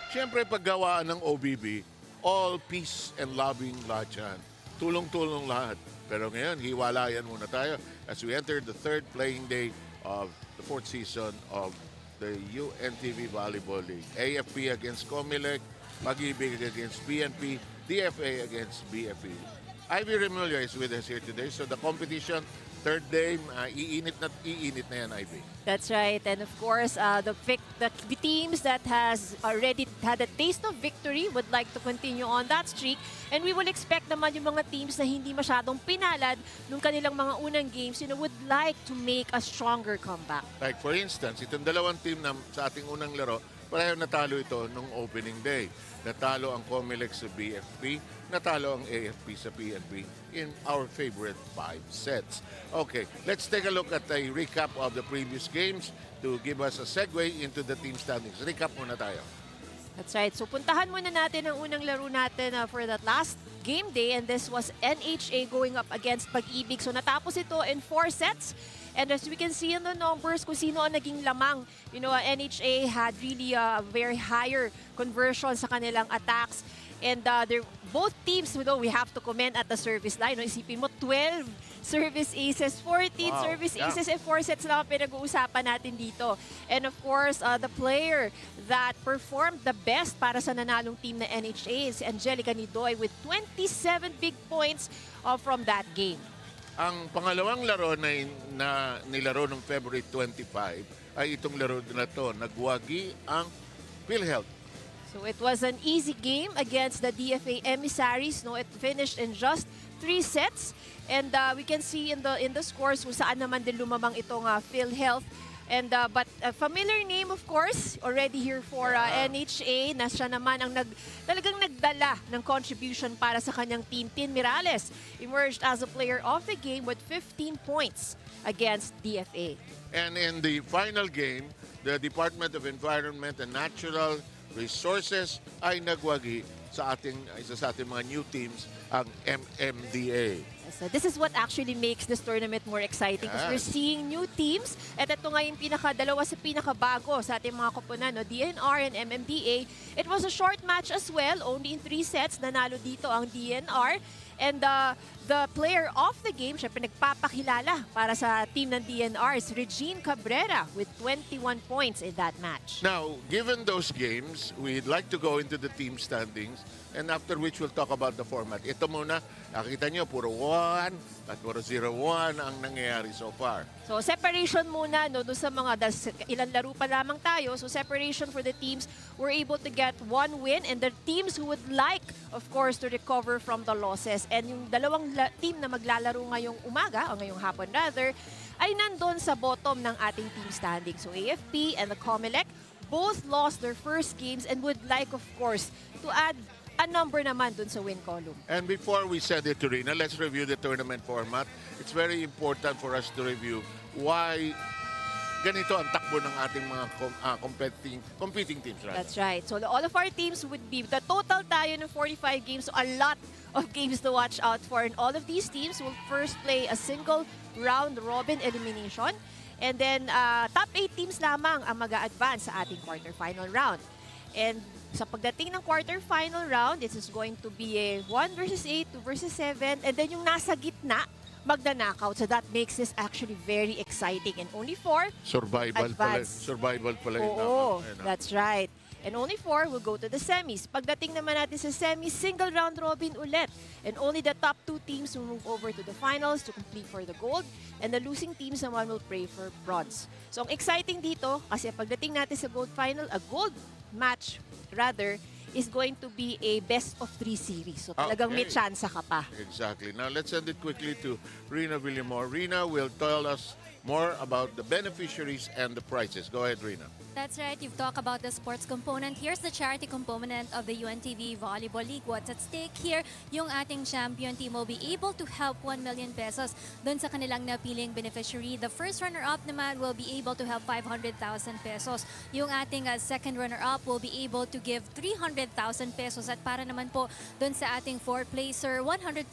Siyempre, paggawaan ng OBB, all peace and loving lahat yan. Tulong-tulong lahat. Pero ngayon, hiwalayan muna tayo as we enter the third playing day of the fourth season of the UNTV Volleyball League. AFP against COMELEC, Pag-IBIG against PNP, DFA against BFE. Ivy Remulla is with us here today. So the competition, third day, iinit na yan, Ivy. That's right. And of course, the teams that has already had a taste of victory would like to continue on that streak. And we will expect naman yung mga teams na hindi masyadong pinalad nung kanilang mga unang games, would like to make a stronger comeback. Like for instance, itong dalawang team na sa ating unang laro, pareho natalo ito nung opening day. Natalo ang COMELEC sa BFP, natalo ang AFP sa PNP in our favorite 5 sets. Okay, let's take a look at a recap of the previous games to give us a segue into the team standings. Recap muna tayo. That's right. So puntahan muna natin ang unang laro natin for that last game day, and this was NHA going up against Pag-IBIG. So natapos ito in 4 sets. And as we can see in the numbers, kung sino ang naging lamang, NHA had really a very higher conversion sa kanilang attacks. And both teams, we have to comment at the service line. Isipin mo, 12 service aces, 14 service aces, and 4 sets lang ang pinag-uusapan natin dito. And of course, the player that performed the best para sa nanalong team na NHA is Angelica Nidoy with 27 big points from that game. Ang pangalawang laro na nilaro noong February 25 ay itong laro na to. Nagwagi ang PhilHealth. So it was an easy game against the DFA Emissaries. It finished in just 3 sets. And we can see in the scores kung saan naman din lumamang itong PhilHealth. And but a familiar name, of course, already here for NHA, na siya naman ang talagang nagdala ng contribution para sa kanyang team. Tin Mirales emerged as a player of the game with 15 points against DFA. And in the final game, the Department of Environment and Natural Resources ay nagwagi sa isa sa ating mga new teams, ang MMDA. So this is what actually makes this tournament more exciting because we're seeing new teams. At ito nga yung dalawa sa pinakabago sa ating mga koponan, DNR and MMDA. It was a short match as well, only in 3 sets. Nanalo dito ang DNR. And the player of the game, syempre nagpapakilala para sa team ng DNR, is Regine Cabrera with 21 points in that match. Now, given those games, we'd like to go into the team standings, and after which we'll talk about the format. Ito muna, nakita nyo, puro 1 at puro 0-1 ang nangyayari so far. So separation muna doon sa mga ilang laro pa lamang tayo. So separation for the teams were able to get 1 win, and the teams who would like, of course, to recover from the losses. And yung dalawang team na maglalaro ngayong umaga, o ngayong hapon rather, ay nandun sa bottom ng ating team standing. So AFP and the COMELEC both lost their first games and would like, of course, to add a number naman dun sa win column. And before we send it to Rina, let's review the tournament format. It's very important for us to review why ganito ang takbo ng ating mga competing teams. Right? That's right. So all of our teams would be, the total tayo ng 45 games, so a lot of games to watch out for. And all of these teams will first play a single round-robin elimination. And then top 8 teams lamang ang mag-a-advance sa ating quarterfinal round. And sa pagdating ng quarterfinal round, this is going to be a 1 versus 8, 2 versus 7, and then yung nasa gitna, magna-knockout. So that makes this actually very exciting. And only 4 survival pala. Oo, that's right. And only 4 will go to the semis. Pagdating naman natin sa semis, single round robin ulit. And only the top 2 teams will move over to the finals to compete for the gold. And the losing teams naman will pray for bronze. So ang exciting dito, kasi pagdating natin sa gold final, a gold match rather, is going to be a best of 3 series. So talagang may chance ka pa. Exactly. Now let's send it quickly to Rina Villamor. Rina will tell us more about the beneficiaries and the prizes. Go ahead, Rina. That's right. You've talked about the sports component. Here's the charity component of the UNTV Volleyball League. What's at stake here? Yung ating champion team will be able to help 1 million pesos dun sa kanilang napiling beneficiary. The first runner-up naman will be able to help 500,000 pesos. Yung ating second runner-up will be able to give 300,000 pesos. At para naman po dun sa ating fourth placer, 150,000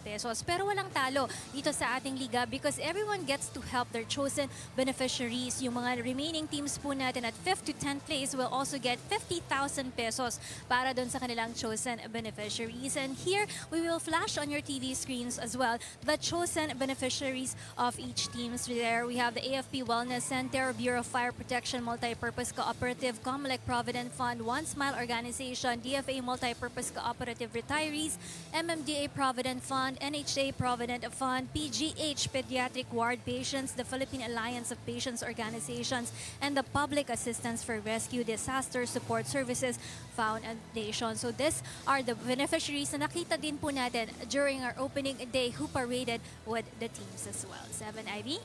pesos. Pero walang talo dito sa ating liga because everyone gets to help their chosen beneficiaries. Yung mga remaining teams po natin at 5th to 10th place will also get 50,000 pesos para doon sa kanilang chosen beneficiaries. And here, we will flash on your TV screens as well the chosen beneficiaries of each team. So there we have the AFP Wellness Center, Bureau of Fire Protection Multipurpose Cooperative, COMELEC Provident Fund, One Smile Organization, DFA Multipurpose Cooperative Retirees, MMDA Provident Fund, NHA Provident Fund, PGH Pediatric Ward Patients, the Philippine Alliance of Patients Organizations, and the Public Assistance for Rescue Disaster Support Services Foundation. So these are the beneficiaries na nakita din po natin during our opening day who paraded with the teams as well. 7 IB.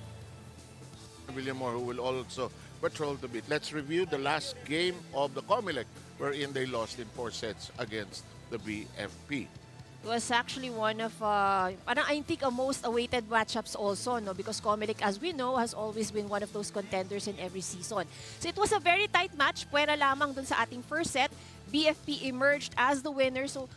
William Moore, who will also patrol the beat. Let's review the last game of the COMELEC, wherein they lost in 4 sets against the BFP. It was actually one of, parang I think, a most awaited matchups also, no? Because COMELEC, as we know, has always been one of those contenders in every season. So it was a very tight match. Puwera lamang dun sa ating first set. BFP emerged as the winner. So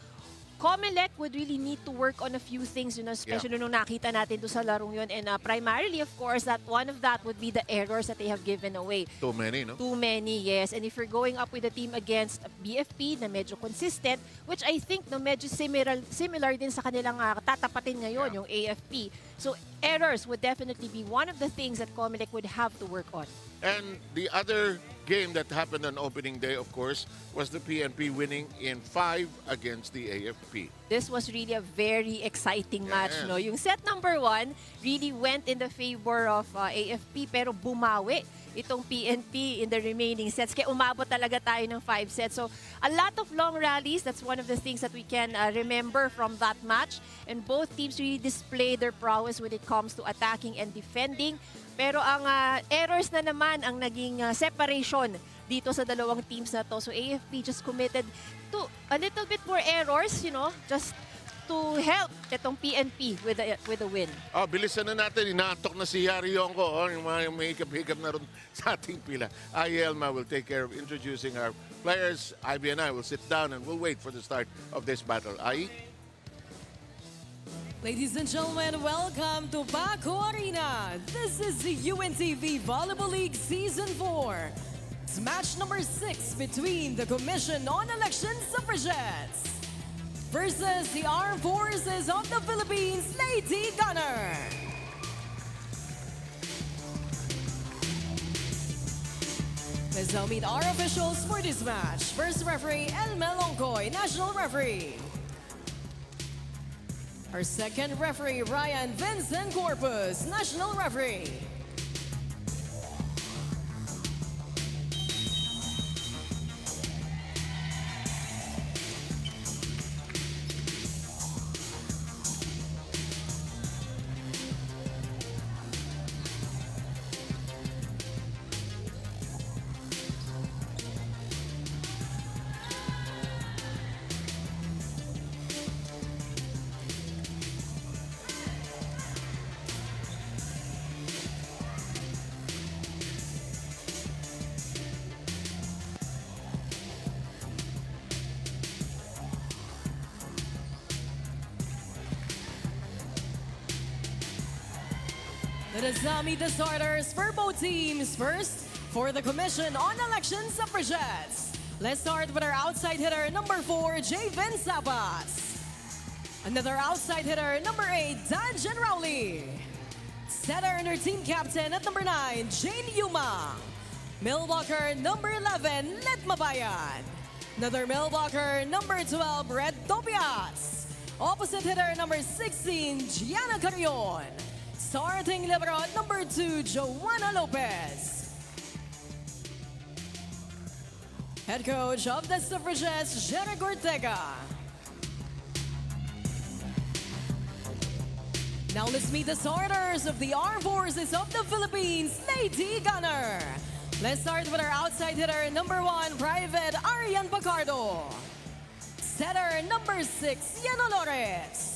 COMELEC would really need to work on a few things, you know, especially nung nakita natin doon sa larong yun. And primarily, of course, that one of that would be the errors that they have given away. Too many, no? Too many, yes. And if you're going up with a team against BFP na medyo consistent, which I think no, medyo similar din sa kanilang tatapatin ngayon, yung AFP. So errors would definitely be one of the things that COMELEC would have to work on. And the other game that happened on opening day, of course, was the PNP winning in 5 against the AFP. This was really a very exciting match, no? Yung set number 1 really went in the favor of AFP, pero bumawi itong PNP in the remaining sets. Kaya umabot talaga tayo ng 5 sets. So a lot of long rallies. That's one of the things that we can remember from that match. And both teams really displayed their prowess when it comes to attacking and defending. Pero ang errors na naman ang naging separation dito sa dalawang teams na to. So AFP just committed to a little bit more errors, you know, just to help itong PNP with the win. Oh, bilisan na natin. Inaantok na si Yari Yongko. Oh, yung mga may hikap-hikap na rin sa ating pila. Elma will take care of introducing our players. Ivy and I will sit down and we'll wait for the start of this battle. Ladies and gentlemen, welcome to Paco Arena. This is the UNTV Volleyball League Season 4. It's match number 6 between the Commission on Elections Suffragettes versus the Armed Forces of the Philippines, Lady Gunnar. Let's now meet our officials for this match. First referee, Elma Longkoy, National Referee. Our second referee, Ryan Vincent Corpus, National Referee. Let us now meet the starters for both teams. First, for the Commission on Elections Suffragettes. Let's start with our outside hitter, number 4, Javen Sabas. Another outside hitter, number 8, Danjan Rowley. Setter and her team captain at number 9, Jane Yuma. Millwalker, number 11, Let Mabayan. Another Millwalker, number 12, Red Tobias. Opposite hitter, number 16, Gianna Carrion. Starting libero at number 2, Joanna Lopez. Head coach of the Suffragettes, Jeric Ortega. Now let's meet the starters of the Armed Forces of the Philippines, Lady Gunnar. Let's start with our outside hitter, number 1, Private Arian Pacardo. Setter, number 6, Yano Lores.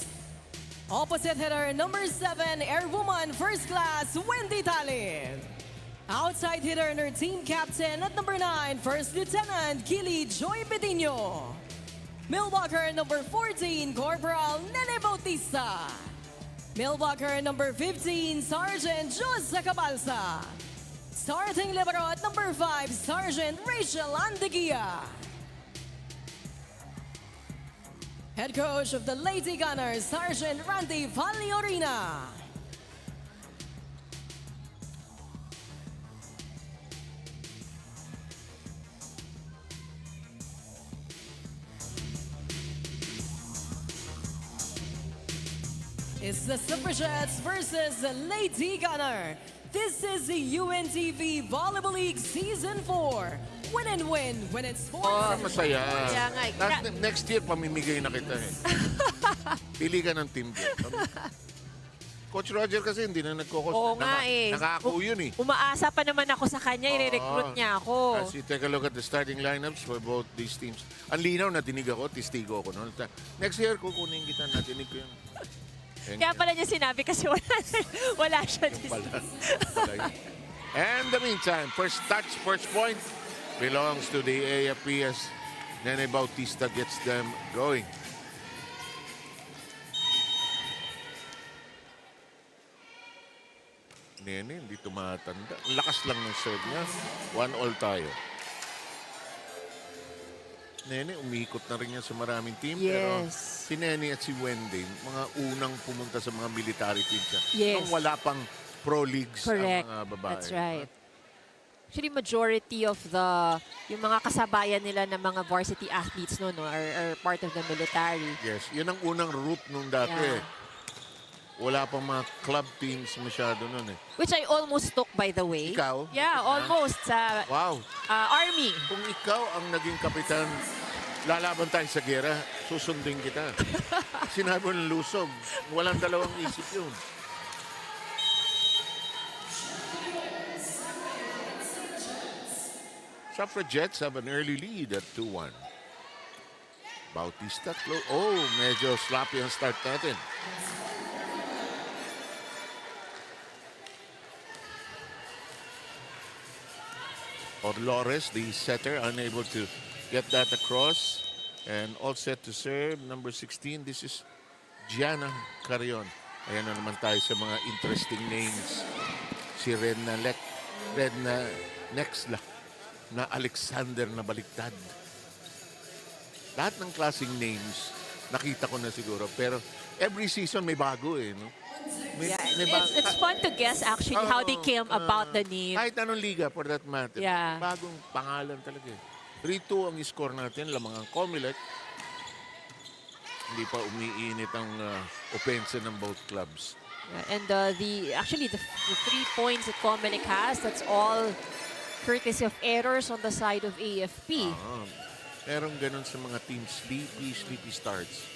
Opposite hitter, number 7, Airwoman First Class, Wendy Talib. Outside hitter and her team captain at number 9, First Lieutenant Kili Joy Bedino. Millwalker number 14, Corporal Nene Bautista. Millblocker number 15, Sergeant Jose Cabalsa. Starting libero at number 5, Sergeant Rachel Andeguia. Head coach of the Lady Gunners, Sergeant Randy Valliorina. It's the Suffragettes versus the Lady Gunner. This is the UNTV Volleyball League Season 4. Win and win when it's sports. Oh, masaya. Kaya nga, Tapos next year, pamimigay na kita eh. Pili ka ng team din. Coach Roger kasi hindi na nagko-coach. Oo nga eh. Nakako yun eh. Umaasa pa naman ako sa kanya, i-recruit niya ako. As you take a look at the starting lineups for both these teams. Ang linaw na dinig ako, tistigo ako. No? Next year, kukunin kita, natinig ko yun. Kaya pala niya sinabi kasi wala siya. And the meantime, first touch, first point belongs to the AFP as Nene Bautista gets them going. Nene, hindi tumatanda. Lakas lang ng serve niya. 1-1 tayo. Nene, umikot na rin yan sa maraming team. Yes. Pero si Nene at si Wendy, mga unang pumunta sa mga military teams siya. Yes. Nung wala pang pro leagues Correct. ang mga babae. That's right. Actually, majority of yung mga kasabayan nila ng mga varsity athletes no, are part of the military. Yes, yun ang unang route nung dati. Yeah. Wala pang mga club teams masyado nun eh. Which I almost took, by the way. Ikaw? Yeah, almost. Sa Wow. Army. Kung ikaw ang naging kapitan, lalaban tayo sa gera, susundin kita. Sinabi ng lusog. Walang dalawang isip yun. Suffragettes have an early lead at 2-1. Bautista, oh, medyo sloppy ang start natin. Orlores, the setter, unable to get that across. And all set to serve. Number 16, this is Gianna Carrion. Ayan na naman tayo sa mga interesting names. Si Redna Nexla na Alexander na baliktad. Lahat ng klaseng names, nakita ko na siguro. Pero every season may bago eh. No? It's fun to guess actually how they came about the name. Kahit anong liga for that matter. Yeah. Bagong pangalan talaga eh. 3-2 ang score natin, lamang ang COMELEC. Hindi pa umiinit ang opensa ng both clubs. Yeah, and actually the 3 points that COMELEC has, that's all courtesy of errors on the side of AFP. Merong ganun sa mga team, sleepy starts.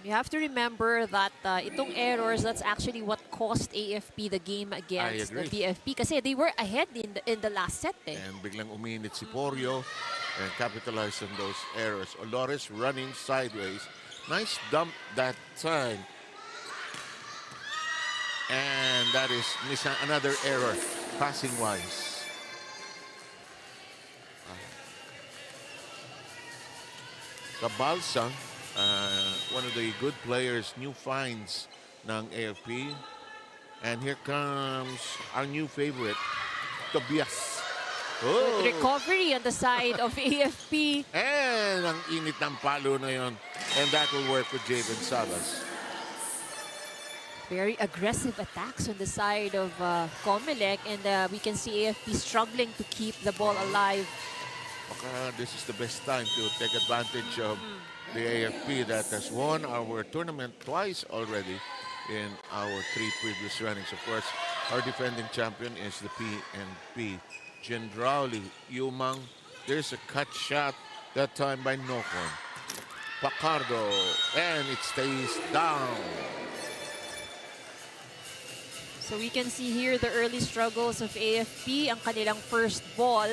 You have to remember that itong errors, that's actually what cost AFP the game against the BFP kasi they were ahead in the last set. Eh. And biglang uminit si Porio and capitalized on those errors. Olores running sideways. Nice dump that time. And that is another error passing-wise. Cabalsa, one of the good players, new finds ng AFP. And here comes our new favorite, Tobias. Oh. Good recovery on the side of AFP. And ang init ng palo na yon. And that will work with Javen Sabas. Very aggressive attacks on the side of COMELEC. And we can see AFP struggling to keep the ball alive. Baka this is the best time to take advantage of the AFP that has won our tournament twice already in our 3 previous runnings. Of course, our defending champion is the PNP. Gendrauli, Yumang, there's a cut shot, that time by Nokon. Pacardo, and it stays down. So we can see here the early struggles of AFP, ang kanilang first ball.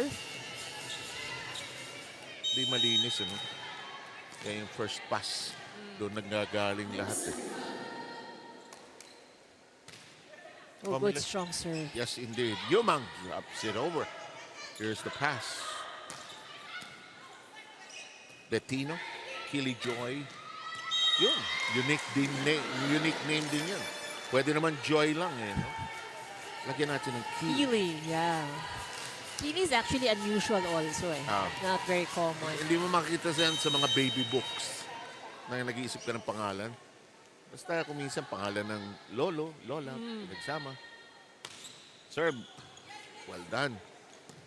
Di malinis, ano? Kaya yung first pass, doon nagagaling lahat eh. Oh, good strong serve. Yes, indeed. Yumang ups it over. Here's the pass. Bettino, Kili Joy, Yun, unique name din yan. Pwede naman Joy lang eh. No? Lagyan natin ng key. Keely, yeah. Keely is actually unusual also eh. Not very common. Hindi mo makikita yan sa mga baby books na nag-iisip ka ng pangalan. Basta kung minsan pangalan ng lolo, lola, nagsama. Serve. Well done.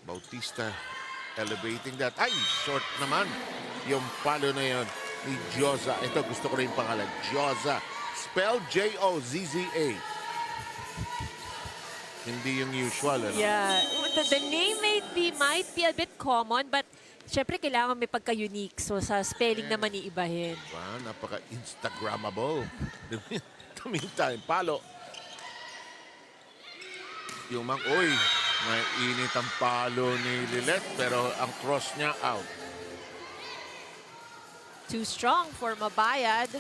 Bautista elevating that. Ay, short naman. Yung palo na yun ni Joza. Ito, gusto ko rin yung pangalan. Joza. Spelled J-O-Z-Z-A. Hindi yung usual. Ano? Yeah. The name might be a bit common, but syempre kailangan may pagka-unique. So sa spelling naman iibahin. Diba? Napaka-Instagrammable. The meantime, palo. Yung uy, mainit ang palo ni Lilet, pero ang cross niya out. Too strong for Mabayad.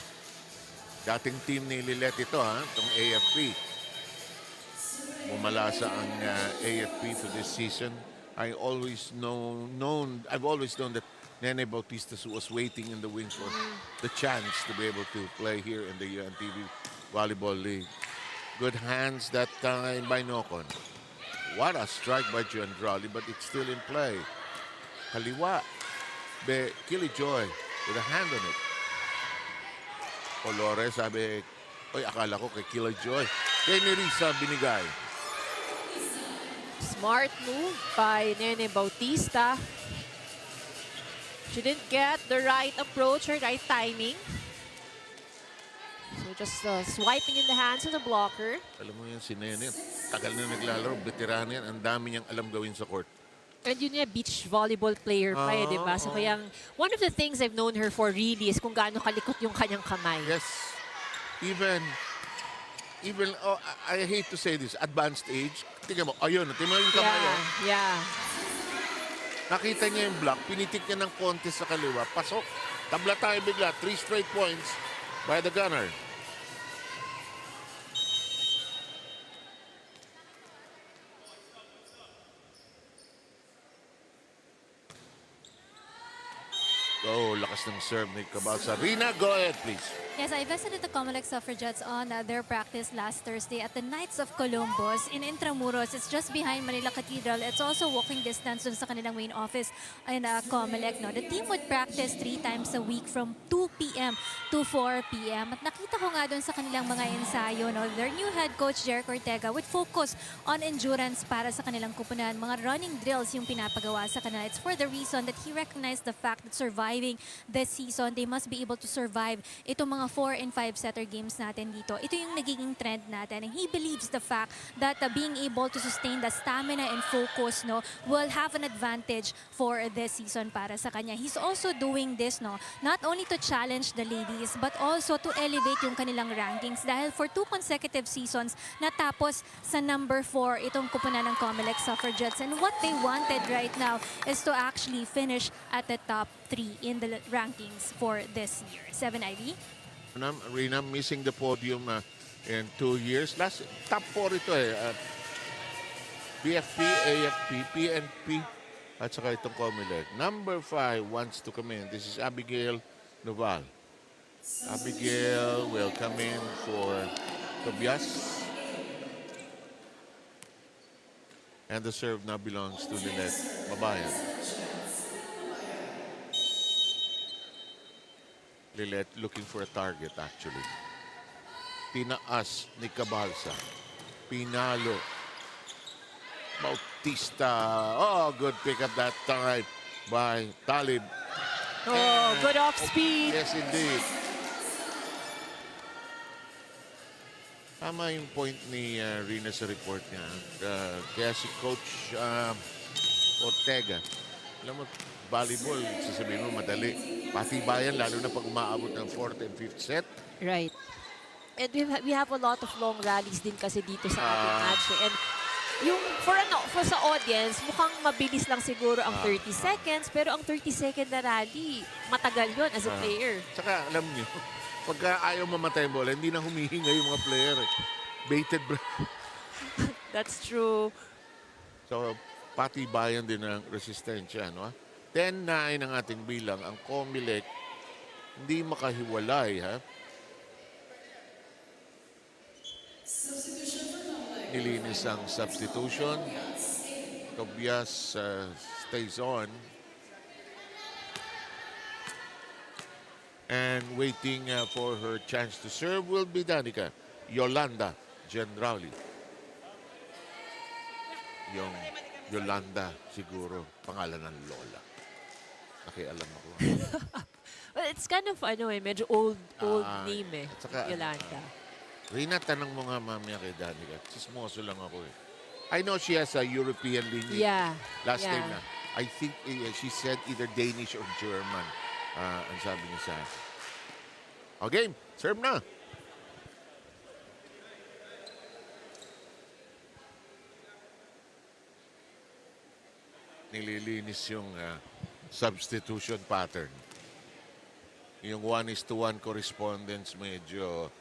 Dating team ni Lilet ito, ha? Itong AFP. Bumalasa ang AFP for this season. I've always known that Nene Bautista was waiting in the wings for the chance to be able to play here in the UNTV Volleyball League. Good hands that time by Nocon. What a strike by Giandrali, but it's still in play. Kaliwa. Kilijoy with a hand on it. Colores, sabi, oy, akala ko kay Kilijoy. Kay Nerissa binigay. Smart move by Nene Bautista. She didn't get the right approach or right timing. So just swiping in the hands of the blocker. Alam mo yan, si Nene, tagal na naglalaro, veterano yan, ang dami niyang alam gawin sa court. And yun niya, beach volleyball player pa eh, di ba? So kaya, one of the things I've known her for really is kung gaano kalikot yung kanyang kamay. Yes. Even, I hate to say this, advanced age, tingnan mo, ayun, tingnan mo yung kamay. Yeah. Nakita niya yung block, pinitik niya ng konti sa kaliwa, pasok. Tabla tayo bigla, 3 straight points by the Gunnar. Oh, lakas ng serve ni Cabalsa. Rina, go ahead, please. Yes, I visited the COMELEC Suffragettes on their practice last Thursday at the Knights of Columbus in Intramuros. It's just behind Manila Cathedral. It's also walking distance dun sa kanilang main office in COMELEC. No? The team would practice 3 times a week from 2 p.m. to 4 p.m. At nakita ko nga dun sa kanilang mga ensayo, no? Their new head coach, Jeric Ortega, would focus on endurance para sa kanilang kupunan. Mga running drills yung pinapagawa sa kanila. It's for the reason that he recognized the fact that surviving this season, they must be able to survive itong mga 4 and 5 setter games natin dito. Ito yung nagiging trend natin. And he believes the fact that being able to sustain the stamina and focus, no, will have an advantage for this season para sa kanya. He's also doing this, no, not only to challenge the ladies, but also to elevate yung kanilang rankings dahil for 2 consecutive seasons, natapos sa number 4 itong kupunan ng COMELEC Suffragettes. And what they wanted right now is to actually finish at the top 3 in the rankings for this year. 7 Ivy. Rina missing the podium in 2 years. Last top 4 ito eh. BFP, AFP, PNP, at saka itong COMELEC. Number 5 wants to come in. This is Abigail Noval. Abigail will come in for Tobias. And the serve now belongs to Lilet Mabayan. Lilet looking for a target actually. Tinaas ni Cabalsa. Pinalo. Bautista. Oh, good pick up that time by Talib. Oh, good off speed. Yes, indeed. Tama yung point ni Rina sa report niya. Kaya si Coach Ortega, alam mo, volleyball, sasabihin mo, madali. Patibayan, lalo na pag umaabot ng 4th and 5th set. Right. And we have a lot of long rallies din kasi dito sa ating match. And yung for sa audience, mukhang mabilis lang siguro ang 30 seconds. Pero ang 30-second na rally, matagal yon as a player. Saka, alam niyo, pagka ayaw mamatay yung bola, hindi na humihinga yung mga player. Baited breath. That's true. So, patibayan din ang resistensya, no? 10-9 ang ating bilang. Ang COMELEC hindi makahiwalay, ha? nilinis ang substitution. Tobias stays on. And waiting for her chance to serve will be Danica Yolanda Gendrauli. Yung Yolanda siguro, pangalan ng lola. Nakialam ako. Well, it's kind of, medyo old name eh. Saka, Yolanda. Rina, tanong mo nga mamaya kay Danica. Sismoso lang ako eh. I know she has a European lineage. Yeah. Last yeah. name na. I think she said either Danish or German. Ang sabi niya sa akin. Okay, serve na. Nililinis yung substitution pattern. Yung 1:1 correspondence medyo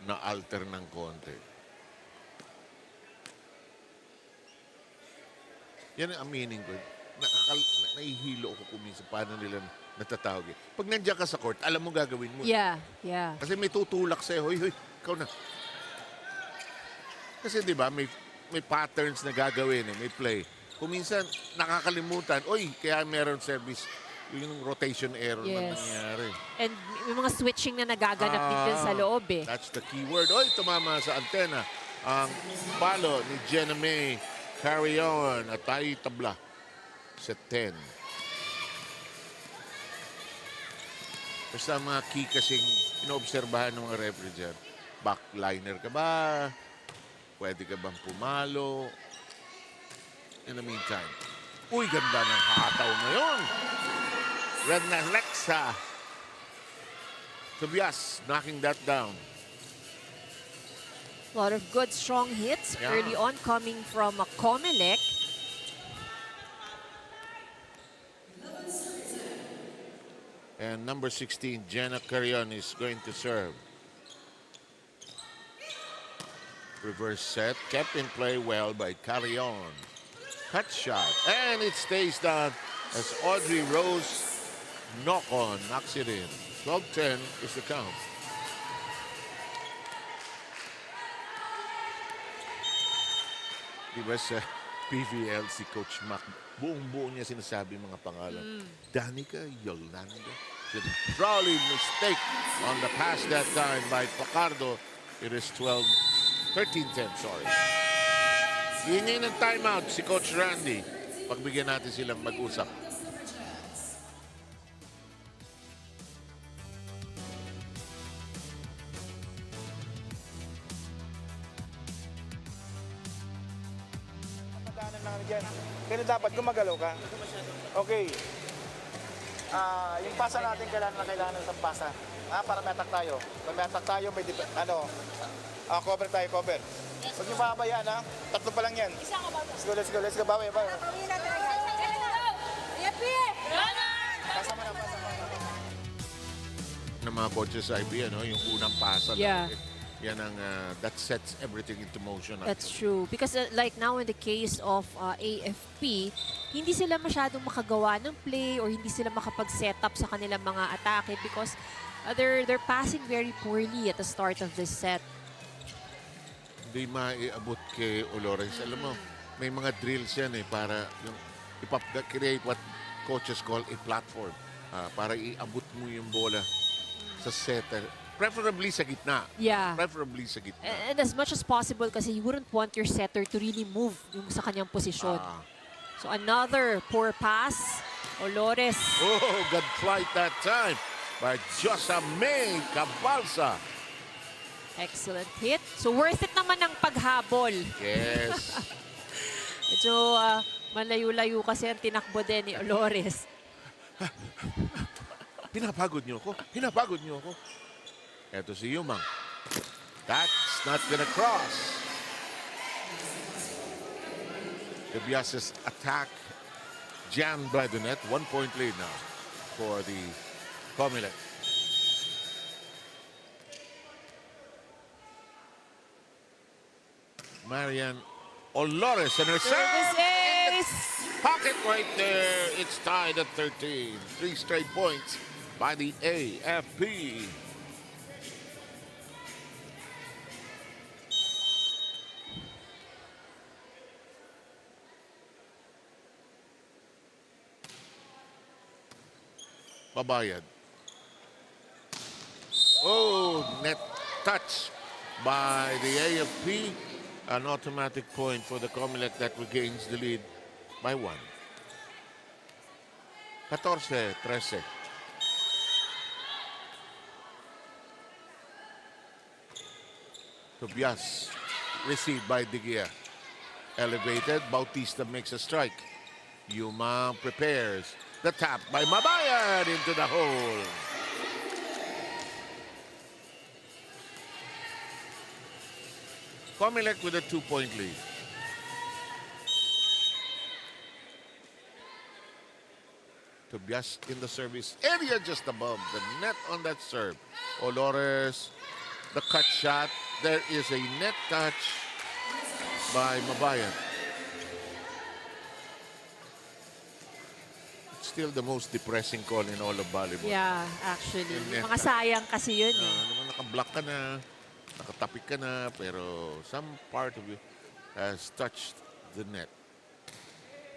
na-alter ng konti. Yan ang meaning ko. Naihilo ako kuminsan paano nila natatawag. Pag nandiyan ka sa court, alam mo gagawin mo. Yeah. Kasi may tutulak sa'yo. Hoy, ikaw na. Kasi di ba, may patterns na gagawin, may play. Kuminsan, nakakalimutan. Kaya meron service. Yung rotation error na nangyari. And may mga switching na nagaganap din dyan sa loob eh. That's the key word. Tumama sa antena. Ang palo ni Jenna May. Carry on at tayo tabla sa 10. Basta mga key kasing inoobserbahan ng mga referee dyan. Backliner ka ba? Pwede ka bang pumalo? In the meantime. Ganda ng hataw ngayon. Red na Lexa. Tobias knocking that down. A lot of good, strong hits early on coming from COMELEC. And number 16, Jenna Carrion is going to serve. Reverse set, kept in play well by Carrion. Cut shot, and it stays down as Audrey Rose knocks it in. 12-10 is the count. Diba sa PVL si Coach Mac, buong-buo niya sinasabi mga pangalan. Danica Yolanda. Probably mistake on the pass that time by Pacardo. It is 13-10, sorry. Hingi ng timeout si Coach Randy. Pagbigyan natin silang mag-usap. Kaya dapat gumagalaw ka. Okay. Yung pasa natin kailangan ng pasa. Para may attack tayo. Pag may attack tayo, may cover tayo, cover. Huwag niyo papabayaan, tatlo pa lang yan. Let's go, bawi. Pasa mo na. Ng mga coaches sa IB, yung unang pasa. Yeah. Yan ang, that sets everything into motion. That's true. Because like now in the case of AFP, hindi sila masyadong makagawa ng play or hindi sila makapag-set up sa kanilang mga atake because they're passing very poorly at the start of this set. Hindi maiabot kay Olores. Alam mo, may mga drills yan para yung create what coaches call a platform. Para iabot mo yung bola sa setter. Preferably sa gitna. Yeah. Preferably sa gitna. And as much as possible kasi you wouldn't want your setter to really move yung sa kanyang posisyon. So another poor pass. Olores. Good flight that time by Josa May Cabalsa. Excellent hit. So worth it naman ang paghabol. Yes. Medyo malayo-layo kasi ang tinakbo din ni Olores. Pinapagod niyo ako. Eto si Yumang. That's not gonna cross. Tobias' attack jammed by the net. 1 point lead now for the COMELEC. Marian Olores and her Services! pocket right there. It's tied at 13. 3 straight points by the AFP. Babayad. Oh, net touch by the AFP. An automatic point for the COMELEC that regains the lead by 1. 14-13. Tobias received by De Gea. Elevated, Bautista makes a strike. Yuma prepares. The tap by Mabayad into the hole. COMELEC with a 2-point lead. Tobias in the service area just above the net on that serve. Olores, the cut shot. There is a net touch by Mabayan. It's still the most depressing call in all of volleyball. Yeah, actually. Yung net Mga touch. sayang kasi yun eh. Nakablock ka na, nakatapik ka na, pero some part of you has touched the net.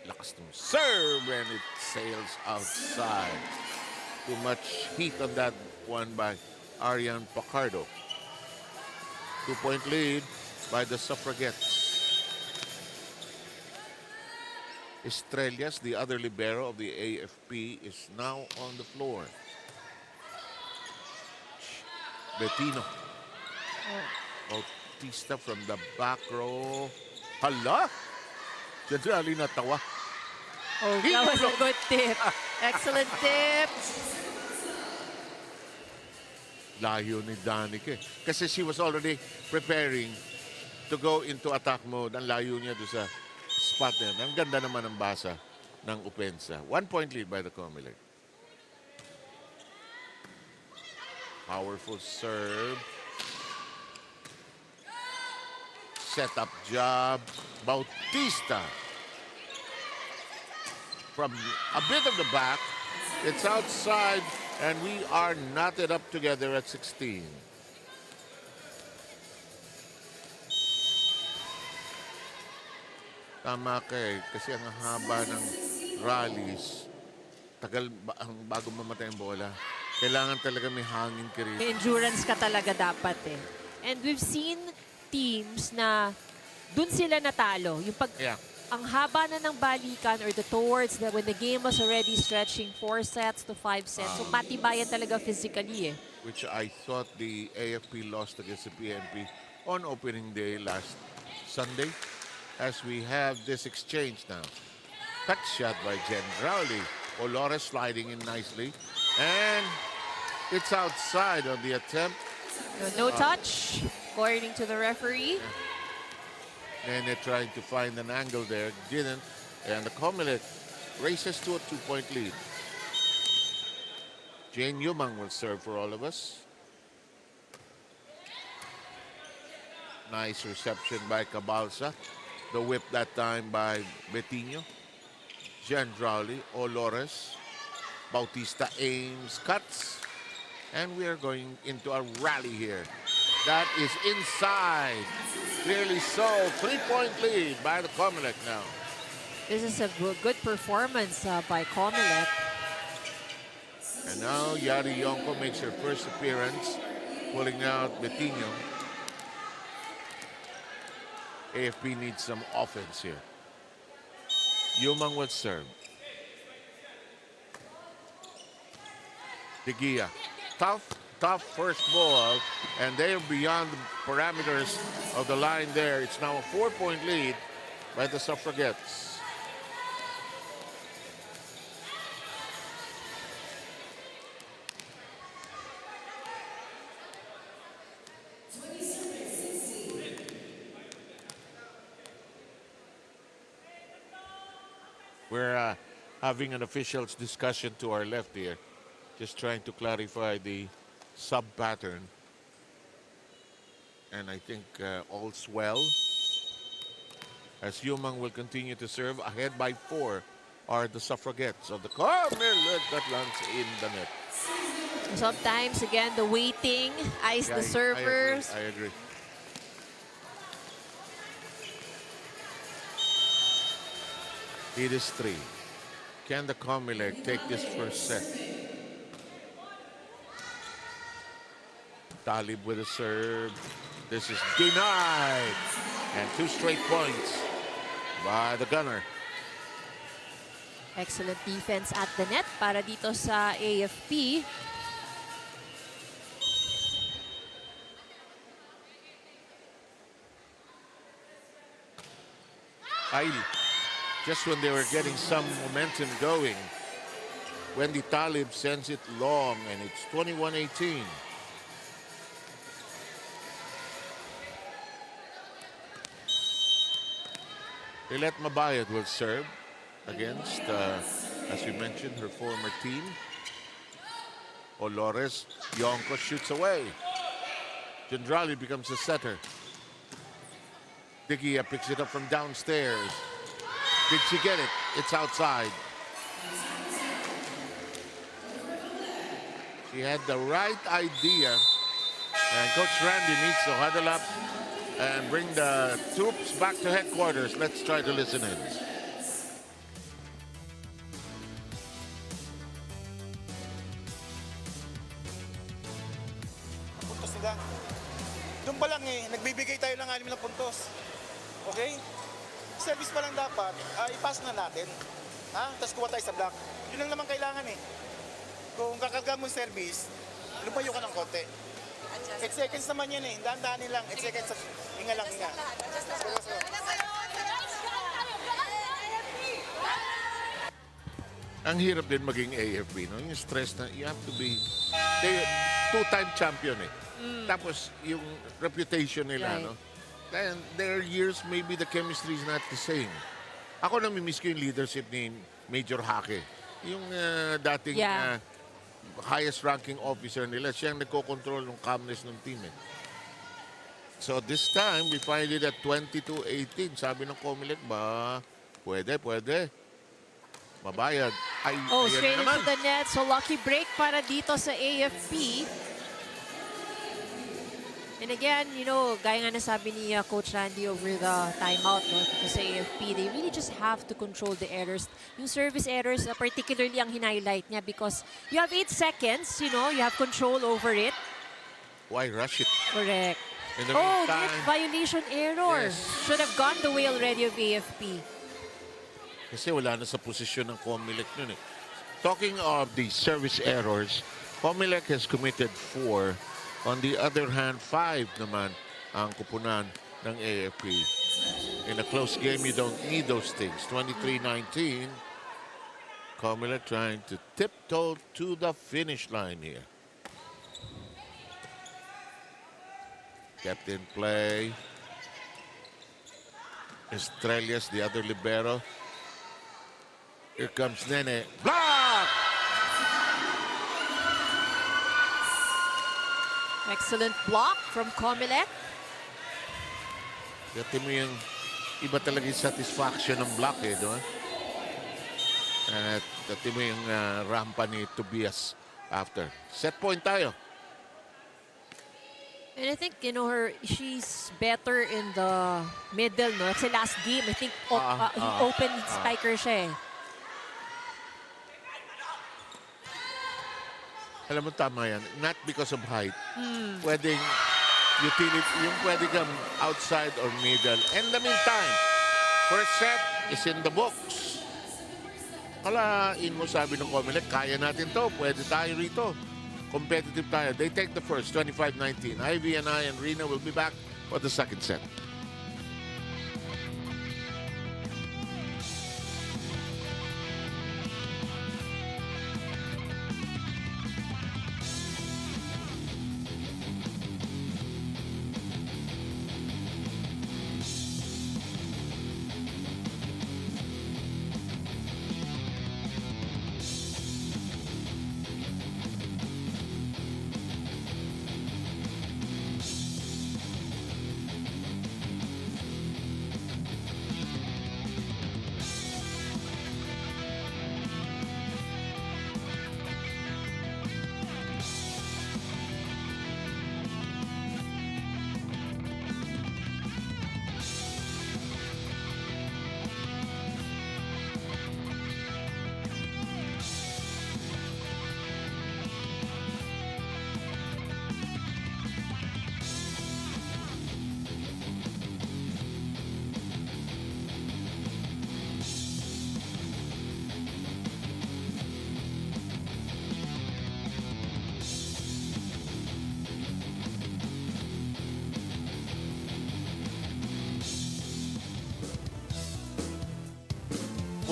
Lakas ng serve and it sails outside. Too much heat on that one by Arian Pacardo. 2-point lead by the Suffragettes. Estrellas, the other libero of the AFP, is now on the floor. Bettino. Bautista from the back row. Hala! Generally natawa. Oh, that was a good tip. Excellent tip. Layo ni Danica. Kasi she was already preparing to go into attack mode. Ang layo niya doon sa spot na yun. Ang ganda naman ng basa ng opensa. 1-point lead by the COMELEC. Powerful serve. Set up job. Bautista. From a bit of the back. It's outside. And we are knotted up together at 16. Tama ka eh. Kasi ang haba ng rallies, tagal bago mamatay ang bola. Kailangan talaga may hangin ka rin. May endurance ka talaga dapat eh. And we've seen teams na dun sila natalo. Yung pag ang haba na ng balikan or the towards that when the game was already stretching 4 sets to 5 sets. So patibayan talaga physically eh. Which I thought the AFP lost against the PNP on opening day last Sunday. As we have this exchange now. Cut shot by Jen Rowley. Olores sliding in nicely. And it's outside on the attempt. No touch, according to the referee. And they're trying to find an angle there. Didn't. And the COMELEC races to a 2-point lead. Jane Yumang will serve for all of us. Nice reception by Cabalsa. The whip that time by Bettino. Jen Rowley, Olores. Bautista aims, cuts. And we are going into a rally here. That is inside. Clearly so. 3-point lead by the COMELEC now. This is a good performance by COMELEC. And now Yari Yonko makes her first appearance, pulling out Bettino. AFP needs some offense here. Yumang will serve. De Gea. Tough first ball, and they're beyond the parameters of the line there. It's now a 4-point lead by the Suffragettes. We're having an officials discussion to our left here, just trying to clarify the sub-pattern. And I think all's well. As Yumang will continue to serve, ahead by 4 are the Suffragettes of the COMELEC that lands in the net. Sometimes, again, the waiting ice the servers. I agree. It is 3. Can the COMELEC take this first set? Talib with a serve. This is denied. And 2 straight points by the Gunnar. Excellent defense at the net para dito sa AFP. Just when they were getting some momentum going, Wendy Talib sends it long, and it's 21-18. Lilet Mabayad will serve against, as we mentioned, her former team. Olores Yonko shoots away. Gendrali becomes the setter. Digia picks it up from downstairs. Did she get it? It's outside. She had the right idea. And Coach Randy needs to huddle up and bring the troops back to headquarters. Let's try to listen in. Puntos nila. Doon pa lang nagbibigay tayo ng 6 na puntos. Okay? Service pa lang dapat, ipass na natin. Ha? Tapos kuha tayo sa block. Yun lang naman kailangan Kung kakarga mo service, lumayo ka ng konti. 8 seconds naman yan Dahan-dahanin lang. 8 seconds. Hinga lang, hinga. Ang hirap din maging AFP, no? Yung stress na you have to be two-time champion Tapos yung reputation nila, Right. no? And there are years maybe the chemistry is not the same. Ako namimiss ko yung leadership ni Major Hake. Yung dating Yeah. highest ranking officer nila, siyang nagko-control ng calmness ng team So this time, we find it at 22-18. Sabi ng COMELEC ba, pwede. Mabayad. Ay, Oh, ayan straight na naman. into the net. So lucky break para dito sa AFP. And again, gaya nga nasabi ni Coach Randy over the timeout, no, sa AFP, they really just have to control the errors. Yung service errors, particularly ang highlight niya because you have 8 seconds, you have control over it. Why rush it? Correct. In the Oh, meantime, net violation error. Yes. Should have gone the way already of AFP. kasi wala na sa posisyon ng COMELEC nun Talking of the service errors, COMELEC has committed 4. On the other hand, 5 naman ang kupunan ng AFP. In a close game, you don't need those things. 23-19. COMELEC trying to tiptoe to the finish line here. Kept in play. Estrellas, the other libero. Here comes Nene. Block! Excellent block from COMELEC. Dati mo yung iba talaga yung satisfaction ng block no? At dati mo yung rampa ni Tobias after. Set point tayo. And I think, she's better in the middle, no? Kasi last game, I think he open spiker siya Alam mo, tama yan. Not because of height. Pwedeng utility, yung pwede kang outside or middle. In the meantime, first set is in the books. Kalain mo, sabi ng COMELEC, kaya natin to. Pwede tayo rito. Competitive tayo. They take the first, 25-19. Ivy and I and Rina will be back for the second set.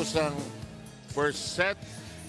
matapos ang first set,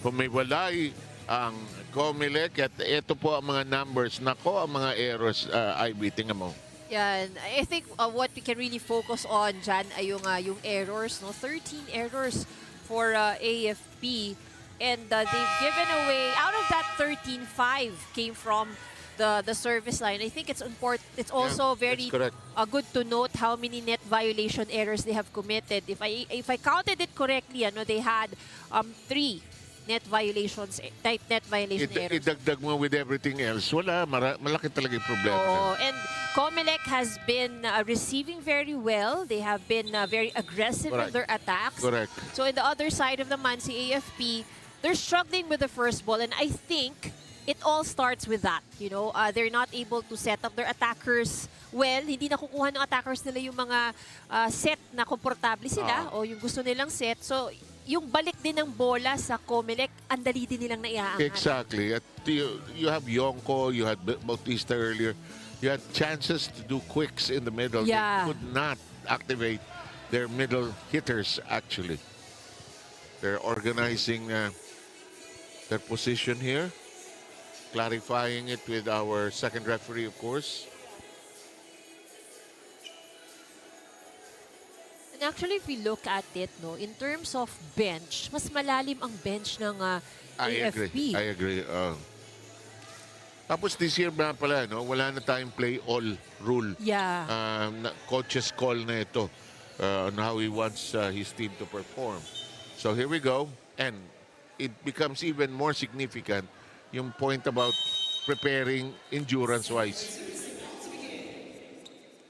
humiwalay ang COMELEC at ito po ang mga numbers. Nako, ang mga errors, IB, tingnan mo. Yan. I think what we can really focus on dyan ay yung errors. No? 13 errors for AFP. And they've given away, out of that 13, 5 came from the service line. I think it's important. It's also very good to note how many net violation errors they have committed. If I counted it correctly, they had 3 net violation errors. Idagdag mo with everything else. Wala, malaki talaga yung problema. Oo, and COMELEC has been receiving very well. They have been very aggressive in their attacks. Correct. So in the other side of the man, si AFP, they're struggling with the first ball, and I think it all starts with that. They're not able to set up their attackers well. Hindi nakukuha ng attackers nila yung mga set na komportable sila o yung gusto nilang set. So yung balik din ng bola sa COMELEC, ang dali din nilang naiaangat. Exactly. At you have Yonko, you had Bautista earlier. You had chances to do quicks in the middle. Yeah. They could not activate their middle hitters, actually. They're organizing their position here, clarifying it with our second referee, of course. And actually, if we look at it, in terms of bench, mas malalim ang bench ng AFP. I agree. Tapos this year na pala, wala na tayong play all rule. Yeah. Coach's call na ito on how he wants his team to perform. So here we go. And it becomes even more significant yung point about preparing endurance-wise.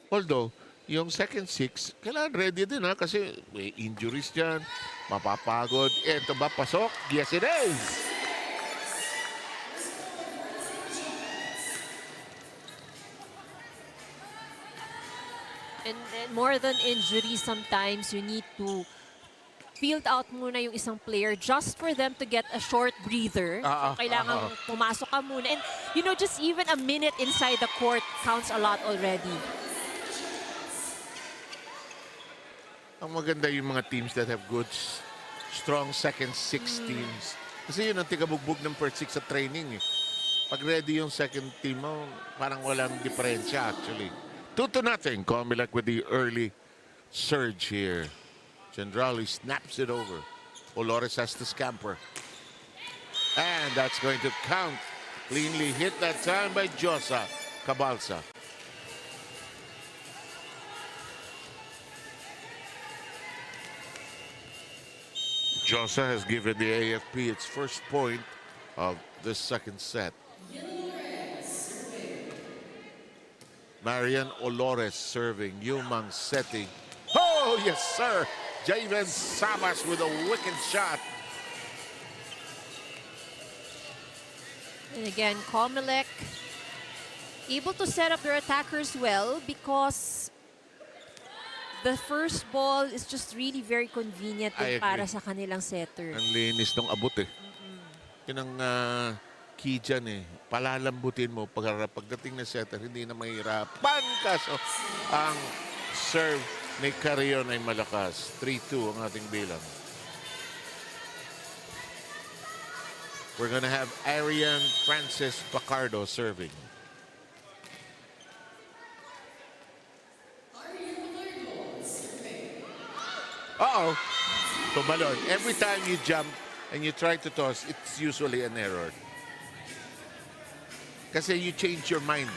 Although, yung second 6, kailangan ready din kasi may injuries dyan, mapapagod. Ito ba, pasok? Yes, it is! And more than injury, sometimes you need to field out muna yung isang player just for them to get a short breather. So, kailangan pumasok ka muna. And, just even a minute inside the court counts a lot already. Ang maganda yung mga teams that have good, strong second 6 teams. Kasi yun ang tigabugbog ng first 6 sa training. Pag ready yung second team mo, parang walang diferensya actually. 2-0, COMELEC with the early surge here. Chandrali snaps it over. Olores has to scamper. And that's going to count. Cleanly hit that time by Josa Cabalsa. Josa has given the AFP its first point of the second set. Marian Olores serving. Yumang setting. Oh, yes, sir. Javen Sabas with a wicked shot. And again, COMELEC able to set up their attackers well because the first ball is just really very convenient din para sa kanilang setter. Ang linis ng abot Yun ang key dyan Palalambutin mo pagdating na setter, hindi na mahirapan ka. So, ang serve ni Carrion ay malakas. 3-2 ang ating bilang. We're gonna have Arian Francis Pacardo serving. Uh-oh. Tumalon. Every time you jump and you try to toss, it's usually an error. Kasi you change your mind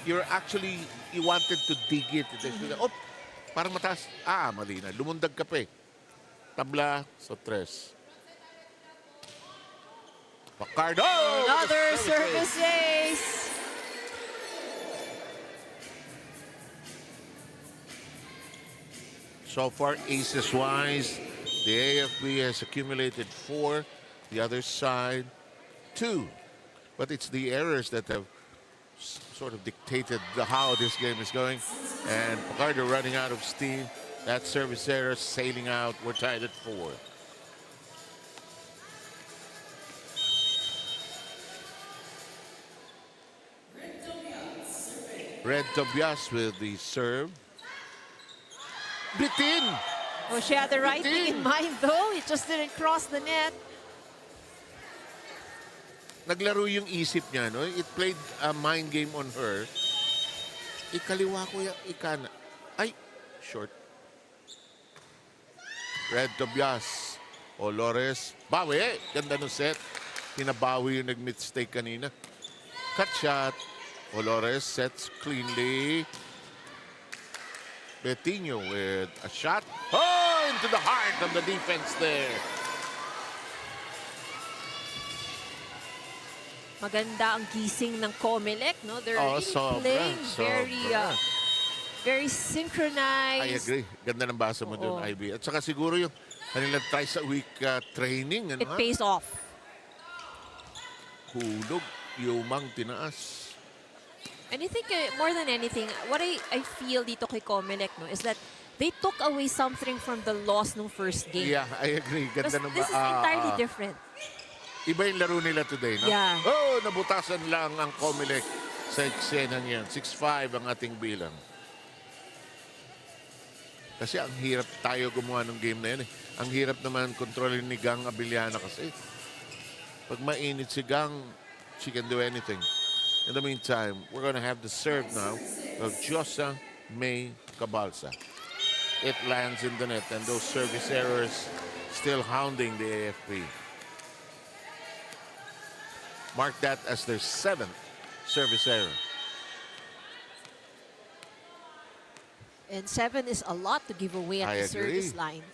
You're actually, you wanted to dig it. Oh, parang mataas. Mali na. Lumundag ka pa Tabla sa 3. Pacardo! Another service ace! So far, aces-wise, the AFP has accumulated 4. The other side, 2. But it's the errors that have sort of dictated how this game is going. And Pacardo running out of steam. That service error sailing out. We're tied at 4. Red Tobias with the serve. Bitin! Oh, she had the right thing in mind though. It just didn't cross the net. Naglaro yung isip niya, no? It played a mind game on her. Ikaliwa ko yung ikana. Ay, short. Red Tobias. Olores. Bawi. Ganda ng set. Hinabawi yung nag-mistake kanina. Cut shot. Olores sets cleanly. Betinho with a shot. Oh, into the heart of the defense there. Maganda ang gising ng COMELEC, no? They're really playing very synchronized. I agree. Ganda ng basa mo doon, Ivy. At saka siguro yung kanilang twice-a-week training. Ano, It pays off. Hulog, yumang tinaas. And I think more than anything, what I feel dito kay COMELEC, no, is that they took away something from the loss ng first game. Yeah, I agree. Ganda ng This is entirely different. Iba yung laro nila today, no? Yeah. Oh, nabutasan lang ang COMELEC sa eksenang yan. 6-5 ang ating bilang. Kasi ang hirap tayo gumawa ng game na yan. Ang hirap naman kontrolin ni Gang Abiliana kasi. Pag mainit si Gang, she can do anything. In the meantime, we're gonna have the serve now of Josa May Cabalsa. It lands in the net and those service errors still hounding the AFP. Mark that as their 7th service error. And 7 is a lot to give away at I the service agree. line.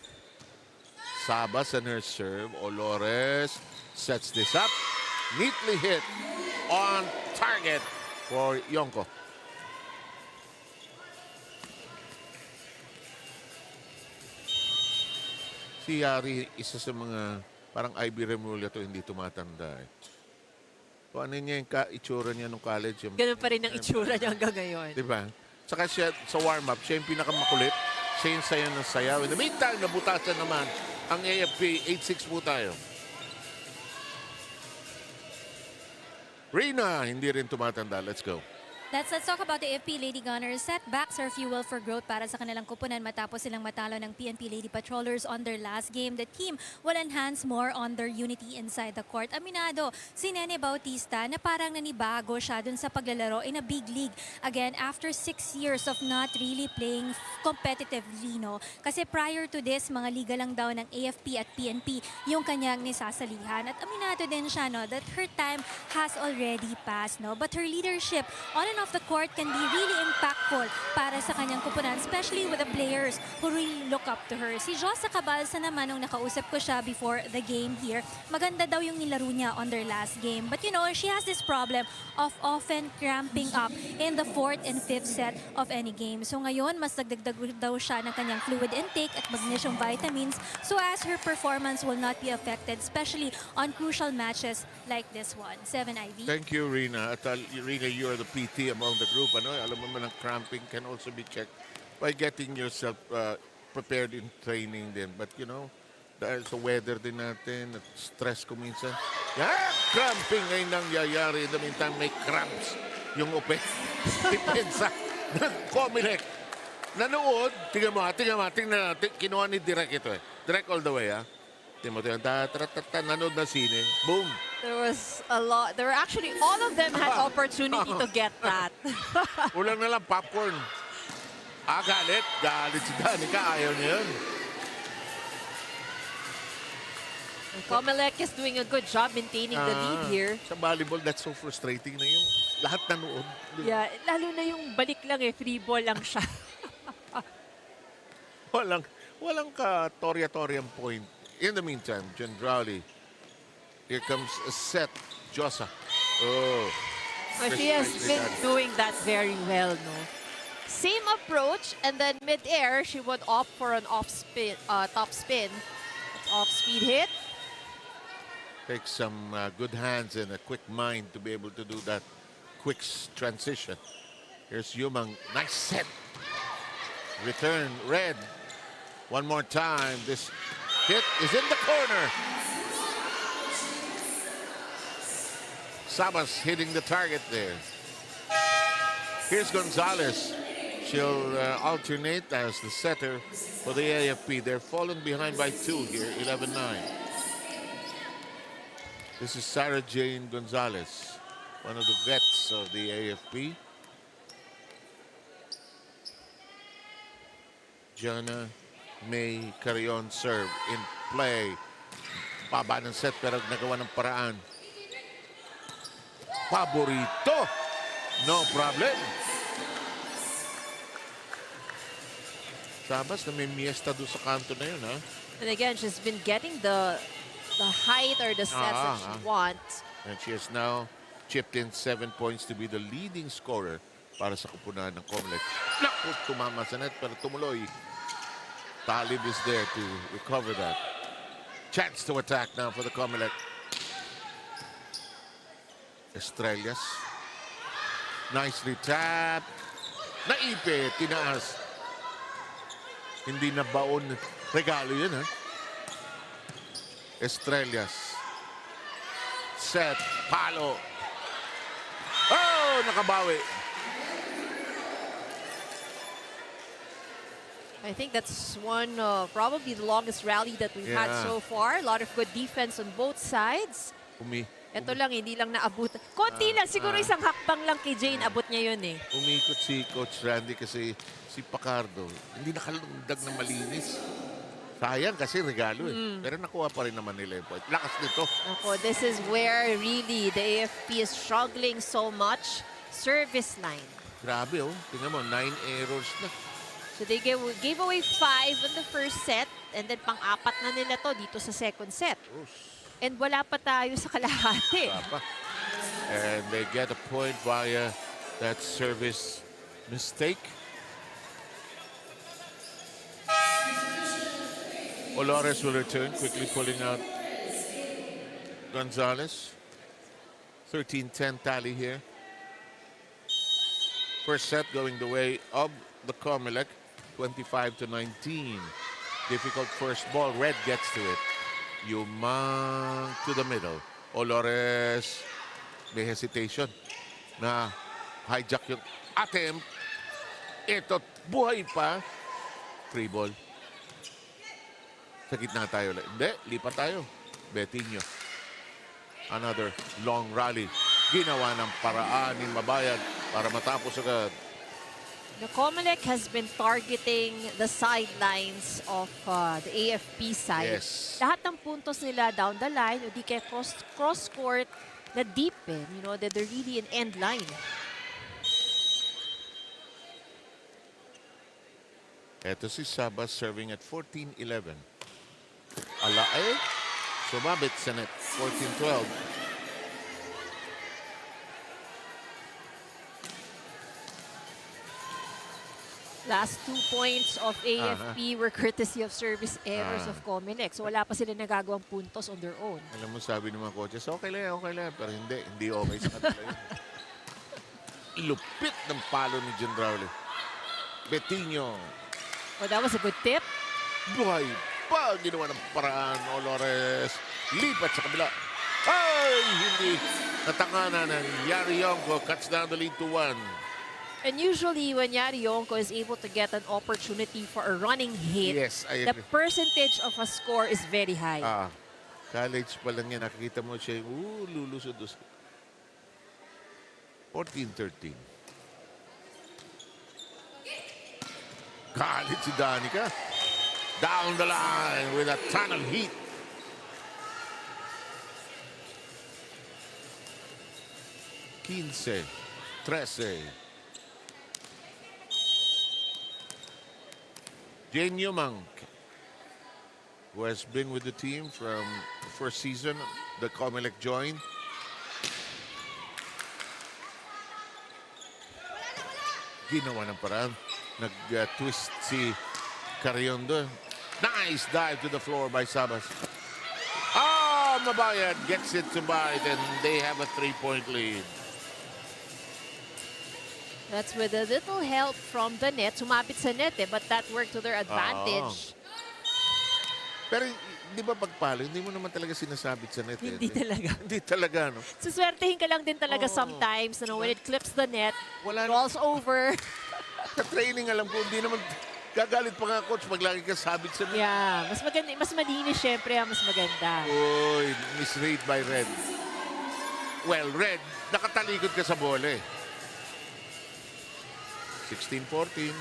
Sabas and her serve. Olores sets this up. Neatly hit on target for Yonko. Si Yari, isa sa mga parang Ivy Remulla to hindi tumatanda. Kung ano niya yung itsura niya nung college. Yung, Ganun pa rin ang itsura niya hanggang ngayon. diba? Saka siya sa warm-up, siya yung pinakamakulit. Siya yung sayo ng sayaw. In the meantime, nabutasan naman ang AFP. 8-6 po tayo. Rina, hindi rin tumatanda. Let's go. Let's talk about the AFP Lady Gunners. Setbacks are fuel for growth para sa kanilang kupunan matapos silang matalo ng PNP Lady Patrollers on their last game. The team will enhance more on their unity inside the court. Aminado si Nene Bautista na parang nanibago siya dun sa paglalaro in a big league. Again, after 6 years of not really playing competitively, no? Kasi prior to this, mga liga lang daw ng AFP at PNP yung kanyang nisasalihan. At aminado din siya, no, that her time has already passed, no? But her leadership on and off the court can be really impactful para sa kanyang kupunan, especially with the players who really look up to her. Si Josa Cabalsa naman, nung nakausap ko siya before the game here, maganda daw yung nilaro niya on their last game. But you know, she has this problem of often cramping up in the 4th and 5th set of any game. So ngayon, mas nagdagdag daw siya ng kanyang fluid intake at magnesium vitamins so as her performance will not be affected, especially on crucial matches like this one. 7 IV. Thank you, Rina. At Rina, you are the PT among the group. Ano? Alam mo man, ang cramping can also be checked by getting yourself prepared in training din. But you know, dahil sa weather din natin, at stress ko minsan, cramping ay nangyayari. In the meantime, may cramps yung depensa ng COMELEC. Nanood, tingnan mo, kinuha ni Direk ito eh. Direk all the way, ha? Tingnan mo, nanood na sine. Boom! There was a lot. There were actually, all of them had opportunity to get that. Ulang na lang, popcorn. Galit. Galit si Danica. Ayaw niya yun. COMELEC is doing a good job maintaining the lead here. Sa volleyball, that's so frustrating na yung lahat nanood. Yeah, lalo na yung balik lang eh, free ball lang siya. Walang ka-torya-toryang point. In the meantime, Gendrali, here comes a set. Josa. Oh. She has been doing that very well, no? Same approach, and then mid-air, she would opt for an off-spin, top spin. Off-speed hit. Takes some good hands and a quick mind to be able to do that quick transition. Here's Yumang. Nice set. Return, Red. One more time. This hit is in the corner. Sabas hitting the target there. Here's Gonzalez. She'll alternate as the setter for the AFP. They're fallen behind by 2 here, 11-9. This is Sarah Jane Gonzalez, one of the vets of the AFP. Jana May Carrion serve in play. Baba ng set pero nagawa ng paraan. Paborito. No problem. Sabas na may miesta doon sa kanto na yun, ha? And again, she's been getting the height or the sets that she wants. And she has now chipped in 7 points to be the leading scorer para sa kupunan ng COMELEC. Naku, tumama sa net pero tumuloy. Talib is there to recover that. Chance to attack now for the COMELEC. Estrellas. Nicely tapped. Naipit, tinaas. Hindi na baon. Regalo yun, ha? Estrellas. Set. Palo. Oh! Nakabawi. I think that's one, probably the longest rally that we've had so far. A lot of good defense on both sides. Ito lang, hindi lang naabot. Konti lang, siguro isang hakbang lang kay Jane, abot niya yun eh. Umikot si Coach Randy kasi si Pacardo, hindi nakalundag na malinis. Sayang kasi regalo eh. Pero nakuha pa rin naman nila yung point. Lakas nito. Ako, this is where really the AFP is struggling so much. Service line. Grabe oh. Tingnan mo, 9 errors na. So they gave away 5 in the first set and then pang-apat na nila to dito sa second set. And wala pa tayo sa kalahati. And they get a point via that service mistake. Olores will return, quickly pulling out Gonzalez. 13-10 tally here. First set going the way of the COMELEC, 25-19. Difficult first ball. Red gets to it. Yumang to the middle. Olores may hesitation na hijack yung attempt. Ito, buhay pa. Free ball. Sa gitna tayo. Hindi, lipat tayo. Betinho. Another long rally. Ginawa ng paraan ni Mabayad para matapos agad. The COMELEC has been targeting the sidelines of the AFP side. Yes. Lahat ng puntos nila down the line, o di kaya cross-court na deep eh. You know, that they're really an end line. Ito si Sabas serving at 14-11. Sumabit sa net, 14-12. Last 2 points of AFP were courtesy of service errors of COMELEC. So wala pa sila nagagawang puntos on their own. Alam mo, sabi ng mga coaches, okay lang. Pero hindi okay sa kanila yun. Lupit ng palo ni John Rowley. Betinho. Oh, that was a good tip. Buhay pa. Ginawa ng paraan. Olores. Lipat sa kabila. Ay! Hindi. Natanganan ng Yari Yonko. Cuts down the lead to 1. And usually when Yari Yonko is able to get an opportunity for a running hit, Yes, I the agree. percentage of a score is very high. College pa lang yan. Nakikita mo siya yung lulusod. 14-13. College si Danica. Down the line with a ton of heat. Quince. 13. Jane Yumang, who has been with the team from the first season the COMELEC joined. Ginawa ng paraan. Nag-twist si Carrion doon. Nice dive to the floor by Sabas. Mabayad gets it to bite and they have a 3-point lead. That's with a little help from the net. Sumapit sa net eh, but that worked to their advantage. Pero di ba pagpalo, hindi mo naman talaga sinasabit sa net. Hindi talaga. Hindi talaga, no? Suswertehin ka lang din talaga sometimes. When it clips the net, rolls over. Sa training, alam ko, hindi naman gagalit pa nga coach pag lagi ka sabit sa net. Yeah, mas maganda, mas malinis syempre, mas maganda. Uy, misread by Red. Well, Red, nakatalikod ka sa bola eh. 16-14.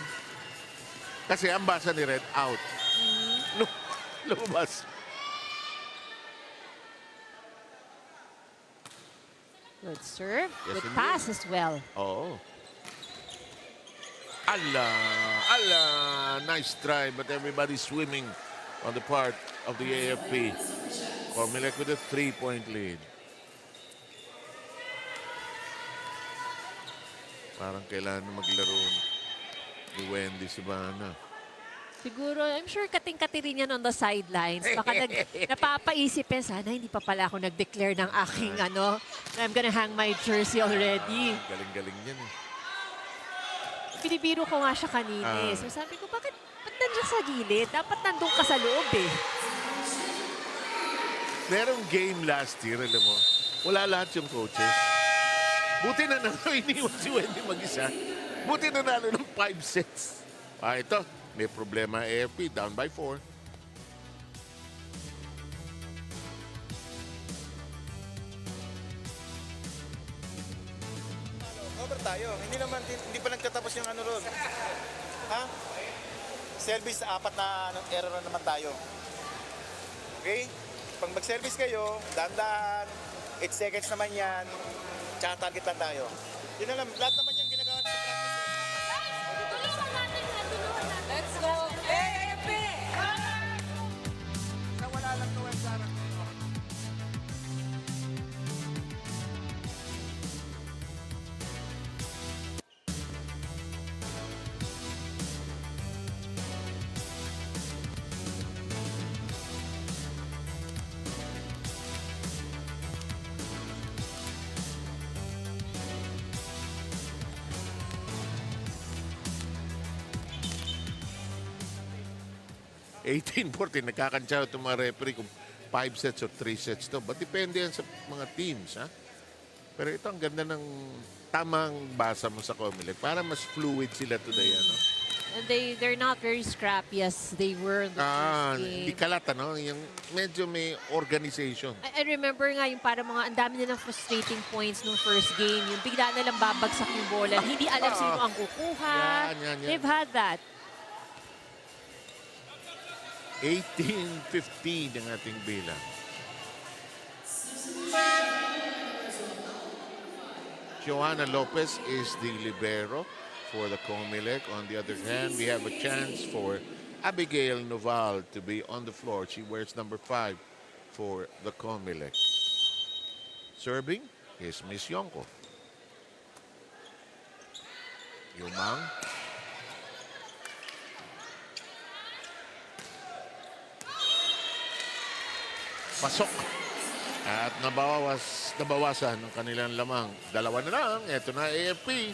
Kasi ang basa ni Red, out. Lumabas. Good serve, Yes, good indeed. pass as well. Oo. Ala, nice try, but everybody's swimming on the part of the AFP. COMELEC with a 3-point lead. Parang kailangan maglaro ni Wendy Sibana. Siguro, I'm sure kating-kati rin yan on the sidelines. Baka napapaisip yan, sana hindi pa pala ako nag-declare ng aking I'm gonna hang my jersey already. Galing-galing yan eh. Pinibiro ko nga siya kanina eh. So sabi ko, ba't nandiyan sa gilid? Dapat nandun ka sa loob eh. Merong game last year, alam mo. Wala lahat yung coaches. Buti na iniwan si Wendy mag-isa. Buti na nalo ng 5 sets. Ito, may problema AFP, down by 4. Over tayo. Hindi pa nagtatapos yung ano ron. Ha? Service, 4 na error na naman tayo. Okay? Pag mag-service kayo, dahan-dahan, 8 seconds naman yan, tsaka target lang tayo. Yun na lang, lahat naman yung ginagawa sa practice. Let's go. Hey, AFP! Wala lang to, Sarah. 18-14, nagkakansya itong mga referee kung 5 sets or 3 sets to. But depende yan sa mga teams, ha? Pero ito, ang ganda ng tamang basa mo sa COMELEC. Para mas fluid sila today, ano? And they're not very scrappy as they were in the first Hindi game. kalat, ano? Yung medyo may organization. I remember nga yung parang ang dami nilang frustrating points nung first game. Yung bigla na lang babagsak yung bola. Hindi alam sino ang kukuha. Yan. They've had that. 18-15 ang ating bilang. Joanna Lopez is the libero for the COMELEC. On the other hand, we have a chance for Abigail Noval to be on the floor. She wears number 5 for the COMELEC. Serving is Miss Yonko. Yumang. Pasok. At nabawasan ng kanilang lamang. Dalawa na lang. Ito na AFP.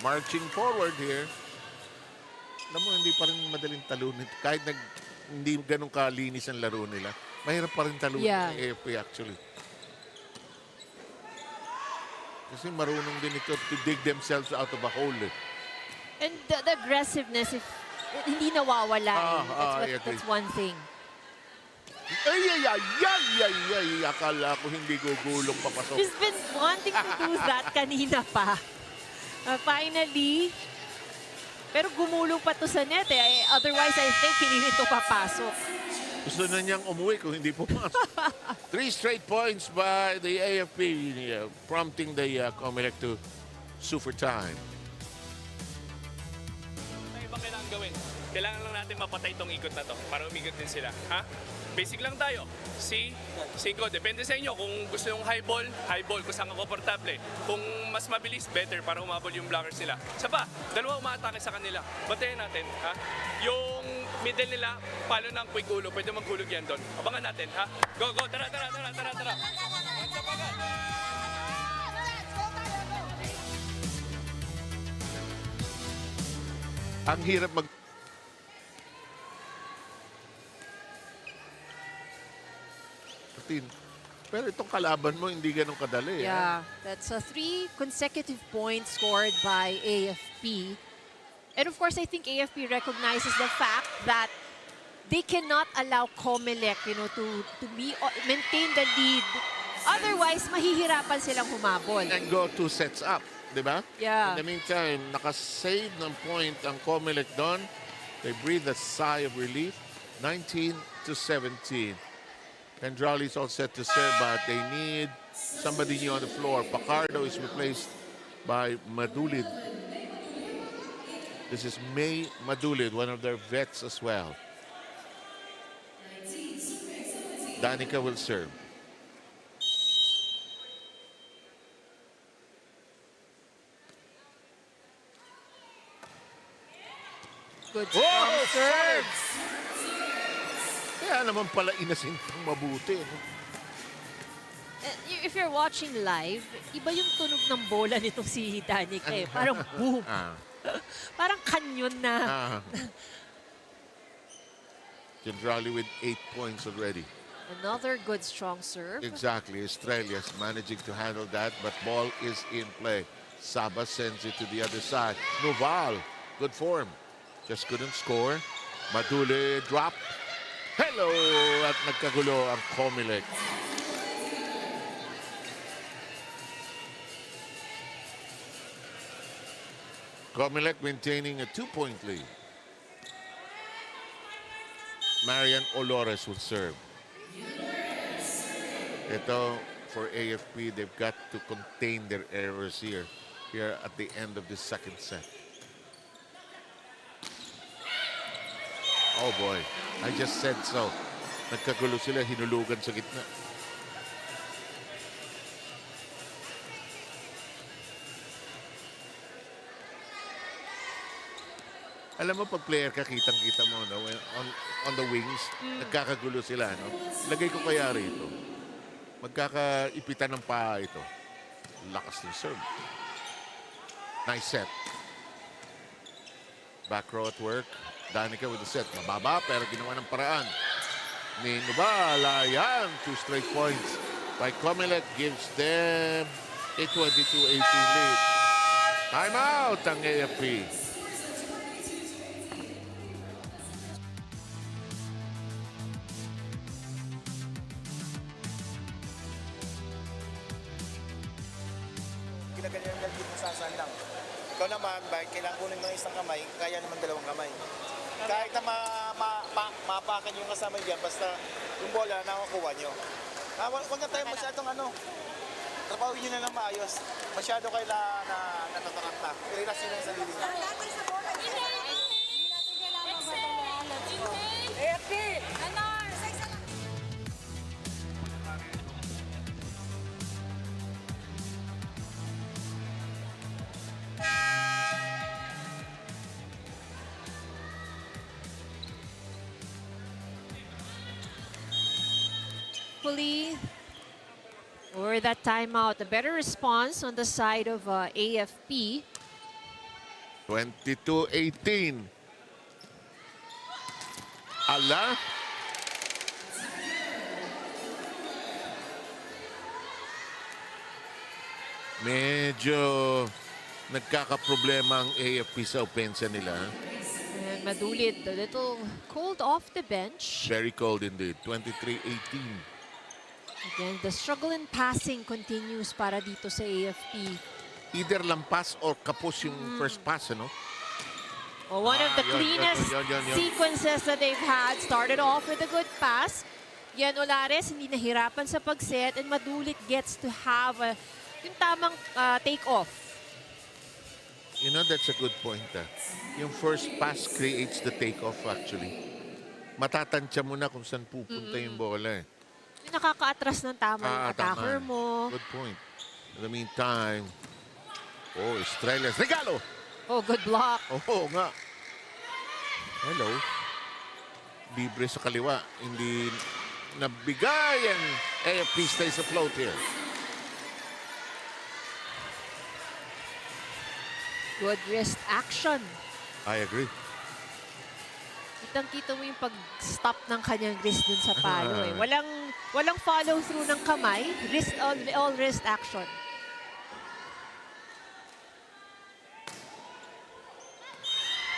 Marching forward here. Alam mo, hindi pa rin madaling talunin. Kahit hindi ganun kalinis ang laro nila, mahirap pa rin talunin ng AFP actually. Kasi marunong din ito to dig themselves out of a hole. And the aggressiveness, if hindi nawawala. I agree. That's one thing. Ay! Akala ko hindi gugulong papasok. She's been wanting to do that kanina pa. Finally. Pero gumulong pa to sa net eh. Otherwise, I think hindi nito papasok. Gusto na niyang umuwi kung hindi pumasok. 3 straight points by the AFP, prompting the COMELEC to sue for time. Ano ibang kailangan gawin? Kailangan lang natin mapatay itong ikot na to para umikot din sila. Ha? Basic lang tayo. C ko. Depende sa inyo. Kung gusto yung high ball, kung saan ka komportable. Kung mas mabilis, better para umabol yung blockers nila. Isa pa, dalawa umaatake sa kanila. Bantayan natin. Ha? Yung middle nila, palo ng quick ulo. Pwede maghulog yan doon. Abangan natin. Ha? Go! Tara! Ang hirap mag... Pero itong kalaban mo, hindi ganun kadali. Yeah, that's 3 consecutive points scored by AFP. And of course, I think AFP recognizes the fact that they cannot allow COMELEC, to maintain the lead. Otherwise, mahihirapan silang humabol. And go 2 sets up, di ba? Yeah. In the meantime, nakasave ng point ang COMELEC doon. They breathe a sigh of relief. 19-17. Pendrali's all set to serve, but they need somebody new on the floor. Pacardo is replaced by Madulid. This is May Madulid, one of their vets as well. Danica will serve. Good strong serve. Kaya naman pala inasintang mabuti. No? If you're watching live, iba yung tunog ng bola nitong si Danica eh. Parang boom. Parang kanyon na. Gendrali with 8 points already. Another good strong serve. Exactly. Australia's managing to handle that, but ball is in play. Saba sends it to the other side. Noval, good form. Just couldn't score. Madule drop. Hello! At nagkagulo ang COMELEC. COMELEC maintaining a 2-point lead. Marian Olores will serve. Ito, for AFP, they've got to contain their errors here at the end of the second set. Oh boy, I just said so. Nagkagulo sila, hinulugan sa gitna. Alam mo, pag player ka, kitang-kita mo, no? On the wings, nagkakagulo sila, no? Lagay ko kaya rito. Magkakaipitan ng paa ito. Lakas ng serve. Nice set. Back row at work. Danica with the set. Mababa, pero ginawa ng paraan. Ni Noval, ayan. 2 straight points by COMELEC gives them a 22-18 lead. Time out ang AFP. Ginaganyan ng dito sa saan lang. Ikaw naman, kailangan kunin mo isang kamay, kaya naman 2 kamay. Kahit na mapakan yung kasama dyan, basta yung bola nakakuha nyo. Huwag na tayo masyadong trabawin nyo na lang maayos. Masyado kayo na natataranta. I-relax nyo na yung sarili nyo. Hopefully, or that timeout, a better response on the side of AFP. 22-18. Ala. Medyo nagkakaproblema ang AFP sa opensa nila. And Madulid, a little cold off the bench. Very cold indeed. 23-18. Again, the struggle in passing continues para dito sa AFP. Either lampas or kapos yung first pass, ano? Well, one of the cleanest yun. sequences that they've had. Started off with a good pass. Yan, Olares, hindi nahirapan sa pag-set. And Madulid gets to have yung tamang take-off. You know, that's a good point. Yung first pass creates the take-off, actually. Matatansya mo na kung saan pupunta yung bola, eh. Yung nakaka-atras ng tama yung attacker tama. mo. Good point. In the meantime, Australia's regalo! Oh, good block. Oo nga. Hello. Libre sa kaliwa. Hindi nabigay and AFP stays afloat here. Good wrist action. I agree. Kitang-kita mo yung pag-stop ng kanyang wrist dun sa palo eh. Walang follow-through ng kamay. Wrist, all wrist action.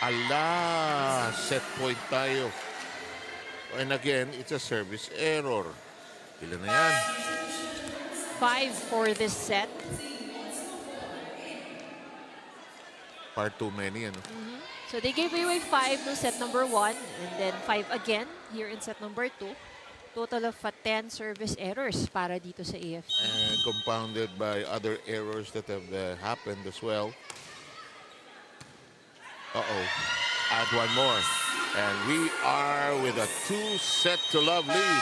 Ala, set point tayo. And again, it's a service error. Ilan na yan? 5 for this set. Far too many, ano? So they gave away 5 no set number 1 and then 5 again here in set number 2. Total of 10 service errors para dito sa AFP. And compounded by other errors that have happened as well. Uh-oh. Add one more. And we are with a 2-set-to-love lead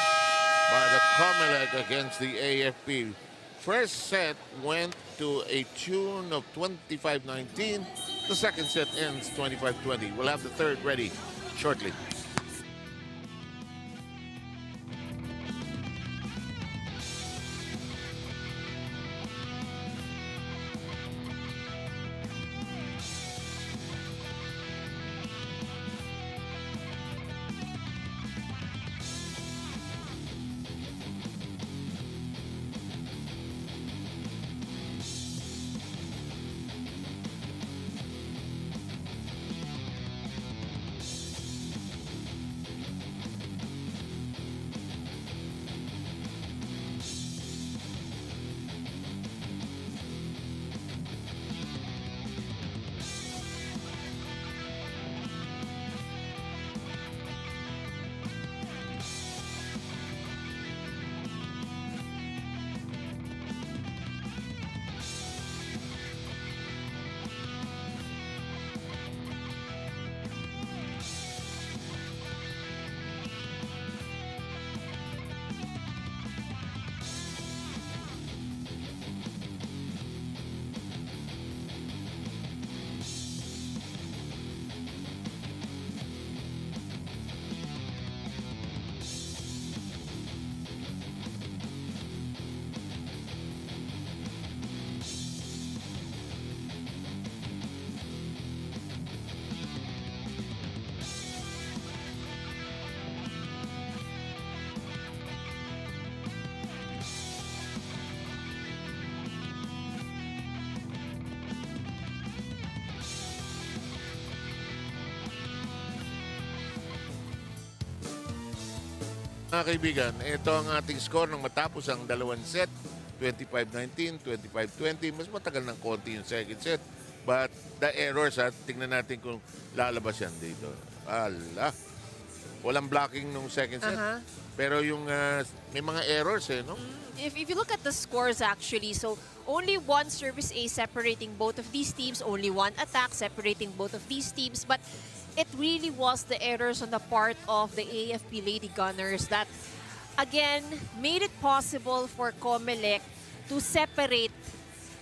by the COMELEC against the AFP. First set went to a tune of 25-19. The second set ends 25-20. We'll have the third ready shortly. Mga kaibigan, ito ang ating score nang matapos ang dalawang set. 25-19, 25-20. Mas matagal ng konti yung second set. But the errors, tingnan natin kung lalabas yan dito. Ala. Walang blocking nung second set. Pero yung may mga errors no? If you look at the scores actually, so only one service A separating both of these teams, only one attack separating both of these teams, but it really was the errors on the part of the AFP Lady Gunners that, again, made it possible for COMELEC to separate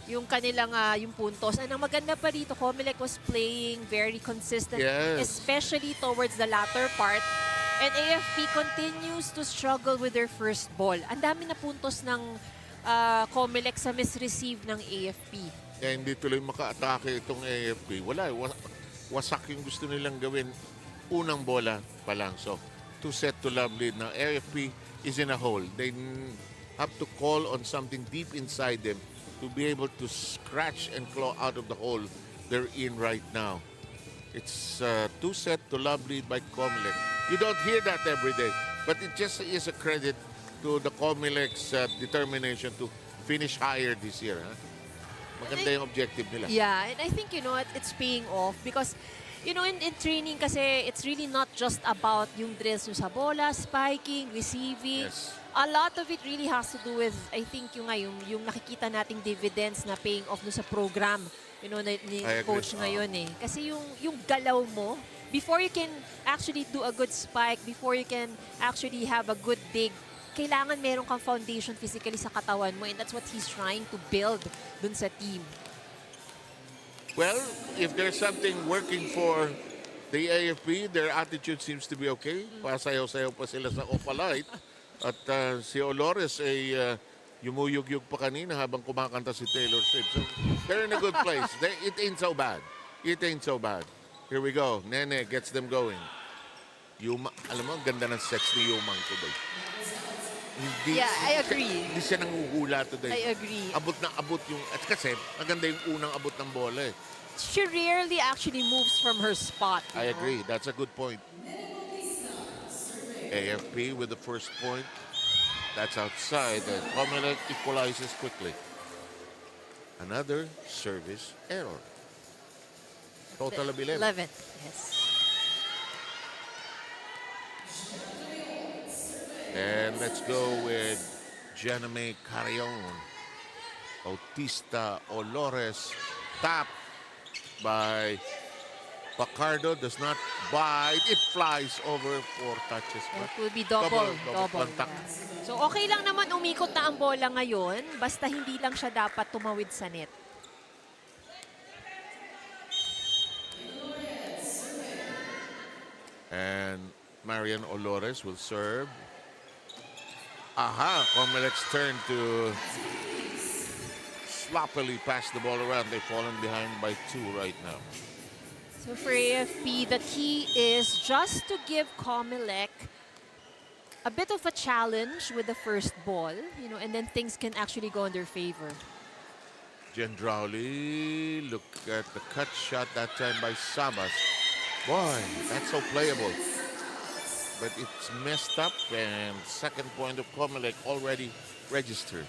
yung kanilang yung puntos. And ang maganda pa dito, COMELEC was playing very consistent, especially towards the latter part. And AFP continues to struggle with their first ball. Ang dami na puntos ng COMELEC sa misreceive ng AFP. Kaya hindi tuloy maka-atake itong AFP. Wala, wasak yung gusto nilang gawin unang bola pa lang. So, 2-set-to-love lead. Now, AFP is in a hole. They have to call on something deep inside them to be able to scratch and claw out of the hole they're in right now. It's 2-set-to-love lead by COMELEC. You don't hear that every day, but it just is a credit to the COMELEC's determination to finish higher this year. Maganda yung objective nila. Yeah, and I think, it's paying off because, in training kasi, it's really not just about yung drills sa bola, spiking, receiving. Yes. A lot of it really has to do with, I think, yung nakikita nating dividends na paying off sa program, ni coach ngayon Kasi yung galaw mo, before you can actually do a good spike, before you can actually have a good dig, kailangan meron kang foundation physically sa katawan mo, and that's what he's trying to build dun sa team. Well, if there's something working for the AFP, their attitude seems to be okay. Pasayaw-sayaw pa sila sa Opalite. At si Olores ay yumuyug-yug pa kanina habang kumakanta si Taylor Swift. So, they're in a good place. It ain't so bad. It ain't so bad. Here we go. Nene gets them going. Alam mo, ang ganda ng sex ni Yumang today. Yeah, I agree. Hindi siya nanguhula today. I agree. Abot na abot yung... At kasi, maganda yung unang abot ng bola she rarely actually moves from her spot. you I know? agree. That's a good point. AFP with the first point. That's outside. And COMELEC equalizes quickly. Another service error. Total of 11. 11, yes. And let's go with Janame Carrion. Bautista Olores. Tap by Pacardo. Does not bite. It flies over 4 touches. It will be double contact. yeah. So okay lang naman umikot na ang bola ngayon, basta hindi lang siya dapat tumawid sa net. And Marian Olores will serve. Aha! COMELEC's turn to sloppily pass the ball around. They've fallen behind by 2 right now. So for AFP, the key is just to give COMELEC a bit of a challenge with the first ball, and then things can actually go in their favor. Gendrauli, look at the cut shot that time by Sabas. Boy, that's so playable. But it's messed up, and second point of COMELEC already registered.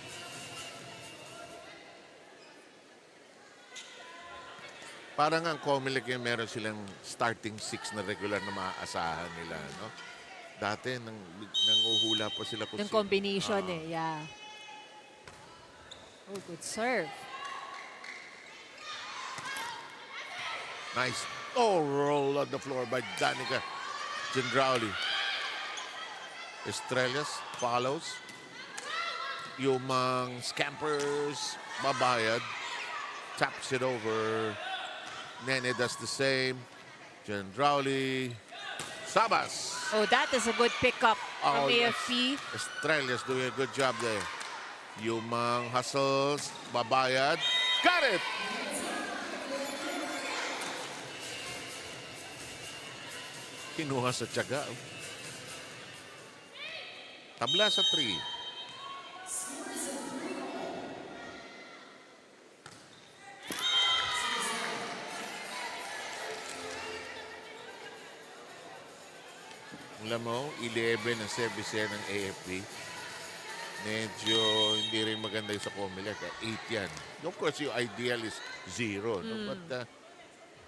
Parang ang COMELEC yung meron silang starting 6 na regular na maaasahan nila, no? Dati, nanguhula pa sila kung Yung combination yeah. Oh, good serve. Nice. Oh, roll on the floor by Danica Gendrauli. Estrellas follows. Yumang scampers. Babayad. Taps it over. Nene does the same. Gendrauli. Sabas. Oh, that is a good pickup from yes. AFP. Estrellas doing a good job there. Yumang hustles. Babayad. Got it! Kinuha sa tiyaga. Tabla sa 3. Alam mo, 11 ang service yan ng AFP. Medyo hindi rin maganda yung sa COMELEC. 8 yan. Of course, yung ideal is 0. No? But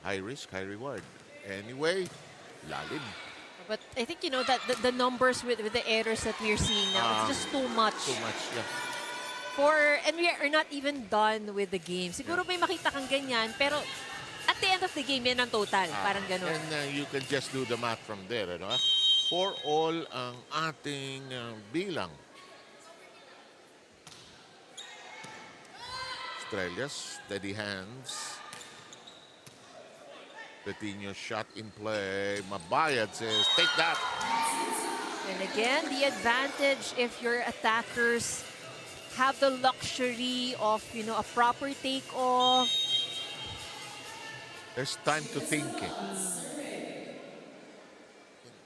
high risk, high reward. Anyway, lalim. But I think, that the numbers with the errors that we're seeing now, it's just too much. Too much, yeah. And we are not even done with the game. Siguro may makita kang ganyan, pero at the end of the game, yan ang total. Parang ganun. And you can just do the math from there. Ano? 4 all ang ating bilang. Estrellas, steady hands. Petino shot in play. Mabayad says, take that. And again, the advantage if your attackers have the luxury of, a proper takeoff. There's time to think.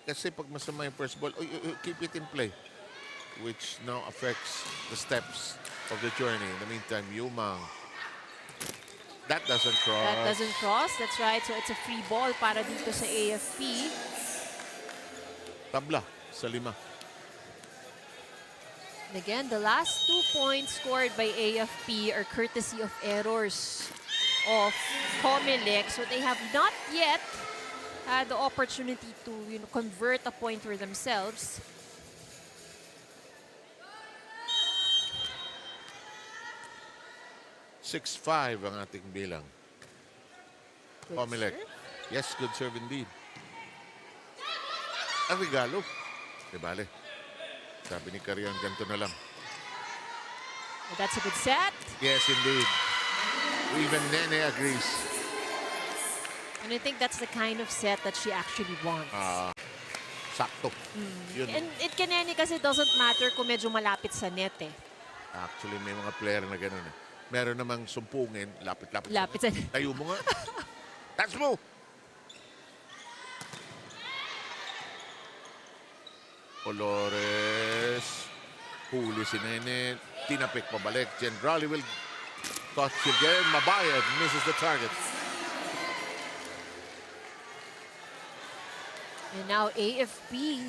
Kasi pag masama yung first ball, keep it in play. Which now affects the steps of the journey. In the meantime, Yumang. That doesn't cross. That doesn't cross. That's right. So it's a free ball para dito sa AFP. Tabla sa 5. And again, the last 2 points scored by AFP are courtesy of errors of COMELEC. So they have not yet had the opportunity to convert a point for themselves. (6-5) ang ating bilang. Good COMELEC. serve. Yes, good serve indeed. Ang regalo. Di bale. Sabi ni Carrion, ganito na lang. That's a good set. Yes, indeed. Even Nene agrees. And I think that's the kind of set that she actually wants. Sakto. Yun. And it Kaneni kasi doesn't matter kung medyo malapit sa net eh. Actually, may mga player na gano'n eh. Meron namang sumpungin, lapit-lapit. Lapit sa net. Tayo mo nga. That's mo! Olores. Huli si Nene. Tinapik pabalik. Gendrauli will touch again. Mabayad misses the target. And now AFP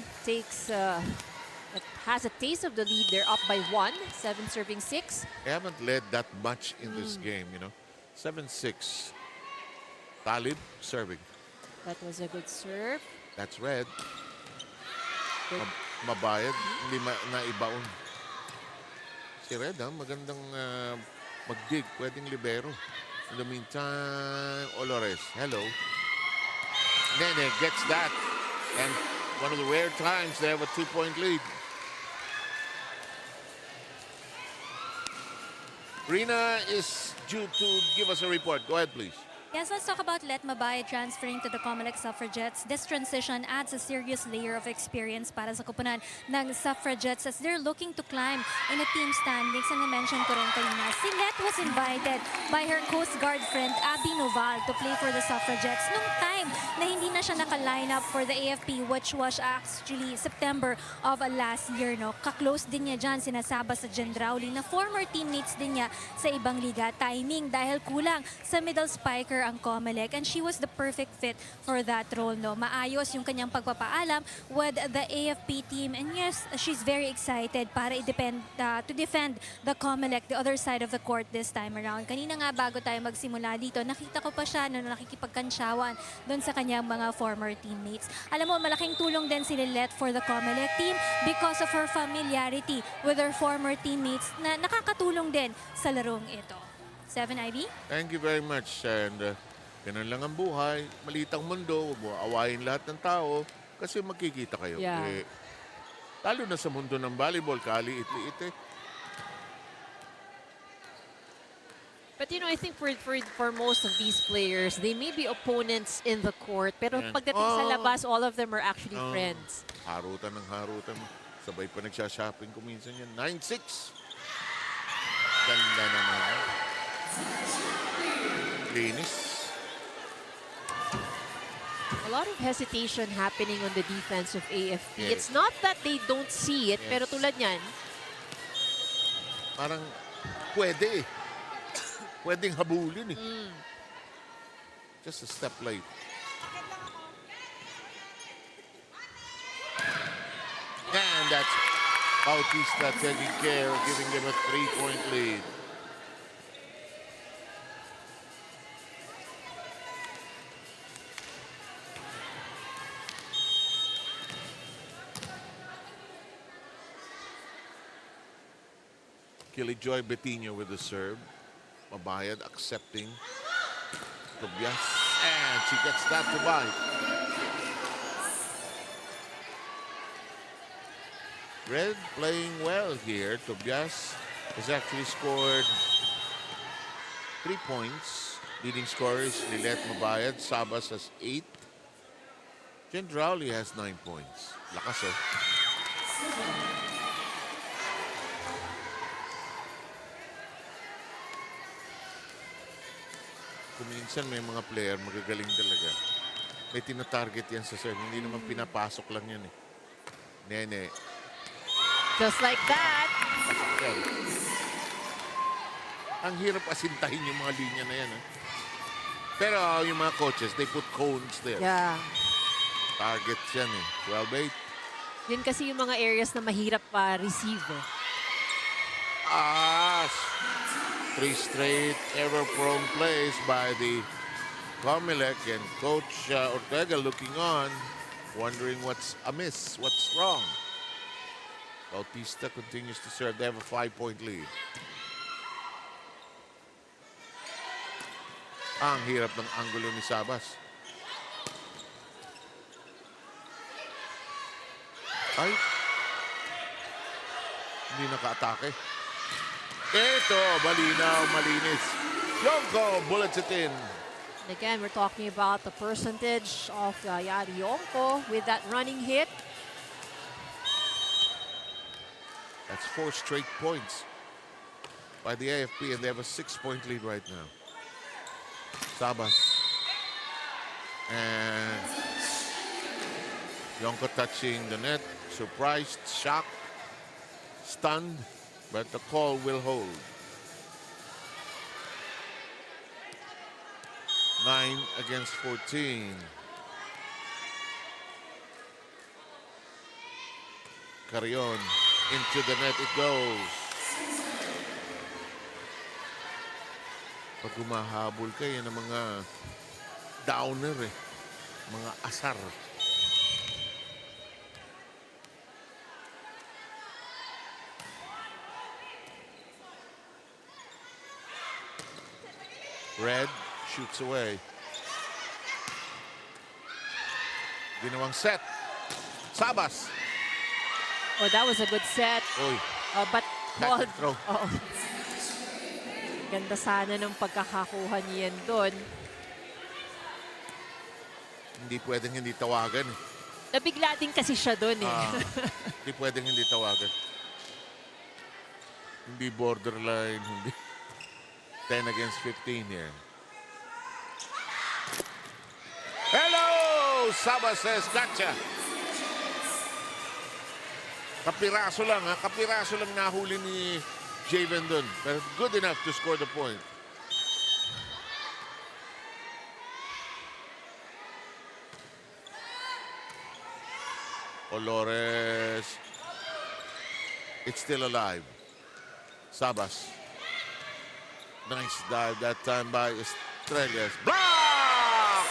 has a taste of the lead. They're up by 1, 7 serving 6. They haven't led that much in this game, you know. 7-6. Talib serving. That was a good serve. That's red. Good. Mabayad. Hindi naibaon. Si Red, magandang mag-dig. Pwedeng libero. In the meantime, Olores. Hello. Nene gets that. And one of the rare times they have a 2-point lead. Rina is due to give us a report. Go ahead, please. Yes, let's talk about Let Mabay transferring to the COMELEC Suffragettes. This transition adds a serious layer of experience para sa kupunan ng Suffragettes as they're looking to climb in a team standings. And na-mention ko rin kanina, si Let was invited by her Coast Guard friend Abby Noval to play for the Suffragettes nung time na hindi na siya naka-line up for the AFP, which was actually September of last year. No? Ka-close din niya dyan, sinasaba sa Gendrauli na former teammates din niya sa ibang liga. Timing dahil kulang sa middle spiker ang COMELEC, and she was the perfect fit for that role. No? Maayos yung kanyang pagpapaalam with the AFP team, and yes, she's very excited para to defend the COMELEC, the other side of the court this time around. Kanina nga bago tayo magsimula dito, nakita ko pa siya na nakikipagkansyawan doon sa kanyang mga former teammates. Alam mo, malaking tulong din si Lilet for the COMELEC team because of her familiarity with her former teammates na nakakatulong din sa larong ito. 7 IB? Thank you very much. And ganun lang ang buhay. Maliit ang mundo. Huwag mo awayin lahat ng tao kasi magkikita kayo. Yeah. Lalo na sa mundo ng volleyball, kaliit-liit eh. But you know, I think for most of these players, they may be opponents in the court, pero Yan. pagdating sa labas, all of them are actually friends. Harutan ng harutan. Sabay pa nagsha-shopping ko minsan yan. 9-6. Ganda naman. Linis. A lot of hesitation happening on the defense of AFP. Yes. It's not that they don't see it, Yes. pero tulad niyan, Parang pwede eh. Pwedeng habulin eh. Just a step late. And that's Bautista taking care of giving them a 3-point lead. Kilijoy Betinho with the serve. Mabayad accepting. Tobias. And she gets that to bite. Red playing well here. Tobias has actually scored 3 points. Leading scorers Lilet Mabayad. Sabas has 8. Gendrauli has 9 points. Lakas oh. Kuminsan may mga player magagaling talaga. May tina-target yan sa serve. Hindi naman pinapasok lang yan eh. Nene. just like that. Yan. Ang hirap asintahin yung mga linya na yan. Eh. Pero yung mga coaches, they put cones there. Yeah. Targets yan eh. 12-8. Yun kasi yung mga areas na mahirap pa receive. Eh. 3 straight ever-prone plays by the COMELEC, and Coach Ortega looking on, wondering what's amiss, what's wrong. Bautista continues to serve. They have a 5-point lead. Ang hirap ng anggulo ni Sabas. Ay. Hindi naka-atake. Ito, malinaw, malinis. Yonko bullets it in. Again, we're talking about the percentage of Yari Yonko with that running hit. That's 4 straight points by the AFP, and they have a 6-point lead right now. Sabas. And Yonko touching the net. Surprised, shocked, stunned, but the call will hold. 9 against 14. Carrion. Into the net it goes. Pag humahabol ka, yan ang mga downer eh. Mga asar. Red shoots away. Ginawang set. Sabas. Oh, that was a good set. Oy, But catch ball. and throw. Oo. Ganda sana ng pagkakakuha niyan doon. Hindi pwedeng hindi tawagan eh. Nabigla din kasi siya doon eh. Hindi pwedeng hindi tawagan. Hindi borderline, hindi 10 against 15 here. Hello! Sabas says, gotcha! Kapiraso lang ha, kapiraso lang nahuli ni Javen doon. Pero good enough to score the point. Olores. It's still alive. Sabas. Nice dive that time by Estrellas. Block!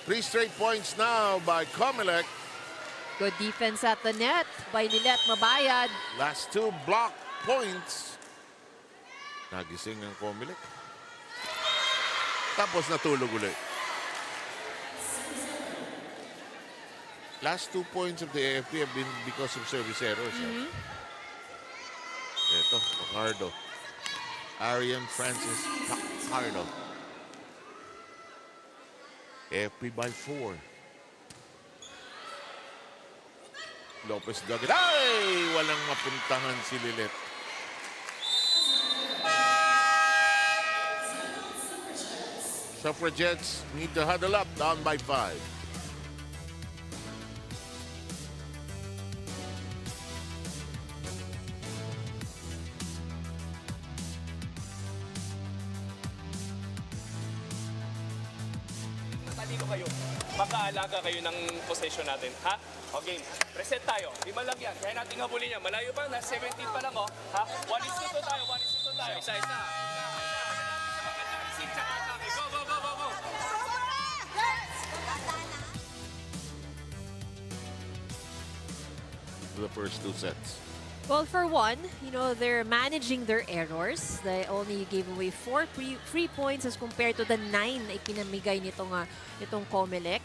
Three straight points now by COMELEC. Good defense at the net by Lilet Mabayad. Last two block points. Nagising ang COMELEC. Tapos natulog ulit. Last 2 points of the AFP have been because of service errors. Ito, Pacardo. Arian Francis Pacardo. AFP by 4. Lopez dug it. Ay! Walang mapuntahan si Lilet. Suffragettes need to huddle up, down by 5. Talino kayo. Makaalaga kayo ng possession natin. Ha? O game. Reset tayo. Di man lang yan. Kaya natin habulin yan. Malayo pa. Nasa 17 pa lang. Oh. Ha? 1-2 tayo. 1-2 tayo. Isa-isa. Go, go, go, go, go. The first 2 sets. Well, for one, you know, they're managing their errors. They only gave away 4 free points as compared to the 9 na ipinamigay nitong COMELEC.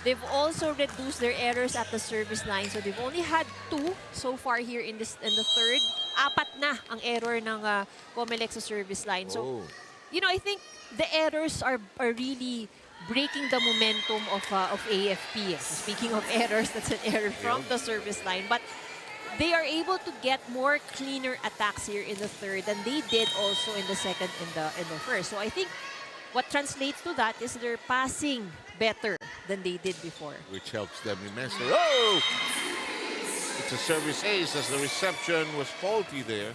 They've also reduced their errors at the service line. So they've only had 2 so far here in the third. 4 na ang error ng COMELEC sa service line. So, you know, I think the errors are really breaking the momentum of AFP. Speaking of errors, that's an error from the service line. But they are able to get more cleaner attacks here in the third than they did also in the second and the first. So I think what translates to that is they're passing better than they did before. Which helps them immensely. Oh! It's a service ace as the reception was faulty there.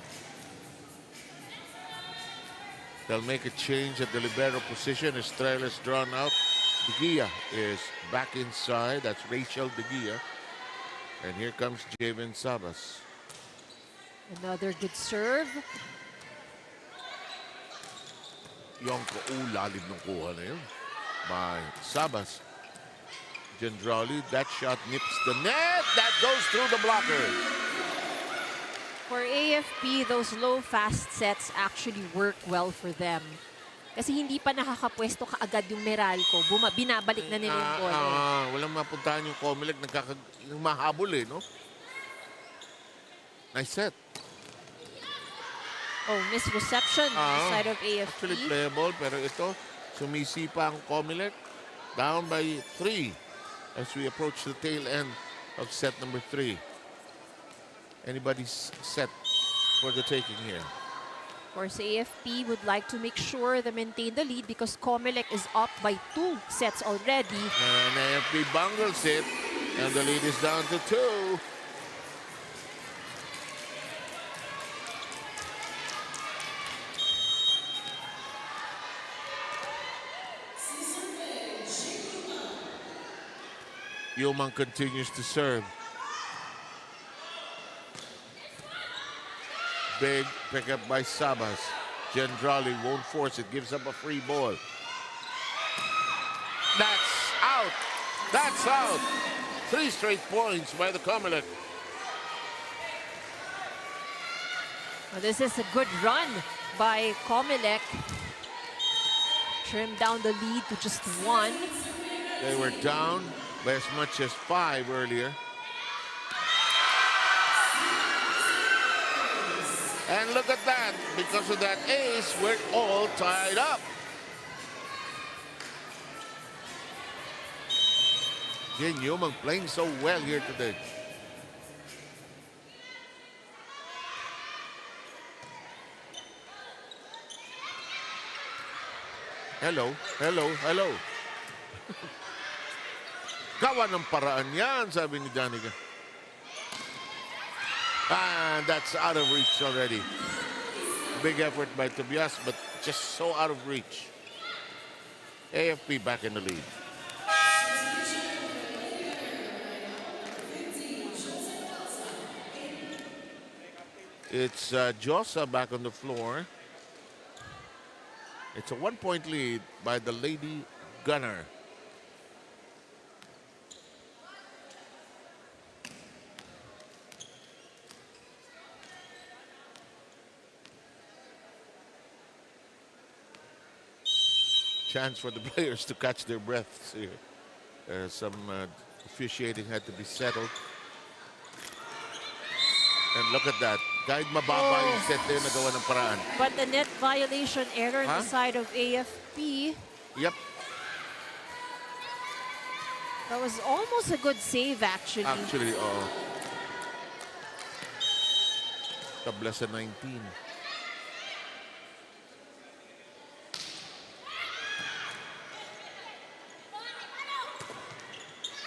They'll make a change at the libero position. Estrellas drawn out. De Gia is back inside. That's Rachel De Gia. And here comes Javen Sabas. Another good serve. Yung lalim ng kuha na yun by Sabas. Gendrali, that shot nips the net. That goes through the blocker. For AFP, those low fast sets actually work well for them. Kasi hindi pa nakakapwesto kaagad yung Meralco. Binabalik na nila yung ball. Walang mapuntahan yung COMELEC. Yung mahabol eh, no? Nice set. Oh, missed reception on the side of AFP. Actually playable, pero ito, sumisipa ang COMELEC. Down by 3 as we approach the tail end of set number 3. Anybody's set for the taking here. Of course, AFP would like to make sure they maintain the lead because COMELEC is up by 2 sets already. And AFP bungles it, and the lead is down to 2. Yumang continues to serve. Big pickup by Sabas. Gendrali won't force it, gives up a free ball. That's out. That's out. 3 straight points by the COMELEC. Well, this is a good run by COMELEC. Trimmed down the lead to just 1. They were down by as much as 5 earlier. And look at that. Because of that ace, we're all tied up. Jin Yumang playing so well here today. Hello, hello, hello. Gawa ng paraan yan, sabi ni Danica. And that's out of reach already. Big effort by Tobias, but just so out of reach. AFP back in the lead. It's Josa back on the floor. It's a 1-point lead by the Lady Gunnar. Chance for the players to catch their breaths here. Some officiating had to be settled. And look at that. Kahit mababa yung set na yun, nagawa ng paraan. But the net violation error on the side of AFP. Yep. That was almost a good save, actually. Actually, oo. Tabla sa 19.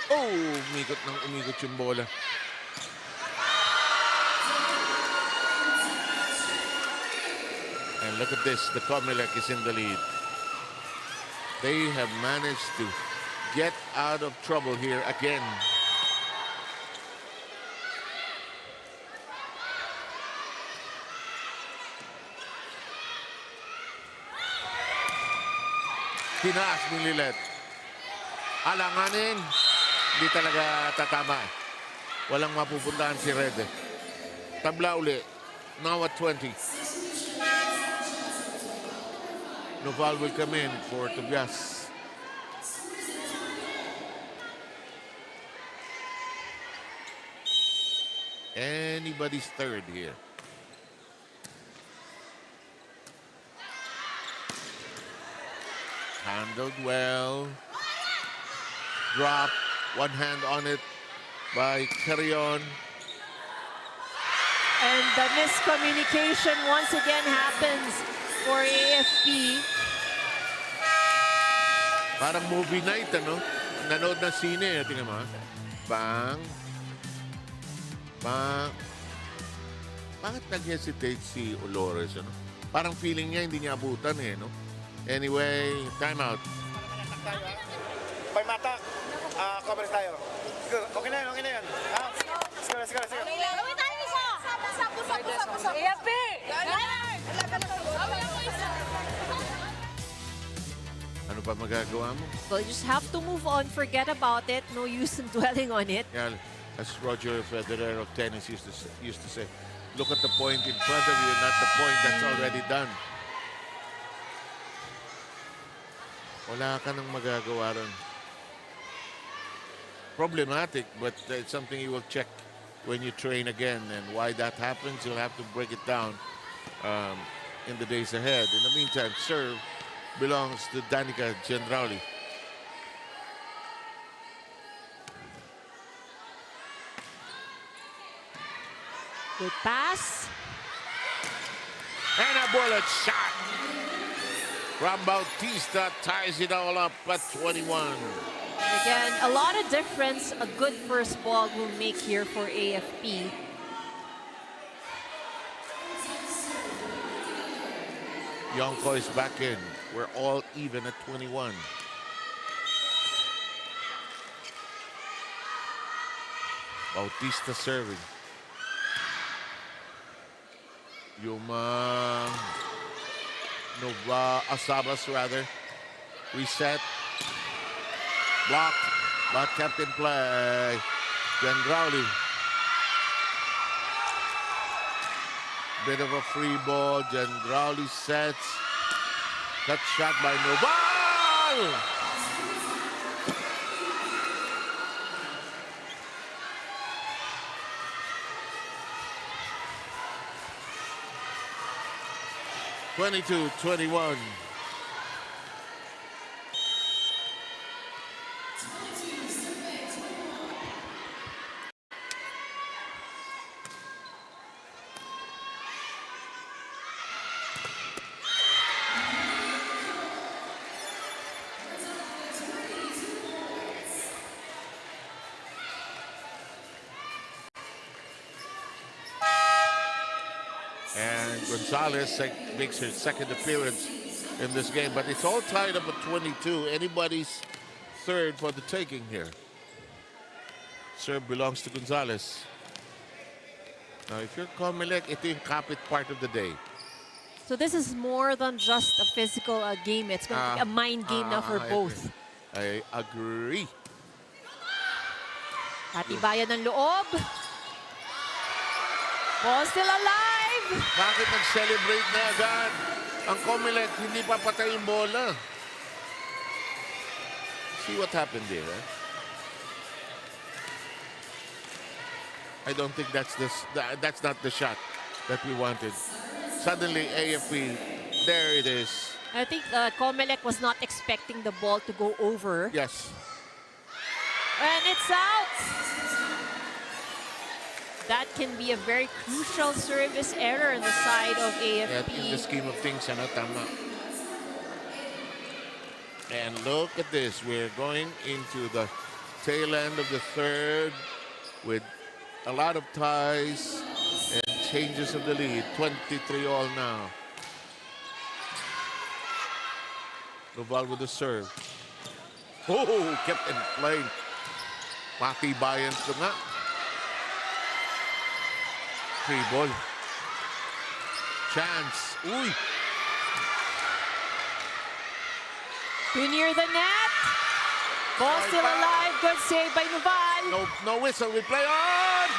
Oh, umikot ng umikot yung bola. And look at this, the COMELEC is in the lead. They have managed to get out of trouble here again. Tinaas ni Lilet. Alanganin. Hindi talaga tatama. Walang mapupuntahan si Red. Tabla uli. Now at 20. Noval will come in for Tobias. Anybody's third here. Handled well. Drop. One hand on it by Carrion. And the miscommunication once again happens for AFP. Parang movie night, ano? Nanood na sine, tingnan mo. Bang. Bang. Bakit nag-hesitate si Olores, ano? Parang feeling niya hindi niya abutan, eh, no? Anyway, timeout. By mata, cover tayo. Okay na yan. Ha? Sige. Gawin tayo isa! Pusa! AFP! Ano pa magagawa mo? Well, you just have to move on, forget about it. No use in dwelling on it. Yeah, as Roger Federer of tennis used to say, look at the point in front of you, not the point that's already done. Wala ka nang magagawa ron. Problematic, but it's something you will check when you train again. And why that happens, you'll have to break it down in the days ahead. In the meantime, serve belongs to Danica Gendrali. Good pass. And a bullet shot from Bautista ties it all up at 21. Again, a lot of difference a good first ball will make here for AFP. Yonko is back in. We're all even at 21. Bautista serving. Yuma Nova Asabas rather. Reset. Blocked. But kept in play. Jen Growley. Bit of a free ball. Jen Growley sets. Cut shot by Noval. (22-21). And Gonzalez makes her second appearance in this game, but it's all tied up at 22. Anybody's third for the taking here. Serve belongs to Gonzalez. Now, if you're COMELEC, ito yung kapit part of the day. So this is more than just a physical game. It's going to be a mind game now for both. I agree. Patibayan ng loob. Ball still alive. Bakit nag-celebrate na agad? Ang COMELEC, hindi pa patay yung bola. See what happened there, eh? I don't think that's not the shot that we wanted. Suddenly, AFP, there it is. I think COMELEC was not expecting the ball to go over. Yes. And it's out. That can be a very crucial service error on the side of AFP. In the scheme of things, ano, tama. And look at this. We're going into the tail end of the third with a lot of ties and changes of the lead. 23 all now. Noval with the serve. Oh, kept in play. Patibayan ko nga. Free ball. Chance. Uy. Too near the net. Ball still alive. Good save by Noval. No whistle. We play on.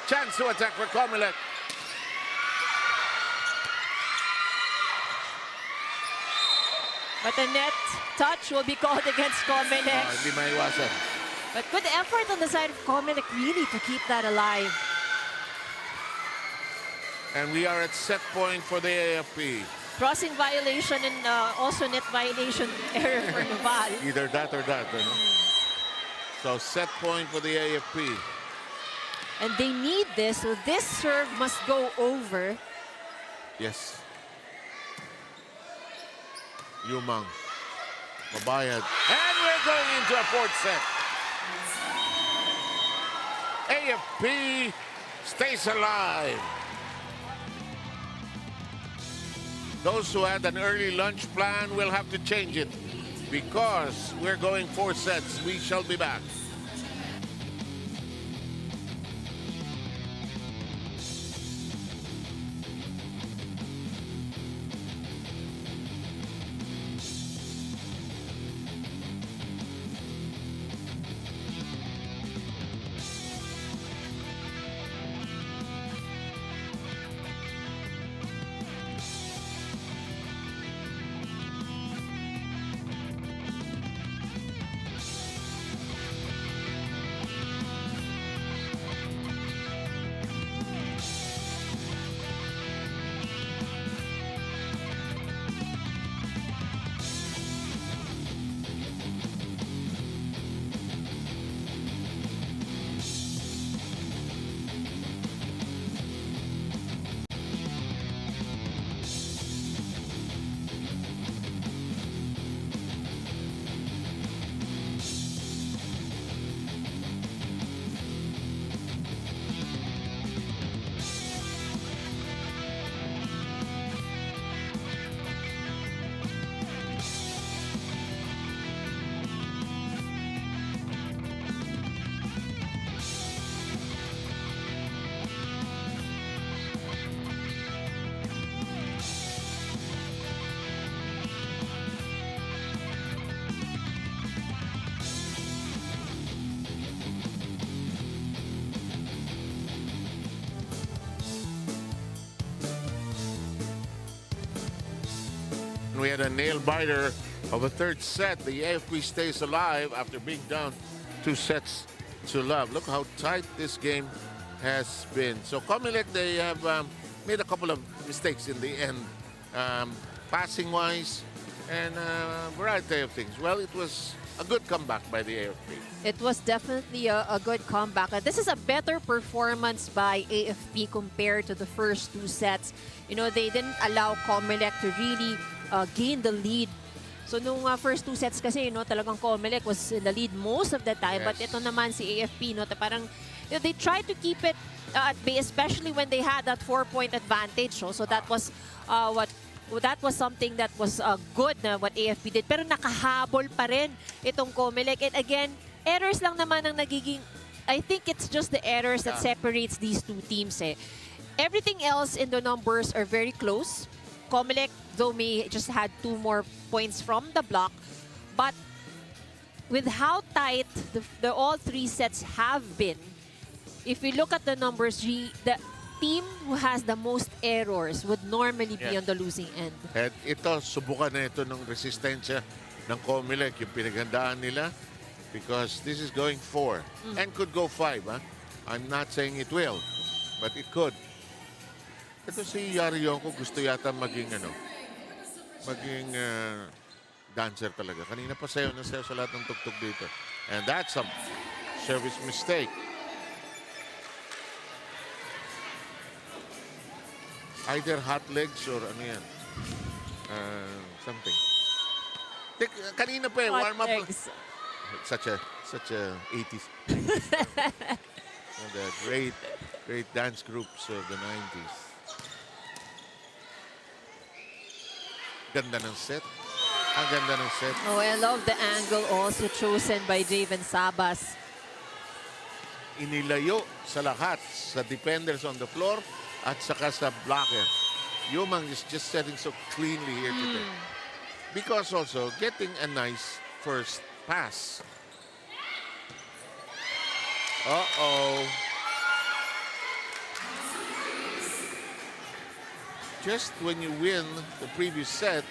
Chance to attack for COMELEC. But the net touch will be called against COMELEC. Hindi maiwasan. But good effort on the side of COMELEC really to keep that alive. And we are at set point for the AFP. Crossing violation and also net violation error for Noval. Either that or that. You know? So set point for the AFP. And they need this, so this serve must go over. Yes. Yumang. Mabayad. And we're going into a fourth set. AFP stays alive. Those who had an early lunch plan will have to change it because we're going 4 sets. We shall be back. And we had a nail-biter of a third set. The AFP stays alive after being down 2 sets to love. Look how tight this game has been. So COMELEC, they have made a couple of mistakes in the end, passing-wise, and a variety of things. Well, it was a good comeback by the AFP. It was definitely a good comeback. This is a better performance by AFP compared to the first 2 sets. You know, they didn't allow COMELEC to really gain the lead. So nung first 2 sets kasi, talagang COMELEC was in the lead most of the time. Yes. But ito naman si AFP, parang they tried to keep it at bay, especially when they had that 4-point advantage. So that was that was something that was good na what AFP did. Pero nakahabol pa rin itong COMELEC. And again, errors lang naman ang nagiging, I think it's just the errors that separates these 2 teams. Everything else in the numbers are very close. COMELEC, though, may just had 2 more points from the block. But with how tight the all 3 sets have been, if we look at the numbers, the team who has the most errors would normally be on the losing end. At ito, subukan na ito ng resistensya ng COMELEC, yung pinaghandaan nila, because this is going 4 and could go 5. I'm not saying it will, but it could. Ito si Yari Yonko, gusto yata maging dancer talaga. Kanina pa sayo na sayo sa lahat ng tugtog dito. And that's a service mistake. Either hot legs or ano yan. Something. Kanina pa Hot warm up. legs. Such a 80s. The great dance groups of the 90s. Ganda ng set. Ang ganda ng set. Oh, I love the angle also chosen by Javen Sabas. Inilayo sa lahat, sa defenders on the floor at saka sa blocker. Yumang is just setting so cleanly here today. Because also getting a nice first pass. Uh-oh. Just when you win the previous set,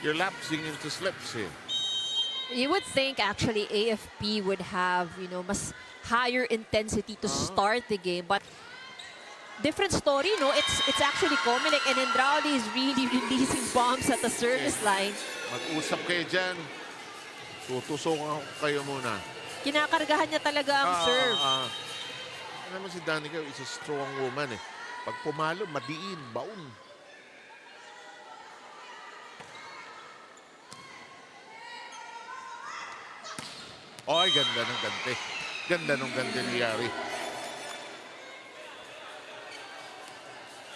you're lapsing into slips here. You would think actually AFP would have, mas higher intensity to start the game, but different story, no? It's actually COMELEC, and Andrade is really releasing bombs at the service line. Mag-usap kayo dyan. Tutusokan kayo muna. Kinakargahan niya talaga ang serve. Alam mo si Danica is a strong woman eh. Pag pumalo, madiin, baon. Ay, ganda ng gante. Ganda ng gante ni Yari.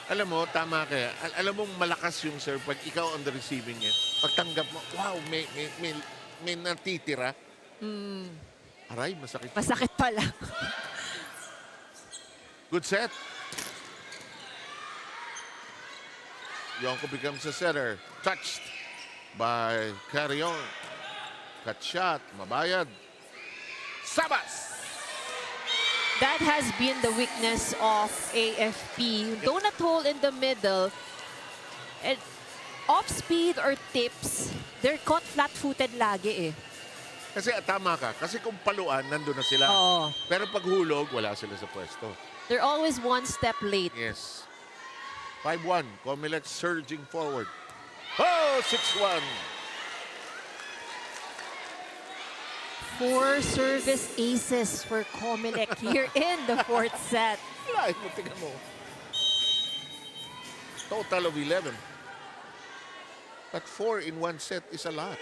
Alam mo, tama kaya. Alam mo, malakas yung serve pag ikaw on the receiving end. Pagtanggap mo, wow, may natitira. Aray, masakit. Masakit pala. Good set. Yonko becomes a setter. Touched by Carrion. Cut shot, mabayad. Sabas! That has been the weakness of AFP. Donut hole in the middle. And off speed or tips, they're caught flat-footed lagi eh. Kasi tama ka. Kasi kung paluan, nandun na sila. Oo. Pero pag hulog, wala sila sa pwesto. They're always one step late. Yes. 5-1. COMELEC surging forward. Oh, 6-1. 4 service aces for COMELEC here in the 4th set. Wala, mo, tingnan mo. Total of 11. But 4 in 1 set is a lot.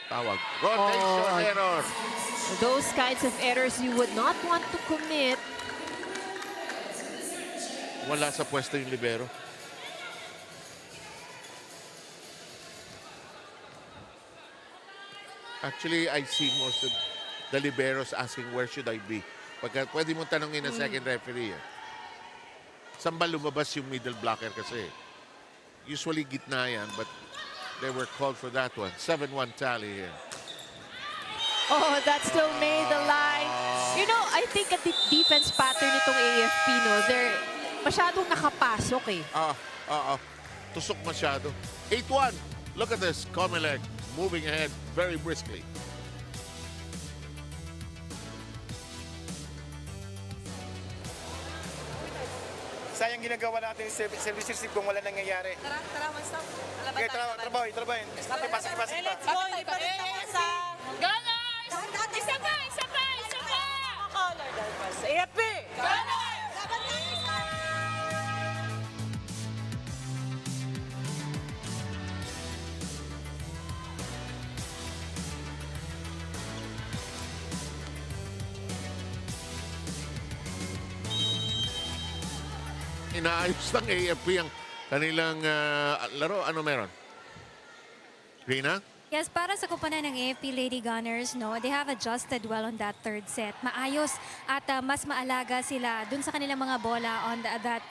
Tawag. Rotation error. Those kinds of errors you would not want to commit. Wala sa pwesto yung libero. Actually, I see most of the liberos asking, where should I be? Pagka pwede mong tanongin ang second referee. Saan ba lumabas yung middle blocker kasi? Usually gitna yan, but they were called for that one. 7-1 tally here. Oh, that still made the line. You know, I think at the defense pattern nitong AFP, no, they're masyadong nakapasok eh. tusok masyado. 8-1. Look at this. COMELEC moving ahead very briskly. Sayang ginagawa natin yung service receive kung wala nangyayari. Tara, one stop. Okay, trabaho. Pasok. Let's go, ipalit ako sa... Gunners! Isa pa! Color dapat. AFP! Gunners! Inaayos ng AFP ang kanilang laro. Ano meron? Rina? Yes, para sa kupunan ng AFP Lady Gunners, no, they have adjusted well on that third set. Maayos at mas maalaga sila dun sa kanilang mga bola on that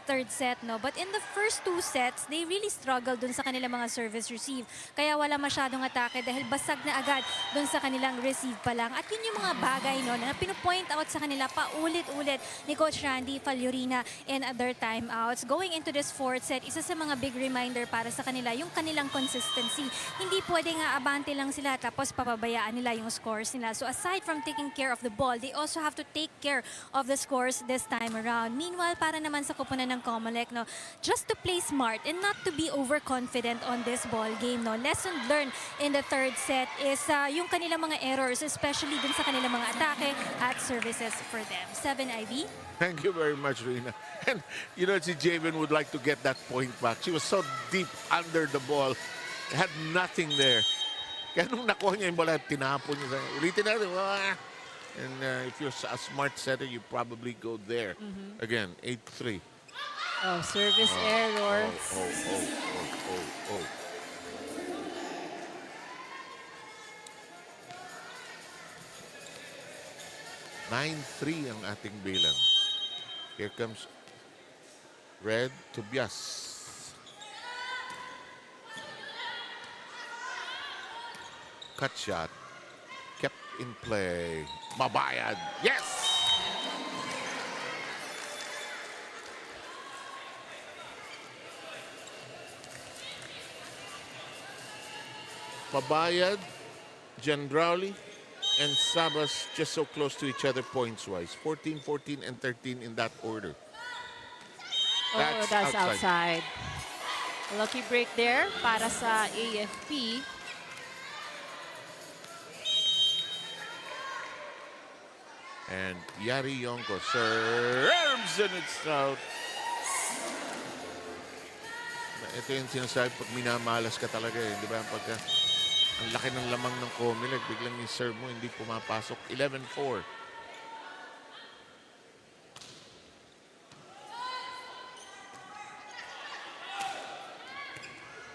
third set, no. But in the first two sets, they really struggled dun sa kanilang mga service receive. Kaya wala masyadong atake dahil basag na agad dun sa kanilang receive pa lang. At yun yung mga bagay, no, na pinupoint out sa kanila paulit-ulit ni Coach Randy Faliorina in other timeouts. Going into this fourth set, isa sa mga big reminder para sa kanila yung kanilang consistency. Hindi pwedeng abante lang sila tapos papabayaan nila yung scores nila. So aside from taking care of the ball, they also have to take care of the scores this time around. Meanwhile, para naman sa kupunan ng COMELEC, no, just to play smart and not to be overconfident on this ball game. No. Lesson learned in the third set is yung kanilang mga errors, especially dun sa kanilang mga atake at services for them. 7 IB. Thank you very much, Rina. And you know, si Javen would like to get that point back. She was so deep under the ball. Had nothing there. Kaya nung nakuha niya yung bola, tinapon niya. Ulitin natin. And if you're a smart setter, you probably go there. Again, 8-3. Oh, service error. Oh. 9-3 ang ating bilang. Here comes Red Tobias. Cut shot. Kept in play. Mabayad. Yes! Mabayad, Gendrauli, and Sabas just so close to each other points-wise. 14, 14, and 13 in that order. That's outside. Lucky break there para sa AFP. And Yari Yonko serves and it's out. Ito yung sinasabi pag minamalas ka talaga eh. Di ba? Pagka ang laki ng lamang ng COMELEC, biglang yung serve mo hindi pumapasok. 11-4.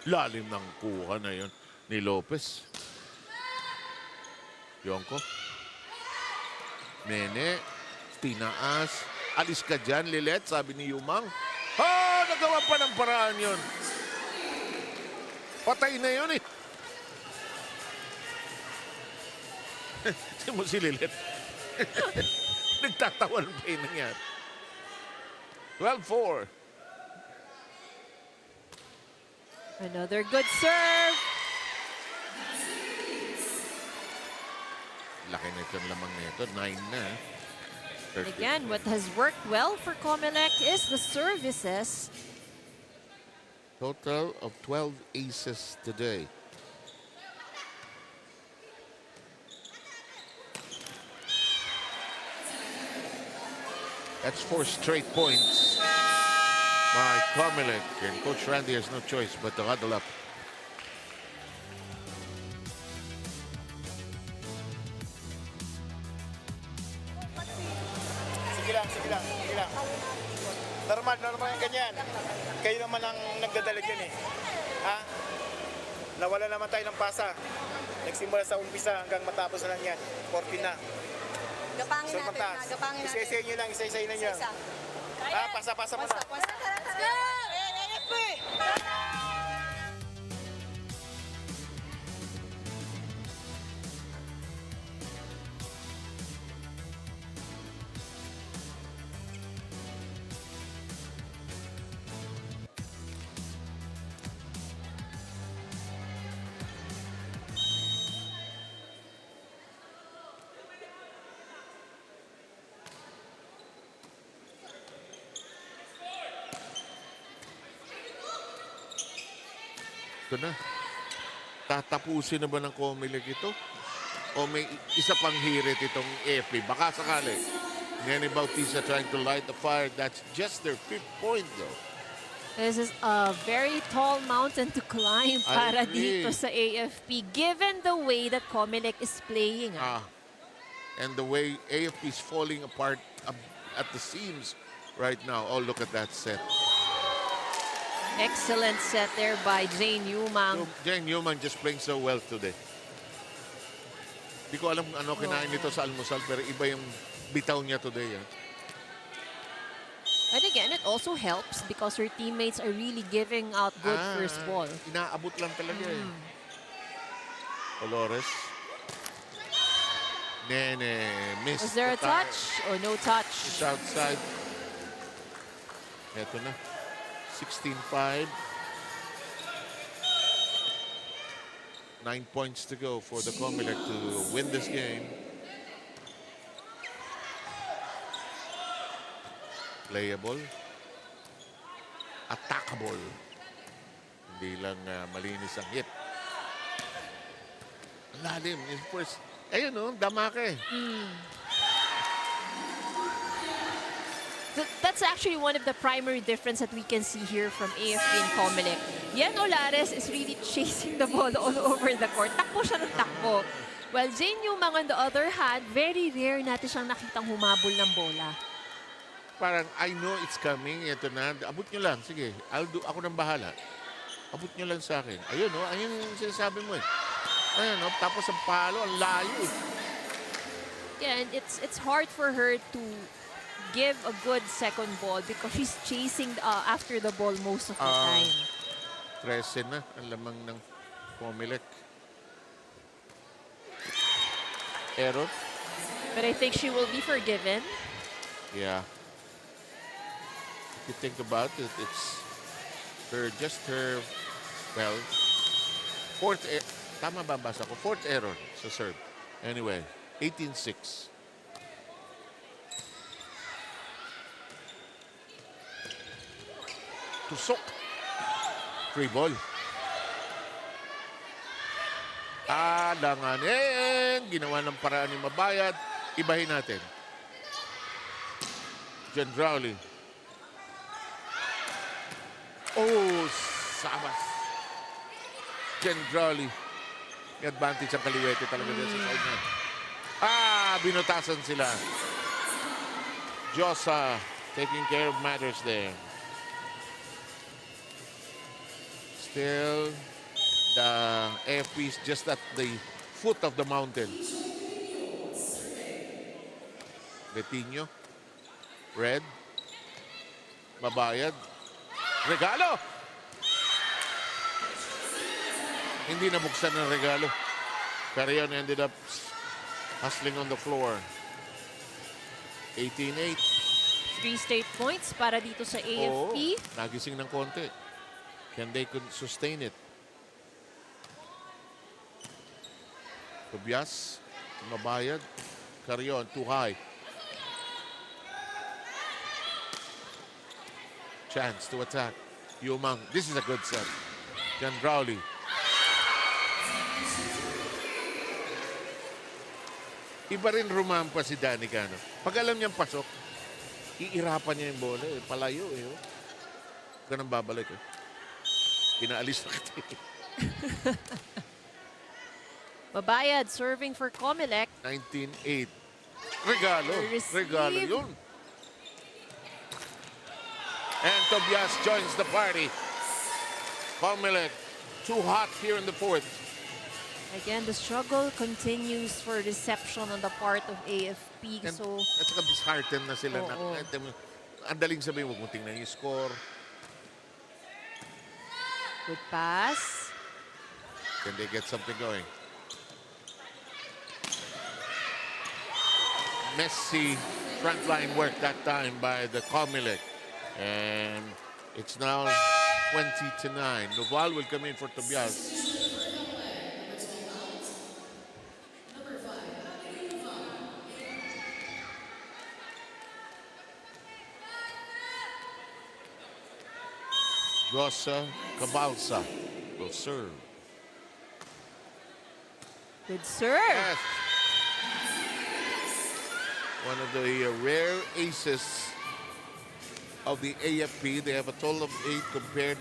Lalim ng kuha na yun ni Lopez. Yonko. Nene, tinaas. Alis ka dyan, Lilet, sabi ni Yumang. Nagawa pa ng paraan yun. Patay na yun eh. Hindi mo si Lilet. Nagtatawa ng pa yung nangyari. 12-4. Another good serve. Laki na itong lamang nito. 9 na. And again, what has worked well for COMELEC is the services. Total of 12 aces today. That's 4 straight points by COMELEC. And Coach Randy has no choice but to huddle up. Sige lang. Normal yung ganyan. Kayo naman ang nagdadalag yun eh. Ha? Nawala naman tayo ng pasa. Nagsimula sa umpisa hanggang matapos na lang yan. 14 na. Gapangin natin. Isa-isayin nyo lang, isa-isayin na nyo. Pasa mo na. Let's go! AFP! Eto na. Tatapusin na ba ng COMELEC ito? O may isa pang hirit itong AFP? Baka sakali. Nene Bautista trying to light the fire. That's just their 5th point though. This is a very tall mountain to climb I para agree. dito sa AFP, given the way that COMELEC is playing. And the way AFP is falling apart at the seams right now. Oh, look at that set. Excellent set there by Jane Yumang. Jane Newman just playing so well today. Di ko alam kung ano kinain nito sa almusal, pero iba yung bitaw niya today. And again, it also helps because her teammates are really giving out good first ball. Inaabot lang talaga eh. Dolores. Nene, missed. Was there a the tire. touch or no touch? It's outside. Eto na. 16-5. 9 points to go for the COMELEC to win this game. Playable. Attackable. Hindi lang malinis ang hit. Ang lalim. First, ayun damake. That's actually one of the primary difference that we can see here from AFP and COMELEC. Yan Olares is really chasing the ball all over the court. Takbo siya ng takbo. While Jane Yumang on the other hand, very rare natin siyang nakitang humabol ng bola. Parang, I know it's coming. Ito na. Abot nyo lang. Sige, ako nang bahala. Abot nyo lang sa akin. Ayun, ayun yung sinasabi mo eh. Ayun, tapos ang palo, ang layo eh. Yeah, and it's hard for her to give a good second ball because she's chasing after the ball most of the time. 13 na ang lamang ng COMELEC. Error. But I think she will be forgiven. Yeah. If you think about it, it's just her, well, tama ba basa ko? 4th error sa serve. Anyway, 18-6. Tusok. Free ball. Langanin. Ginawa ng paraan ni Mabayad. Ibahin natin. Jen Rowley. Oh, sabas. Jen Rowley. May advantage ang Kaliwete talaga dyan sa side niya. Binutasan sila. Josa taking care of matters there. Still, the AFP is just at the foot of the mountain. Betinho. Red. Mabayad. Regalo! Hindi nabuksan ng regalo. Carrion ended up hustling on the floor. 18-8. 3 straight points para dito sa AFP. Nagising ng konti. Can they could sustain it? Tobias, Mabayad, Carrion, too high. Chance to attack. Yumang, this is a good set. Jan Rowley. Iba rin rumampa si Danny Cano. Pag alam niyang pasok, iirapan niya yung bola. Palayo eh. Ganun babalik eh. Pinaalis na kita. Mabayad serving for COMELEC. 19-8. Regalo. Receive. Regalo yun. And Tobias joins the party. COMELEC too hot here in the 4th. Again, the struggle continues for reception on the part of AFP. And, So, at saka disheartened na sila. Oo. Ang daling sabihin, huwag mo tingnan yung score. good pass. Can they get something going? Messy frontline work that time by the COMELEC. And it's now 20-9. Noval will come in for Tobias. Rosa Cabalsa. will serve. Good serve. Yes. One of the rare aces of the AFP. They have a total of 8 compared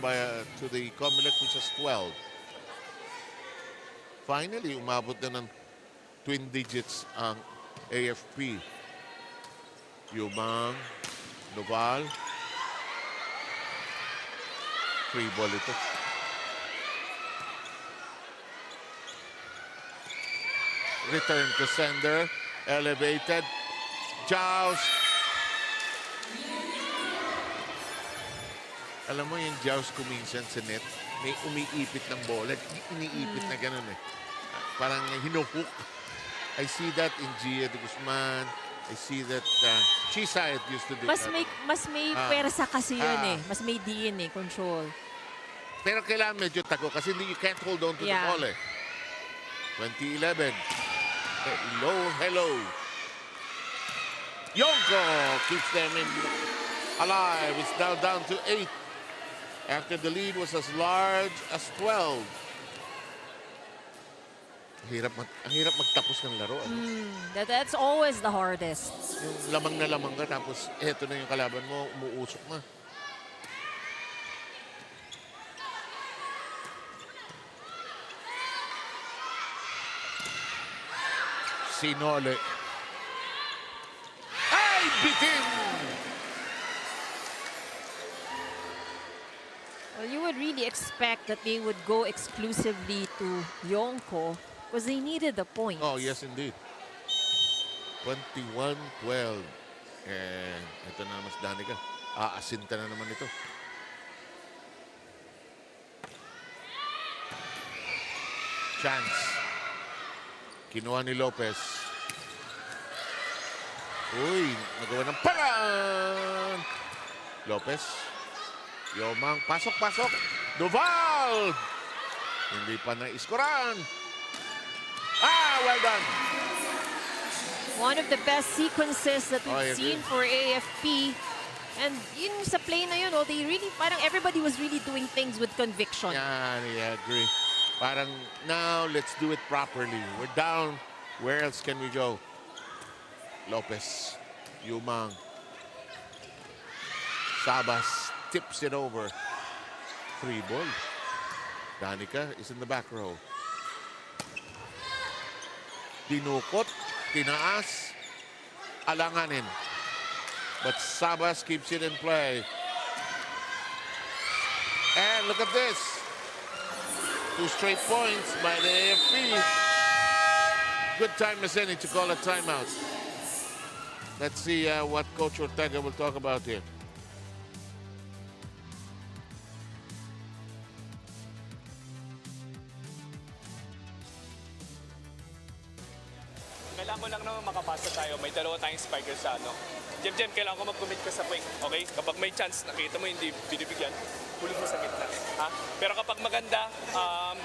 to the COMELEC, which has 12. Finally, umabot na ng twin digits ang AFP. Yumang, Noval. Free ball ito. Return to sender. Elevated. Joust. Alam mo yung joust ko minsan sa net, may umiipit ng bola. Iniipit na ganun eh. Parang hinuhook. I see that in Gia de Guzman. I see that Chisayat used to do Mas that. may pwersa kasi yun eh. Mas may DNA control. Pero kailangan medyo tago kasi you can't hold on to the ball eh. 2011. Hello. Yonko keeps them alive. It's now down to 8. After the lead was as large as 12. Ang hirap magtapos ng laro. Ano? That's always the hardest. Yung lamang na lamang ka, tapos eto na yung kalaban mo, umuusok na. Sinole. Ay, bitin! Well, you would really expect that they would go exclusively to Yonko because they needed the points. Oh, yes, indeed. 21-12. And ito na mas Danica. Aasinta na naman ito. Chance. Kinuha ni Lopez. Uy, nagawa ng paraan. Lopez. Yomang, pasok. Duval! Hindi pa na-iskoran. Well done. One of the best sequences that I we've agree. seen for AFP. And yun sa play na yun, they really, parang everybody was really doing things with conviction. Yeah, I agree. Parang, now let's do it properly. We're down. Where else can we go? Lopez. Yumang. Sabas tips it over. Free ball. Danica is in the back row. Dinukot. Tinaas. Alanganin. But Sabas keeps it in play. And look at this. 2 straight points by the AFP. Good time as any to call a timeout. Let's see what Coach Ortega will talk about here. Kailangan ko lang naman makapasa tayo. May 2 tayong spikers sa ano. Jem, kailangan ko mag-commit ka sa point. Okay? Kapag may chance, nakita mo hindi binibigyan, hulog mo sa gitna. Ha? Pero kapag maganda,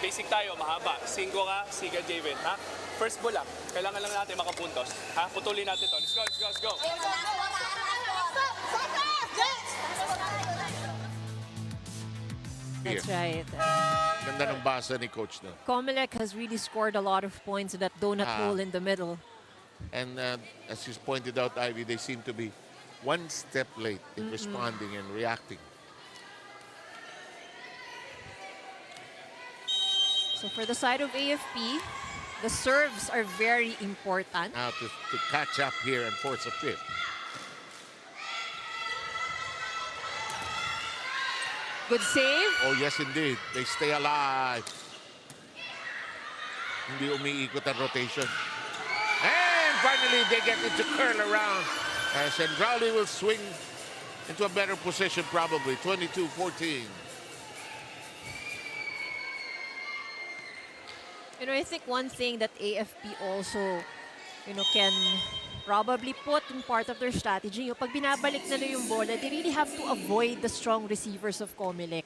basic tayo, mahaba. 5 ka, siga Javen. Ha? First ball lang. Kailangan lang natin makapuntos. Ha? Putulin natin to. Let's go. That's right. Ganda ng basa ni Coach na. COMELEC has really scored a lot of points in that donut hole in the middle. And as you pointed out, Ivy, they seem to be one step late in responding and reacting. So for the side of AFP, the serves are very important. Now to catch up here and force a fifth. Good save. Oh, yes, indeed. They stay alive. Hindi umiikot ang rotation. And finally, they get it to curl around. As Andrade will swing into a better position, probably. 22-14. I think one thing that AFP also, can probably put in part of their strategy, pag binabalik nila yung bola, they really have to avoid the strong receivers of COMELEC.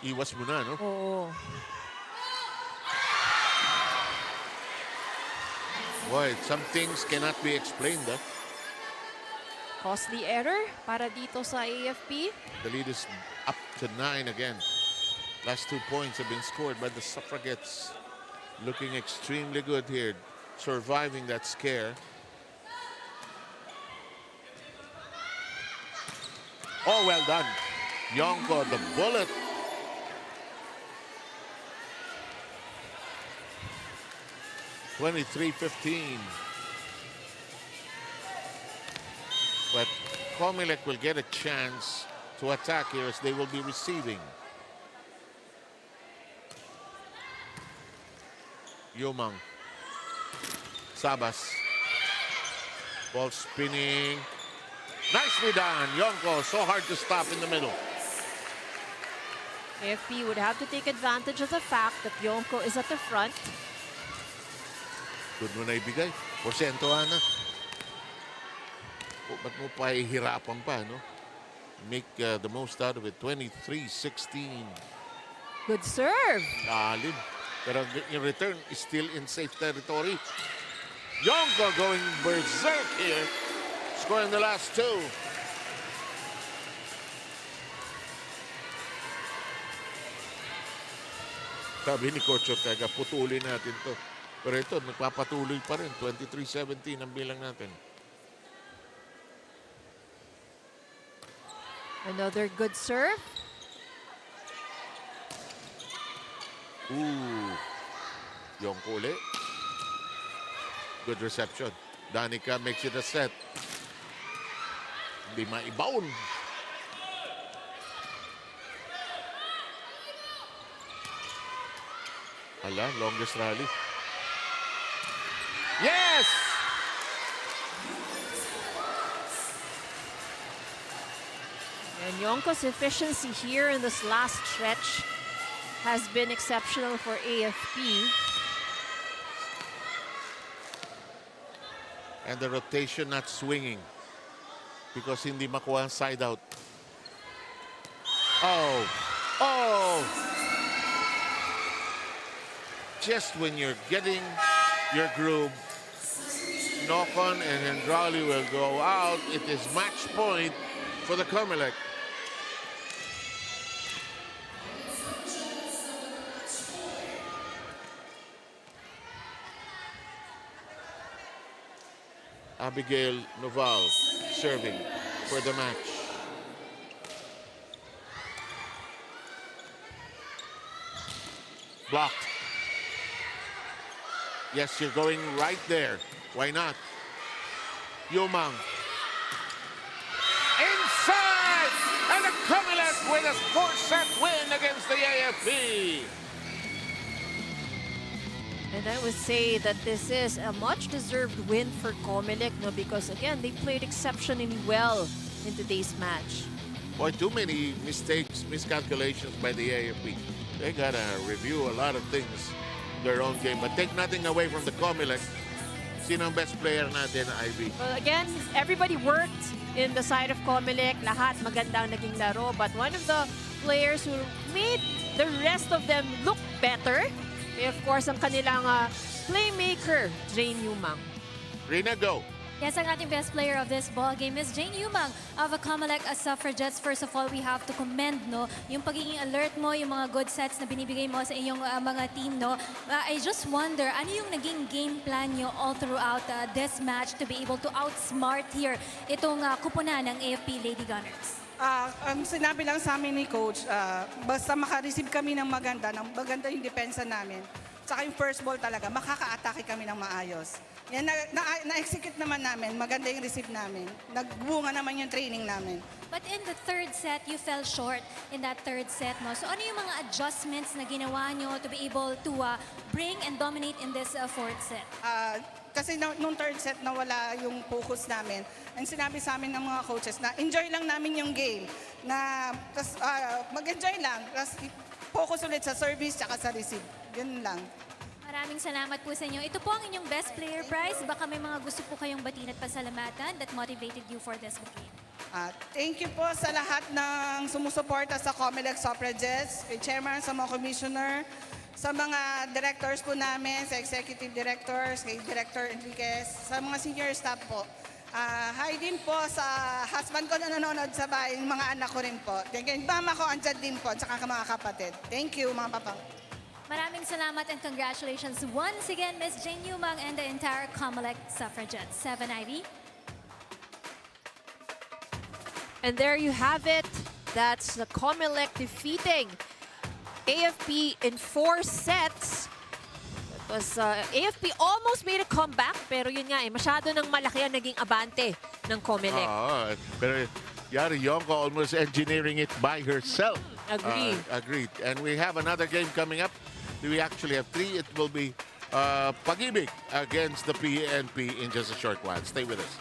Iwas mo na, no? Oo. Boy, some things cannot be explained, huh? Costly error para dito sa AFP. The lead is up to 9 again. Last 2 points have been scored by the Suffragettes. Looking extremely good here, surviving that scare. Oh, well done. Yonko, the bullet. (23-15). But COMELEC will get a chance to attack here as they will be receiving. Yumang. Sabas. Ball spinning. Nicely done. Yonko, so hard to stop in the middle. AFP would have to take advantage of the fact that Yonko is at the front. Good mo na ibigay. Porsentuhan na. O, ba't mo pa ihirapan pa, no? Make the most out of it. 23-16. Good serve. Lalim. Pero in return is still in safe territory. Yonko going berserk here. Scoring the last 2. Sabi ni Coach Ortega, putulin natin to. Pero ito, nagpapatuloy pa rin. 23-17 ang bilang natin. Another good serve. Ooh. Yonko ulit. Good reception. Danica makes it a set. Hindi maibaon. Ala, longest rally. Yes! And Yonko's efficiency here in this last stretch has been exceptional for AFP. And the rotation not swinging because hindi makuha ang side out. Oh! Oh! Just when you're getting your groove, Nocon and Hendrali will go out. It is match point for the COMELEC. Abigail Noval serving for the match. Blocked. Yes, you're going right there. Why not? Yumang. Inside! And the COMELEC with a 4-set win against the AFP. And I would say that this is a much-deserved win for COMELEC, no, because again, they played exceptionally well in today's match. Boy, too many mistakes, miscalculations by the AFP. They gotta review a lot of things in their own game. But take nothing away from the COMELEC. Sino ang best player natin, Ivy? Well, again, everybody worked in the side of COMELEC. Lahat magandang naging laro. But one of the players who made the rest of them look better, of course, ang kanilang playmaker, Jane Yumang. Rina, go. Yes, ang ating best player of this ball game is Jane Yumang of COMELEC Suffragettes. First of all, we have to commend yung pagiging alert mo, yung mga good sets na binibigay mo sa inyong mga team. I just wonder, ano yung naging game plan nyo all throughout this match to be able to outsmart here itong kupunan ng AFP Lady Gunners? Ang sinabi lang sa amin ni Coach, basta makareceive kami ng maganda yung depensa namin. Saka yung first ball talaga, makaka-atake kami ng maayos. Yan, na-execute naman namin, maganda yung receive namin. Nagbunga naman yung training namin. But in the third set, you fell short in that third set. So ano yung mga adjustments na ginawa nyo to be able to bring and dominate in this fourth set? Kasi nung third set nawala yung focus namin, ang sinabi sa amin ng mga coaches na enjoy lang namin yung game. Mag-enjoy lang, tapos focus ulit sa service at sa receive. Ganun lang. Maraming salamat po sa inyo. Ito po ang inyong Best Player Prize. Baka may mga gusto po kayong batiin at pasalamatan that motivated you for this game. Thank you po sa lahat ng sumusuporta sa COMELEC Suffragettes, kay Chairman, sa mga Commissioner, sa mga directors po namin, sa Executive Directors, kay Director Enriquez, sa mga senior staff po. Hi din po sa husband ko na nanonood sa bahay, yung mga anak ko rin po. Thank you. Mama ko andyan din po, at saka mga kapatid. Thank you, mga papang. Maraming salamat and congratulations once again, Miss Jane Yumang and the entire COMELEC Suffragettes. 7 Ivy. And there you have it. That's the COMELEC defeating AFP in 4 sets. That was AFP almost made a comeback, pero yun nga masyado nang malaki ang naging abante ng COMELEC. Pero Yari Yonko almost engineering it by herself. Agree. Agreed. And we have another game coming up. We actually have 3. It will be Pag-IBIG against the PNP in just a short while. Stay with us.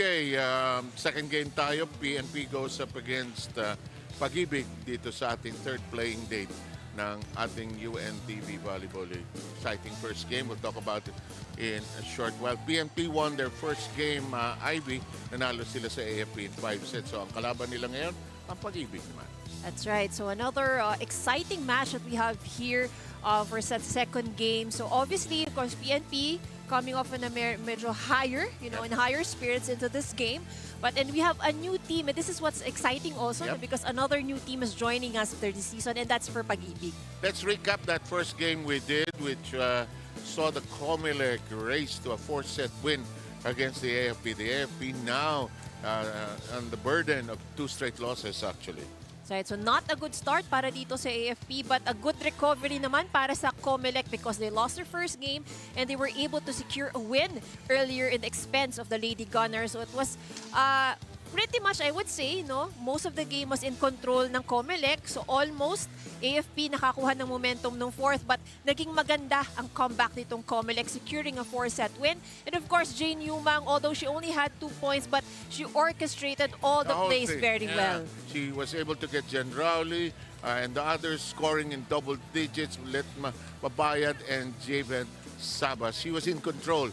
Okay, second game tayo. PNP goes up against Pag-IBIG dito sa ating third playing date ng ating UNTV Volleyball League. Exciting first game. We'll talk about it in a short while. PNP won their first game, IB. Nanalo sila sa AFP in 5 sets. So ang kalaban nila ngayon, ang Pag-IBIG naman. That's right. So another exciting match that we have here for that second game. So obviously, of course, PNP coming off in a medyo higher, in higher spirits into this game. But and we have a new team, and this is what's exciting also because another new team is joining us after the season, and that's for Pag-IBIG. Let's recap that first game we did, which saw the COMELEC race to a 4-set win against the AFP. The AFP now on the burden of 2 straight losses, actually. Right, so not a good start para dito sa AFP, but a good recovery naman para sa COMELEC because they lost their first game and they were able to secure a win earlier in the expense of the Lady Gunnar. So it was pretty much, I would say, most of the game was in control ng COMELEC. So almost AFP nakakuha ng momentum ng fourth, but naging maganda ang comeback nitong COMELEC, securing a 4-set win. And of course, Jane Yumang, although she only had 2 points, but she orchestrated all the whole plays thing, very well. She was able to get Jen Rowley and the others scoring in double digits, Letma Babayad and Javen Sabas. She was in control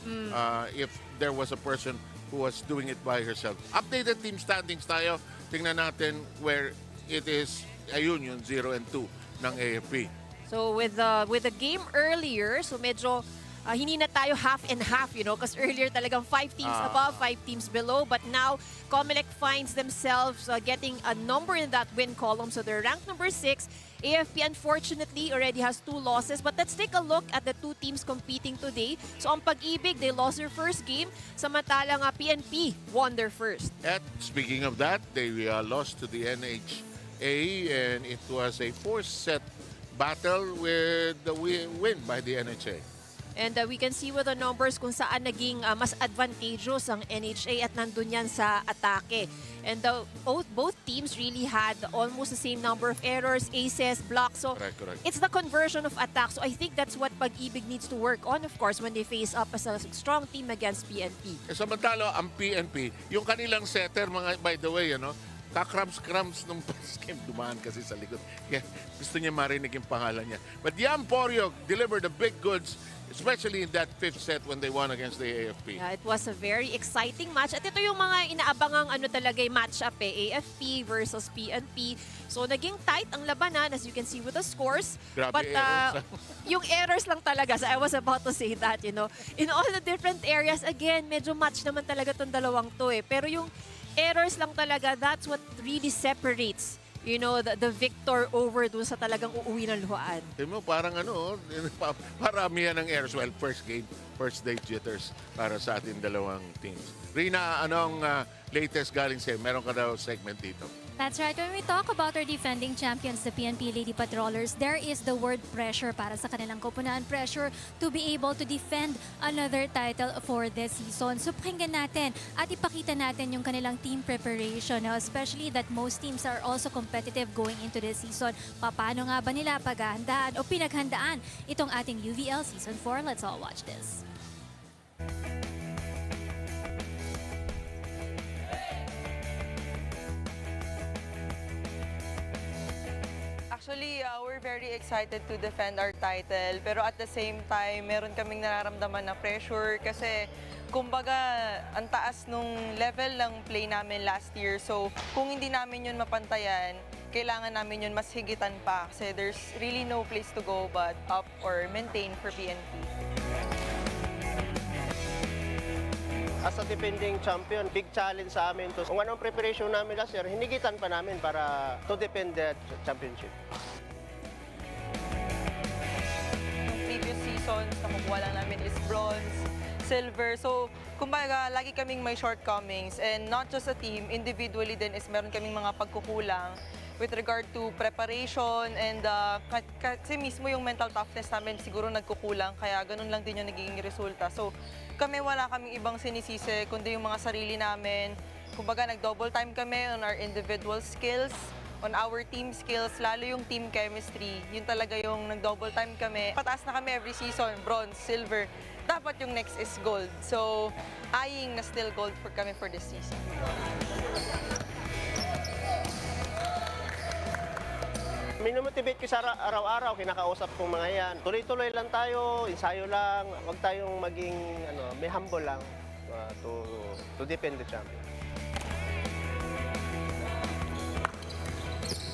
if there was a person who was doing it by herself. Updated team standings tayo. Tingnan natin where it is, ayun yung 0 and 2 ng AFP. So with the game earlier, so medyo hindi na tayo half and half, because earlier talagang 5 teams above, 5 teams below. But now, COMELEC finds themselves getting a number in that win column. So they're ranked number 6. AFP, unfortunately, already has 2 losses. But let's take a look at the 2 teams competing today. So ang Pag-IBIG, they lost their first game. Samantalang PNP won their first. At speaking of that, they lost to the NHA and it was a 4-set battle with the win by the NHA. And we can see with the numbers kung saan naging mas advantageous ang NHA at nandun yan sa atake. And both teams really had almost the same number of errors, aces, blocks. So Correct. it's the conversion of attack. So I think that's what Pag-IBIG needs to work on, of course, when they face up as a strong team against PNP. Samantala, ang PNP, yung kanilang setter, by the way, kakrams-krams nung first game, dumaan kasi sa likod. Kaya gusto niya marinig yung pangalan niya. But Yam Poryog delivered the big goods, especially in that 5th set when they won against the AFP. Yeah, it was a very exciting match. At ito yung mga inaabangang talaga yung match-up AFP versus PNP. So naging tight ang labanan as you can see with the scores. Grabe But errors. yung errors lang talaga. So I was about to say that, in all the different areas, again, medyo match naman talaga tong dalawang to Pero yung errors lang talaga, that's what really separates the victor over dun sa talagang uuwi ng luhaan. Tingnan mo, parang paramihan ng errors. Well, first game, first day jitters para sa ating dalawang teams. Rina, anong latest galing sa'yo? Meron ka daw segment dito. That's right. When we talk about our defending champions, the PNP Lady Patrollers, there is the word pressure para sa kanilang koponan. Pressure to be able to defend another title for this season. So pakinggan natin at ipakita natin yung kanilang team preparation, especially that most teams are also competitive going into this season. Paano nga ba nila paghahandaan o pinaghandaan itong ating UVL Season 4? Let's all watch this. Actually, we're very excited to defend our title. Pero at the same time, meron kaming nararamdaman na pressure kasi kumbaga ang taas nung level ng play namin last year. So kung hindi namin yun mapantayan, kailangan namin yun mas higitan pa kasi there's really no place to go but up or maintain for PNP. As a defending champion, big challenge sa amin to. Kung anong preparation namin last year, hinigitan pa namin para to defend the championship. Yung previous seasons, nakukuha lang namin is bronze, silver. So, kumbaga, lagi kaming may shortcomings. And not just a team, individually din is meron kaming mga pagkukulang with regard to preparation and kasi mismo yung mental toughness namin siguro nagkukulang. Kaya ganun lang din yung nagiging resulta. So, wala kaming ibang sinisisi, kundi yung mga sarili namin. Kumbaga, nag-double time kami on our individual skills, on our team skills, lalo yung team chemistry. Yun talaga yung nag-double time kami. Pataas na kami every season, bronze, silver. dapat yung next is gold. So, eyeing na still gold for kami for this season. Minomotivate ko sa araw-araw, kinakausap kong mga yan. Tuloy-tuloy lang tayo, ensayo lang. Huwag tayong maging may humble lang to defend the champion.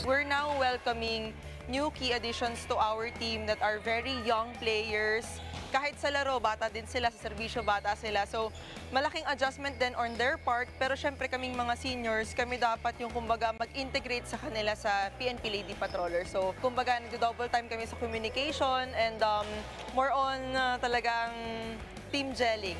We're now welcoming new key additions to our team that are very young players. Kahit sa laro, bata din sila, sa serbisyo, bata sila. So, malaking adjustment din on their part. Pero syempre kaming mga seniors, kami dapat yung kumbaga mag-integrate sa kanila sa PNP Lady Patroller. So, kumbaga nag-double time kami sa communication and more on talagang team gelling.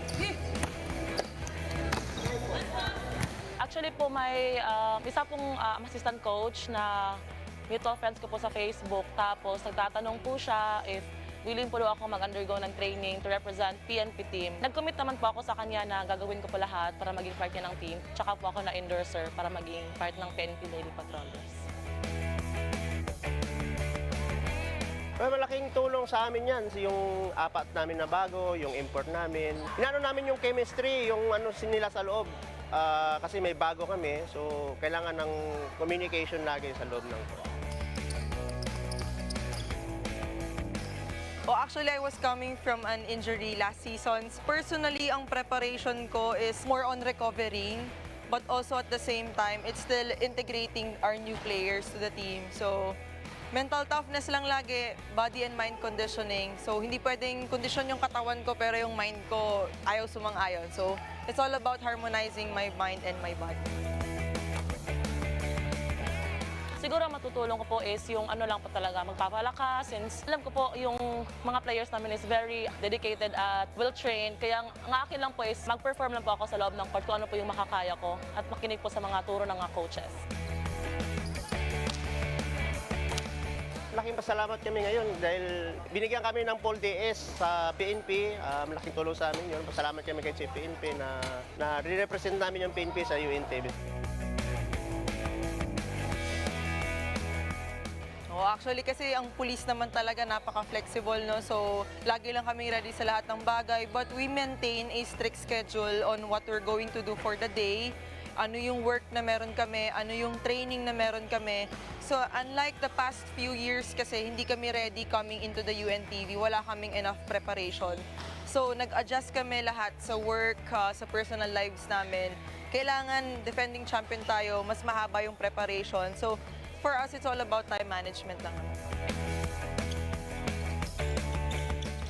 Actually po, may isa pong assistant coach na mutual friends ko po sa Facebook. Tapos nagtatanong po siya if willing po ako mag-undergo ng training to represent PNP team. Nag-commit naman po ako sa kanya na gagawin ko po lahat para maging part niya ng team. Tsaka po ako na-endorser para maging part ng PNP Lady Patrollers. Malaking tulong sa amin yan, yung apat namin na bago, yung import namin. Inano namin yung chemistry, yung nila sa loob. Kasi may bago kami, so kailangan ng communication lagi sa loob ng court. Oh, actually, I was coming from an injury last season. Personally, ang preparation ko is more on recovering, but also at the same time, it's still integrating our new players to the team. So, mental toughness lang lagi, body and mind conditioning. So, hindi pwedeng kondisyon yung katawan ko, pero yung mind ko ayaw sumang-ayon. So, it's all about harmonizing my mind and my body. Siguro matutulong ko po is yung lang po talaga, magpapalakas. Since alam ko po yung mga players namin is very dedicated at well-trained. Kaya ang akin lang po is mag-perform lang po ako sa loob ng court kung ano po yung makakaya ko at makinig po sa mga turo ng mga coaches. Laking pasalamat kami ngayon dahil binigyan kami ng Paul DS sa PNP. Malaking tulong sa amin yun. Pasalamat kami kay Chief PNP na re-represent namin yung PNP sa UNTV. Actually, kasi ang police naman talaga napaka-flexible, no? So, lagi lang kami ready sa lahat ng bagay. But we maintain a strict schedule on what we're going to do for the day. Ano yung work na meron kami, ano yung training na meron kami. So, unlike the past few years kasi hindi kami ready coming into the UNTV, wala kaming enough preparation. So, nag-adjust kami lahat sa work, sa personal lives namin. Kailangan defending champion tayo, mas mahaba yung preparation. So, for us, it's all about time management lang.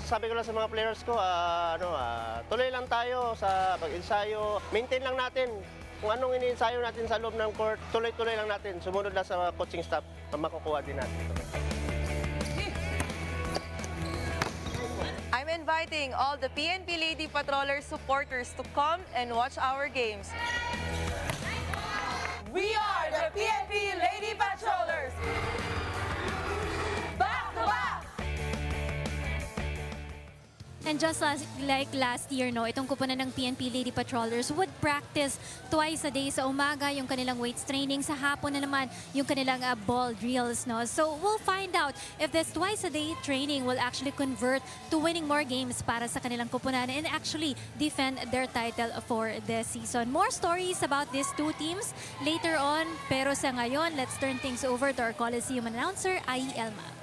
Sabi ko lang sa mga players ko, tuloy lang tayo sa pag-ensayo. Maintain lang natin kung anong ini-ensayo natin sa loob ng court. Tuloy-tuloy lang natin. Sumunod lang sa coaching staff na makukuha din natin. I'm inviting all the PNP Lady Patroller supporters to come and watch our games. We are the PNP Lady Patrollers! Back to back! And just like last year, no, itong kupunan ng PNP Lady Patrollers would practice twice a day sa umaga, yung kanilang weights training, sa hapon na naman yung kanilang ball drills. No? So we'll find out if this twice a day training will actually convert to winning more games para sa kanilang kupunan and actually defend their title for this season. More stories about these two teams later on, pero sa ngayon, let's turn things over to our Coliseum announcer, Ai Elma.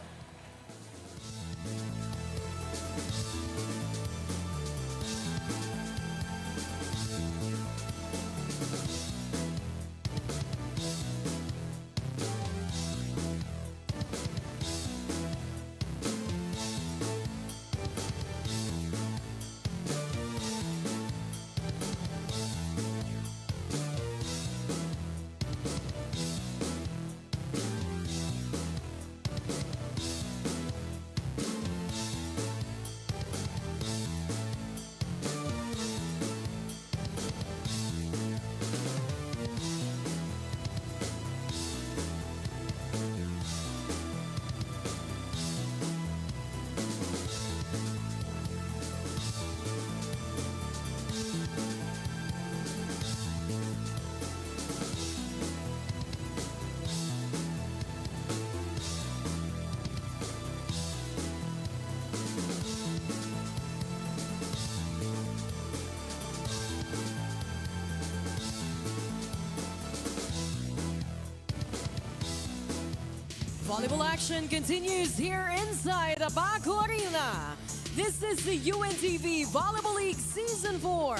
Volleyball action continues here inside the Paco Arena. This is the UNTV Volleyball League Season 4.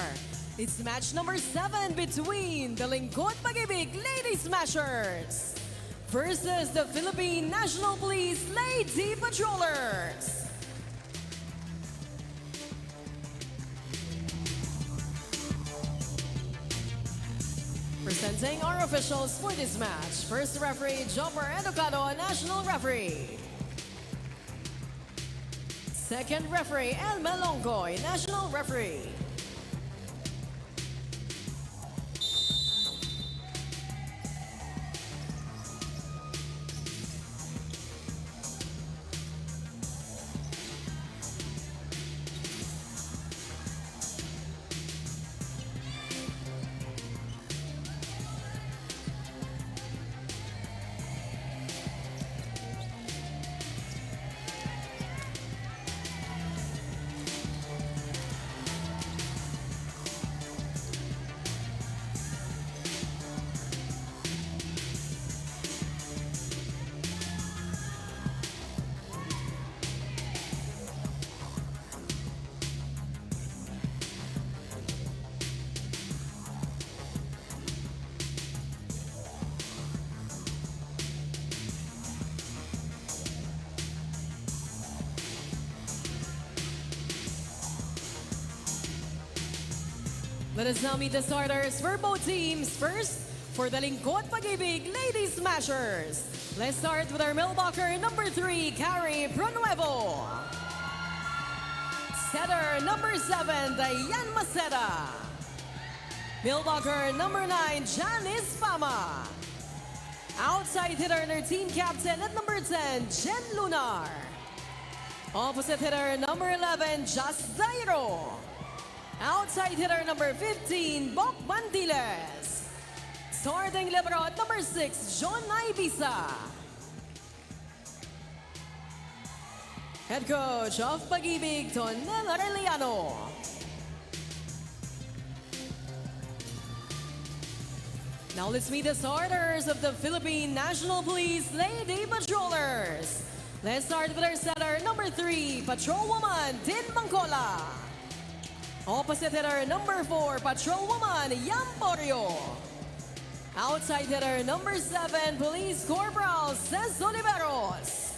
It's match number 7 between the Lingkod Pag-IBIG Lady Smashers versus the Philippine National Police Lady Patrollers. Presenting our officials for this match. First referee, Jumper Educado, national referee. Second referee, El Melongoy, national referee. Let us now meet the starters for both teams. First, for the Lingkod Pag-IBIG Lady Smashers. Let's start with our mailboxer number 3, Carrie Pronuevo. Setter number 7, Diane Maceda. Mailboxer number 9, Janice Pama. Outside hitter and her team captain at number 10, Jen Lunar. Opposite hitter number 11, Just Zairo. Outside hitter number 15, Bok Mandiles. Starting libero at number 6, John Ibisa. Head coach of Pag-IBIG, Tonel Arellano. Now let's meet the starters of the Philippine National Police Lady Patrollers. Let's start with our setter number 3, Patrolwoman Tin Mangcola. Opposite hitter number 4, Patrolwoman Yamporio. Outside hitter number 7, Police Corporal Cez Oliveros.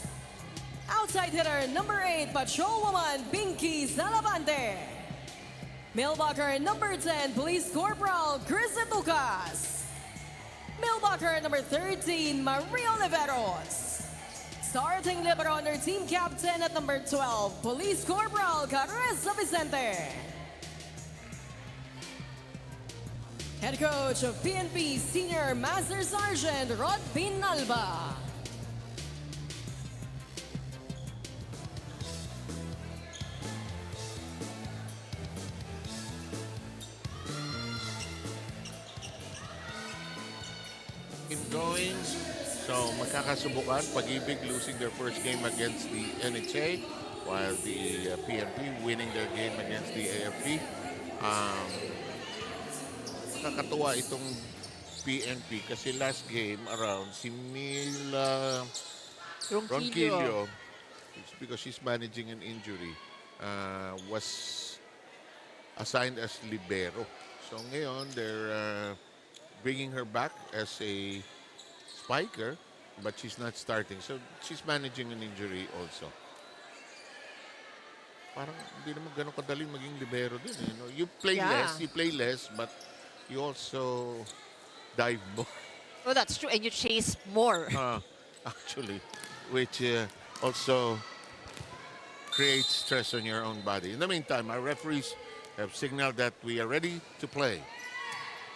Outside hitter number 8, Patrolwoman Pinky Salavante. Mailboxer number 10, Police Corporal Chris Etucas. Mailboxer number 13, Maria Oliveros. Starting libero under team captain at number 12, Police Corporal Caressa Vicente. Head coach of PNP Senior Master Sergeant Rod Pinalba. In going, so magkakasubukan, Pag-IBIG losing their first game against the NHA, while the PNP winning their game against the AFP. Nakakatuwa itong PNP kasi last game around si Mil Ronquillo, because she's managing an injury, was assigned as libero. So ngayon they're bringing her back as a spiker, but she's not starting. So she's managing an injury also. Parang hindi naman ganun kadaling maging libero din. You know? You play less, but you also dive more. Oh, that's true. And you chase more. Actually, which also creates stress on your own body. In the meantime, our referees have signaled that we are ready to play.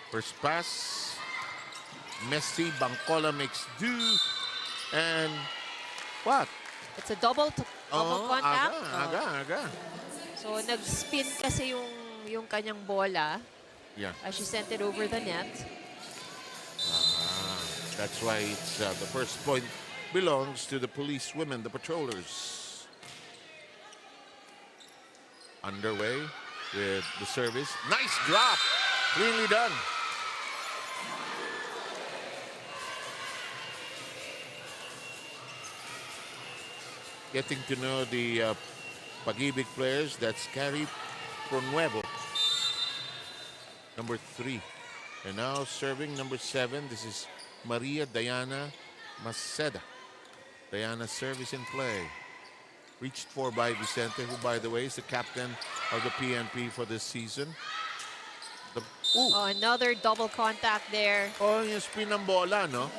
First pass, Messi, Bangcola makes do, and what? It's a double contact. Aga. So, nag-spin kasi yung kanyang bola. Yeah. As she sent it over the net. That's why it's the first point belongs to the police women, the patrollers. Underway with the service. Nice drop. Cleanly done. getting to know the Pag-IBIG players. That's Carrie Pronuevo, number 3. And now serving number 7. This is Maria Diana Maceda. Diana's service in play. Reached for by Vicente, who, by the way, is the captain of the PNP for this season. Oh, another double contact there. Oh, yung spin ng bola, no?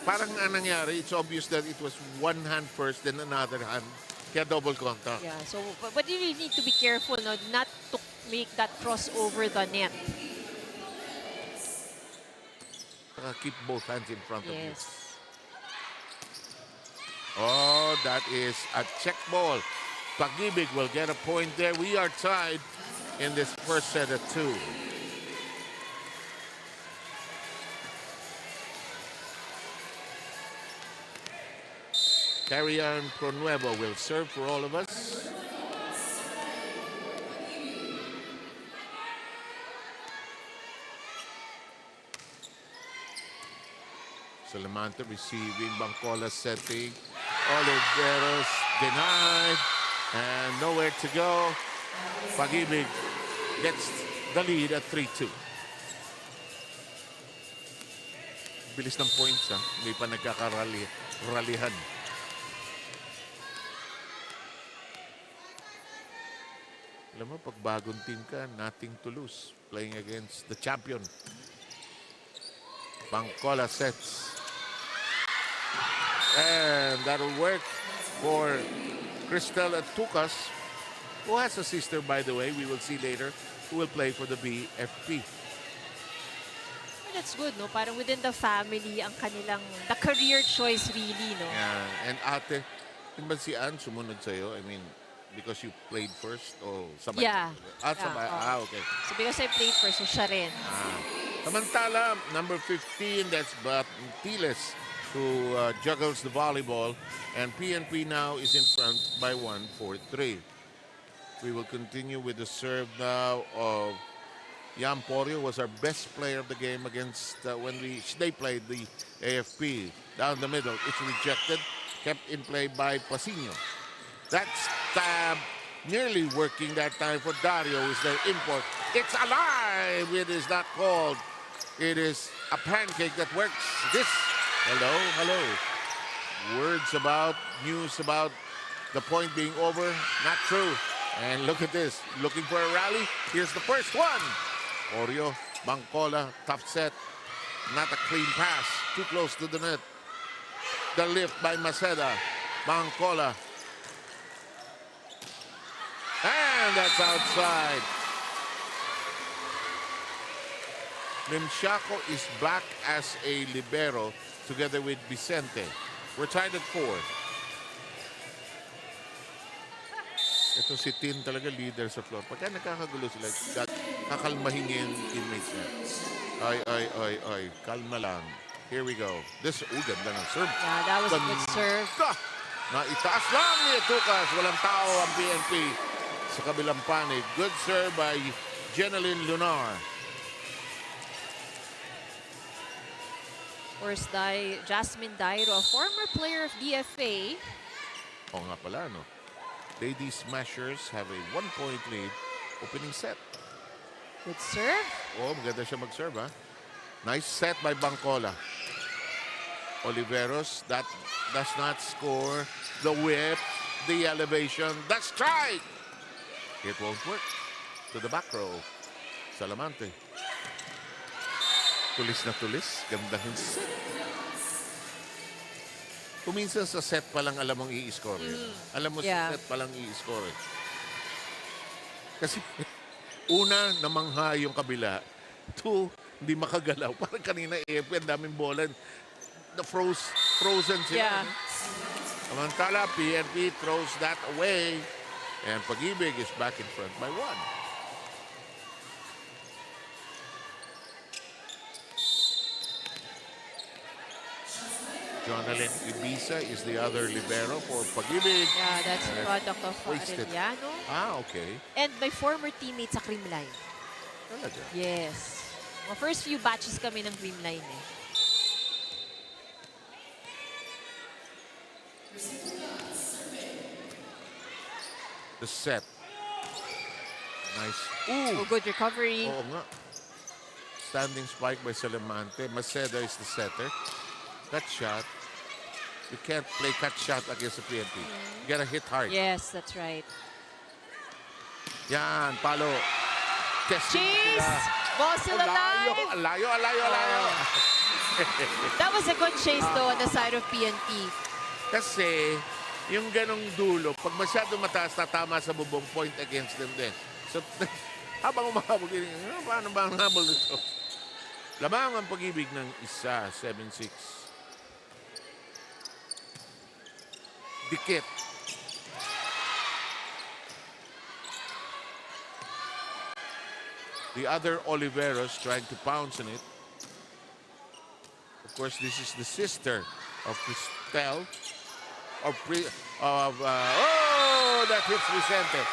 Parang anong nangyari, it's obvious that it was one hand first, then another hand. Kaya double contact. Yeah, so but you really need to be careful, no, not to make that cross over the net. Keep both hands in front of you. Yes. Oh, that is a check ball. Pag-IBIG will get a point there. We are tied in this first set at 2. Carrion Pronuevo will serve for all of us. Salamante receiving, Bangcola setting. Oliveros denied, and nowhere to go. Pag-IBIG gets the lead at 3-2. Bilis ng points, ha? Hindi pa nagkakaralihan. Alam mo, pag bagong team ka, nothing to lose. Playing against the champion. Bangcola sets. And that'll work for Cristel at Tucas, who has a sister, by the way, we will see later, who will play for the BFP. That's good, no? Parang within the family, ang kanilang, the career choice really, no? Yeah. And ate, yun ba si Ann sumunod sa'yo? I mean, because you played first? O sabay? Yeah. Sabay. Yeah, Okay. So because I played first, so siya rin. Samantala, number 15, that's Batiles, who juggles the volleyball. And PNP now is in front by 1-4-3. We will continue with the serve now of Jan Porio. Was our best player of the game against when they played the AFP. Down the middle, it's rejected. Kept in play by Pasino. That's nearly working that time for Dario, who's the import. It's alive! It is not called. It is a pancake that works. This, hello. News about the point being over. Not true. And look at this. Looking for a rally. Here's the first one. Oreo, Bangcola, tough set. Not a clean pass. Too close to the net. The lift by Maceda. Bangcola. And that's outside. Limsiaco is back as a libero together with Vicente. We're tied at 4. Ito si Tin talaga leader sa floor. Pagka nakakagulo sila, kakalmahin niya yung teammates niya. Ay. Kalma lang. Here we go. This, ganda ng serve. Yeah, that was a good serve. Naitaas lang ni Tucas. Walang tao ang PNP sa kabilang panig. Good serve by Jeneline Lunar. Of course, Jasmine Dairo, a former player of DFA. Oo nga pala, no? Lady Smashers have a 1-point lead opening set. Good serve. Oh, maganda siya mag-serve, ha? Nice set by Bangcola. Oliveros, that does not score. The whip, the elevation, the strike! It won't work. To the back row. Salamante. Tulis na tulis. Ganda ng set. Kuminsan sa set pa lang alam mong i-score. Alam mo sa set pa lang i-score. Kasi una, namangha yung kabila. 2, hindi makagalaw. Parang kanina, ang daming bola. Frozen sila. Yeah. Samantala, PNP throws that away. And Pag-IBIG is back in front by 1. Jonalyn Ibiza is the other libero for Pag-IBIG. Yeah, that's a product of wasted. Arellano. Okay. And my former teammate sa Creamline. Talaga. Yes. Mga first few batches kami ng Creamline eh. the set. Nice. Oh, Ooh! good recovery. Oo nga. Standing spike by Salamante. Maceda is the setter. Cut shot. You can't play cut shot against the PNP. You gotta hit hard. Yes, that's right. Yan, palo. Testing Chase! sila. Ball still alive. Alayo. That was a good chase though on the side of PNP. Kasi, yung ganong dulo, pag masyado mataas, tatama sa bubong, point against them din. So, habang umahabol, paano ba ang habol nito? Lamang ang Pag-IBIG ng isa, 7-6. Dikit. The other Oliveros trying to pounce on it. Of course, this is the sister of Cristel. That hits Vicente.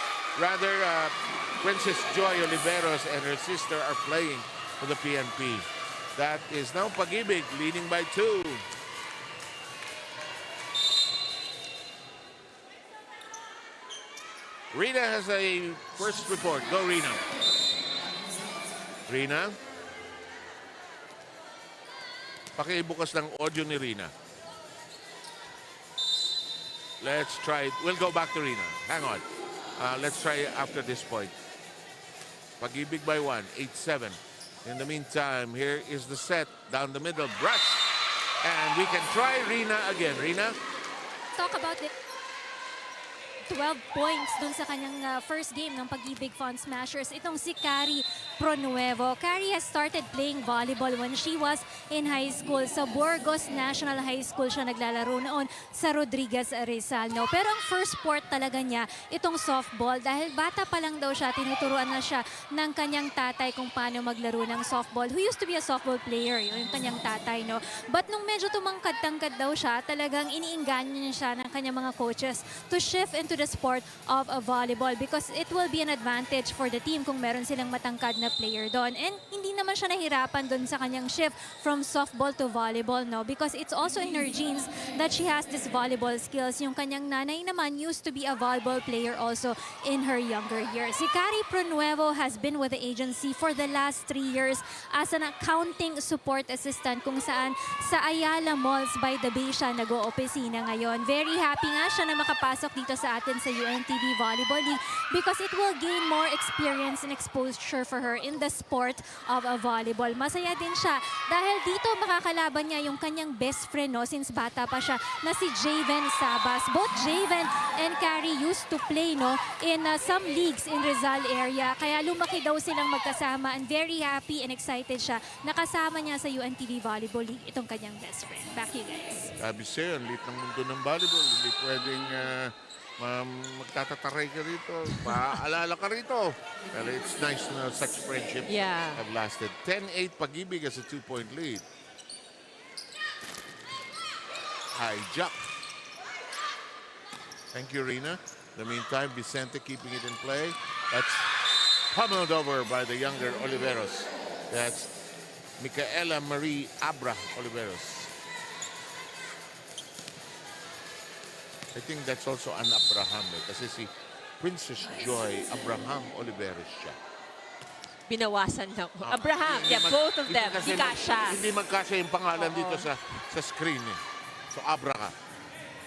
Rather, Princess Joy Oliveros and her sister are playing for the PNP. That is now Pag-IBIG leading by 2. Rina has a first report. Go, Rina. Rina? Pakibukas ng audio ni Rina. Let's try it. We'll go back to Rina. Hang on. Let's try after this point. Pag-IBIG by 1, 8-7. In the meantime, here is the set down the middle. Brush. And we can try Rina again. Rina? Talk about it. 12 points dun sa kanyang first game ng Pag-IBIG Fun Smashers. Itong si Carrie Pronuevo. Carrie has started playing volleyball when she was in high school. Sa Burgos National High School siya naglalaro noon sa Rodriguez Rizal. No? Pero ang first sport talaga niya, itong softball. Dahil bata pa lang daw siya, tinuturuan na siya ng kanyang tatay kung paano maglaro ng softball. Who used to be a softball player, yung kanyang tatay. No? But nung medyo tumangkad-tangkad daw siya, talagang iniinganyo niya siya ng kanyang mga coaches to shift into the sport of volleyball because it will be an advantage for the team kung meron silang matangkad na player doon. And hindi naman siya nahirapan doon sa kanyang shift from softball to volleyball, no? Because it's also in her genes that she has this volleyball skills. Yung kanyang nanay naman used to be a volleyball player also in her younger years. Si Carrie Pronuevo has been with the agency for the last 3 years as an accounting support assistant kung saan sa Ayala Malls by the Bay siya nag-o-opisina ngayon. Very happy nga siya na makapasok dito sa atin sa UNTV Volleyball League because it will gain more experience and exposure for her in the sport of volleyball. Masaya din siya dahil dito makakalaban niya yung kanyang best friend, no, since bata pa siya, na si Javen Sabas. Both Javen and Carrie used to play, no, in some leagues in Rizal area. Kaya lumaki daw silang magkasama and very happy and excited siya. Nakasama niya sa UNTV Volleyball League itong kanyang best friend. Back to you guys. Sabi sa'yo, ang lit ng mundo ng volleyball. Hindi pwedeng magtatataray ka rito. Paalala ka rito. Pero it's nice to know such friendships have lasted. 10-8 Pag-IBIG as a 2-point lead. Hijack. Thank you, Rina. In the meantime, Vicente keeping it in play. That's pummeled over by the younger Oliveros. That's Micaela Marie Abra Oliveros. I think that's also an Abraham kasi si Princess Joy Abraham Oliveros siya. Binawasan lang. Abraham, both of them. Hindi kasha. Hindi magkasya yung pangalan dito sa screen. So Abra ka.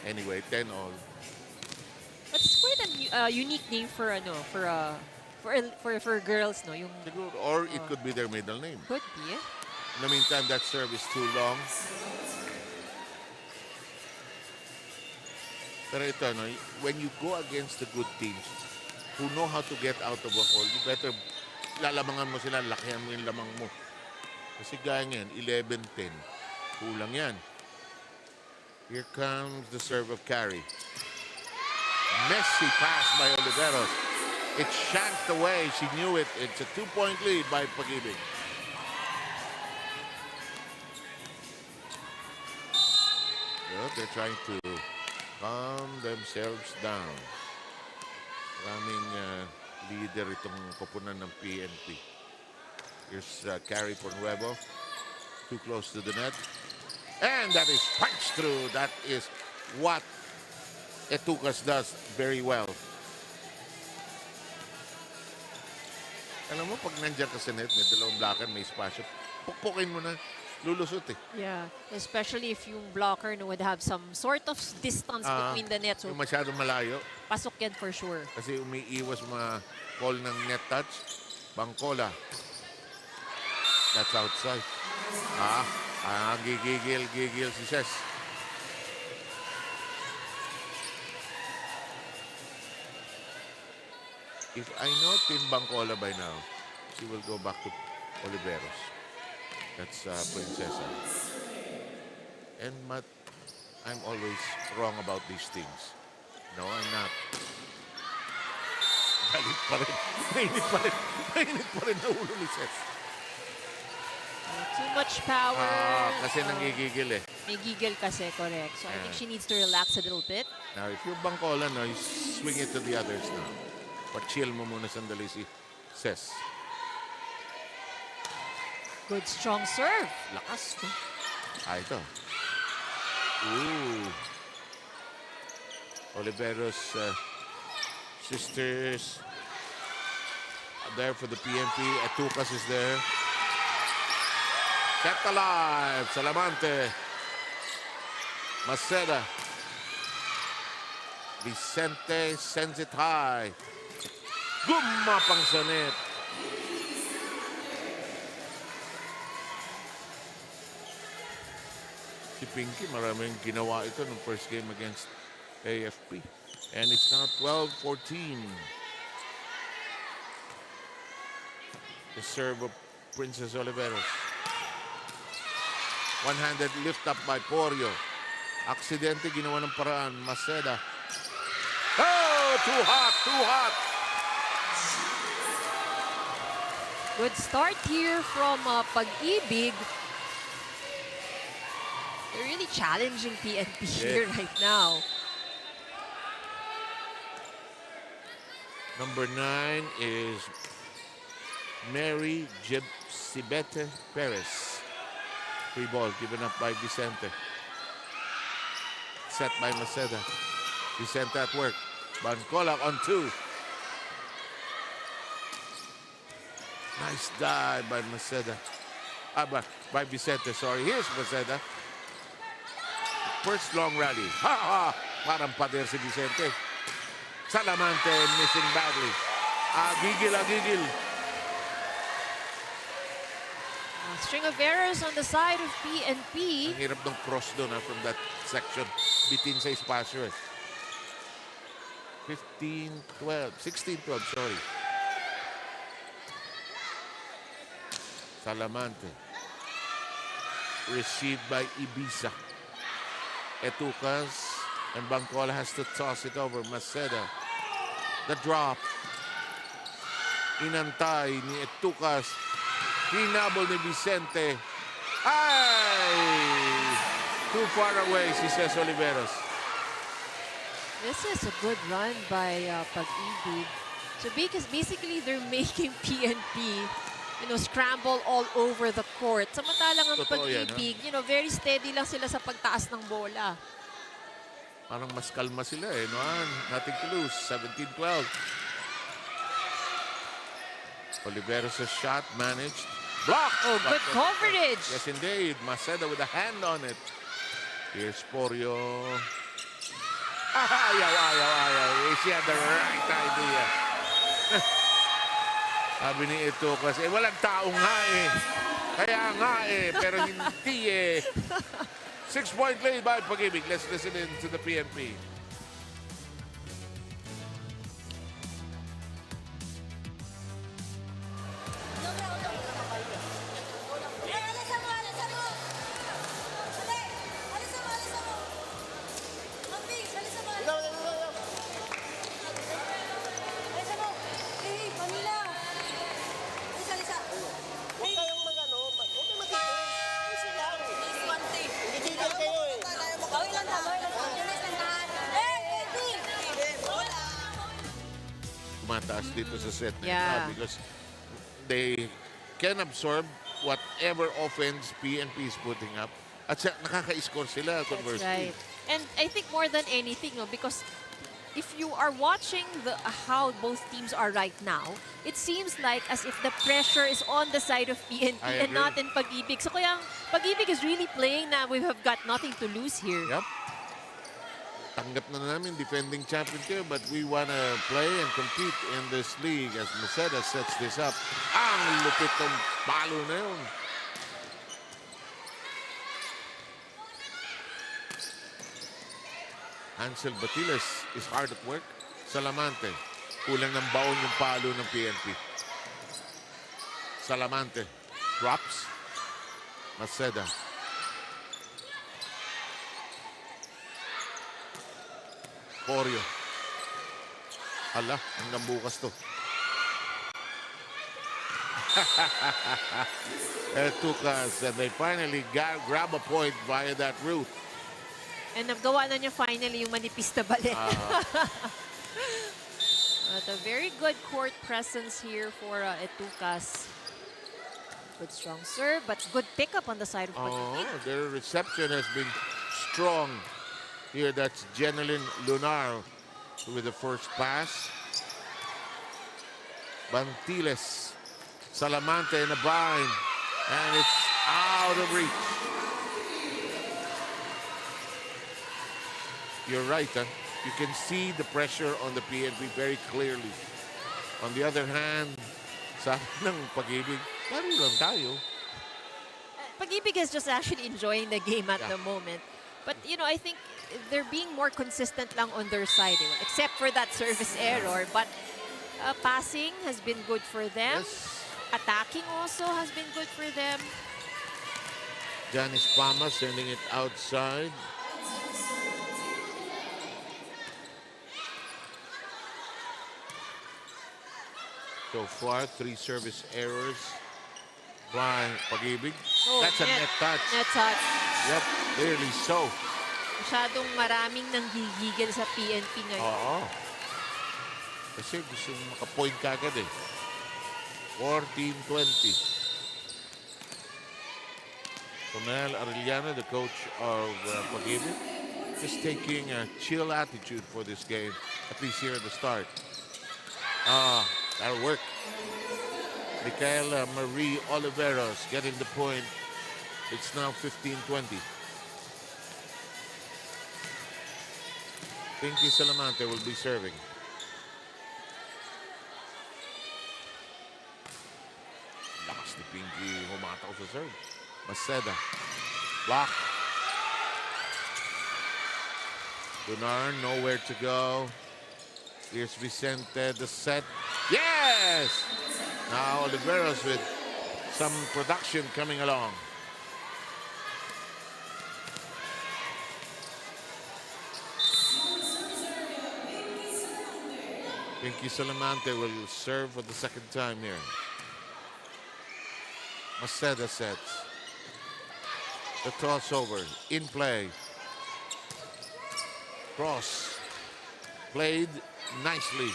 Anyway, 10 all. It's quite a unique name for girls, no? Yung Or it could be their middle name. could be. In the meantime, that serve is too long. Pero ito, no, when you go against the good teams who know how to get out of a hole, you better lalamangan mo sila, lakihan mo yung lamang mo. Kasi gaya ngayon, 11-10. Kulang yan. Here comes the serve of Carrie. Messy pass by Oliveros. It shanked away. She knew it. It's a 2-point lead by Pag-IBIG. Well, they're trying to calm themselves down. Maraming leader itong koponan ng PNP. Here's Carrie Pronuevo. Too close to the net. And that is punched through. That is what Etucas does very well. Alam mo, pag nandiyan ka sa net, may dalawang blocker, may espasyo, pukpukin mo na, lulusot eh. Yeah, especially if yung blocker would have some sort of distance between the nets. So, Yung masyadong malayo, pasok yan for sure. kasi umiiwas mga call ng net touch. Bangkola. That's outside. Gigil si Ses. If I know Team Bangkola by now, she will go back to Oliveros. That's Princesa. And I'm always wrong about these things. No, I'm not. Galit pa rin. Mainit pa rin. Mainit pa rin na ulo ni Ses. Too much power. Kasi nanggigigil eh. May gigil kasi, correct. So I think she needs to relax a little bit. Now, if you're Bangkola, no, you swing it to the others now. Pa-chill mo muna sandali si Ses. Good strong serve. Lakas, no? Ito. Ooh. Oliveros sisters are there for the PNP. Atucas is there. Kept alive. Salamante. Maceda. Vicente sends it high. Gumapang sa net. Si Pinky, maraming ginawa ito ng first game against AFP. And it's now 12-14. The serve of Princess Oliveros. One-handed lift up by Porio. Aksidente, ginawa ng paraan. Maceda. Oh! Too hot! Too hot! Good start here from Pag-IBIG. They're really challenging PNP here right now. Number 9 is Mary Jebsibete Perez. Free ball given up by Vicente. Set by Maceda. Vicente at work. Bancola on 2. Nice dive by Maceda. By Vicente, sorry. Here's Maceda. First long rally. Ha! Parang pader si Vicente. Salamante missing badly. Gigil. String of errors on the side of PNP. Ang hirap ng cross doon from that section. Bitin sa espasyo eh. 16-12, sorry. Salamante. Received by Ibiza. Etucas. And Bancola has to toss it over. Maceda. The drop. Inantay ni Etucas. Hinabol ni Vicente. Ay! Too far away, si Ces Oliveros. This is a good run by Pag-IBIG. So because basically they're making PNP, scramble all over the court. Samantalang ang Totoo yan, Pag-IBIG, very steady lang sila sa pagtaas ng bola. Parang mas kalma sila eh. Nothing to lose. 17-12. Oliveros' shot managed. Blocked! Oh, good coverage. Yes, indeed. Maceda with a hand on it. Here's Porio. Ayaw. She had the right idea. Sabi ni ito kasi, walang tao nga eh. Kaya nga eh, pero hindi eh. 6-point lead by Pag-IBIG. Let's listen in to the PNP. Tumataas dito sa set na ito because they can absorb whatever offense PNP is putting up. At nakaka-score sila conversely. That's right. And I think more than anything, because if you are watching how both teams are right now, it seems like as if the pressure is on the side of PNP I and agree. not in Pag-IBIG. So kaya Pag-IBIG is really playing na we have got nothing to lose here. Yep. Tanggap na namin, defending champion kayo, but we wanna play and compete in this league as Maceda sets this up. Ang lupit ng palo na yun. Ansel Batiles is hard at work. Salamante. Kulang ng baon yung palo ng PNP. Salamante. Drops. Maceda. Corio. Hala, hanggang bukas to. Tukas, and they finally grab a point via that route. And nagawa na niya finally yung manipis na bali. But a very good court presence here for Etukas. Good strong serve, but good pickup on the side of Pag-IBIG. Their reception has been strong. Here, that's Jeneline Lunar with the first pass. Bantiles. Salamante in a bind. And it's out of reach. You're right, huh? You can see the pressure on the PNP very clearly. On the other hand, sabi ng Pag-IBIG, laro lang tayo. Pag-IBIG is just actually enjoying the game at the moment. But, you know, I think they're being more consistent lang on their side, except for that service error. But passing has been good for them. Yes. Attacking also has been good for them. Janice Pama sending it outside. So far, 3 service errors by Pag-IBIG. Oh, That's a net touch. Net touch. Yep, clearly so. Masyadong maraming nanggigigil sa PNP ngayon. Oo. Kasi gusto makapoint kagad eh. 14-20. Tonel Arellano, the coach of Pag-IBIG, is taking a chill attitude for this game, at least here at the start. That'll work. Michaela Marie Oliveros getting the point. It's now 15-20. Pinky Salamante will be serving. Lakas ni Pinky humataw sa serve. Maceda. Block. Gunnar nowhere to go. Here's Vicente, the set. Yes! Now Oliveros with some production coming along. Pinky Salamante will serve for the second time here. Maceda sets. The toss over. In play. Cross. Played nicely.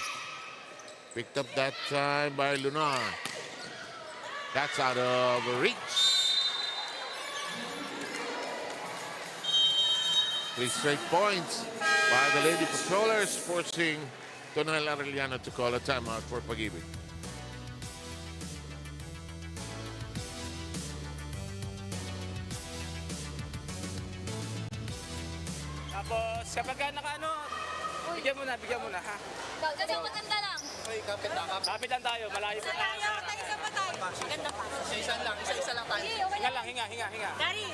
Picked up that time by Lunar. That's out of reach. 3 straight points by the Lady Patrollers, forcing Tonel Arellano to call a timeout for Pag-IBIG. Tapos kapag bigyan mo na, ha? Kasi maganda lang. Kapit lang tayo, malayo pa tayo. Isa pa tayo. Maganda pa. Isa lang tayo. Hinga lang, hinga. Dari.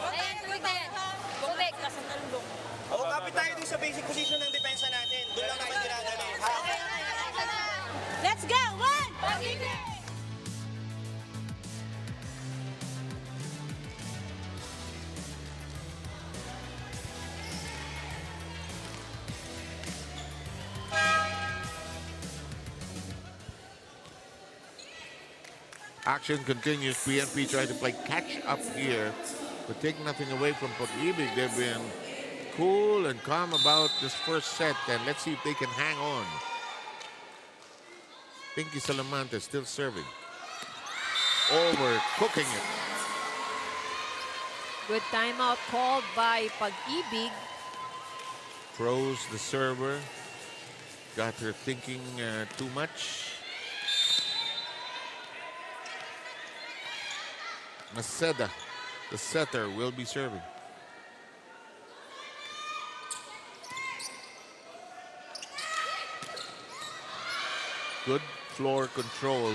Ayan, tubig na yan. Tubig. Oo, kapit tayo dun sa basic position ng depensa natin. Doon lang naman ginagaling. Let's go! One! Pag-IBIG! Action continues. PNP trying to play catch up here, but take nothing away from Pag-IBIG. They've been cool and calm about this first set, and let's see if they can hang on. Pinky Salamante still serving. Overcooking it. Good timeout called by Pag-IBIG. Throws the server. Got her thinking too much. Maceda, the setter, will be serving. Good floor control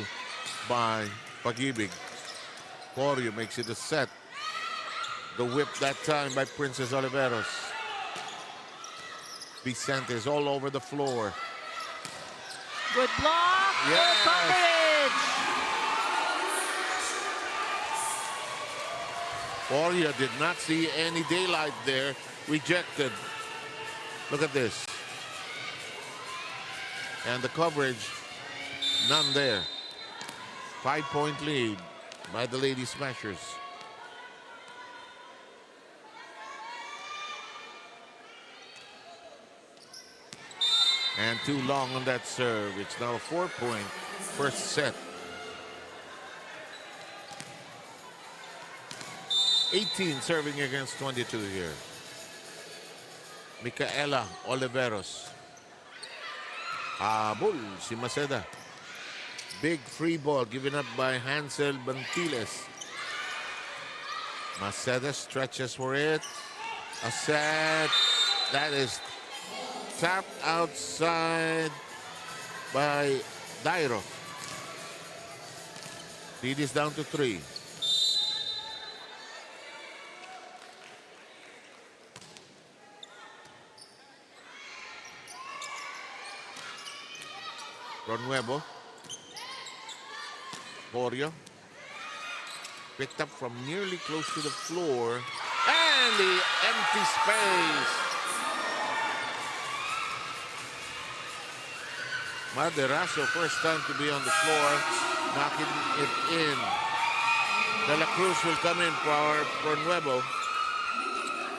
by Pag-IBIG. Porio makes it a set. The whip that time by Princess Oliveros. Vicente is all over the floor. Good block. Yes. Good coverage. Porio did not see any daylight there. Rejected. Look at this. And the coverage, none there. 5-point lead by the Lady Smashers. And too long on that serve. It's now a 4-point first set. 18 serving against 22 here. Micaela Oliveros. Habol si Maceda. Big free ball given up by Hansel Bantiles. Maceda stretches for it. A set. That is tapped outside by Dairo. Lead is down to 3. Ronuevo. Porio. Picked up from nearly close to the floor. And the empty space. Maderazo, first time to be on the floor, knocking it in. De La Cruz will come in for Nuevo.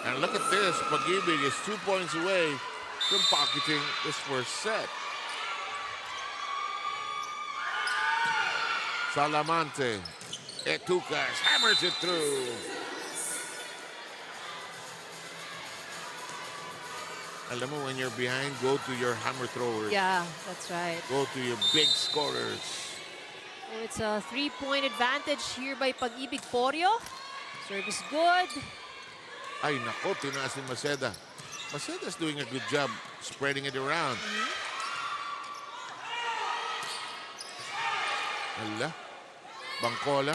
And look at this, Pag-IBIG is 2 points away from pocketing this first set. Salamante, Etucas hammers it through. Alam mo, when you're behind, go to your hammer throwers. Yeah, that's right. Go to your big scorers. So it's a 3-point advantage here by Pag-IBIG. Porio. Service good. Ay, nako, tinaas ni Maceda. Maceda's doing a good job spreading it around. Hala. Bangkola.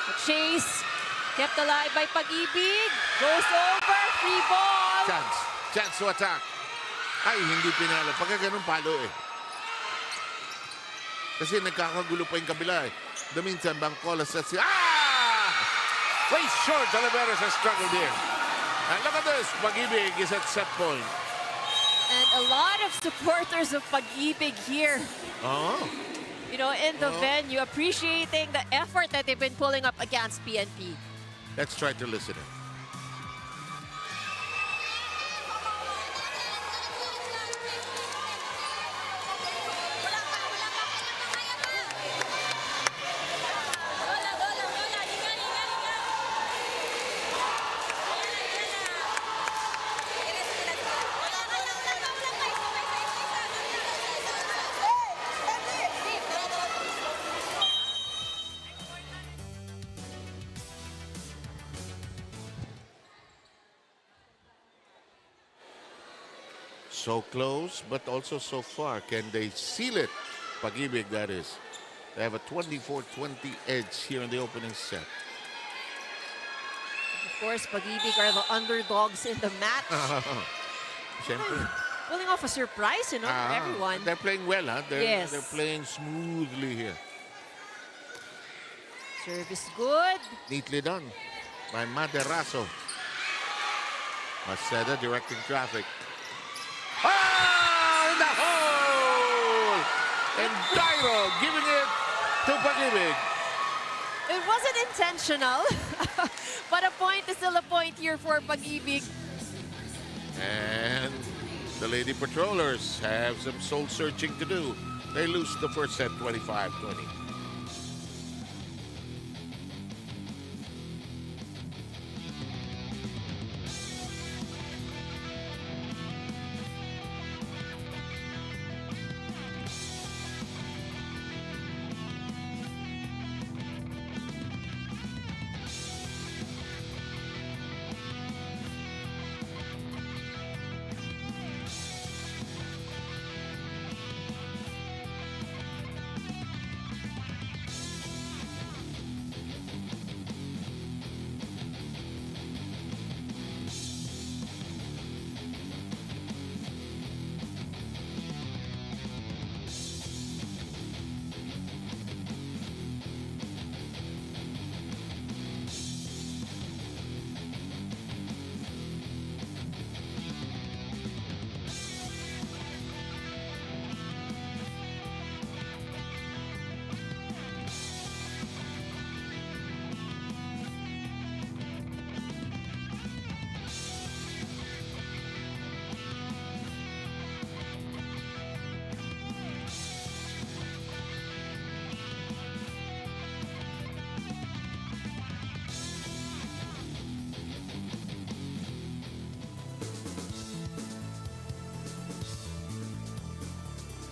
The chase. Kept alive by Pag-IBIG. Goes over. Free ball. Chance. Chance to attack. Ay, hindi pinalo. Pagka ganun, palo eh. Kasi nagkakagulo pa yung kabila eh. The meantime, Bangkola sets it. Ah! Way short. Oliveros has struggled here. And look at this. Pag-IBIG is at set point. And a lot of supporters of Pag-IBIG here. Oh. You know, in the venue, appreciating the effort that they've been pulling up against PNP. Let's try to listen in. So close, but also so far. Can they seal it? Pag-IBIG, that is. They have a 24-20 edge here in the opening set. Of course, Pag-IBIG are the underdogs in the match. Siyempre. Pulling off a surprise, you know, for everyone. They're playing well, huh? They're playing smoothly here. Service good. Neatly done by Maderazo. Maceda directing traffic. Ah, in the hole! And Dairo giving it to Pag-IBIG. It wasn't intentional, but a point is still a point here for Pag-IBIG. And the Lady Patrollers have some soul searching to do. They lose the first set 25-20.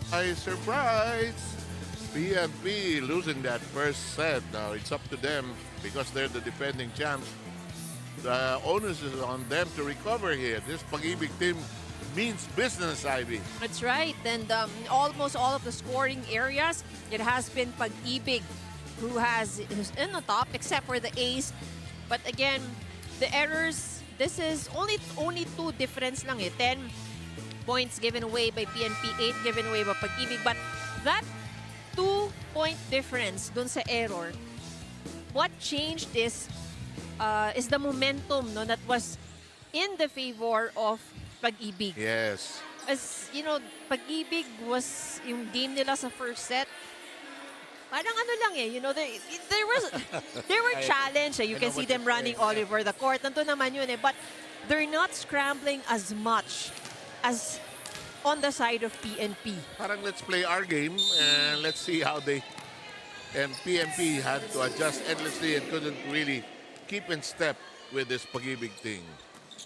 Surprise! PNP losing that first set. Now it's up to them because they're the defending champs. The onus is on them to recover here. This Pag-IBIG team means business, Ivy. That's right. And almost all of the scoring areas, it has been Pag-IBIG who's in the top, except for the ace. But again, the errors, this is only 2 difference lang eh. 10 points given away by PNP, 8 given away by Pag-IBIG. But that 2-point difference dun sa error, what changed is the momentum no, that was in the favor of Pag-IBIG. Yes. As you know, Pag-IBIG was yung game nila sa first set. Parang ano lang eh, you know, there were challenge. You can see them running all over the court. Nandun naman yun eh. But they're not scrambling as much as on the side of PNP. Parang let's play our game and let's see how they... And PNP had to adjust endlessly and couldn't really keep in step with this Pag-IBIG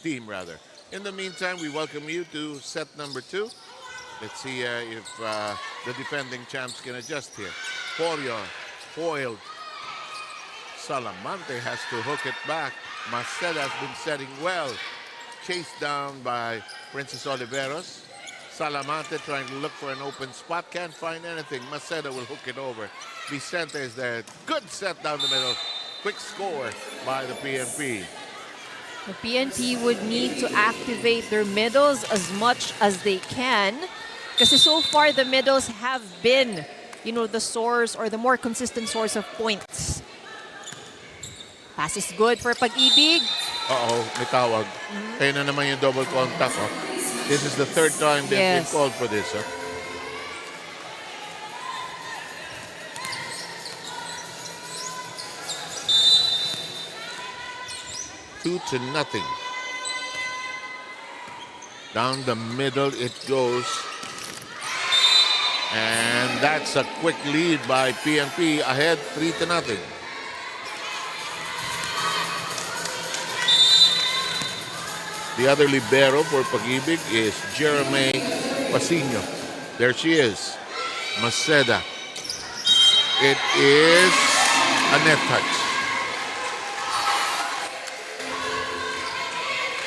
team rather. In the meantime, we welcome you to set number 2. Let's see if the defending champs can adjust here. Porio foiled. Salamante has to hook it back. Maceda has been setting well. Chased down by Princess Oliveros. Salamante trying to look for an open spot. Can't find anything. Maceda will hook it over. Vicente is there. Good set down the middle. Quick score by the PNP. The PNP would need to activate their middles as much as they can. Kasi so far, the middles have been, you know, the source or the more consistent source of points. Pass is good for Pag-IBIG. Uh-oh, may tawag. Kaya na naman yung double contact. Oh. This is the 3rd time they've been called for this. Huh? Two to nothing. Down the middle it goes. And that's a quick lead by PNP, ahead 3 to nothing. The other libero for Pag-IBIG is Jeremy Pasino. There she is. Maceda. It is a net touch.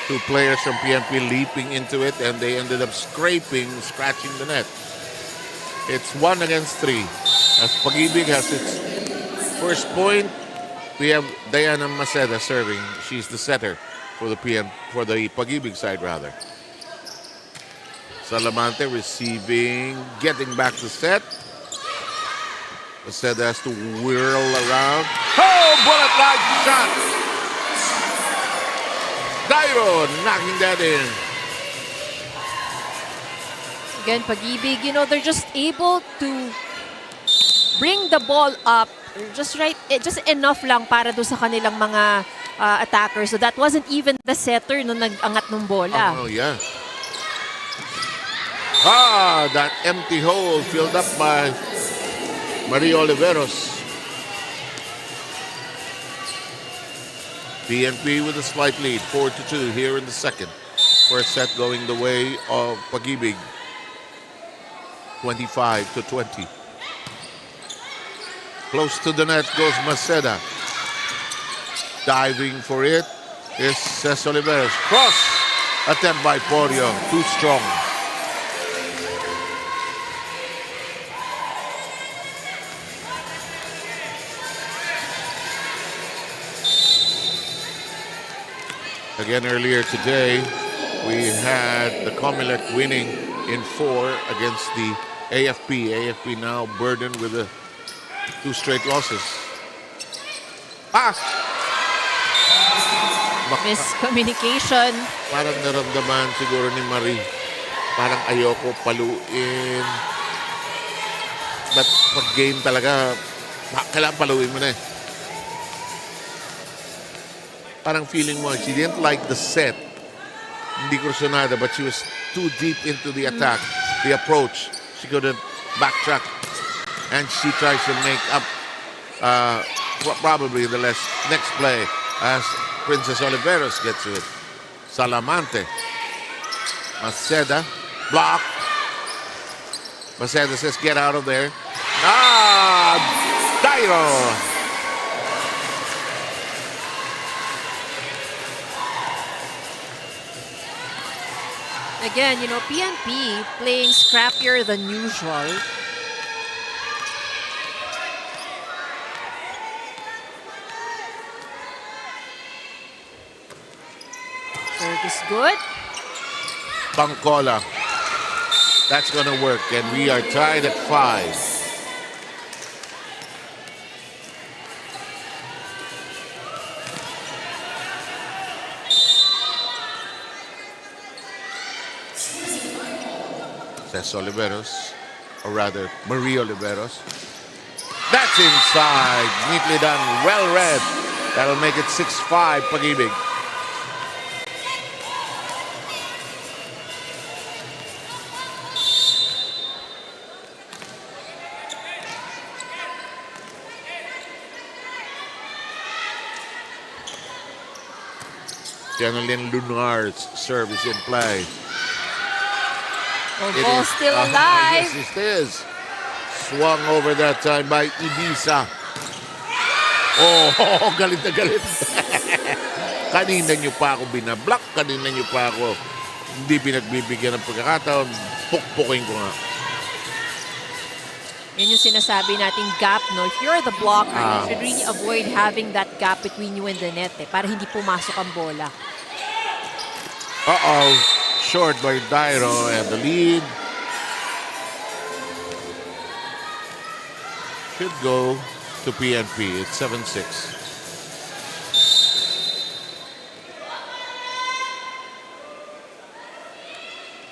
2 players from PNP leaping into it, and they ended up scratching the net. It's 1 against 3. As Pag-IBIG has its first point, we have Diana Maceda serving. She's the setter for the Pag-IBIG side rather. Salamante receiving, getting back the set. Maceda has to whirl around. Oh, bullet-like shot! Dairo knocking that in. Again, Pag-IBIG, you know, they're just able to bring the ball up just right, just enough lang para do sa kanilang mga attackers. So that wasn't even the setter nung nag-angat ng bola. Oh, yeah. That empty hole filled up by Maria Oliveros. PNP with a slight lead, 4-2 here in the second. First set going the way of Pag-IBIG, 25-20. Close to the net goes Maceda. Diving for it is Cés Oliveros. Cross attempt by Porio, too strong. Again, earlier today, we had the COMELEC winning in 4 against the AFP. AFP now burdened with 2 straight losses. Miscommunication. Parang naramdaman siguro ni Marie. Parang ayoko paluin. But pag game talaga, kailangan paluin mo na eh. Parang feeling mo, she didn't like the set. Hindi kursunada, but she was too deep into the attack, the approach. She couldn't backtrack. And she tries to make up probably the next play as Princess Oliveros gets to it. Salamante. Maceda. Block. Maceda says, get out of there. Ah! Dairo! Again, you know, PNP playing scrappier than usual. Serve is good. Bangkola. That's going to work, and we are tied at 5. Says Oliveros, or rather Marie Oliveros. That's inside. Neatly done. Well read. That'll make it 6-5 Pag-IBIG. Janelyn Lunar's serve is in play. Oh, It ball is- still alive. Yes, it is. Swung over that time by Ibiza. Oh, galit na galit. Kanina nyo pa ako binablock. Kanina nyo pa ako hindi pinagbibigyan ng pagkakataon. Pukpukin ko nga. Yun yung sinasabi nating gap, no? If you're the blocker, you Ah. should really avoid having that gap between you and the net, para hindi pumasok ang bola. Uh-oh. Short by Dairo and the lead should go to PNP. It's 7-6.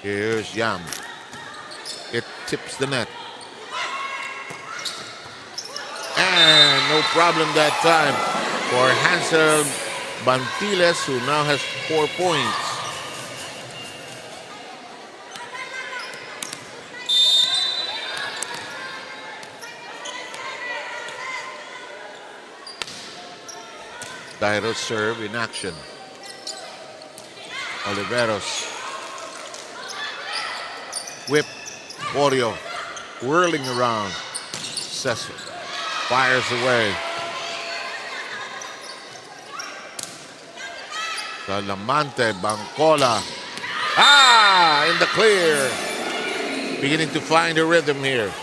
Here's Yam. It tips the net. And no problem that time for Hansel Bantiles, who now has 4 points. Dairo's serve in action. Oliveros. Whip. Oreo. Whirling around. Cecil. Fires away. Salamante. Bangkola. Ah! In the clear. Beginning to find a rhythm here.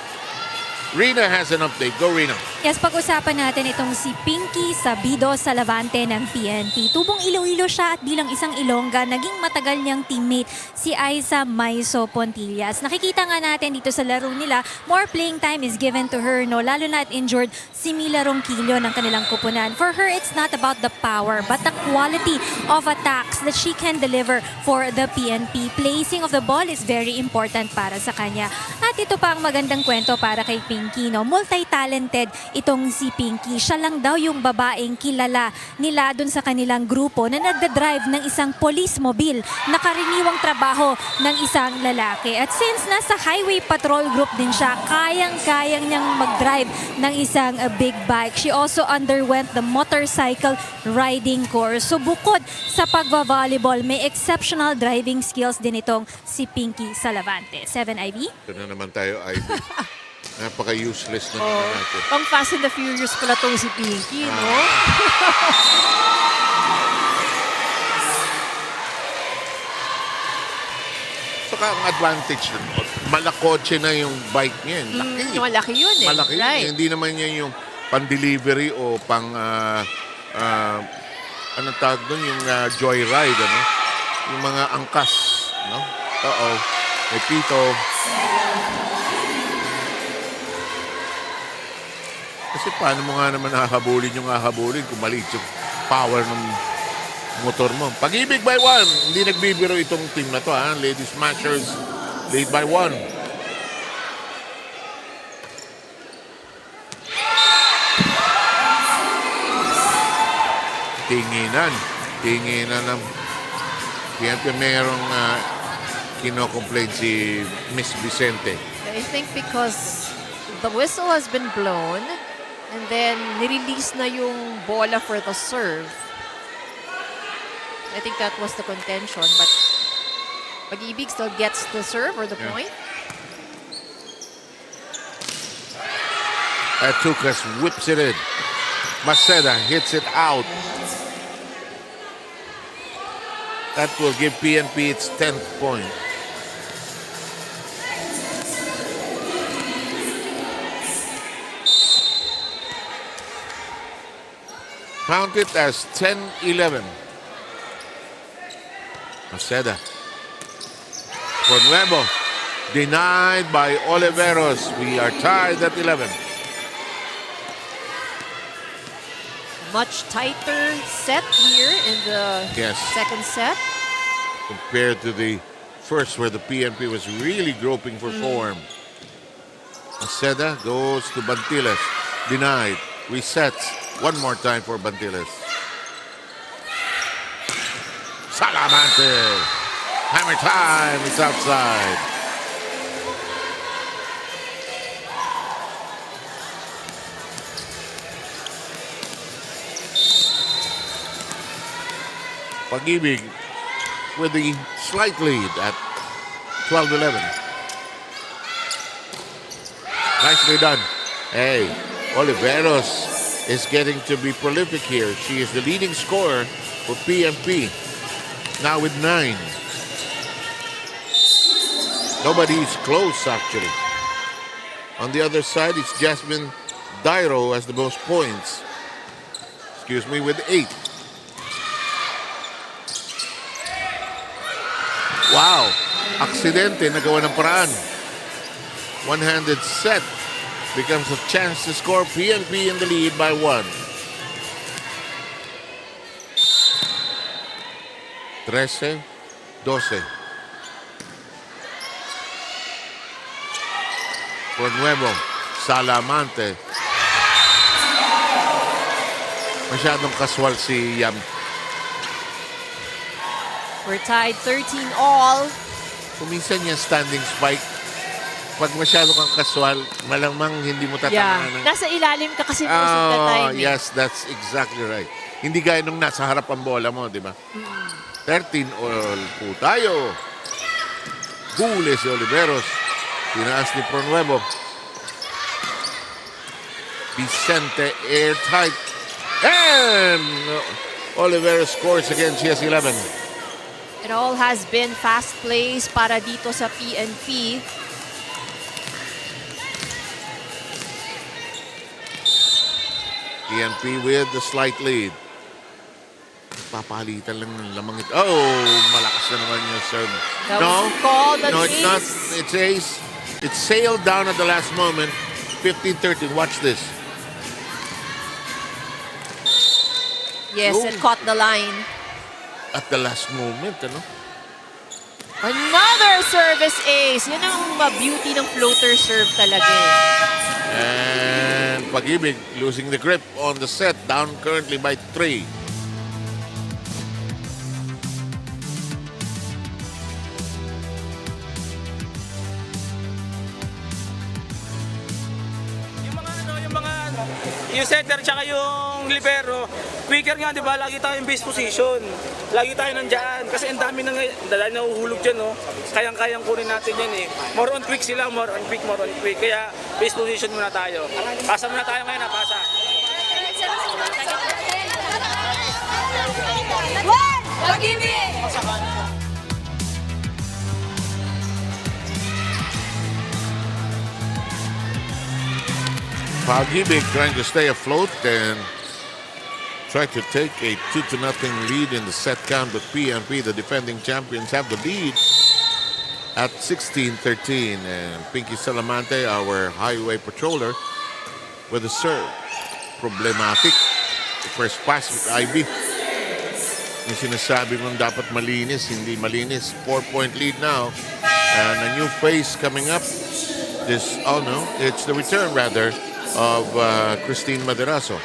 Rina has an update. Go, Rina. Yes, pag-usapan natin itong si Pinky Sabido sa Lavante ng PNP. Tubong Iloilo siya at bilang isang Ilongga, naging matagal niyang teammate si Aiza Maiso Pontillas. Nakikita nga natin dito sa laro nila, more playing time is given to her, no? Lalo na at injured si Mila Ronquillo ng kanilang kupunan. For her, it's not about the power, but the quality of attacks that she can deliver for the PNP. Placing of the ball is very important para sa kanya. At ito pa ang magandang kwento para kay Pinky, no? Multi-talented itong si Pinky. Siya lang daw yung babaeng kilala nila dun sa kanilang grupo na nagda-drive ng isang police mobile na karaniwang trabaho ng isang lalaki. At since nasa highway patrol group din siya, kayang-kayang niyang mag-drive ng isang big bike. She also underwent the motorcycle riding course. So bukod sa pagva-volleyball, may exceptional driving skills din itong si Pinky Salavante. 7IB? Ito na naman tayo, Ivy. Napaka-useless na naman natin. Pang Fast and the Furious pala tong si Pinky, no? Saka ang advantage nun, malakotse na yung bike niya. Laki. Malaki yun eh. Malaki yun. Right. Hindi naman yan yung pan-delivery o pang, anong tawag doon, yung joyride, ano? Yung mga angkas, no? Uh-oh. May pito. Kasi paano mo nga naman hahabulin yung hahabulin kung maliit yung power ng motor mo. Pag-IBIG by 1. Hindi nagbibiro itong team na to, ha? Lady Smashers lead by 1. Tinginan ng PNP. Merong kino-complain si Miss Vicente. I think because the whistle has been blown and then nirelease na yung bola for the serve. I think that was the contention, but Pag-IBIG still gets the serve or the Yeah. point. Atukas whips it in. Maceda hits it out. That will give PNP its 10th point. Count it as 10-11. Maceda. For Nuevo. Denied by Oliveros. We are tied at 11. Much tighter set here in the second set. Compared to the first where the PNP was really groping for form. Maceda goes to Bantiles. Denied. Resets. One more time for Bantiles. Salamante. Hammer time. It's outside. Pag-IBIG with the slight lead at 12-11. Nicely done. Hey, Oliveros is getting to be prolific here. She is the leading scorer for PNP, now with 9. Nobody is close, actually. On the other side, it's Jasmine Dairo has the most points. Excuse me, with 8. Wow! Aksidente, nagawa ng paraan. One-handed set becomes a chance to score. PNP in the lead by 1. 13-12. For Nuevo, Salamante. Masyadong kaswal si Yam. We're tied 13-all. Kuminsan yung standing spike. Pag masyado kang kaswal, malamang hindi mo tatamaan. Nasa ilalim ka kasi most of the time. Yes, that's exactly right. Hindi gaya nung nasa harap ang bola mo, di ba? 13-all po tayo. Huli si Oliveros. Tinaas ni Pronuevo. Vicente airtight. And Oliveros scores again. She has 11. It all has been fast plays para dito sa PNP. PNP with the slight lead. Papalitan lang ng lamang ito. Oh, malakas na naman yung serve. That was called an it's ace. not. It's ace. It sailed down at the last moment. 15-13. Watch this. Yes, it caught the line. At the last moment, ano? Another service ace. Yan ang beauty ng floater serve talaga eh. And Pag-IBIG losing the grip on the set, down currently by 3. Yung center tsaka yung libero, quicker nga, di ba? Lagi tayong base position. Lagi tayo nandiyan. Kasi ang dami na nahuhulog dyan, no? Kayang-kayang kunin natin yan, eh. More on quick sila, more on quick, more on quick. Kaya base position muna tayo. Pasa muna tayo ngayon, ha? Pasa. One! Pag-IBIG! Pag-IBIG trying to stay afloat and try to take a 2-0 lead in the set count, but PNP, the defending champions, have the lead at 16-13. And Pinky Salamante, our highway patroller, with a serve. Problematic. The first pass with IB. Yung sinasabi mong dapat malinis, hindi malinis. 4-point lead now. And a new face coming up. This, oh no, it's the return rather of Christine Maderazo.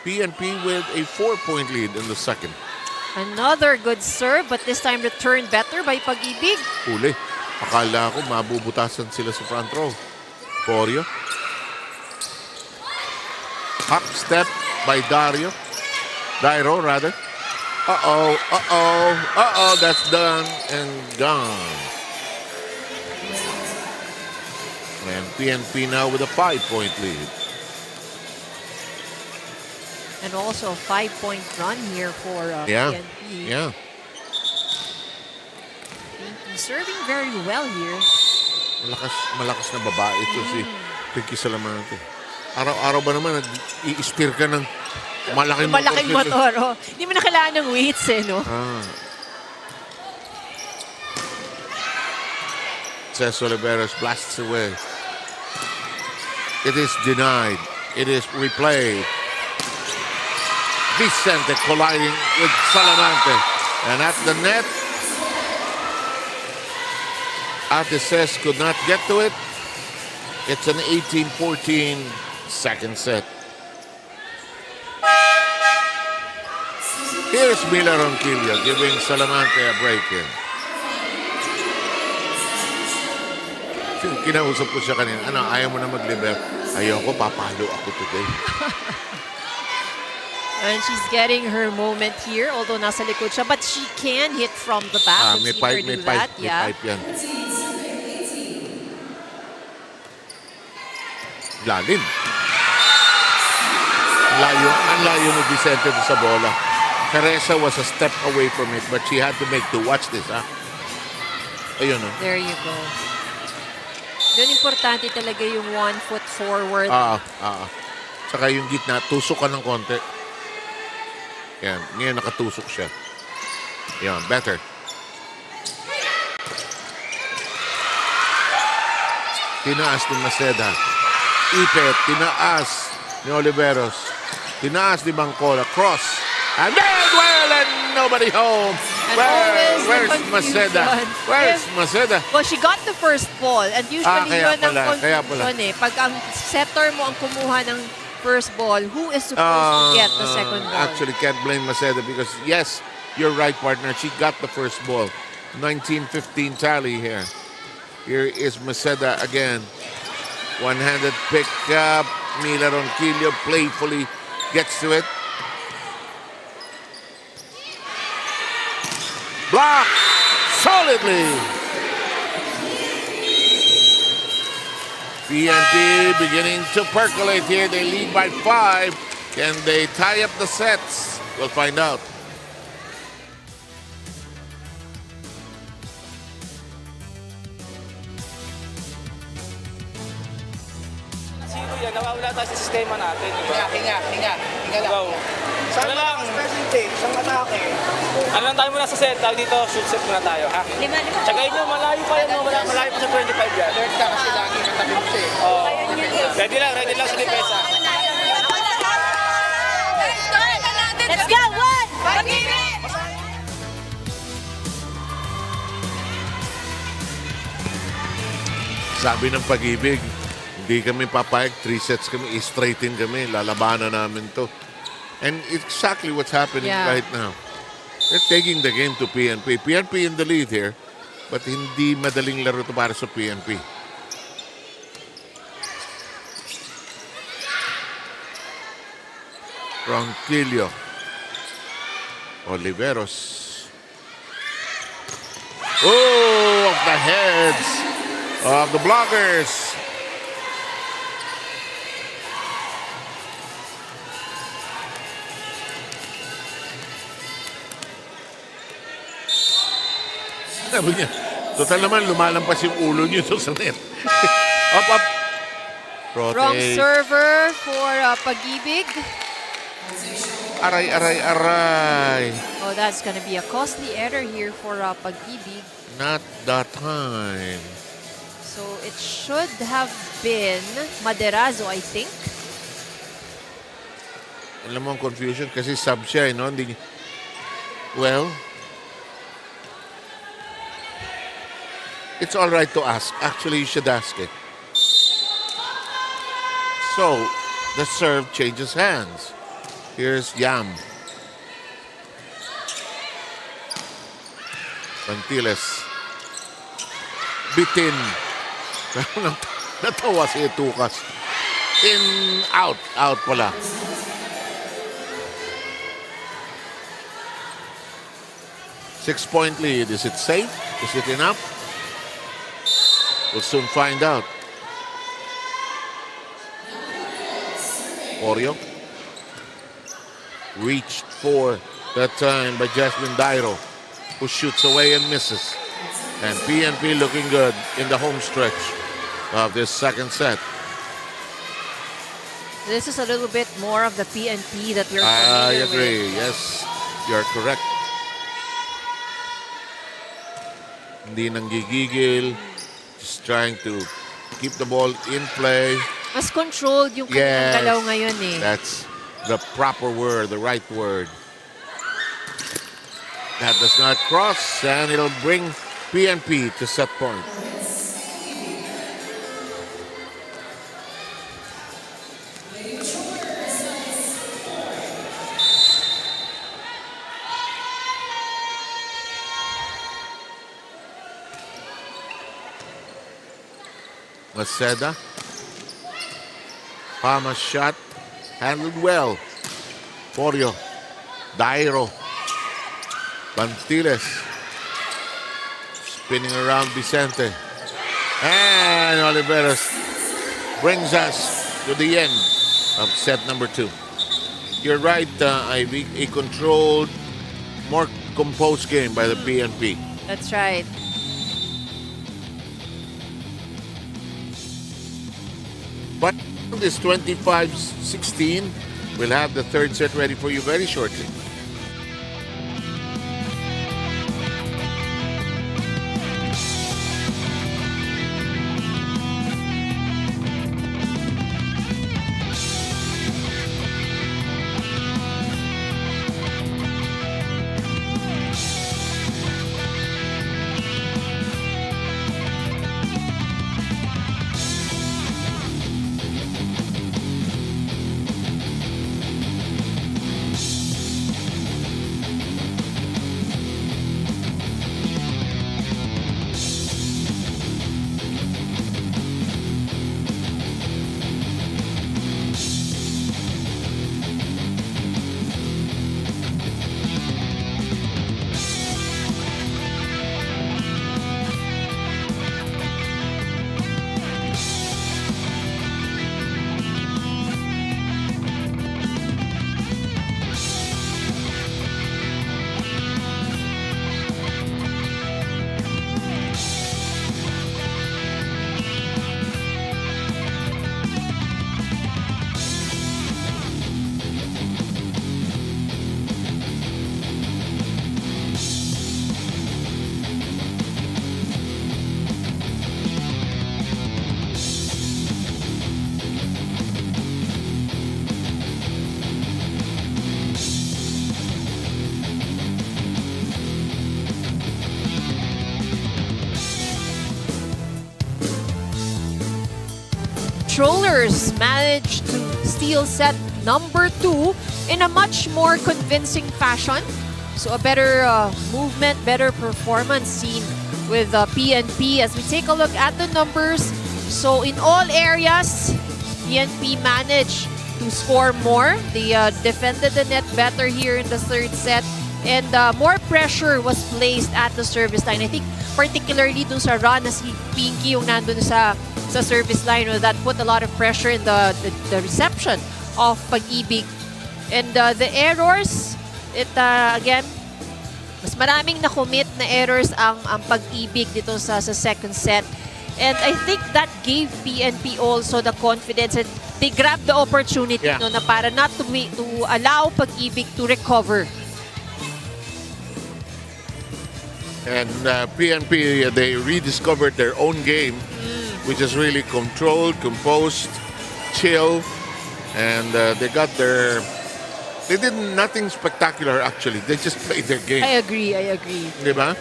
PNP with a 4-point lead in the second. Another good serve, but this time returned better by Pag-IBIG. Huli. Akala ko mabubutasan sila sa front row. Porio. Hop step by Dairo, rather. Uh-oh, that's done and gone. And PNP now with a 5-point lead. And also a 5-point run here for Yeah. PNP. Yeah. Pinky serving very well here. Malakas na babae ito si Pinky Salamante. Araw-araw ba naman nag-i-steer ka ng malaking motor. Oh. Hindi mo na kailangan ng weights eh, no? Cesc Oliveros blasts away. It is denied. It is replayed. Vicente colliding with Salamante. And at the net, Cesc could not get to it. It's an 18-14 second set. Here's Mila Ronquillo giving Salamante a break in. Kinausap ko siya kanina, ayaw mo na mag-liber? Ayoko, papalo ako today. And she's getting her moment here, although nasa likod siya. But she can hit from the back. May We've seen her do that. may pipe yan. Lalim. Ang layo ni Vicente sa bola. Teresa was a step away from it, but she had to make do. Watch this, Ayun, There you go. Doon importante talaga yung 1 foot forward. Saka yung gitna, tusok ka ng konti. Yan, ngayon nakatusok siya. Yan, better. Tinaas ni Maceda. Ipet, tinaas ni Oliveros. Tinaas ni Bangcola. Cross. And then, well, and nobody home. Where's Maceda? Where's Maceda? Well, she got the first ball. And usually kaya yun ang pala. confusion eh. Pag ang setter mo ang kumuha ng first ball, who is supposed to get the second ball? Actually, can't blame Maceda because, yes, you're right, partner. She got the first ball. 19-15 tally here. Here is Maceda again. One-handed pick up. Mila Ronquillo playfully gets to it. Block solidly. PNP beginning to percolate here. They lead by 5. Can they tie up the sets? We'll find out. Zero yan, nawawala tayo sa sistema natin. Hinga lang. Go. Saan lang? Special take, isang atake. Ano lang tayo muna sa set, tawag dito, shoot set muna tayo, ha? Tsagayin nyo, malayo pa yan, malayo pa sa 25 yan. Third ka kasi lagi natabi mo siya eh. Oh. Ready lang sa depensa. Let's go! One! Pag-ibig! Sabi ng Pag-IBIG, hindi kami papayag, 3 sets kami, i-straighten kami, lalabanan namin to. And exactly what's happening right now. They're taking the game to PNP. PNP in the lead here, but hindi madaling laro to para sa PNP. Ronquillo. Oliveros. Oh, off the heads of the blockers. Sabi niya, total naman, lumalampas yung ulo niyo sa net. Up. Wrong server for Pag-IBIG. Aray. Oh, that's gonna be a costly error here for Pag-IBIG. Not that time. So it should have been Maderazo, I think. Alam mo ang confusion kasi sub siya, no? Hindi, well, it's all right to ask. Actually, you should ask it. So, the serve changes hands. Here's Yam. Pantiles. Bitin. Natawa si Tukas. Out pala. Six-point lead. Is it safe? Is it enough? We'll soon find out. Oreo. Reached for that time by Jasmine Dairo, who shoots away and misses. And PNP looking good in the home stretch of this second set. This is a little bit more of the PNP that we're I familiar agree. with. Yes, you're correct. Hindi nanggigigil. Just trying to keep the ball in play. Mas controlled yung kanilang galaw ngayon eh. That's the proper word, the right word. That does not cross, and it'll bring PNP to set point. Maceda. Palma's shot handled well. Oreo. Dairo. Bantiles. Spinning around Vicente. And Oliveros brings us to the end of set number 2. You're right, Ivy. A controlled, more composed game by the PNP. That's right. But this 25-16, we'll have the third set ready for you very shortly. Controllers managed to steal set number 2 in a much more convincing fashion. So a better movement, better performance seen with PNP as we take a look at the numbers. So in all areas, PNP managed to score more. They defended the net better here in the third set. And more pressure was placed at the service line. I think particularly dun sa run na si Pinky yung nandun sa service line, that put a lot of pressure in the reception of Pag-IBIG. And the errors, again, mas maraming na-commit na errors ang Pag-IBIG dito sa second set. And I think that gave PNP also the confidence and they grabbed the opportunity no, na para not to allow Pag-IBIG to recover. And PNP, they rediscovered their own game, which is really controlled, composed, chill, and they got they did nothing spectacular actually. They just played their game. I agree. Diba?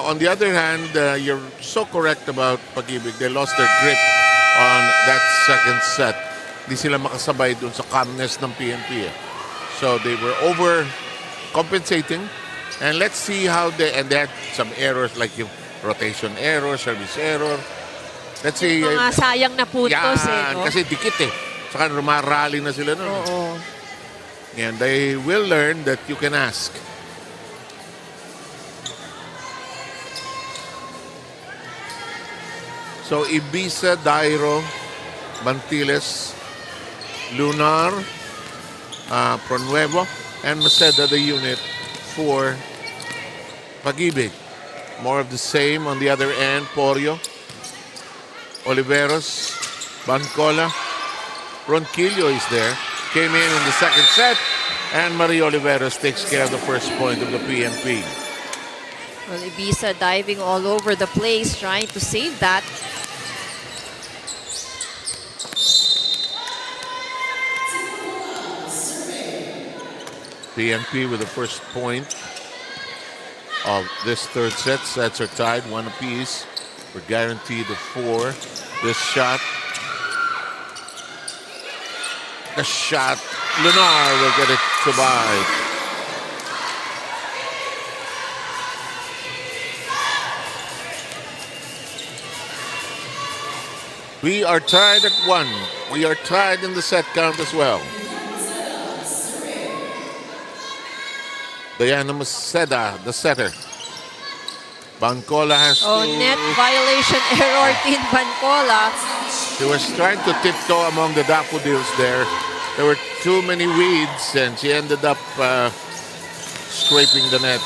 On the other hand, you're so correct about Pag-IBIG. They lost their grip on that second set. Di sila makasabay dun sa calmness ng PNP. So they were overcompensating. And let's see how they had some errors like yung rotation error, service error. Let's see. Mga sayang na puntos no? Kasi dikit Saka rumarally na sila nun. Oo. And they will learn that you can ask. So Ibiza, Dairo, Bantiles, Lunar, Pronuevo, and Maceda, the unit for Pag-IBIG. More of the same on the other end. Porio, Oliveros, Bancola, Ronquillo is there. Came in the second set, and Marie Oliveros takes care of the first point of the PNP. Well, Ibiza diving all over the place, trying to save that. PNP with the first point of this third set. Sets are tied, 1 apiece. We're guaranteed a 4. This shot. The shot. Lunar will get it to bite. We are tied at 1. We are tied in the set count as well. Diana Maceda, the setter. Bancola has net violation error, Team Bancola. She was trying to tiptoe among the daffodils there. There were too many weeds, and she ended up scraping the net.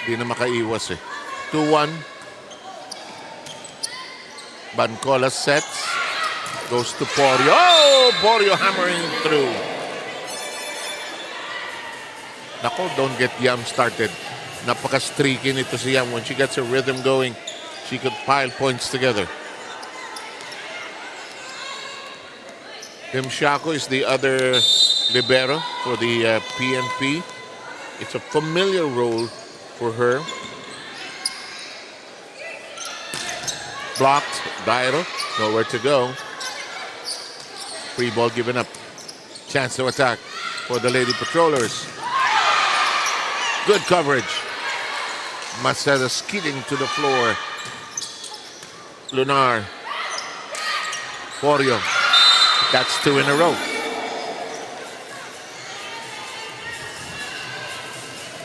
Di na makaiwas eh. 2-1. Bancola sets. Goes to Porio. Oh! Porio hammering through. Nako, don't get Yam started. Napaka-streaky nito si Yam. When she gets her rhythm going, she could pile points together. Tim Shaco is the other libero for the PNP. It's a familiar role for her. Blocked. Dairo, nowhere to go. Free ball given up. Chance to attack for the Lady Patrollers. Good coverage. Maceda skidding to the floor. Lunar. Porio. That's 2 in a row.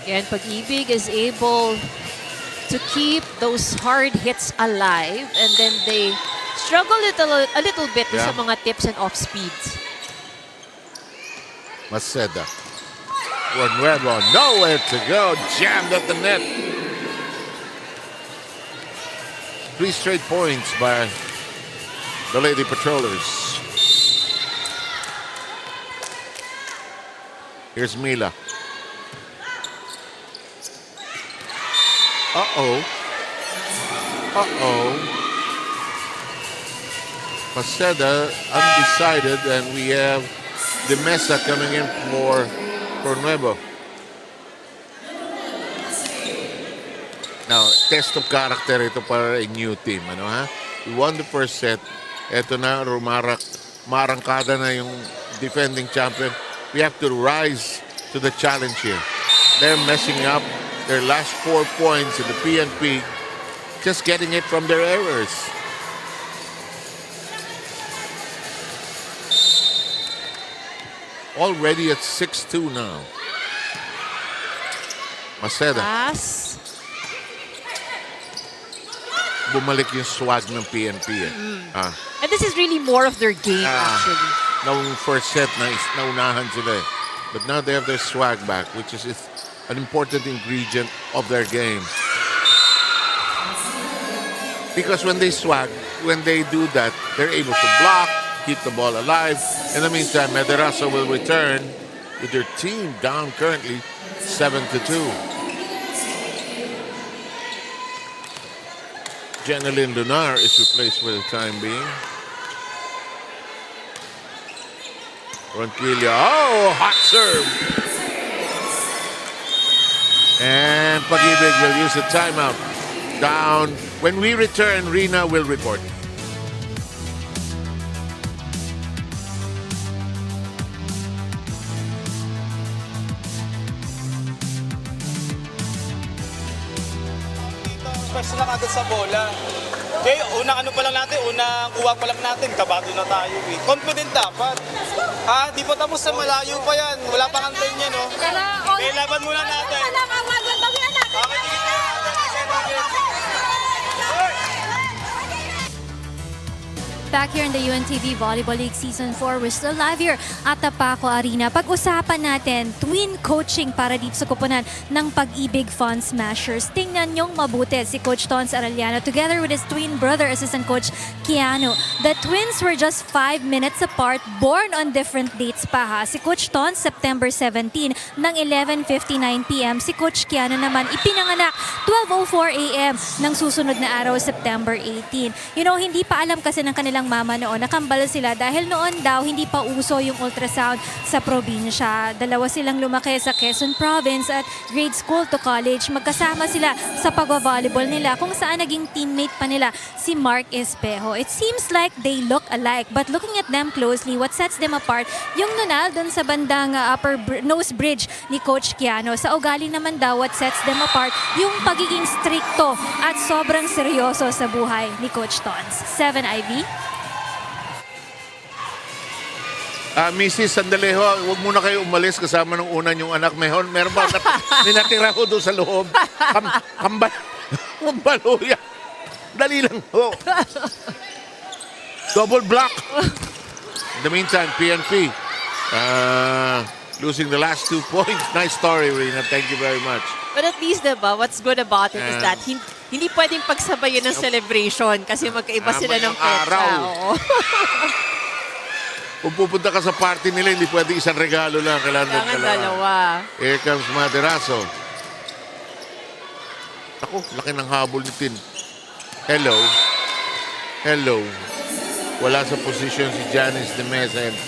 Again, Pag-IBIG is able to keep those hard hits alive, and then they struggle a little bit sa mga tips and off speeds. Maceda. Nuevo, nowhere to go. Jammed at the net. 3 straight points by the Lady Patrollers. Here's Mila. Uh-oh. Uh-oh. Maceda undecided, and we have the Mesa coming in for Nuevo. Now, test of character ito para a new team. Ano, ha? We won the first set. Ito na, marangkada na yung defending champion. We have to rise to the challenge here. They're messing up their last 4 points in the PNP, just getting it from their errors. Already at 6-2 now. Maceda. Pass. Bumalik yung swag ng PNP eh. And this is really more of their game, actually. Noong first set, naunahan sila eh. But now they have their swag back, which is an important ingredient of their game. Because when they swag, when they do that, they're able to block, keep the ball alive. In the meantime, Mederaso will return with their team down currently 7-2. Jeneline Lunar is replaced for the time being. Ronquillo, oh, hot serve. And Pag-IBIG will use a timeout. Down. When we return, Rina will report. First lang agad sa bola. Okay, unang ano pa lang natin, unang kuha pa lang natin, kabado na tayo eh. Confident dapat. Ha, di pa tapos sa malayo pa yan. Wala pang antay niya, no? Okay, laban muna natin. Okay, tingin natin. Back here in the UNTV Volleyball League Season 4, we're still live here at the Paco Arena. Pag-usapan natin, twin coaching para dito sa kupunan ng Pag-IBIG Fun Smashers. Tingnan nyong mabuti si Coach Tons Arellano together with his twin brother, assistant coach Keanu. The twins were just 5 minutes apart, born on different dates pa ha. Si Coach Tons, September 17 ng 11:59 p.m. Si Coach Keanu naman ipinanganak 12:04 a.m. ng susunod na araw, September 18. You know, hindi pa alam kasi ng kanilang mama noon, nakambal sila dahil noon daw hindi pa uso yung ultrasound sa probinsya. Dalawa silang lumaki sa Quezon Province at grade school to college. Magkasama sila sa pagwa-volleyball nila kung saan naging teammate pa nila si Mark Espejo. It seems like they look alike, but looking at them closely, what sets them apart, yung nunal doon sa bandang upper nose bridge ni Coach Keanu. Sa ugali naman daw, what sets them apart, yung pagiging stricto at sobrang seryoso sa buhay ni Coach Tons. 7 Ivy. Mrs. Sandali ho, huwag muna kayo umalis kasama ng una yung anak. Meron ba ninatira ho doon sa loob? Kambaluya. Dali lang ho. Double block. In the meantime, PNP losing the last 2 points. Nice story, Rina. Thank you very much. But at least, diba, what's good about it is that hindi pwedeng pagsabayin ng celebration kasi magkaiba sila ng petsa. Oo. Kung pupunta ka sa party nila, hindi pwede isang regalo lang. Kailangan dalawa. Here comes Maderaso. Ako, laki ng habol ni Tin. Hello. Hello. Wala sa position si Janice de Mesa and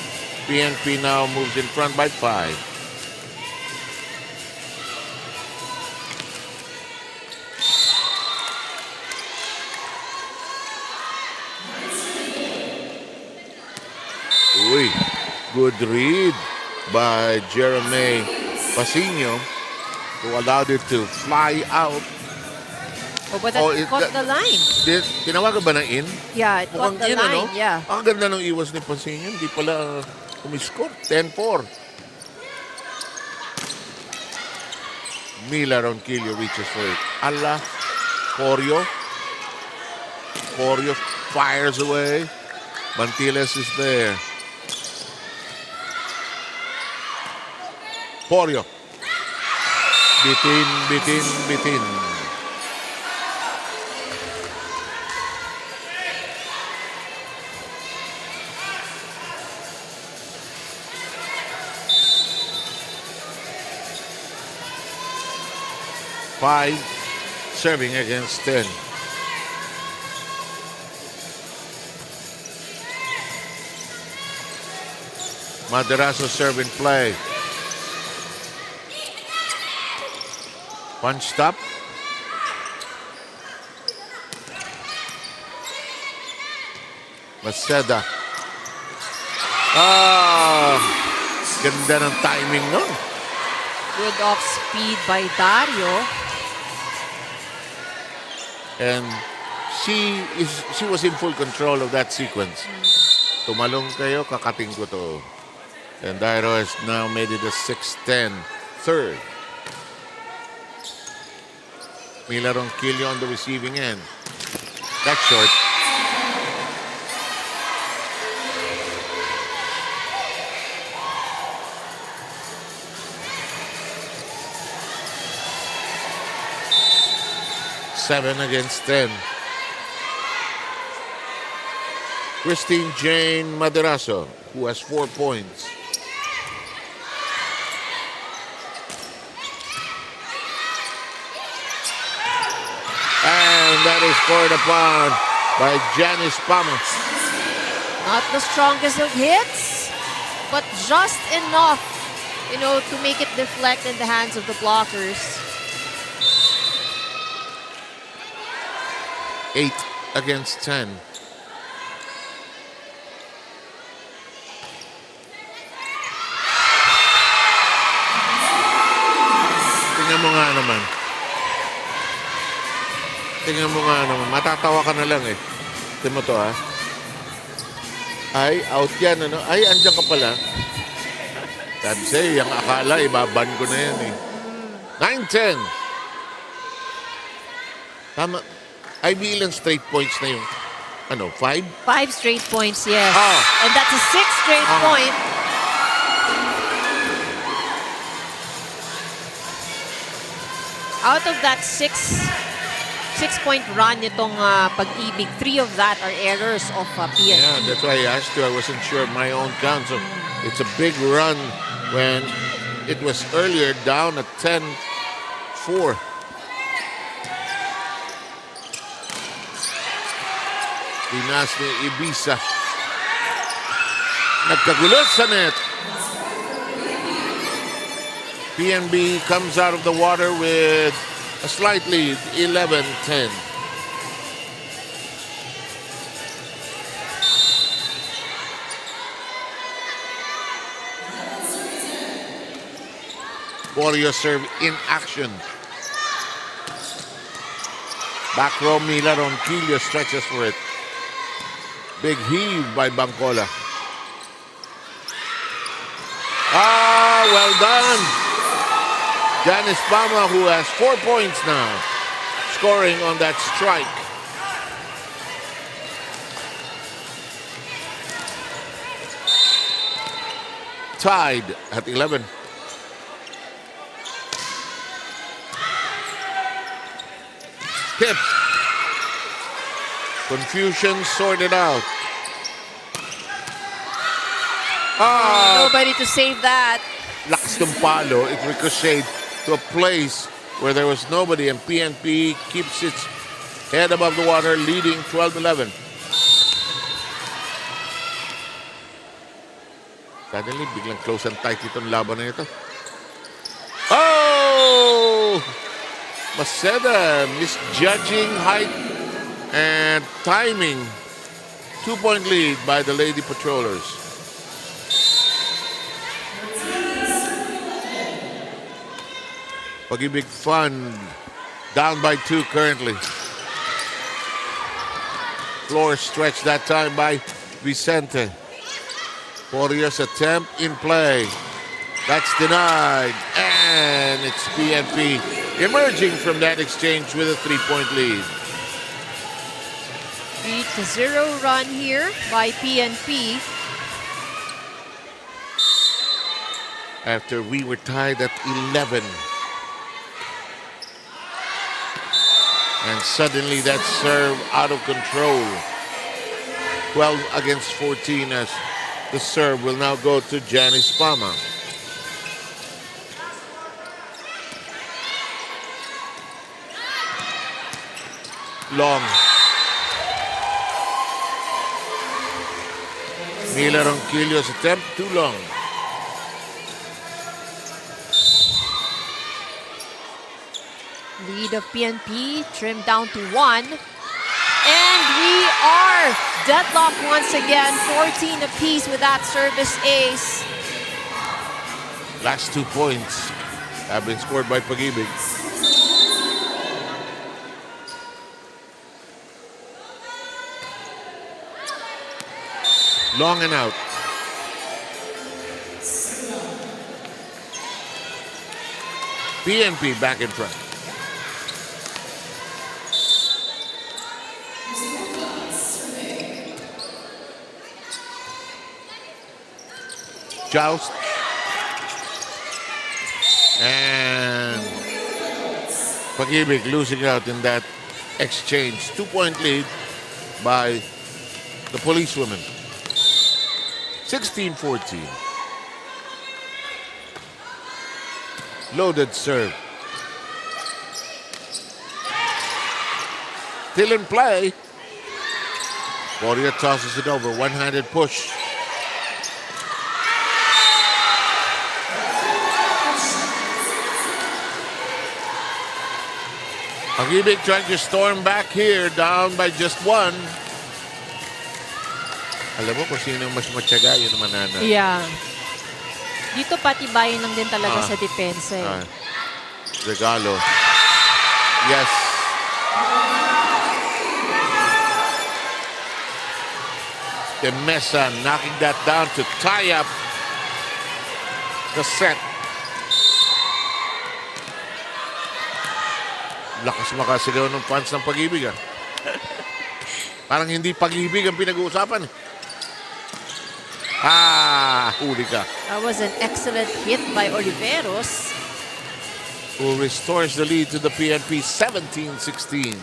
PNP now moves in front by 5. Uy, good read by Jeremy Pasino, who allowed it to fly out. Oh, but that caught the line. Tinawagan ba ng in? Yeah, it caught the line. Ano? Yeah. Ang ganda ng iwas ni Pasino. Hindi pala umiscore. 10-4. Mila Ronquillo reaches for it. Ala, Porio. Porio fires away. Mantiles is there. Porio. Bitin. 5 serving against 10. Maderaso serve in play. Punch stop. Maceda. Ganda ng timing nun. Good off speed by Dario. And she was in full control of that sequence. Tumalong kayo, kakating ko to. And Dario has now made it a 6-10 third. Mila Ronquillo on the receiving end. That's short. Seven against 10. Christine Jane Maderaso, who has 4 points. And that is scored upon by Janice Pamos. Not the strongest of hits, but just enough, you know, to make it deflect in the hands of the blockers. 8 against 10. Tingnan mo nga naman. Matatawa ka na lang eh. Tingnan mo to ha. Ay, out yan ano. Ay, andyan ka pala. Sabi yung akala, ibaban ko na yan eh. 9-10. Tama. Ay, ilang straight points na yun. Ano, 5? 5 straight points, yes. Oh. And that's a 6th straight point. Out of that six-point run itong Pag-IBIG, 3 of that are errors of PNP. Yeah, that's why I asked you. I wasn't sure of my own count. So it's a big run when it was earlier down at 10-4. Pinas ni Ibiza. Nagkagulo sa net. PNB comes out of the water with a slight lead, 11-10. Warrior serve in action. Back row, Mila Ronquillo stretches for it. Big heave by Bangcola. Ah, well done. Janice Pama, who has 4 points now, scoring on that strike. Tied at 11. Tip. Confusion sorted out. Nobody to save that. Lakas ng palo. It ricocheted to a place where there was nobody, and PNP keeps its head above the water, leading 12-11. Suddenly, biglang close and tight itong laban na ito. Oh! Maceda misjudging height and timing. 2-point lead by the Lady Patrollers. Pag-IBIG Fund down by 2 currently. Floor stretched that time by Vicente. Warriors attempt in play. That's denied. And it's PNP emerging from that exchange with a 3-point lead. 3-0 run here by PNP. After we were tied at 11. And suddenly that serve out of control. 12 against 14 as the serve will now go to Janice Pama. Long. Mila Ronquillo's attempt too long. Lead of PNP trimmed down to 1. And we are deadlocked once again. 14 apiece with that service ace. Last 2 points have been scored by Pag-IBIG. Long and out. PNP back in front. Joust. And Pag-IBIG losing out in that exchange. 2-point lead by the policewomen. 16-14. Loaded serve. Still in play. Warrior tosses it over. One-handed push. Pag-IBIG trying to storm back here, down by just 1. Alam mo kung sino mas matyaga, yun naman nanay. Yeah. Dito patibayin lang din talaga sa depensa. Regalo. Yes. De Mesa knocking that down to tie up the set. Lakas makasigaw ng fans ng Pag-IBIG. Parang hindi pag-ibig ang pinag-uusapan. Huli ka. That was an excellent hit by Oliveros. Who restores the lead to the PNP 17-16.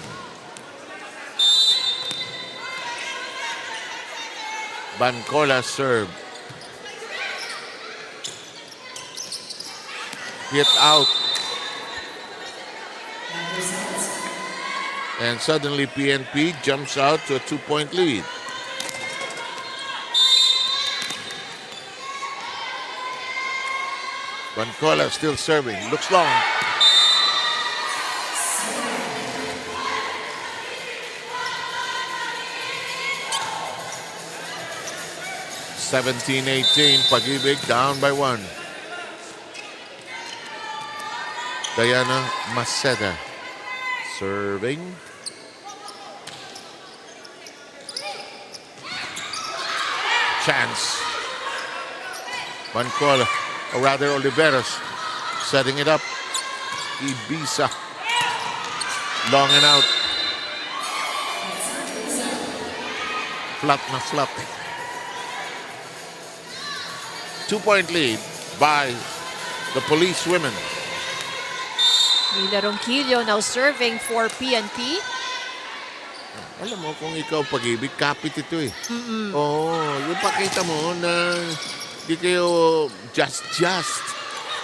Bancola serve. Hit out. And suddenly PNP jumps out to a 2-point lead. Bancola still serving. Looks long. (17-18). Pag-IBIG down by 1. Diana Maceda serving. Chance. Bancola, or rather Oliveros, setting it up. Ibiza. Long and out. Flat na flat. 2-point lead by the police women. Mila Ronquillo now serving for PNP. Alam mo, kung ikaw Pag-IBIG, kapit ito eh. Oo, yung pakita mo na di kayo just.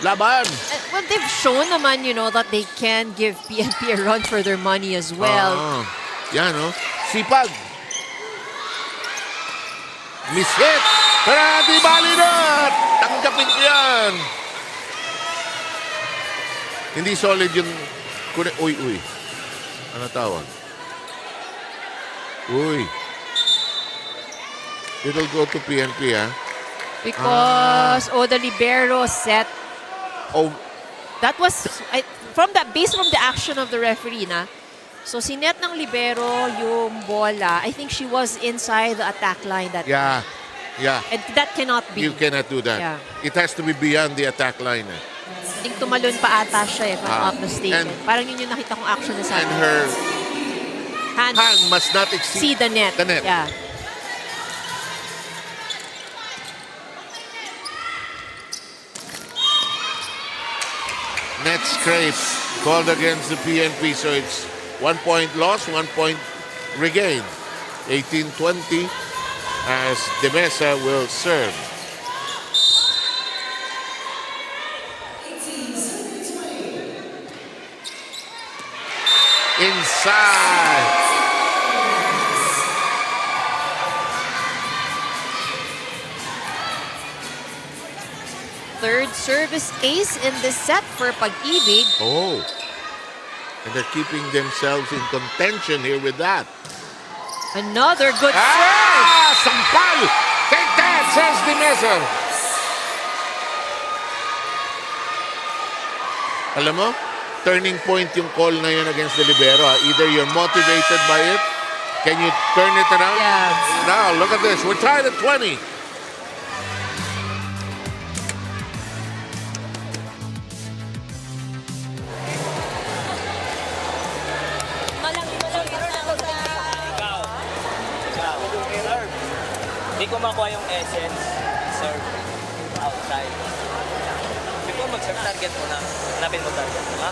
Laban! Well, they've shown naman, you know, that they can give PNP a run for their money as well. Yan, no? Sipag. Miss hit! Pero di bali na! Tanggapin ko yan! Hindi solid yung... Uy. Ano tawag? Uy. It'll go to PNP, ha? Because the libero set. That was based from the action of the referee, na. So sinet ng libero yung bola. I think she was inside the attack line that Yeah. And that cannot be. You cannot do that. Yeah. It has to be beyond the attack line. I think tumalon pa ata siya, if I'm not mistaken. Parang yun yung nakita kong action na sa And her hand must not exceed the net. Yeah. Net scrape called against the PNP, so it's 1 point loss, 1 point regained. 18-20 as De Mesa will serve. Inside. Third service ace in this set for Pag-IBIG. Oh. And they're keeping themselves in contention here with that. Another good serve. Sampal! Take that, says De Mesa. Alam mo, turning point yung call na yun against the libero. Either you're motivated by it, can you turn it around? Yeah. Now, look at this. We're tied at 20. Hindi ko makuha yung essence, serve, outside. Before mag-serve, target mo na. Hanapin mo target mo, ha?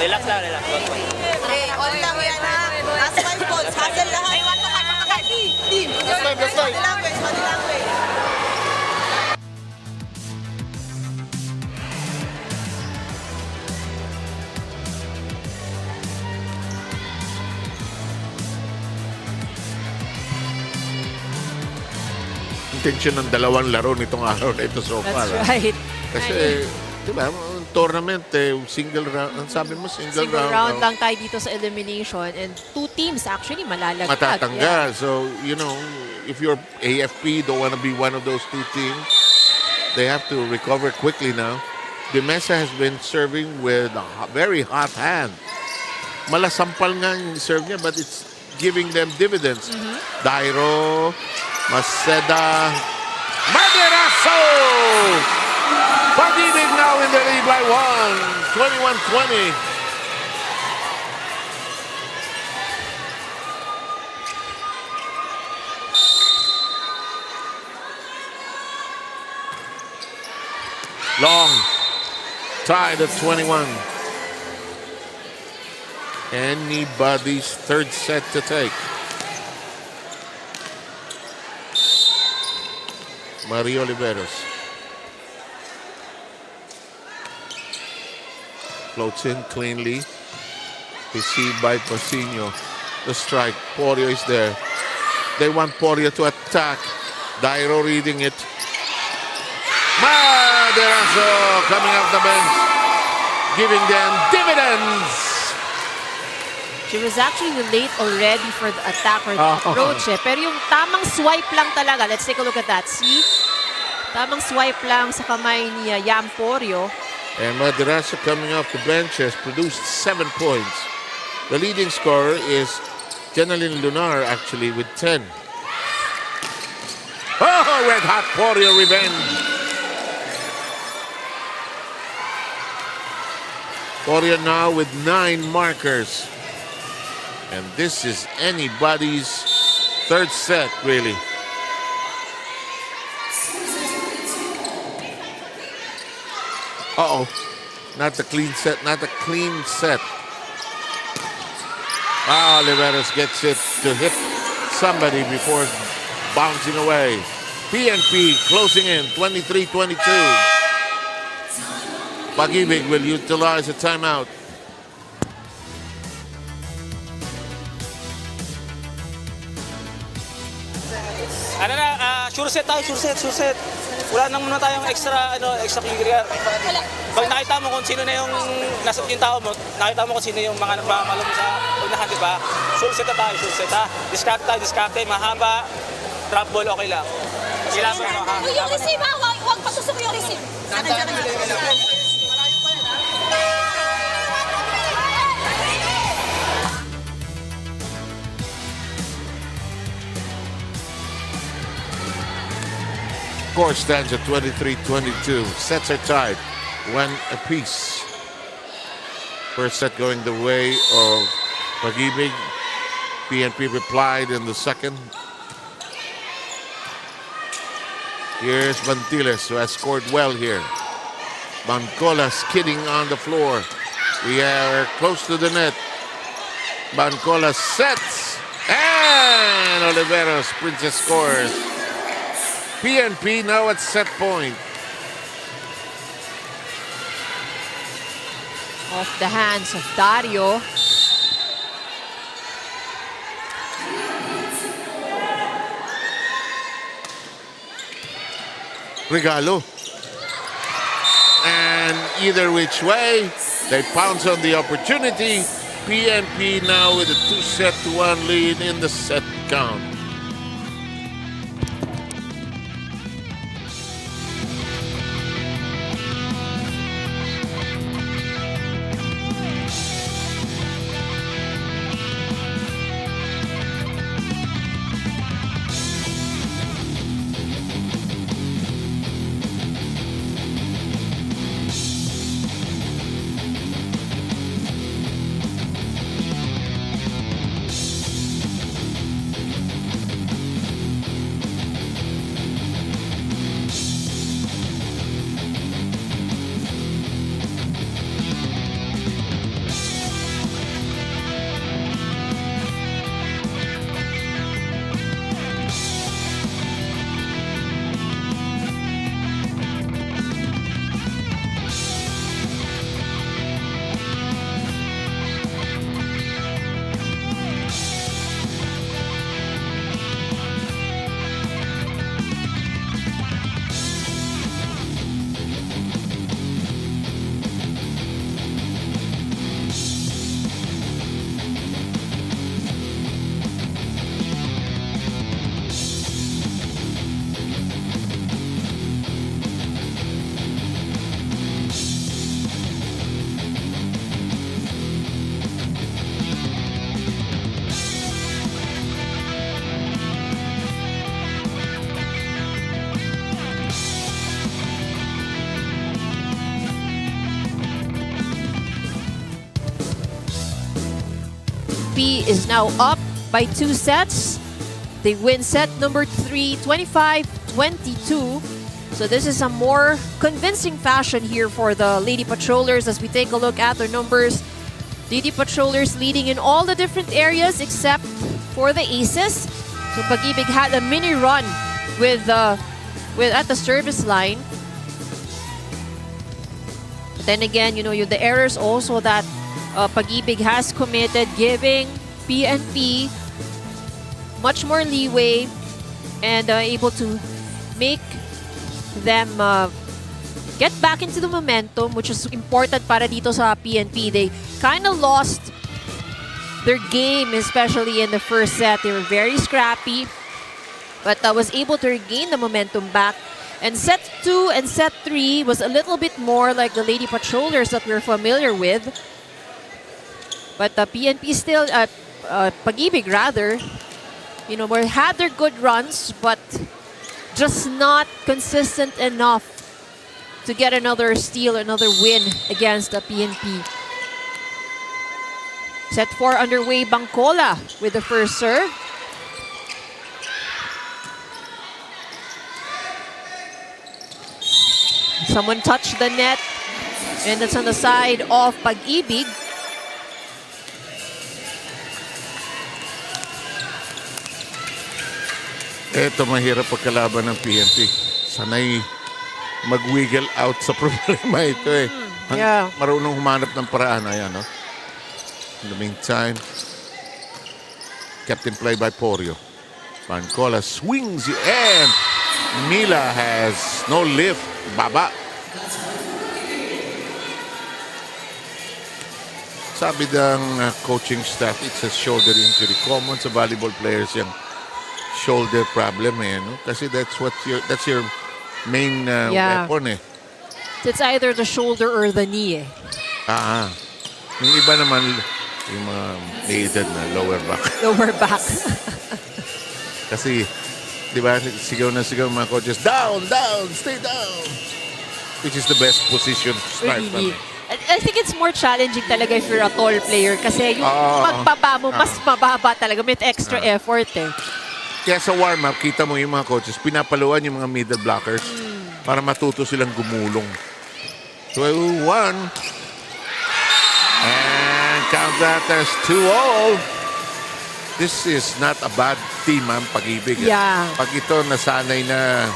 Relax lang. Okay, all lang yan ha. Last 5 balls. Hustle lahat. Ay, one team. That's right. Body language. Intention ng dalawang laro nitong araw na ito so far. That's right. Kasi, di ba, tournament, single round. Ang sabi mo, single round lang tayo dito sa elimination. And 2 teams actually malalaglag. Matatanggal. Yeah. So, you know, if you're AFP, don't want to be one of those 2 teams, they have to recover quickly now. De Mesa has been serving with a very hot hand. Malasampal nga yung serve niya, but it's giving them dividends. Dairo, Maceda, Maderaso! Pag-IBIG now in the lead by 1, 21-20. Long. Tied at 21. Anybody's third set to take. Mario Oliveros. Floats in cleanly. Received by Pasino. The strike. Porio is there. They want Porio to attack. Dairo reading it. Maderazo coming off the bench. Giving them dividends. She was actually late already for the attack or the approach. Pero yung tamang swipe lang talaga. Let's take a look at that. See? Tamang swipe lang sa kamay ni Yam Porio. And Maderazo coming off the bench has produced 7 points. The leading scorer is Jeneline Lunar actually with 10. Oh, red hot Porio revenge. Porio now with 9 markers. And this is anybody's third set, really. Uh-oh. Not the clean set, not a clean set. Oliveros gets it to hit somebody before bouncing away. PNP closing in, 23-22. Pag-IBIG will utilize a timeout. Sure set tayo, sure set. Wala nang muna tayong extracurricular. Pag nakita mo kung sino na yung nasa yung tao mo, nakita mo kung sino yung mga nagmamalo mo sa unahan, di ba? Sure set na tayo, sure set ha. Discarte, mahaba, drop ball, okay lang. Kailangan mo, ha? Yung receive, huwag patusok yung receive. Score stands at 23-22. Sets are tied, 1 apiece. First set going the way of Pag-IBIG. PNP replied in the second. Here's Mantiles, who has scored well here. Bancola skidding on the floor. We are close to the net. Bancola sets. And Oliveros, Princess scores. PNP now at set point. Off the hands of Dario. Regalo. And either which way, they pounce on the opportunity. PNP now with a 2-1 lead in the set count. PNP is now up by 2 sets. They win set number 3, 25-22. So this is a more convincing fashion here for the Lady Patrollers as we take a look at their numbers. Lady Patrollers leading in all the different areas except for the aces. So Pag-IBIG had a mini run with at the service line. But then again, the errors also that Pag-IBIG has committed, giving PNP much more leeway and able to make them get back into the momentum, which is important para dito sa PNP. They kind of lost their game, especially in the first set. They were very scrappy, but was able to regain the momentum back. And set 2 and set 3 was a little bit more like the Lady Patrollers that we're familiar with. But the PNP still, Pag-IBIG rather, had their good runs, but just not consistent enough to get another steal, another win against the PNP. Set 4 underway, Bangkola with the first serve. Someone touched the net, and it's on the side of Pag-IBIG. Ito mahirap pagkalaban ng PNP. Sanay mag-wiggle out sa problema ito eh. Yeah. Marunong humanap ng paraan. Ayan, no? In the meantime, kept in play by Porio. Bangkola swings and Mila has no lift. Baba. Sabi ng coaching staff, it's a shoulder injury. Common sa volleyball players yung shoulder problem eh, no? Kasi that's your main weapon eh. It's either the shoulder or the knee eh. Yung iba naman, yung mga needed na lower back. Lower back. Kasi, di ba, sigaw na sigaw mga coaches, down, down, stay down. Which is the best position to start from. I think it's more challenging talaga if you're a tall player kasi yung pagbaba mo, mas mababa talaga. May extra effort eh. Kaya sa warm-up, kita mo yung mga coaches, pinapaluan yung mga middle blockers para matuto silang gumulong. 2-1. And count that as 2-0. This is not a bad team, ang Pag-IBIG. Yeah. Pag ito nasanay na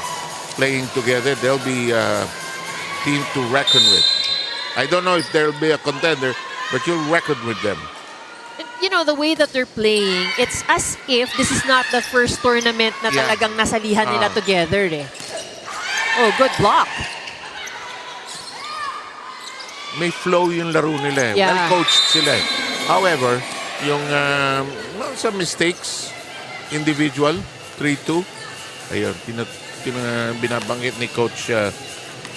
playing together, they'll be a team to reckon with. I don't know if there'll be a contender, but you'll reckon with them. The way that they're playing, it's as if this is not the first tournament na talagang nasalihan nila together eh. Oh, good block. May flow yung laro nila eh. Well-coached sila eh. However, yung some mistakes, individual, 3-2. Ayun, binabanggit ni Coach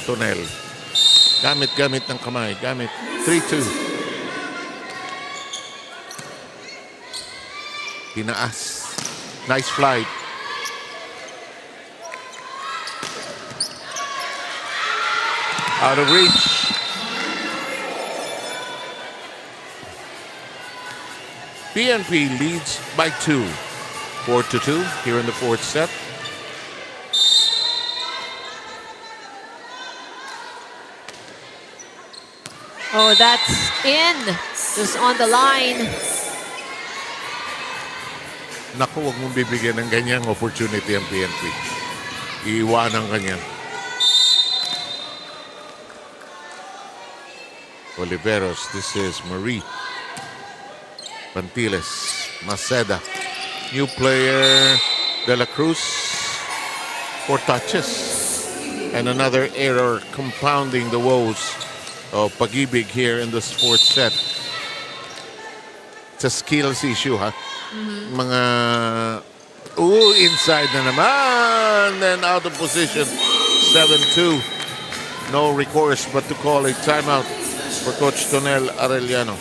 Tonel. Gamit ng kamay. 3-2. Tinaas. Nice flight. Out of reach. PNP leads by 2. 4-2 here in the fourth set. Oh, that's in. Just on the line. Naku, huwag mong bibigyan ng ganyang opportunity ang PNP. Iiwanan ganyan. Oliveros, this is Marie. Pantiles, Maceda. New player, De La Cruz. 4 touches. And another error compounding the woes of Pag-IBIG here in this fourth set. It's a skills issue, ha? Mga inside na naman, then out of position. 7-2. No recourse but to call a timeout for Coach Tonel Arellano.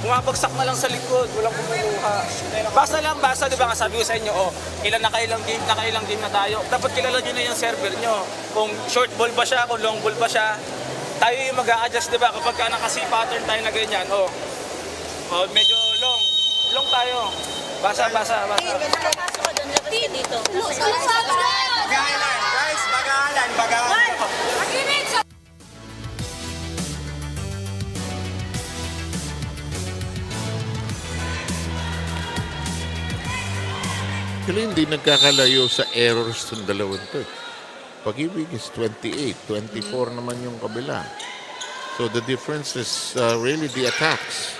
Bumabagsak na lang sa likod, walang kumukuha. Basa, di ba nga sabi ko sa inyo, ilang game na tayo. Dapat kilala nyo na yung server nyo. Kung short ball ba siya, kung long ball ba siya. tayo yung mag-a-adjust, di ba? Kapag ka naka-C pattern tayo na ganyan, medyo long tayo. Basa. Bagalan, guys, bagalan. Actually, hindi nagkakalayo sa errors ng dalawang to. Pag-IBIG is 28, 24 naman yung kabila. So the difference is really the attacks.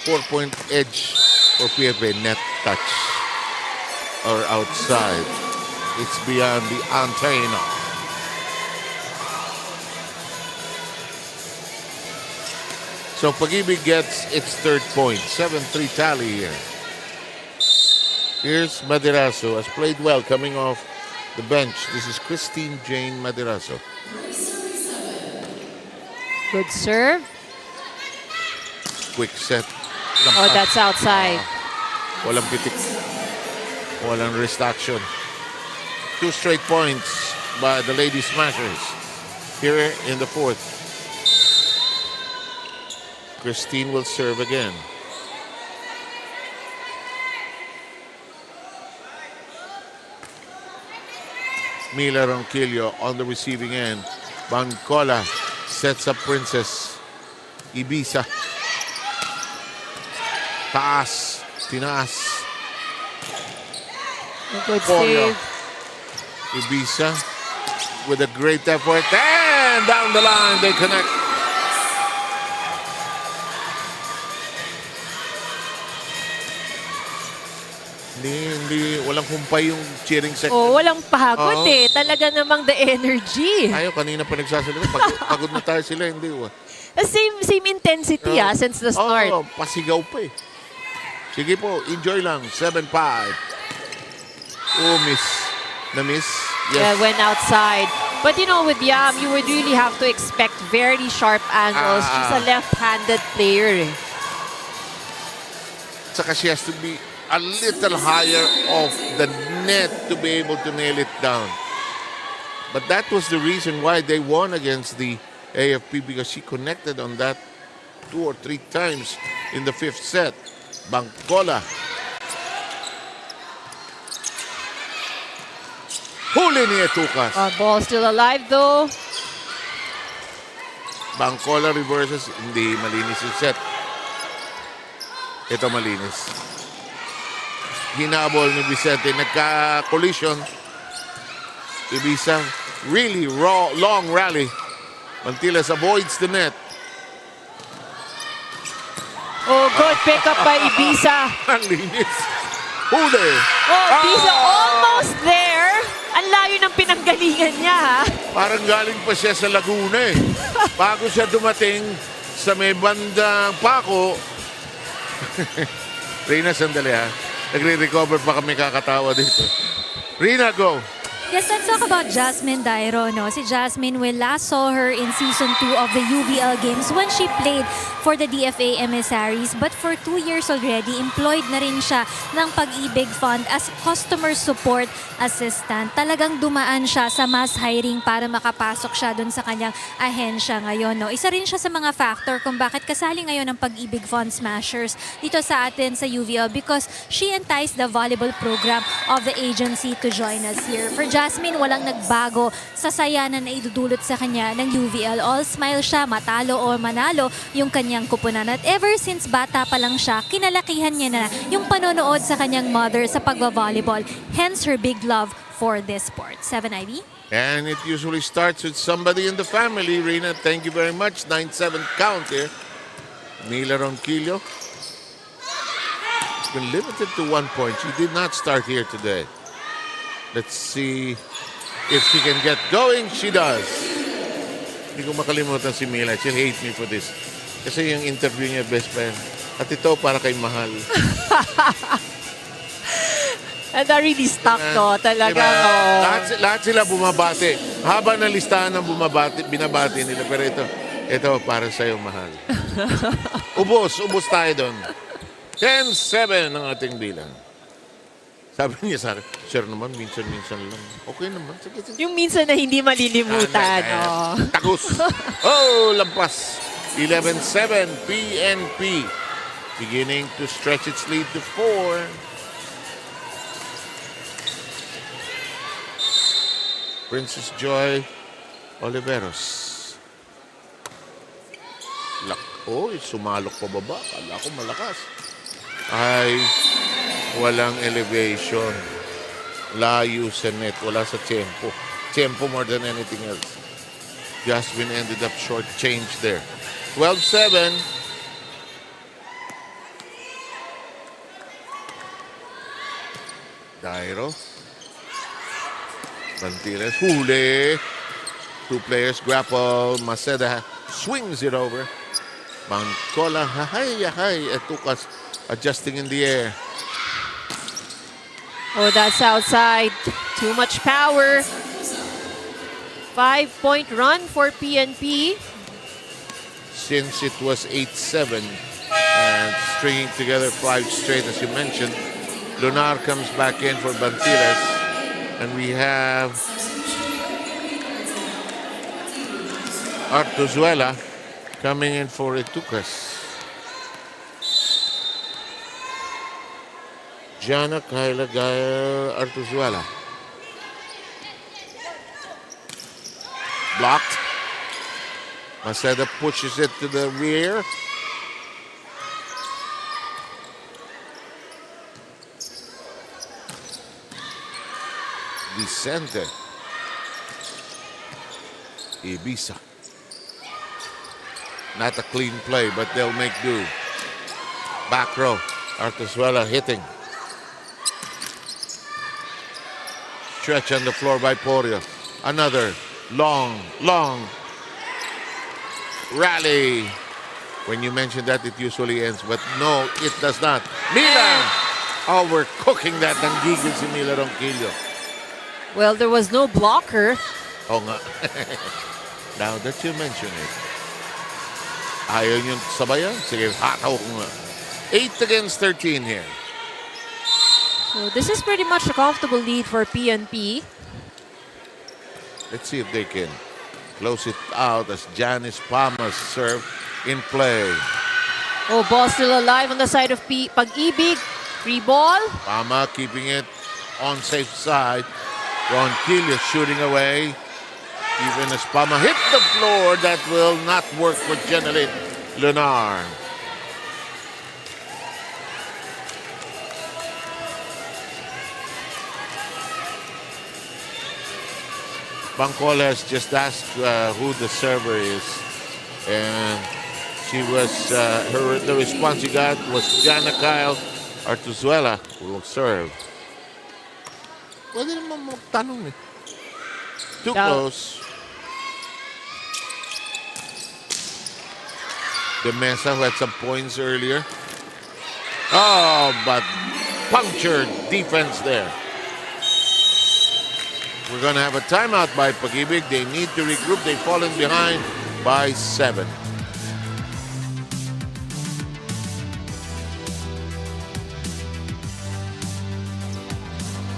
4-point edge for PFA, net touch or outside. It's beyond the antenna. So Pag-IBIG gets its third point. 7-3 tally here. Here's Maderazo, has played well coming off the bench. This is Christine Jane Maderazo. Good serve. Quick set. Oh, that's outside. Walang pitik. Walang wrist action. 2 straight points by the Lady Smashers here in the fourth. Christine will serve again. Mila Ronquillo on the receiving end. Bancola sets up Princess. Ibiza. Taas. Tinaas. Good Pollo. save. Ibiza with a great effort. And down the line they connect. Walang kumpay yung cheering section. Oh, walang pagod Oo. Talaga namang the energy. Ayaw, kanina pa nagsasalita. Pagod na tayo sila, hindi. Same intensity since the start. Oo, pasigaw pa eh. Sige po, enjoy lang. 7-5. Oh, miss. Na-miss? Yeah, Yes. went outside. But you know, with Yam, you would really have to expect very sharp angles. She's a left-handed player. Saka she has to be a little higher off the net to be able to nail it down. But that was the reason why they won against the AFP, because she connected on that 2 or 3 times in the 5th set. Bancola. Huli ni Etukas. Ball still alive though. Bancola reverses. Hindi malinis yung set. Ito malinis. Hinabol ni Vicente. Nagka-collision. Ibiza, really long rally. Mantilas avoids the net. Oh, good pick up by Ibiza. Ang linis. Huli. Oh, Ibiza almost there. Ang layo ng pinanggalingan niya, ha? Parang galing pa siya sa Laguna eh. Bago siya dumating sa may bandang Paco. Rina, sandali ha. Nagre-recover pa kami kakatawa dito. Rina, go. Yes, let's talk about Jasmine Dairo. No? Si Jasmine, we last saw her in Season 2 of the UVL games when she played for the DFA Emissaries. But for 2 years already, employed na rin siya ng Pag-IBIG Fund as customer support assistant. Talagang dumaan siya sa mass hiring para makapasok siya dun sa kanyang ahensya ngayon. No? Isa rin siya sa mga factor kung bakit kasali ngayon ng Pag-IBIG Fund Smashers dito sa atin sa UVL, because she enticed the volleyball program of the agency to join us here. For Jasmine, walang nagbago sa saya na naidudulot sa kanya ng UVL. All smile siya, matalo o manalo yung kanyang kupunan. At ever since bata pa lang siya, kinalakihan niya na yung panonood sa kanyang mother sa pagbavolleyball. Hence her big love for this sport. 7 Ivy? And it usually starts with somebody in the family. Rina, thank you very much. 9-7 count here. Mila Ronquillo. It's been limited to 1 point. She did not start here today. Let's see if she can get going. She does. Hindi ko makalimutan si Mila. She'll hate me for this. Kasi yung interview niya, best friend. At ito, para kay Mahal. And that really stuck, no? Talagang, Diba? Lahat sila bumabati. Haba ng listahan ng binabati nila. Pero ito para sa'yo, Mahal. Ubos tayo doon. 10-7 ang ating bilang. Sabi niya sa akin, sir naman, minsan-minsan lang. Okay naman, sige, sige. Yung minsan na hindi malilimutan. Oh. Takus. Oh, lampas. 11-7, PNP. Beginning to stretch its lead to 4. Princess Joy Oliveros. Sumalok pa baba. Kala ko malakas. Ay, walang elevation. Layo sa net. Wala sa tempo. Tempo more than anything else. Jasmine ended up short change there. 12-7. Dairo. Bantiles. Huli. Two players grapple. Maceda swings it over. Mangcola. Hahay. Etukas adjusting in the air. Oh, that's outside. Too much power. 5-point run for PNP. Since it was 8-7 and stringing together 5 straight, as you mentioned, Gunnar comes back in for Bantiles. And we have Artuzuela coming in for Etukas. Jana, Kyla, Gael, Artuzuela. Blocked. Maceda pushes it to the rear. Vicente. Ibiza. Not a clean play, but they'll make do. Back row. Artuzuela hitting. Stretch on the floor by Porio. Another long rally. When you mention that, it usually ends, but no, it does not. Mila! Oh, we're cooking that. Nanggigil si Mila Ronquillo. Well, there was no blocker. Oh nga. Now that you mention it. Ayaw nyo sabayan? Sige, hataw ko nga. 8-13 here. So this is pretty much a comfortable lead for PNP. Let's see if they can close it out as Janice Palmas serve in play. Oh, ball still alive on the side of Pag-IBIG. Free ball. Pama keeping it on safe side. Ronquillo shooting away. Even as Pama hit the floor, that will not work for Jeneline Lunar. Bangkola has just asked who the server is, and she was the response she got was Jana Kyle Artuzuela will serve. Pwede naman magtanong eh. Too close. De Mesa, who had some points earlier. Oh, but punctured defense there. We're going to have a timeout by Pag-IBIG. They need to regroup. They've fallen behind by 7.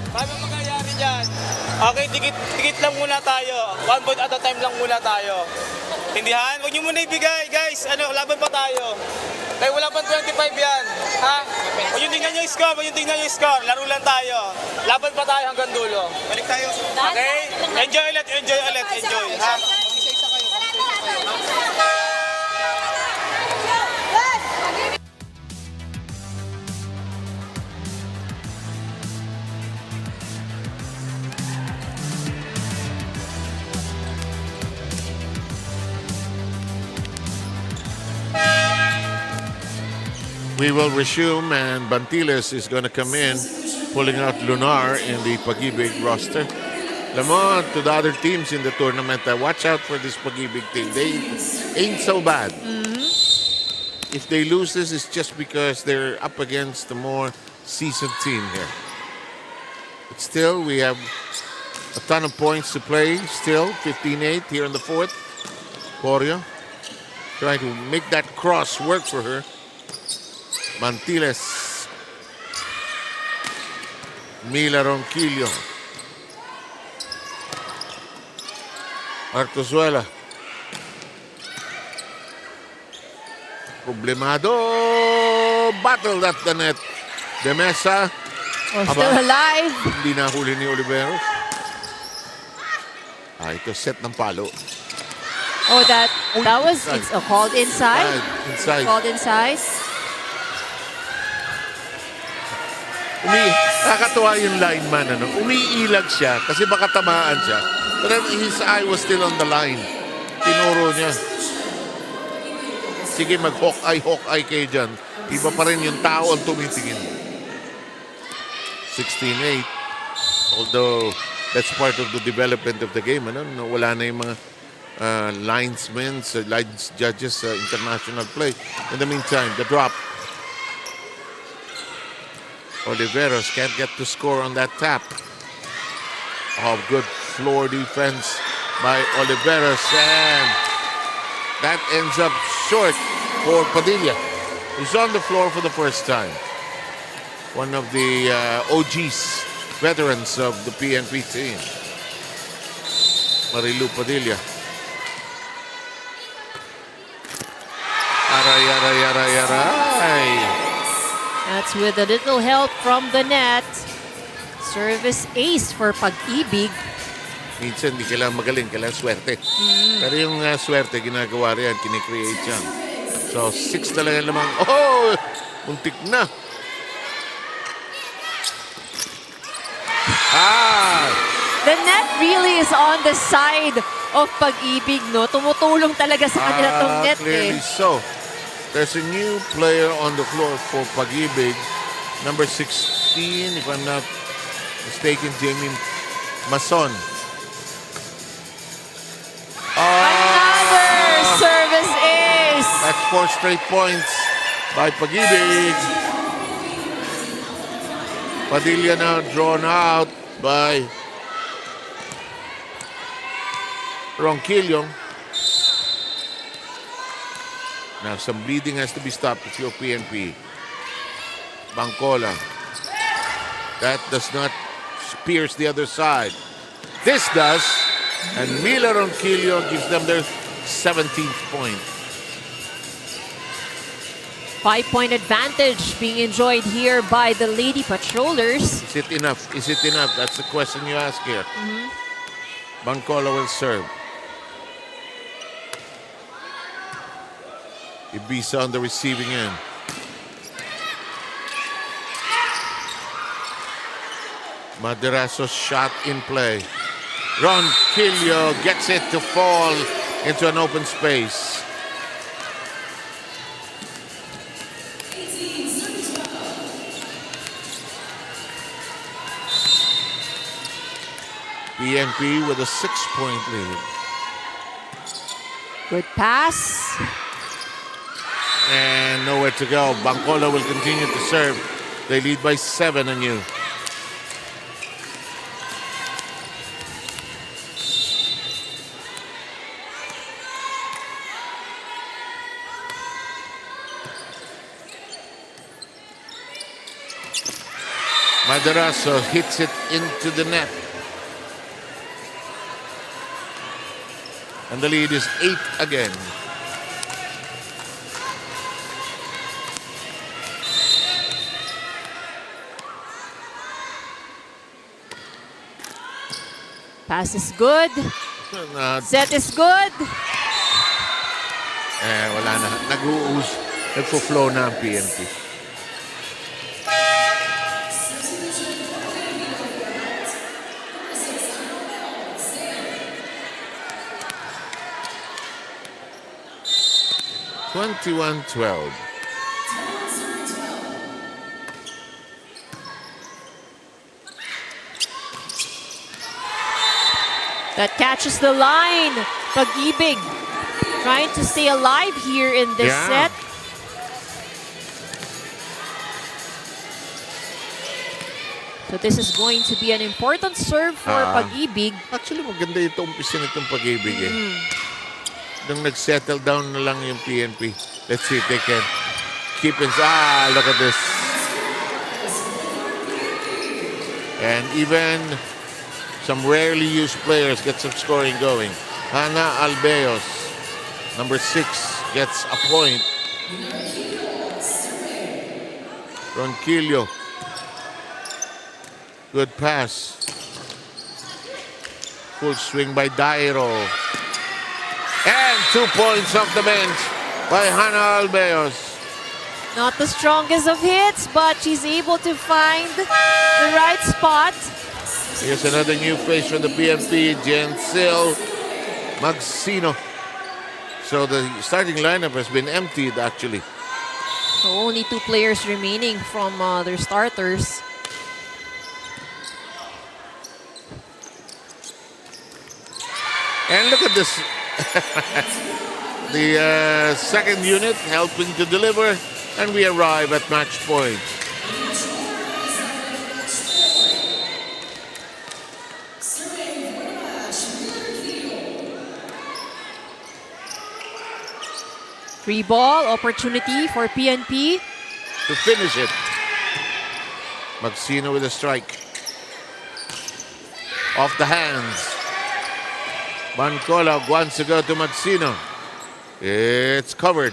Paano mangyayari dyan? Okay, tikit lang muna tayo. 1 point at a time lang muna tayo. Tindihan? Huwag nyo muna ibigay, guys. Laban pa tayo. Kaya wala pang 25 yan. Ha? Huwag nyo tingnan yung score. Laro lang tayo. Laban pa tayo hanggang dulo. Balik tayo. Okay? Enjoy ulit. Ha? We will resume, and Bantiles is going to come in, pulling out Lunar in the Pag-IBIG roster. Lamont, to the other teams in the tournament, watch out for this Pag-IBIG team. They ain't so bad. If they lose this, it's just because they're up against a more seasoned team here. But still, we have a ton of points to play. Still, 15-8 here in the fourth. Corio trying to make that cross work for her. Bantiles. Mila Ronquillo. Artuzuela. Problemado. Battle at the net. De Mesa. Still alive. Hindi nahuli ni Oliveros. Ito set ng palo. Oh, that was called inside. Inside. Called inside. Nakakatuwa yung lineman. Umiilag siya kasi baka tamaan siya. But then his eye was still on the line. Tinuro niya. Sige, mag-Hawkeye kayo dyan. Iba pa rin yung tao ang tumitingin. 16-8. Although, that's part of the development of the game. Wala na yung mga linesmen, lines judges sa international play. In the meantime, the drop. Oliveros can't get to score on that tap. Oh, good floor defense by Oliveros. And that ends up short for Padilla, who's on the floor for the first time. One of the OGs, veterans of the PNP team. Marilu Padilla. Aray, aray, aray, aray. That's with a little help from the net. Service ace for Pag-IBIG. Minsan hindi kailangan magaling, kailangan swerte. Pero yung swerte, ginagawa rin, kinikreate yan. So, 6 talaga lamang. Oh! Muntik na. The net really is on the side of Pag-IBIG, no? Tumutulong talaga sa kanila tong net, clearly so. There's a new player on the floor for Pag-IBIG. Number 16, if I'm not mistaken, Jamie Mason. Another service ace. That's 4 straight points by Pag-IBIG. Padilla now drawn out by Ronquillo. Now some bleeding has to be stopped if you're PNP. Bangkola. That does not pierce the other side. This does. And Mila Ronquillo gives them their 17th point. 5-point advantage being enjoyed here by the Lady Patrollers. Is it enough? Is it enough? That's the question you ask here. Bangkola will serve. Ibiza on the receiving end. Maderaso's shot in play. Ronquillo gets it to fall into an open space. PNP with a 6-point lead. Good pass. And nowhere to go. Bangkola will continue to serve. They lead by 7 anew. Maderaso hits it into the net. And the lead is 8 again. Pass is good. Set is good. Wala na. Nagpo-flow na ang PNP. (21-12). That catches the line. Pag-IBIG trying to stay alive here in this set. So this is going to be an important serve for Pag-IBIG. Actually, maganda ito umpisa nitong Pag-IBIG eh. Nung nag-settle down na lang yung PNP. Let's see if they can keep it. Look at this. And even some rarely used players get some scoring going. Hannah Albeos, number 6, gets a point. Ronquillo. Good pass. Full swing by Dairo. And 2 points off the bench by Hannah Albeos. Not the strongest of hits, but she's able to find the right spot. Here's another new face from the PNP, Jencil Magsino. So the starting lineup has been emptied, actually. So only 2 players remaining from their starters. And look at this. The second unit helping to deliver, and we arrive at match point. Free ball opportunity for PNP. To finish it. Magsino with a strike. Off the hands. Bancola wants to go to Magsino. It's covered.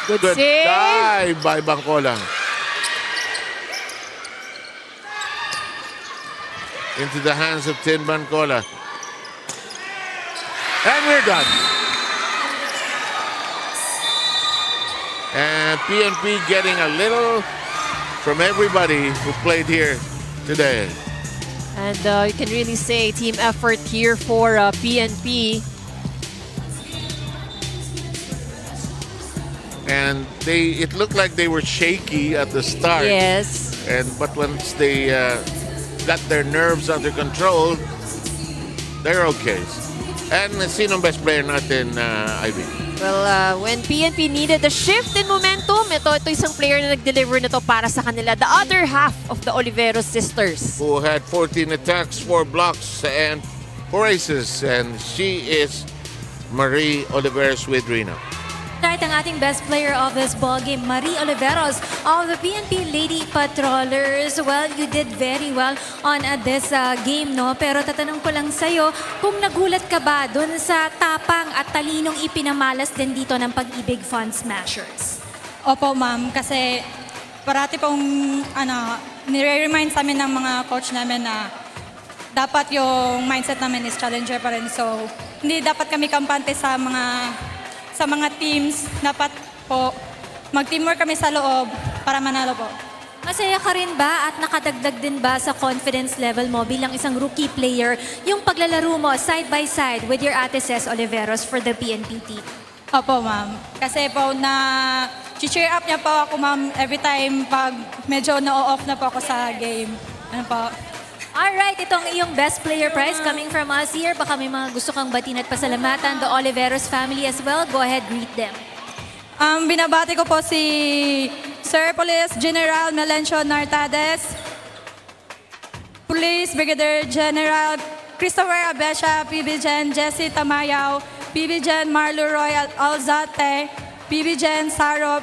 Good Good save. dive by Bancola. Into the hands of Tin Bancola. And we're done. And PNP getting a little from everybody who played here today. And you can really say team effort here for PNP. And it looked like they were shaky at the start. Yes. But once they got their nerves under control, they're okay. And sino ang best player natin, Ivy? Well, when PNP needed a shift in momentum, ito isang player na nag-deliver nito para sa kanila. The other half of the Oliveros sisters. Who had 14 attacks, 4 blocks, and 4 aces. And she is Marie Oliveros with Rina. Right, ang ating best player of this ballgame, Marie Oliveros of the PNP Lady Patrollers. Well, you did very well on this game, no? Pero tatanong ko lang sa'yo, kung nagulat ka ba dun sa tapang at talinong ipinamalas din dito ng Pag-IBIG Fund Smashers? Opo, ma'am. Kasi parati pong nire-remind sa amin ng mga coach namin na dapat yung mindset namin is challenger pa rin. So, hindi dapat kami kampante sa mga teams. Dapat po mag-teamwork kami sa loob para manalo po. Masaya ka rin ba at nakadagdag din ba sa confidence level mo bilang isang rookie player yung paglalaro mo side by side with your ate Ces Oliveros for the PNP team? Opo, ma'am. Kasi po cheer up niya po ako, ma'am, every time pag medyo na-off na po ako sa game. Ano po? Alright, itong iyong best player prize coming from us here. Baka may mga gusto kang batin at pasalamatan. The Oliveros family as well. Go ahead, greet them. Binabati ko po si Sir Police General Melencio Nartades, Police Brigadier General Christopher Abesha, PB Gen Jessie Tamayaw, PB Gen Marlo Roy Alzate, PB Gen Saro,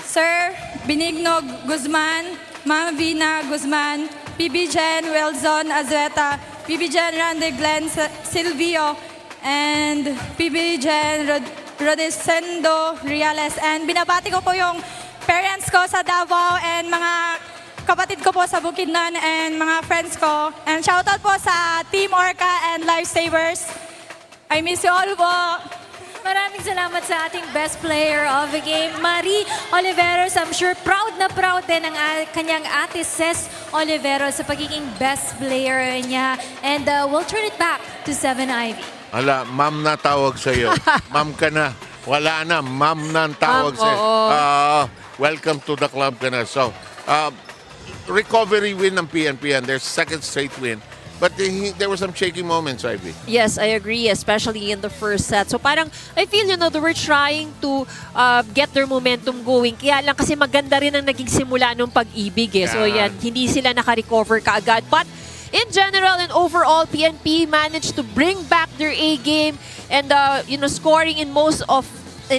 Sir Benigno Guzman, Ma'am Vina Guzman, PB Gen Wilson Azueta, PB Gen Randy Glenn Silvio, and PB Gen Rodescendo Reales. And binabati ko po yung parents ko sa Davao and mga kapatid ko po sa Bukidnon and mga friends ko. And shoutout po sa Team Orca and Lifesavers. I miss you all po. Maraming salamat sa ating best player of the game, Marie Oliveros. I'm sure proud na proud din ang kanyang ate Ces Oliveros sa pagiging best player niya. And we'll turn it back to 7 Ivy. Ala, ma'am na tawag sa'yo. Ma'am ka na. Wala na, ma'am na ang tawag Ma'am, sa'yo. oo. Welcome to the club ka na. So, recovery win ng PNP and their second straight win. But there were some shaky moments, Ivy. Yes, I agree, especially in the first set. So parang, I feel, they were trying to get their momentum going. Kaya lang kasi maganda rin ang naging simula nung Pag-IBIG. So yan, hindi sila naka-recover kaagad. But in general and overall, PNP managed to bring back their A game and scoring in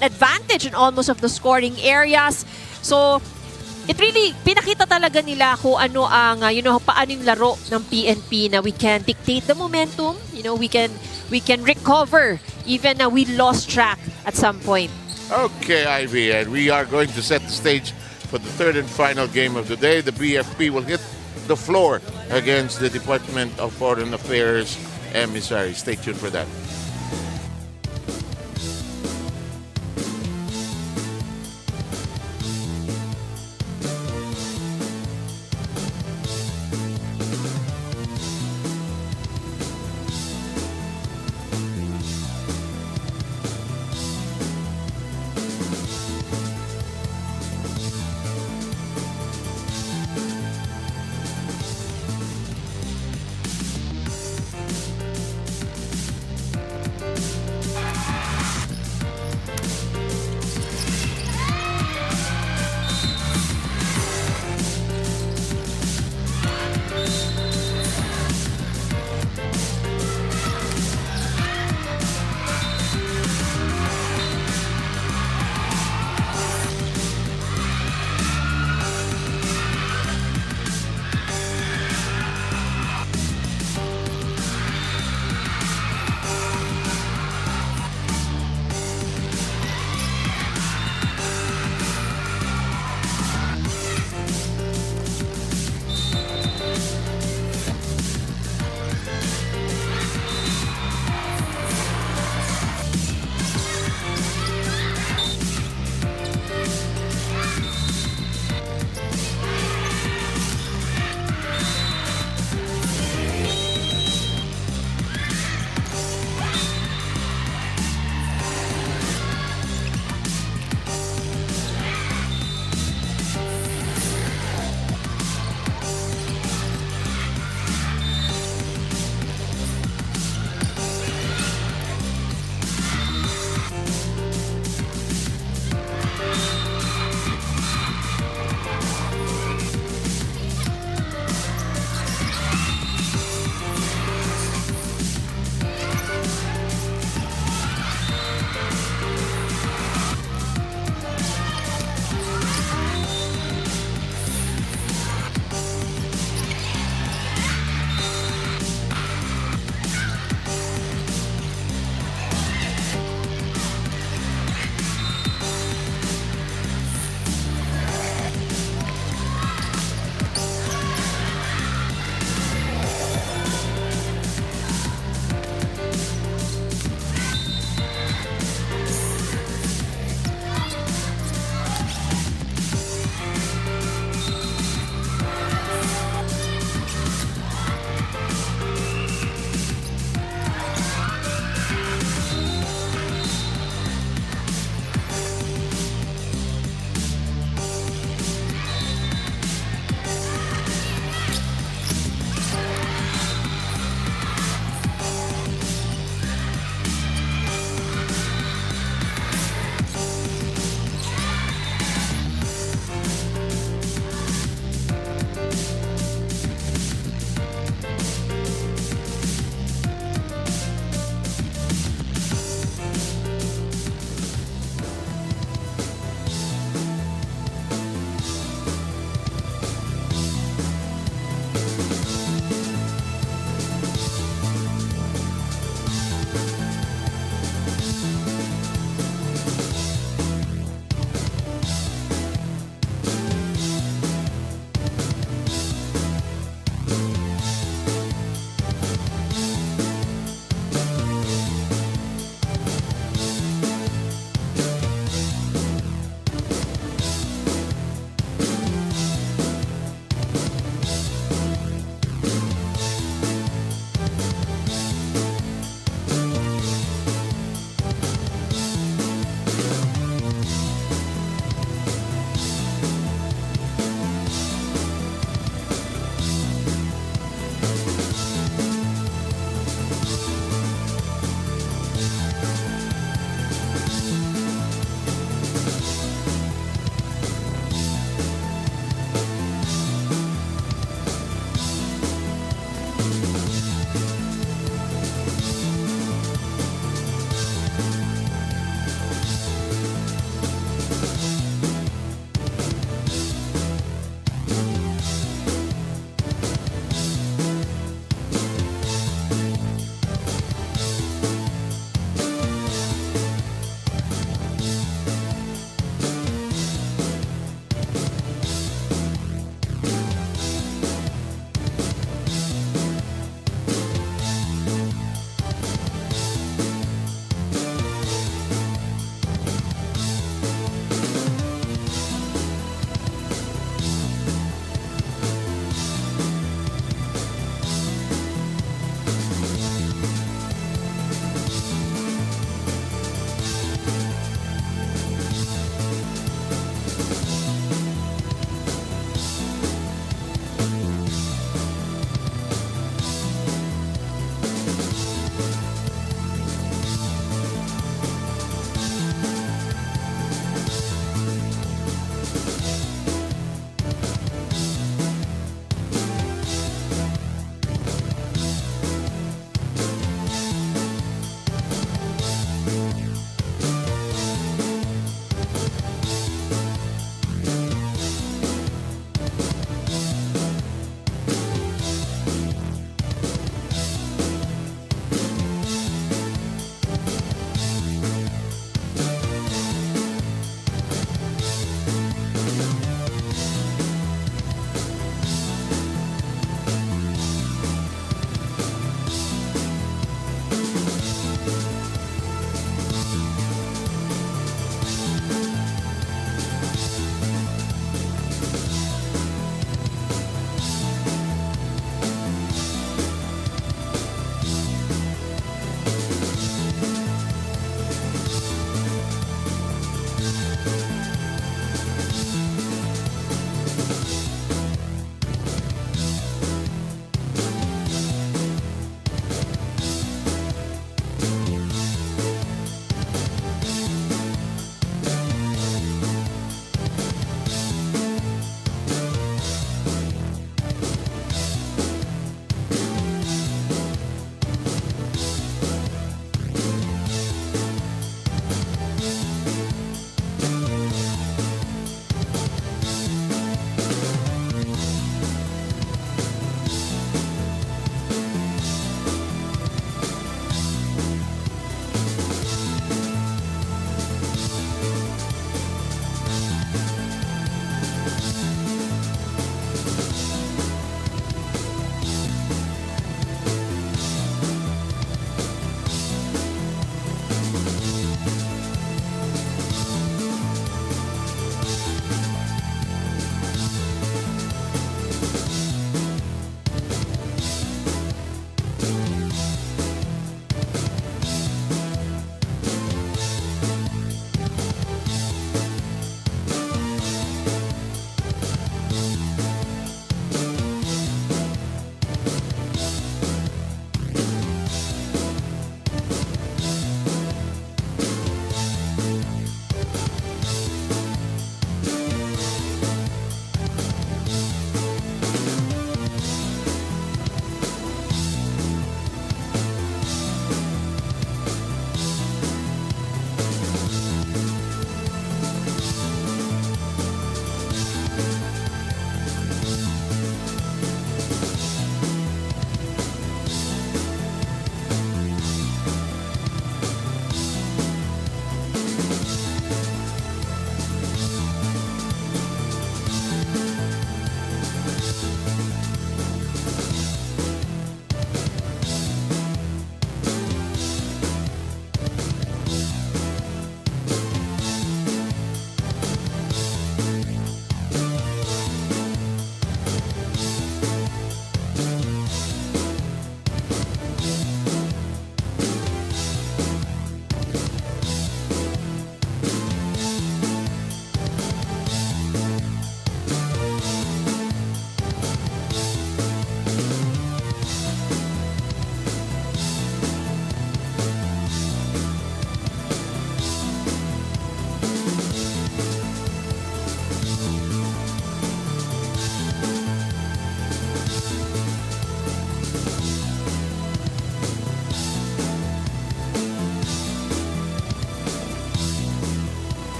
advantage in almost of the scoring areas. So it really, pinakita talaga nila kung ano ang, paano yung laro ng PNP na we can dictate the momentum, we can recover even na we lost track at some point. Okay, Ivy, and we are going to set the stage for the third and final game of the day. The BFP will hit the floor against the Department of Foreign Affairs Emissaries. Stay tuned for that.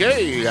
Okay,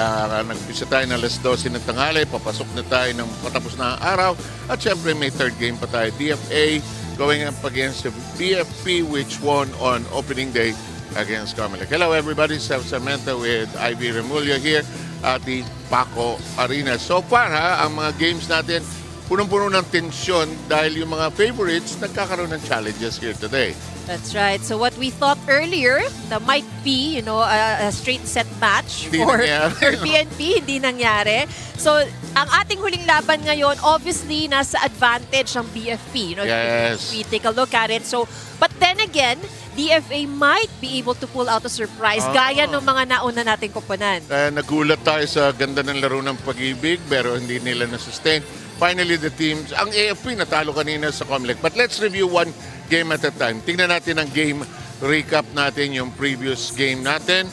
nagpisa tayo ng alas 12 ng tanghali, papasok na tayo ng patapos na ang araw. At syempre may third game pa tayo, DFA going up against the BFP which won on opening day against COMELEC. Hello everybody, Seth Samantha with Ivy Remulla here at the Paco Arena. So far ang mga games natin punong-puno ng tensyon dahil yung mga favorites nagkakaroon ng challenges here today. That's right. So what we thought earlier, that might be, a straight set match Hindi for nangyari. PNP, hindi nangyari. So ang ating huling laban ngayon, obviously, nasa advantage ng BFP. Yes. If we take a look at it. So, but then again, DFA might be able to pull out a surprise gaya ng mga nauna nating koponan. Nagulat tayo sa ganda ng laro ng Pag-IBIG pero hindi nila na-sustain. Finally, the teams, ang AFP natalo kanina sa COMELEC. But let's review one game at a time. Tingnan natin ang game recap natin, yung previous game natin.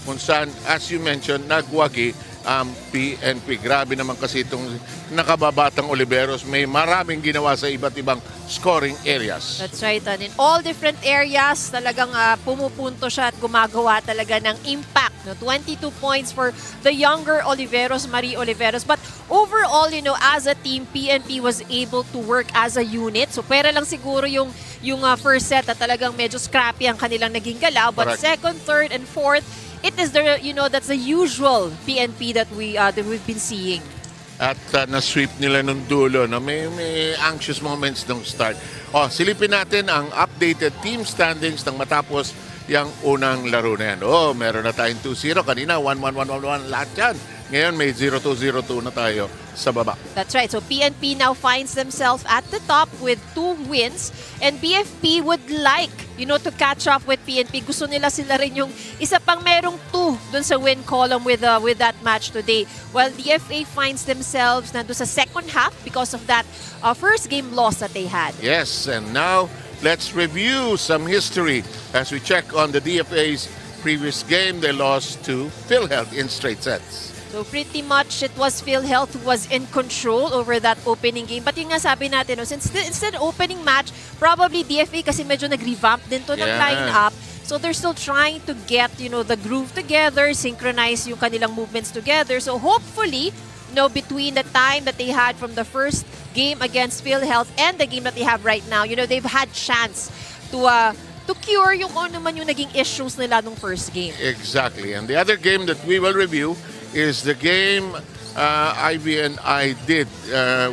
Kung saan, as you mentioned, nagwagi ang PNP. Grabe naman kasi itong nakababatang Oliveros. May maraming ginawa sa iba't ibang scoring areas. That's right. And in all different areas, talagang pumupunto siya at gumagawa talaga ng impact. 22 points for the younger Oliveros, Marie Oliveros. But overall, as a team, PNP was able to work as a unit. So pera lang siguro yung first set na talagang medyo scrappy ang kanilang naging galaw. But Correct. second, third, and fourth, it is that's the usual PNP that we've been seeing. At na-sweep nila nung dulo. No? May anxious moments nung start. Silipin natin ang updated team standings nang matapos yung unang laro na yan. Meron na tayong 2-0. Kanina, 1-1-1-1-1 lahat yan. Ngayon, may 0-2-0-2 na tayo sa baba. That's right. So PNP now finds themselves at the top with 2 wins. And BFP would like, to catch up with PNP. Gusto nila sila rin yung isa pang merong 2 dun sa win column with that match today. While DFA finds themselves na dun sa second half because of that first game loss that they had. Yes, and now, let's review some history as we check on the DFA's previous game. They lost to PhilHealth in straight sets. So pretty much it was PhilHealth who was in control over that opening game. But yung nga sabi natin, since instead opening match, probably DFA kasi medyo nag-revamp din to ng line-up. So they're still trying to get, the groove together, synchronize yung kanilang movements together. So hopefully, between the time that they had from the first game against PhilHealth and the game that they have right now, they've had chance to cure yung ano man yung naging issues nila nung first game. Exactly. And the other game that we will review is the game Ivy and I did,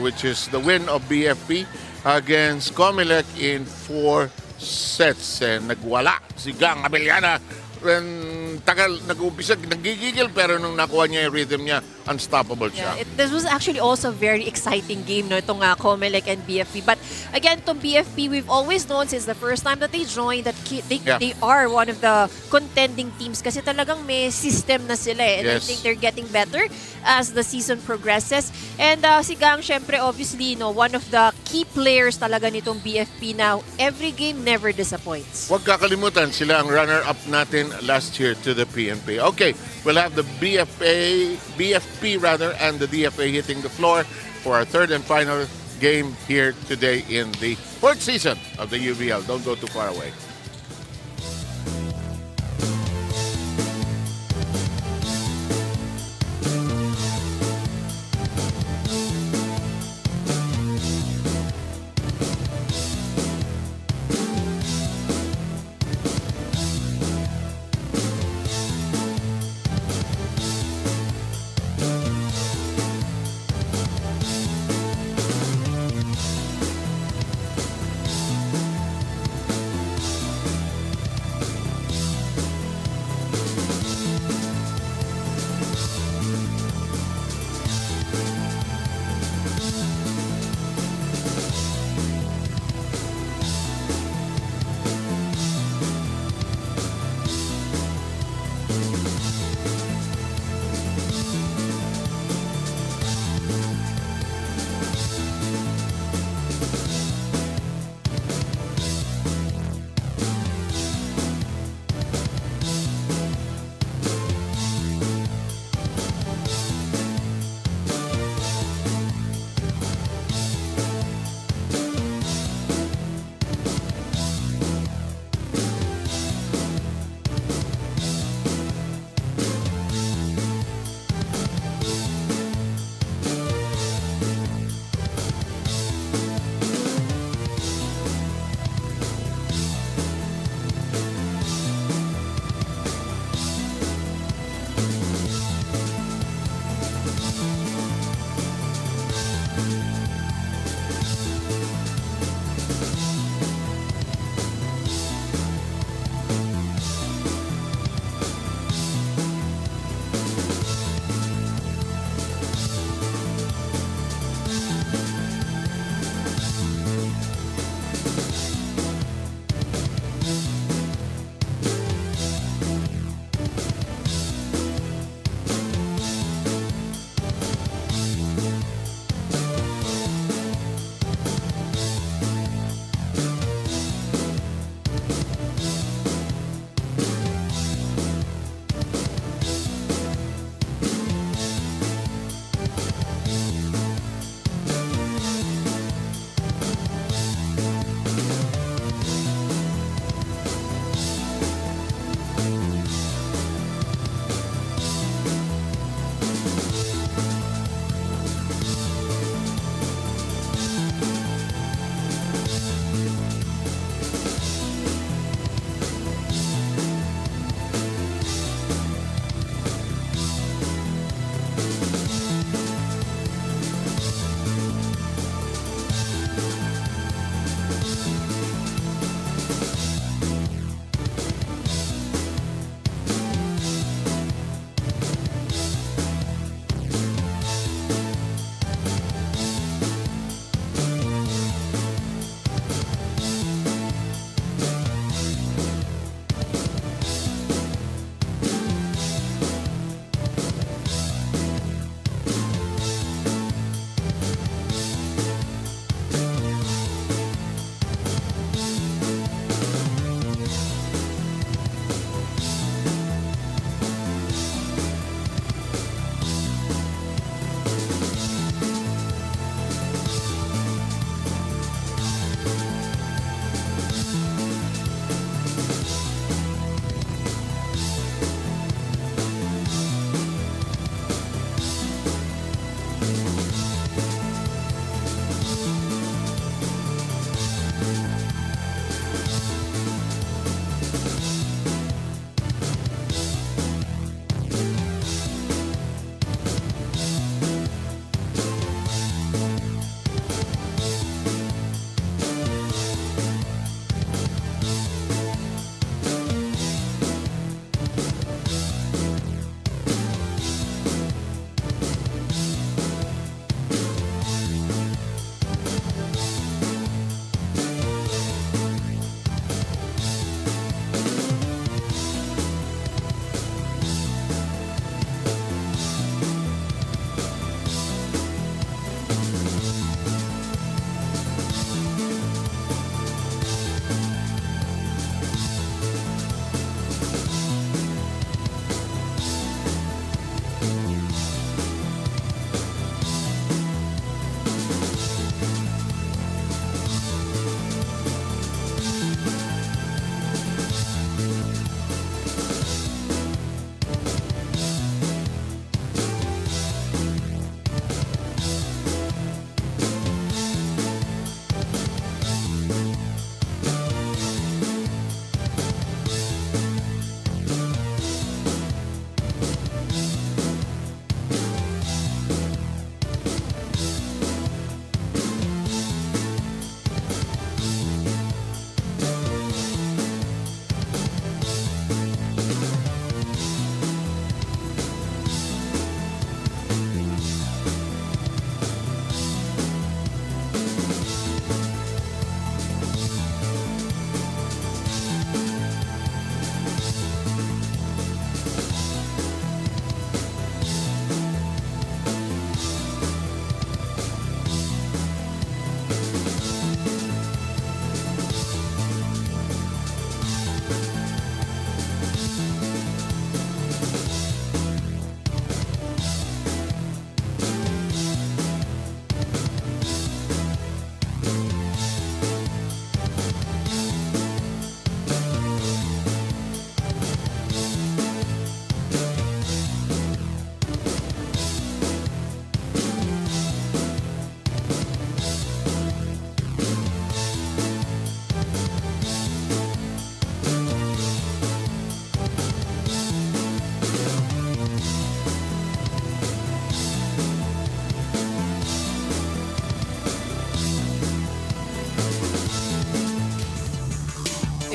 which is the win of BFP against COMELEC in 4 sets. And nagwala si Gang Abellana. Tagal, nag-umpisa, nagigigil, pero nung nakuha niya yung rhythm niya, unstoppable siya. This was actually also a very exciting game, itong COMELEC and BFP. But again, itong BFP, we've always known since the first time that they joined that they are one of the contending teams kasi talagang may system na sila. And I think they're getting better as the season progresses. And si Gang, syempre, obviously, one of the key players talaga nitong BFP now. Every game never disappoints. Huwag kakalimutan, sila ang runner-up natin last year to the PNP. Okay, we'll have the BFP and the DFA hitting the floor for our third and final game here today in the 4th season of the UVL. Don't go too far away.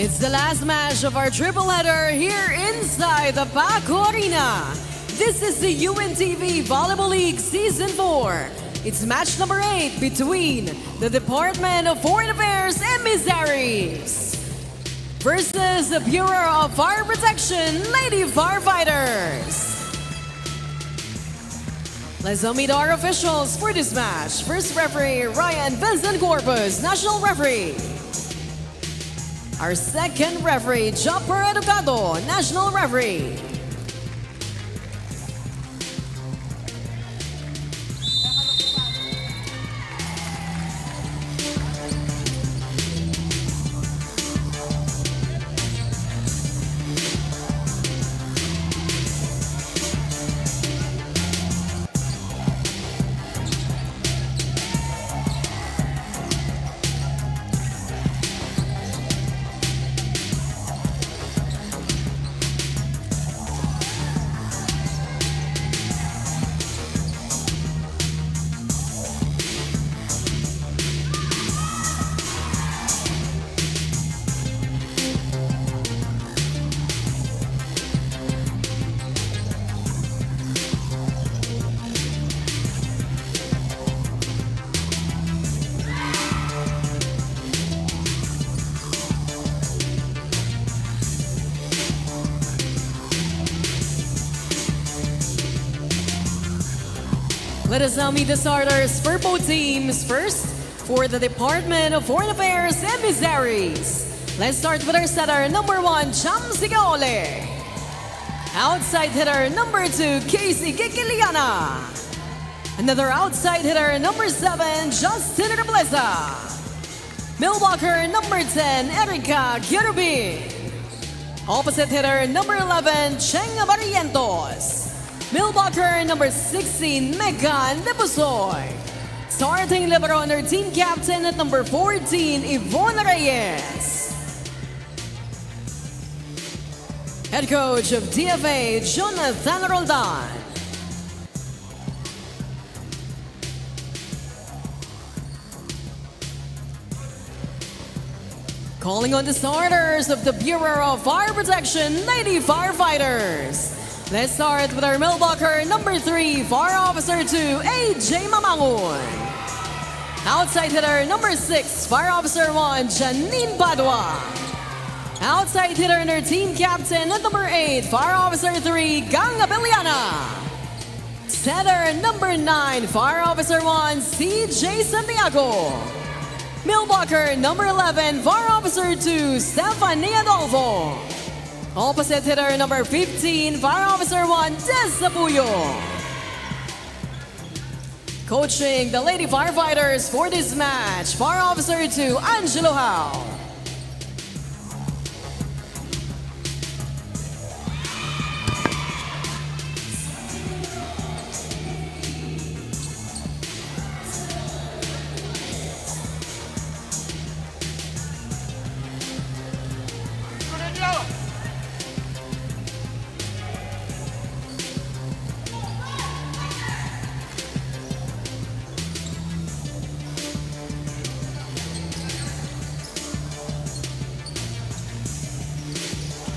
It's the last match of our triple header here inside the Paco Arena. This is the UNTV Volleyball League Season 4. It's match number 8 between the Department of Foreign Affairs Emissaries versus the Bureau of Fire Protection Lady Firefighters. Let's meet our officials for this match. First referee, Ryan Vincent Corpus, national referee. Our second referee, Jopper Educado, national referee. Let us now meet the starters for both teams. First, for the Department of Foreign Affairs Emissaries. Let's start with our setter, number 1, Cham Sigaole. Outside hitter, number 2, Casey Kikiliana. Another outside hitter, number 7, Justin Reblesa. Millwalker, number 10, Erica Kirubin. Opposite hitter, number 11, Cheng Barrientos. Millwalker, number 16, Megan Debusoy. Starting libero under team captain at number 14, Yvonne Reyes. Head coach of DFA, Jonathan Roldan. Calling on the starters of the Bureau of Fire Protection, Lady Firefighters. Let's start with our Millwalker, number 3, Fire Officer 2, AJ Mamangon. Outside hitter, number 6, Fire Officer 1, Janine Padua. Outside hitter and our team captain at number 8, Fire Officer 3, Gang Abeliana. Setter, number 9, Fire Officer 1, CJ Santiago. Millwalker, number 11, Fire Officer 2, Stephanie Adolfo. Opposite hitter, number 15, Fire Officer 1, Des Zapuyo. Coaching the Lady Firefighters for this match, Fire Officer 2, Angelo Howe.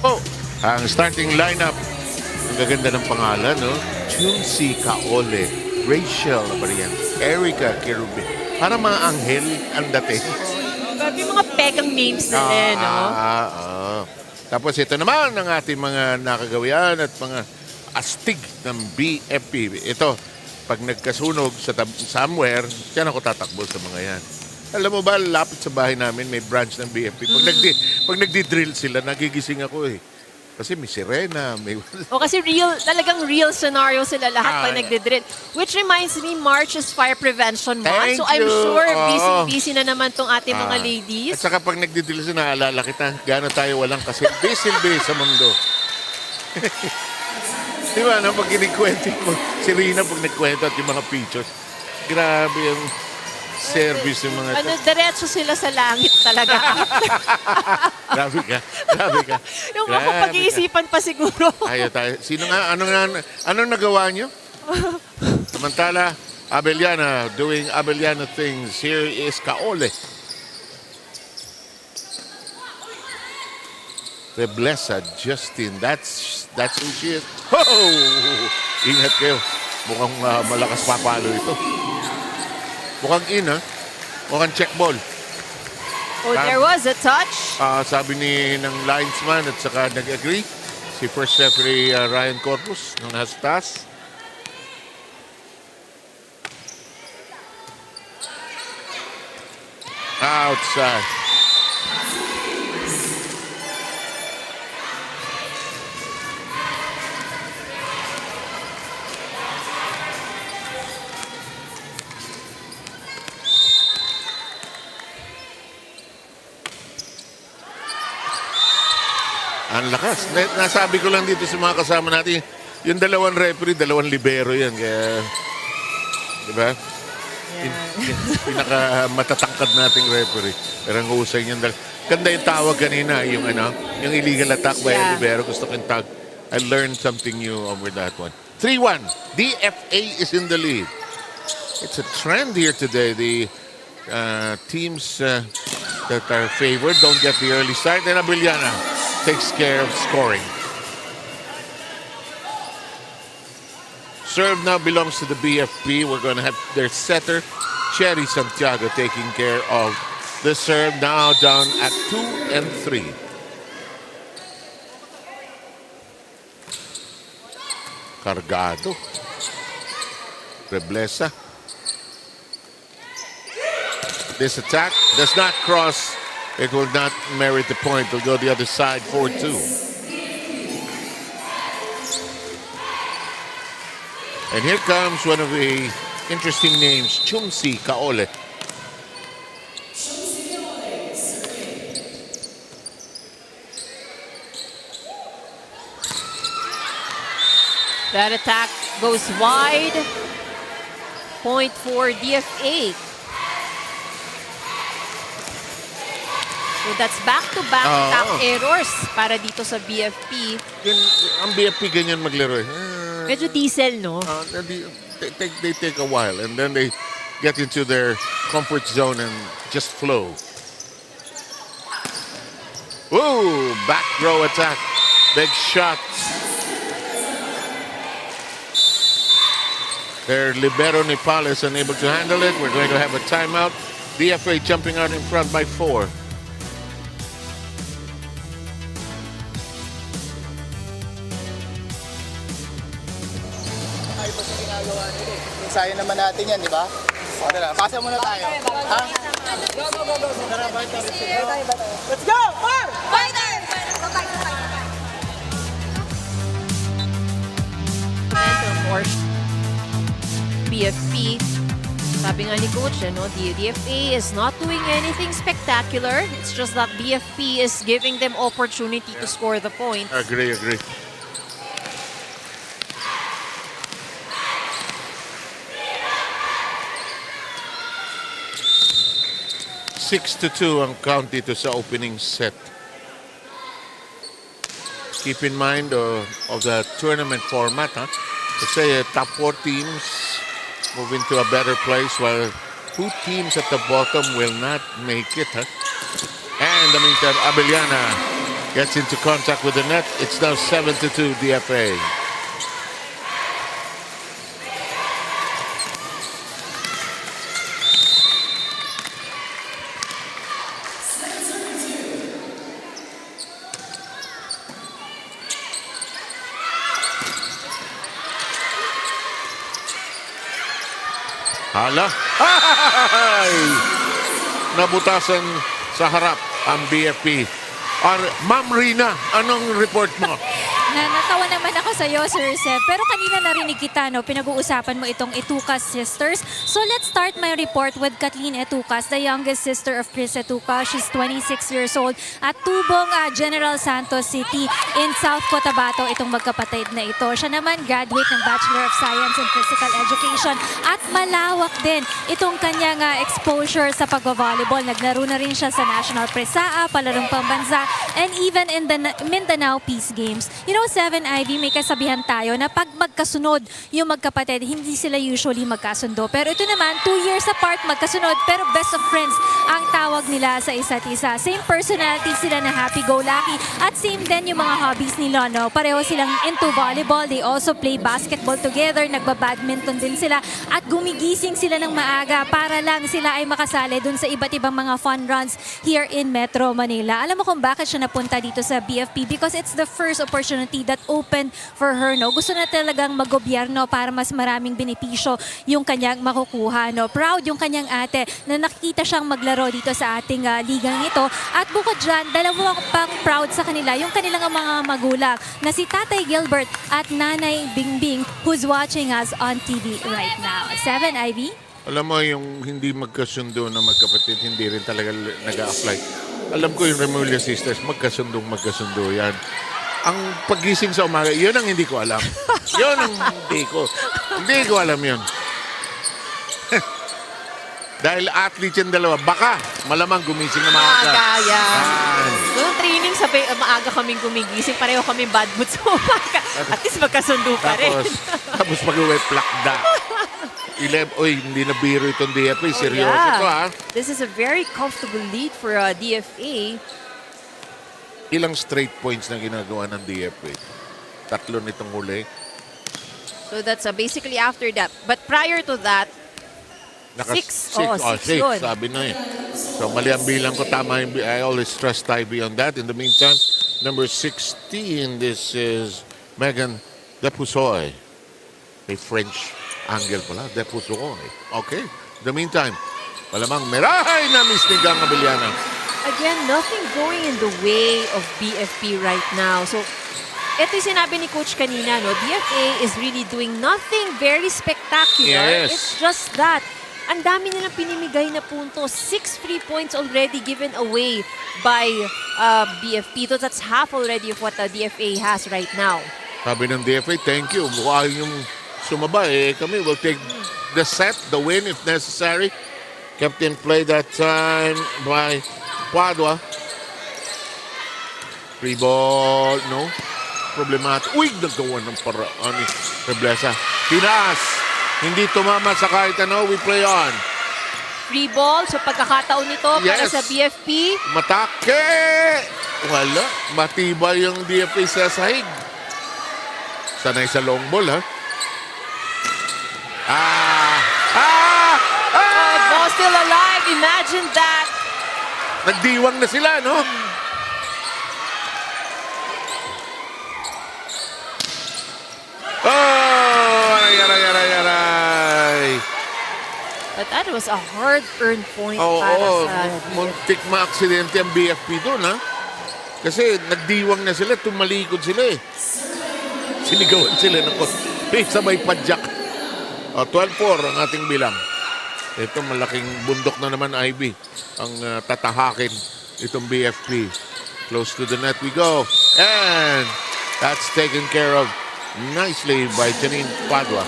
Oh, ang starting lineup. Ang gaganda ng pangalan, no? Chunsi Kaole, Rachel Barrientos, Erica Kirubin. Para mga anghel ang dating. Grabe yung mga pegang names nila, no? Tapos ito naman ang ating mga nakagawian at mga astig ng BFP. Ito, pag nagkasunog sa somewhere, yan ako tatakbo sa mga yan. Alam mo ba, lapit sa bahay namin, may branch ng BFP. Pag nagdi-drill sila, nagigising ako eh. Kasi may sirena, may... O kasi talagang real scenario sila lahat pag nagdi-drill. Which reminds me, March is Fire Prevention Month. Thank So I'm you. sure busy-busy na naman tong ating mga ladies. At saka pag nagdi-drill sila, naalala kita, gano'n tayo walang kasilbi-silbi sa mundo. Di ba, no? Pag kinikwento mo, si Rina pag nagkwento at yung mga pictures, grabe yung service yung mga... Diretso sila sa langit talaga. Grabe ka, grabe ka. Yung mga pag-iisipan pa siguro. Ayaw tayo. Sino nga, anong nagawa nyo? Samantala, Abeliana, doing Abeliana things. Here is Kaole. Reblesa Justin. That's who she is. Oh! Ingat kayo. Mukhang malakas papalo ito. Mukhang mukhang check ball. Oh, there was a touch. Sabi ng linesman at saka nag-agree si first referee Ryan Corpus nung nasa taas. Outside. Ang lakas. Nasabi ko lang dito sa mga kasama natin, yung dalawang referee, dalawang libero yan. Kaya, di ba? Pinaka matatangkad nating referee. Pero ang husay niyan. Ganda yung tawag kanina, yung illegal attack by libero. Gusto kong tag. I learned something new over that one. 3-1. DFA is in the lead. It's a trend here today. The teams that are favored don't get the early start. And Abiliana takes care of scoring. Serve now belongs to the BFP. We're going to have their setter, Cherry Santiago, taking care of the serve. Now down at 2 and 3. Cargado. Reblesa. This attack does not cross. It will not merit the point. It'll go the other side, 4-2. And here comes one of the interesting names, Chumsi Kaole. That attack goes wide. Point for DFA. So that's back-to-back attack errors para dito sa BFP. Ang BFP ganyan maglaro. Medyo diesel, no? They take a while and then they get into their comfort zone and just flow. Ooh, back row attack. Big shot. Their libero Nepal is unable to handle it. We're going to have a timeout. DFA jumping out in front by 4. Ensayo naman natin yan, di ba? O, tara, pasa muna tayo. Ha? Go, go, go, go. Tara, let's go! Fighters! Or BFP. Sabi nga ni Coach, the DFA is not doing anything spectacular. It's just that BFP is giving them opportunity to score the points. Agree. 6-2 ang count dito sa opening set. Keep in mind of the tournament format, Kasi top 4 teams move into a better place while 2 teams at the bottom will not make it. And in the meantime, Abiliana gets into contact with the net. It's now 7-2 DFA. Hala. Ay! Nabutasan sa harap ang BFP. Ma'am Rina, anong report mo? Natawa naman ako sa iyo, Sir Seth. Pero kanina narinig kita, pinag-uusapan mo itong Etucas sisters. So let's start my report with Kathleen Etucas, the youngest sister of Chris Etucas. She's 26 years old at tubong General Santos City in South Cotabato, itong magkapatid na ito. Siya naman graduate ng Bachelor of Science in Physical Education at malawak din itong kanyang exposure sa pag-volleyball. Naglaro na rin siya sa National Presaa, palarong pambansa, and even in the Mindanao Peace Games. You know, Pero 7 Ivy, may kasabihan tayo na pag magkasunod yung magkapatid, hindi sila usually magkasundo. Pero ito naman, 2 years apart, magkasunod, pero best of friends ang tawag nila sa isa't isa. Same personality sila na happy-go-lucky at same din yung mga hobbies nila, no? Pareho silang into volleyball, they also play basketball together, nagbabadminton din sila at gumigising sila ng maaga para lang sila ay makasali dun sa iba't ibang mga fun runs here in Metro Manila. Alam mo kung bakit siya napunta dito sa BFP? Because it's the first opportunity that opened for her, no? Gusto na talagang maggobyerno para mas maraming benepisyo yung kanyang makukuha, no? Proud yung kanyang ate na nakikita siyang maglaro dito sa ating ligang ito. At bukod dyan, dalawang pang proud sa kanila yung kanilang mga magulang na si Tatay Gilbert at Nanay Bingbing who's watching us on TV right now. 7 Ivy? Alam mo, yung hindi magkasundo na magkapatid, hindi rin talaga nag-a-apply. Alam ko yung Remulla Sisters, magkasundo yan. Ang pagising sa umaga, yun ang hindi ko alam. Yun ang hindi ko alam yun. Dahil athlete yung dalawa, baka malamang gumising na maaga. Maaga, yan. Noong training, maaga kaming gumigising, pareho kaming bad mood sa umaga. At least magkasundo pa rin. Tapos mag-uwi plakda. Hindi na biro itong DFA. Seryoso to, ha? This is a very comfortable lead for DFA. Ilang straight points na ginagawa ng DFA? 3 nitong huli. So that's basically after that. But prior to that, 6. Six, sabi na eh. So mali ang bilang ko. Tama yung, I always trust Ivy on that. In the meantime, number 16, this is Megan Depusoy. May French angle pala. Depusoy. Okay. In the meantime, malamang merahay na Miss Nigang Abiliana. Again, nothing going in the way of BFP right now. So, ito yung sinabi ni Coach kanina, no? DFA is really doing nothing very spectacular. Yes. It's just that. Ang dami nilang pinimigay na punto. 6 free points already given away by BFP. So that's half already of what the DFA has right now. Sabi ng DFA, thank you. Mukha yung sumaba. Kami will take the set, the win if necessary. Kept in play that time by Padua. Free ball, no? Problematic. Uy, nagawa ng paraan ni Reblesa. Tinaas. Hindi tumama sa kahit ano. We play on. Free ball. So pagkakataon nito para sa BFP. Matake! Wala. Matibay yung DFA sa sahig. Sanay sa long ball, ha? Ball still alive. Imagine that. Nagdiwang na sila, no? Aray. But that was a hard-earned point para sa muntik ma-aksidente ang BFP doon, ha? Kasi nagdiwang na sila, tumalikod sila eh. Sinigawan sila ng sabay padjak. 12-4 ang ating bilang. Ito malaking bundok na naman, Ivy. Ang tatahakin itong BFP. Close to the net we go. And that's taken care of nicely by Janine Padua.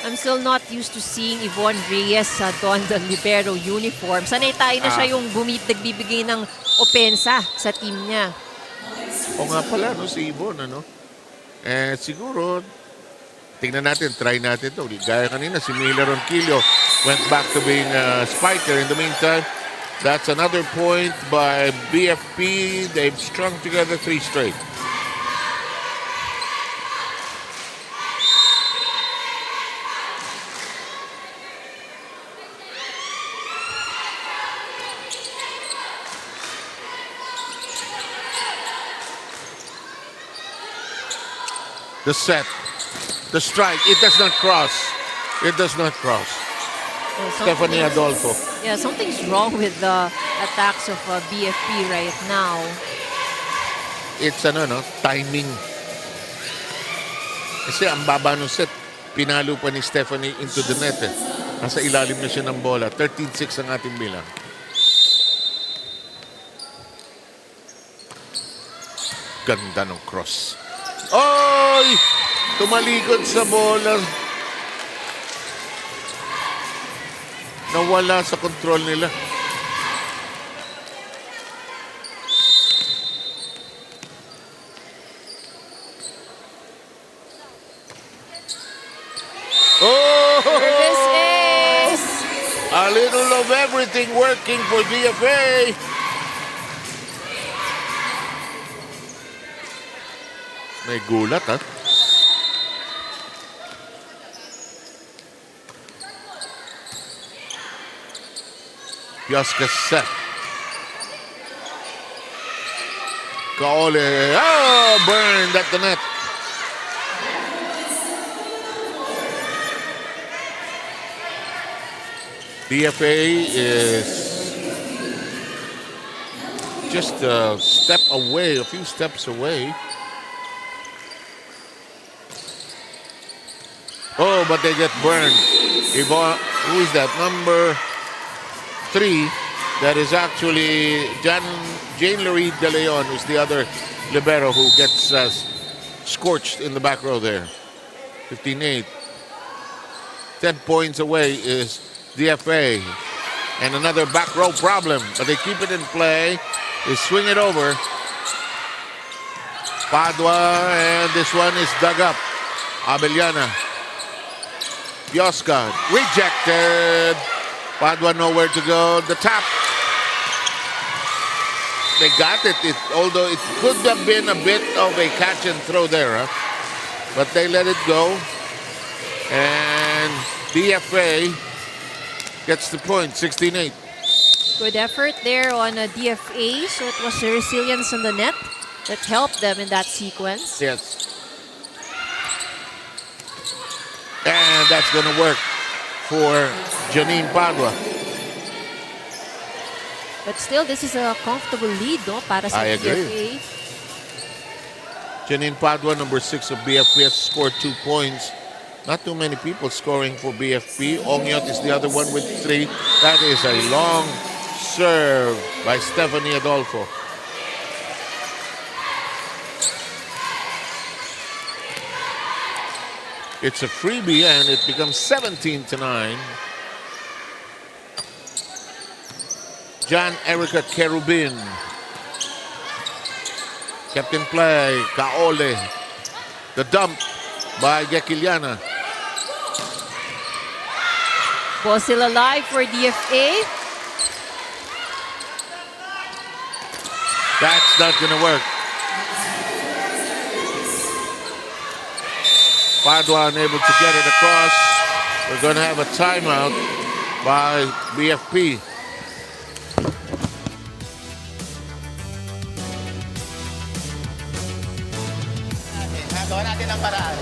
I'm still not used to seeing Yvonne Reyes sa don the libero uniform. Sanay tayo na siya yung nagbibigay ng opensa sa team niya. O nga pala, no, si Yvonne, ano? Siguro, tingnan natin, try natin ito. Gaya kanina, si Mila Ronquillo went back to being a spiker. In the meantime, that's another point by BFP. They've strung together 3 straight. The set, the strike, it does not cross. It does not cross. Stephanie Adolfo. Yeah, something's wrong with the attacks of BFP right now. It's timing. Kasi ang baba ng set, pinalo pa ni Stephanie into the net. Nasa ilalim na siya ng bola. 13-6 ang ating bilang. Ganda ng cross. Oy! Tumalikod sa bola. Nawala sa kontrol nila. of everything working for DFA. May gulat, ha? Piosca set. Kaole. Oh, burned at the net. DFA is just a step away, a few steps away. Oh, but they get burned. Yvonne, who is that? Number 3. That is actually Jane Loree De Leon, who's the other libero who gets scorched in the back row there. 15-8. 10 points away is DFA. And another back row problem, but they keep it in play. They swing it over. Padua, and this one is dug up. Abellana. Piosca, rejected. Padua nowhere to go. The tap. They got it, although it could have been a bit of a catch and throw there, huh? But they let it go. And DFA gets the point, 16-8. Good effort there on a DFA. So it was the resilience on the net that helped them in that sequence. Yes. And that's going to work for Janine Padua. But still, this is a comfortable lead, no? Para sa I agree. DFA. Janine Padua, number 6 of BFP, has scored 2 points. Not too many people scoring for BFP. Ongyot is the other one with 3. That is a long serve by Stephanie Adolfo. It's a freebie, and it becomes 17-9. Jan Erica Kerubin. Kept in play. Kaole. The dump by Gekiliana. Ball still alive for DFA. That's not going to work. Padua unable to get it across. We're going to have a timeout by BFP. Gawa natin ang paraan.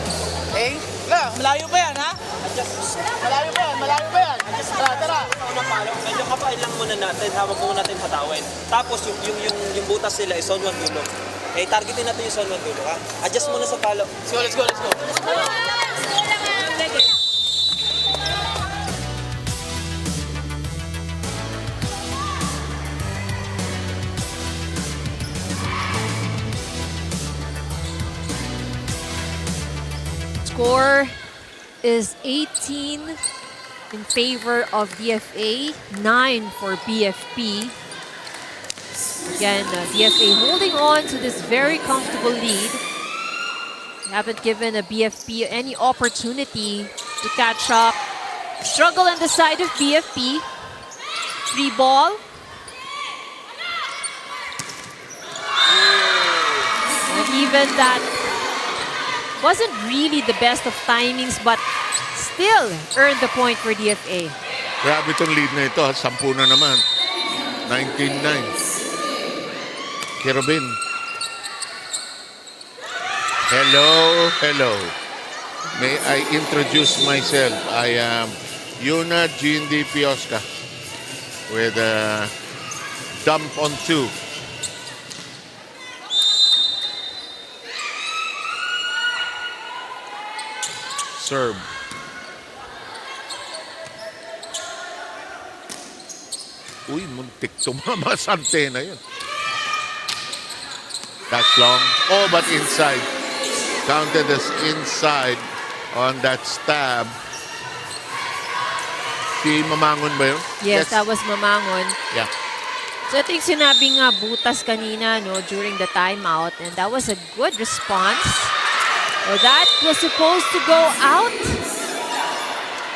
Okay? Malayo pa yan, ha? Malayo pa yan, malayo pa yan. Tara. Unang palo, medyo kapain lang muna natin, hawag muna natin hatawin. Tapos yung butas nila is zone 1 dulo. Eh, targetin natin yung zone 1 dulo, ha? Adjust muna sa palo. Let's go. Score is 18 in favor of DFA, 9 for BFP. Again, DFA holding on to this very comfortable lead. Haven't given a BFP any opportunity to catch up. Struggle on the side of BFP. Free ball. And even that wasn't really the best of timings, but still earned the point for DFA. Grabe itong lead na ito. 10 na naman. 19-9. Kerubin. Hello. May I introduce myself? I am Yuna Jindy Piosca with a dump on 2. Serve. Uy, muntik tumama sa antena yun. That's long. Oh, but inside. Counted as inside on that stab. Si Mamangon ba yun? Yes, that was Mamangon. Yeah. So ito yung sinabi nga butas kanina, no, during the timeout, and that was a good response. Well, that was supposed to go out,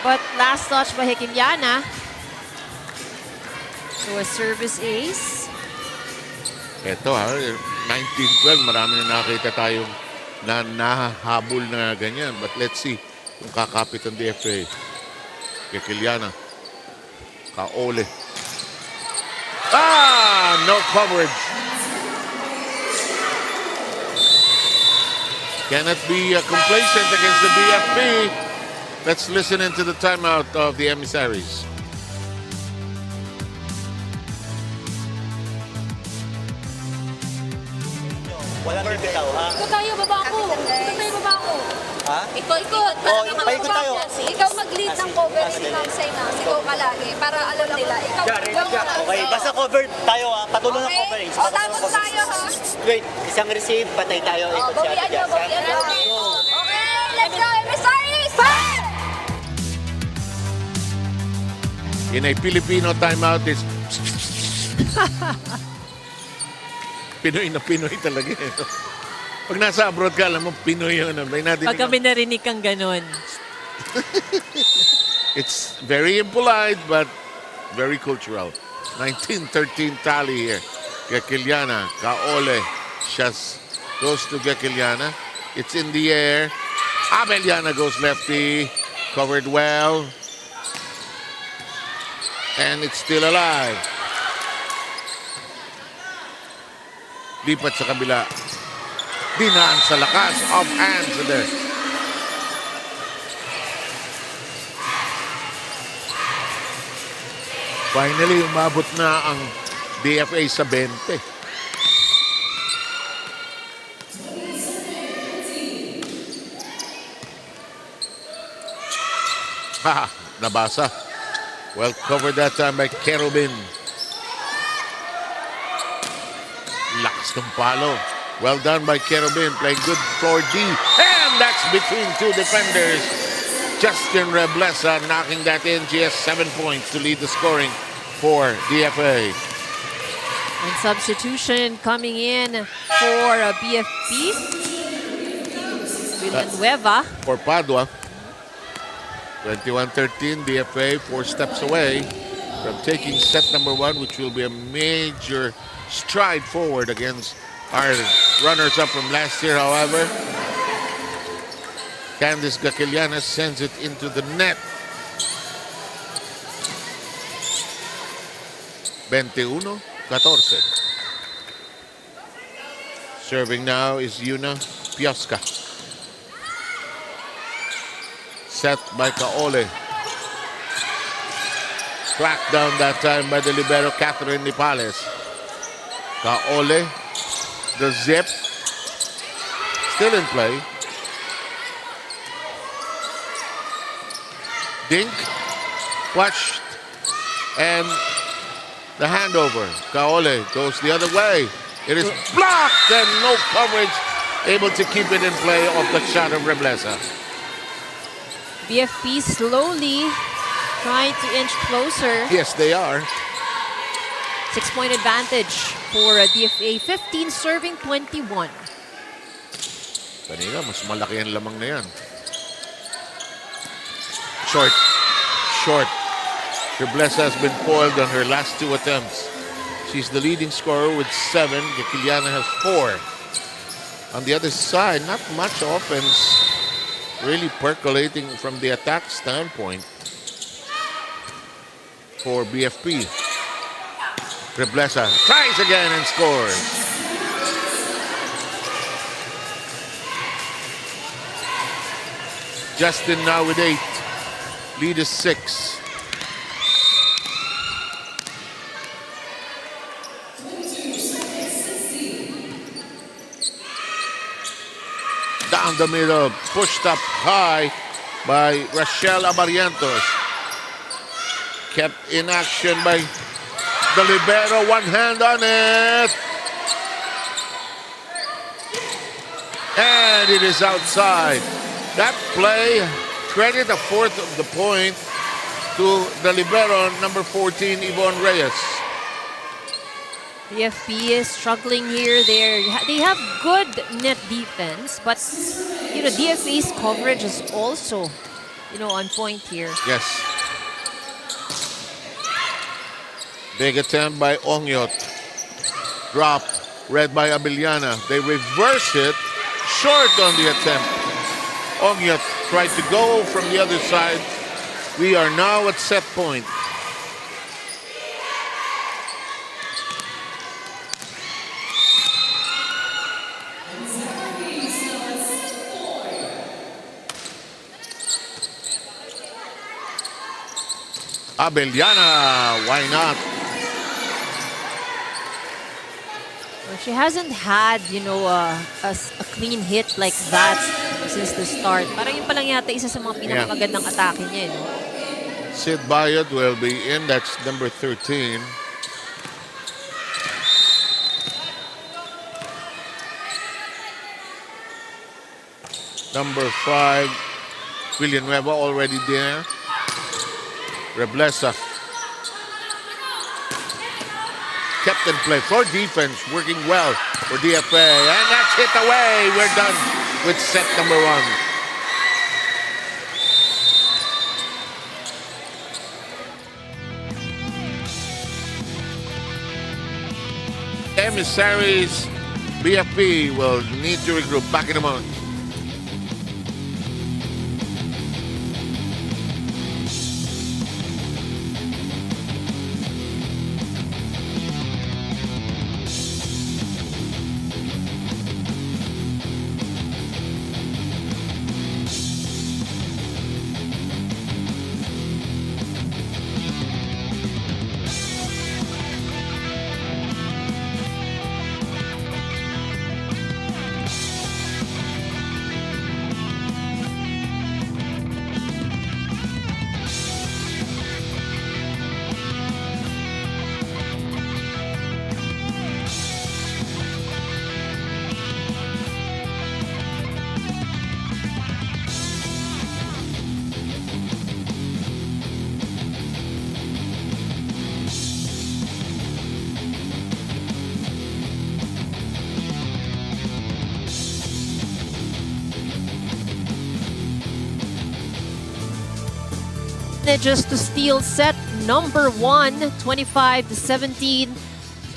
but last touch by Hekiliana. So a service ace. Eto ha, 19-12, marami na nakita tayong na nahahabol na ganyan. But let's see kung kakapit ang DFA. Kekiliana. Kaole. No coverage. Cannot be complacent against the BFP. Let's listen into the timeout of the Emissaries. Walang bibitaw, ha? Ikot tayo, baba ko. Ikot tayo, baba ko. Ha? Ikot. paikot tayo. Ikaw mag-lead ng cover, si Ma'am Sena. Sigaw ka lagi para alam nila. Ikaw, Okay, basta cover tayo, ha? Patuloy ng coverage. O, tapos tayo, ha? Wait, isang receive, patay tayo. Ikot siya. Bobian nyo. Okay, let's go, Emissaries! Fire! In a Filipino timeout is Pinoy na Pinoy talaga. Pag nasa abroad ka, alam mo, Pinoy yun. Pag kami narinig kang ganon. It's very impolite, but very cultural. 19-13 tally here. Gekiliana, Kaole, Shas goes to Gekiliana. It's in the air. Abeliana goes lefty. Covered well. And it's still alive. Lipat sa kabila. Dinaan sa lakas. Off hands there. Finally, umabot na ang DFA sa 20. Nabasa. Well covered that time by Kerubin. Lakas ng palo. Well done by Kerubin. Playing good for D. And that's between two defenders. Justin Reblesa knocking that in. She has 7 points to lead the scoring for DFA. And substitution coming in for BFP. Villanueva. For Padua. 21-13, DFA 4 steps away from taking set number 1, which will be a major stride forward against our runners-up from last year. However, Candice Gakiliana sends it into the net. 21-14. Serving now is Yuna Pioska. Set by Kaole. Cracked down that time by the libero Catherine Nipales. Kaole, the zip, still in play. Dink, watched, and the handover. Kaole goes the other way. It is blocked and no coverage, able to keep it in play off the shot of Reblesa. BFP slowly trying to inch closer. Yes, they are. 6-point advantage for DFA. 15 serving 21. Kanina, mas malaki ang lamang na yan. Short. Reblesa has been foiled on her last 2 attempts. She's the leading scorer with 7. Gakiliana has 4. On the other side, not much offense really percolating from the attack standpoint for BFP. Reblesa tries again and scores. Justin now with 8. Lead is 6. Down the middle, pushed up high by Rachel Abarientos. Kept in action by the libero, one hand on it. And it is outside. That play, credit a fourth of the point to the libero, number 14, Yvonne Reyes. BFP is struggling here. They have good net defense, but DFA's coverage is also, on point here. Yes. Big attempt by Ongyot. Drop, read by Abiliana. They reverse it. Short on the attempt. Ongyot tried to go from the other side. We are now at set point. Abiliana, why not? Well, she hasn't had, a clean hit like that since the start. Parang yun pa lang yata isa sa mga pinakamagandang atake niya. No? Sid Bayot will be in. That's number 13. Number 5, Villanueva already there. Reblesa. Kept in play. Floor defense working well for DFA. And that's hit away. We're done with set number 1. Emissaries, BFP will need to regroup. Back in a moment. Just to steal set number 1, 25-17.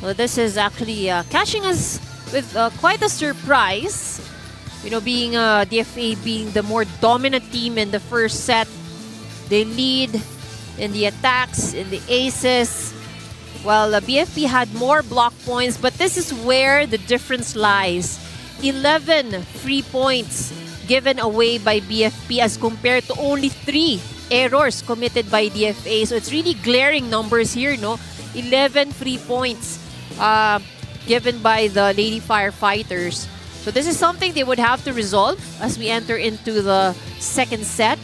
So this is actually catching us with quite a surprise. Being DFA being the more dominant team in the first set. They lead in the attacks, in the aces. While BFP had more block points, but this is where the difference lies. 11 free points given away by BFP as compared to only 3 errors committed by DFA. So it's really glaring numbers here, no? 11 free points given by the Lady Firefighters. So this is something they would have to resolve as we enter into the second set.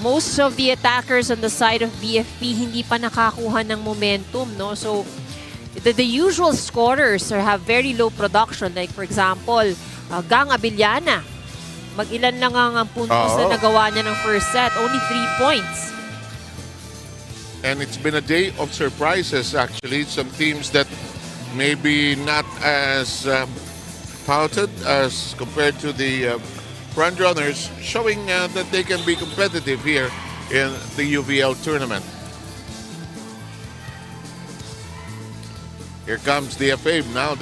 Most of the attackers on the side of BFP hindi pa nakakuha ng momentum, no? So the usual scorers have very low production. Like for example, Gang Abiliana. Mag-ilan lang ang puntos na nagawa niya ng first set. Only 3 points. And it's been a day of surprises, actually. Some teams that maybe not as touted as compared to the front runners, showing that they can be competitive here in the UVL tournament. Here comes DFA. Now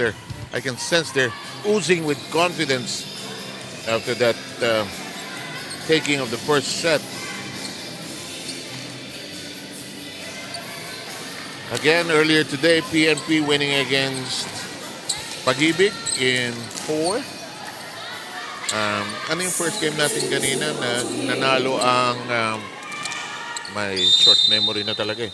I can sense they're oozing with confidence after that taking of the first set. Again, earlier today, PNP winning against Pag-IBIG in 4. Ano yung first game natin kanina na nanalo ang may short memory na talaga eh.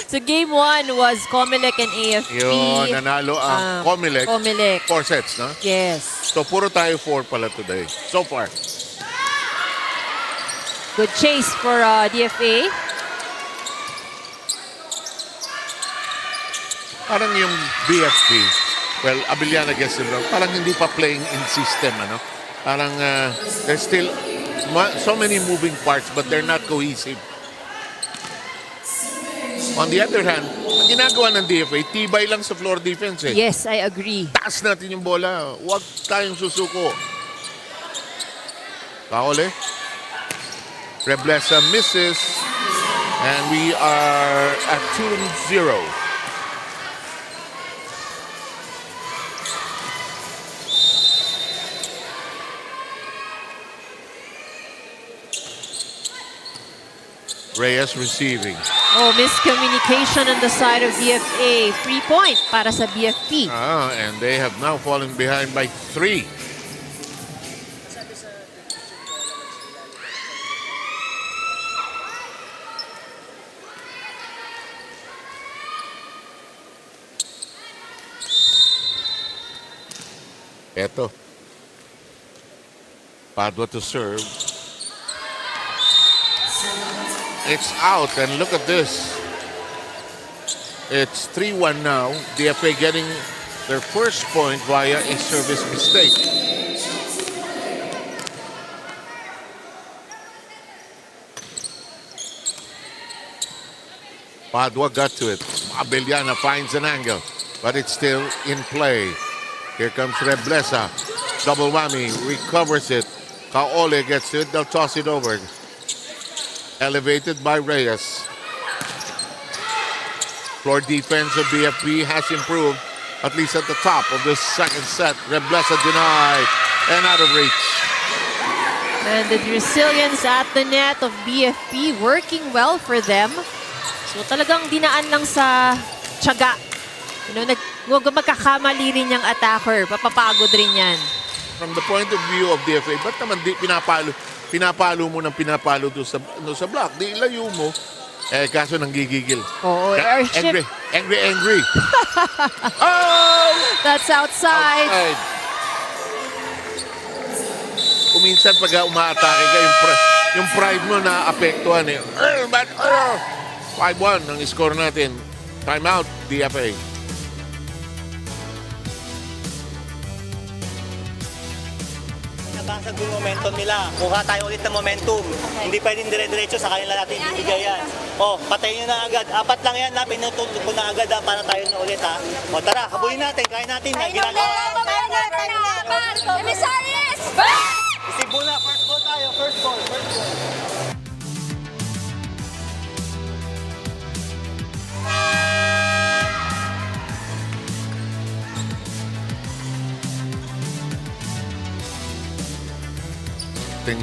So game 1 was COMELEC and AFP. Yun, nanalo ang COMELEC. 4 sets, no? Yes. So puro tayo 4 pala today. So far. Good chase for DFA. Parang yung BFP, well, Abiliana gets it wrong. Parang hindi pa playing in system, ano? Parang there's still so many moving parts but they're not cohesive. On the other hand, ang ginagawa ng DFA, tibay lang sa floor defense eh. Yes, I agree. Taas natin yung bola. Huwag tayong susuko. Paole. Reblesa misses. And we are at 2-0. Reyes receiving. Oh, miscommunication on the side of BFA. 3 point para sa BFP. And they have now fallen behind by 3. Eto. Padua to serve. It's out, and look at this. It's 3-1 now. DFA getting their first point via a service mistake. Padua got to it. Abeliana finds an angle, but it's still in play. Here comes Reblesa. Double whammy, recovers it. Kaole gets to it, they'll toss it over. Elevated by Reyes. Floor defense of BFP has improved, at least at the top of this second set. Reblesa denied and out of reach. And the resilience at the net of BFP working well for them. So talagang dinaan lang sa tiyaga. Huwag magkakamali rin yung attacker. Papapagod rin yan. From the point of view of DFA, ba't naman pinapalo mo ng pinapalo doon sa block? Di ilayo mo. Kaso nanggigigil. Oo, airship. Angry. Oh! That's outside. Kuminsan pag umaatake ka, yung pride mo na apektuhan eh. 5-1 ang score natin. Timeout, DFA. Nabasag yung momentum nila. Kuha tayo ulit ng momentum. Hindi pwedeng dire-diretso sa kanila natin ibigay yan. Patayin nyo na agad. 4 lang yan na. Pinutulog ko na agad para tayo na ulit ha. Tara, habulin natin. Kaya natin na. Emissaries! Isip muna. First ball tayo. First ball.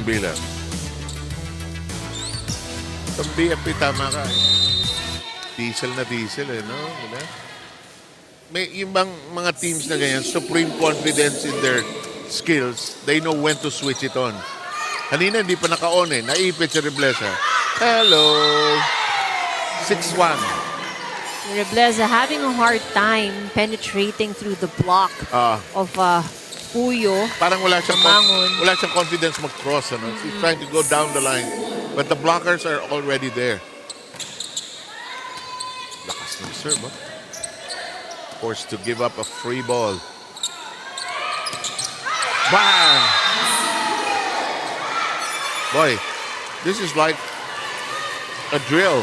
Bilang. Sa BFP, tama ka. Diesel na diesel no? May yung bang mga teams na ganyan, supreme confidence in their skills, they know when to switch it on. Kanina hindi pa naka-on naipit si Reblesa. Hello! 6-1. Reblesa having a hard time penetrating through the block of Puyo. Parang wala siyang confidence mag-cross. He's trying to go down the line. But the blockers are already there. Lakas ng serve. Forced to give up a free ball. Bang! Boy, this is like a drill.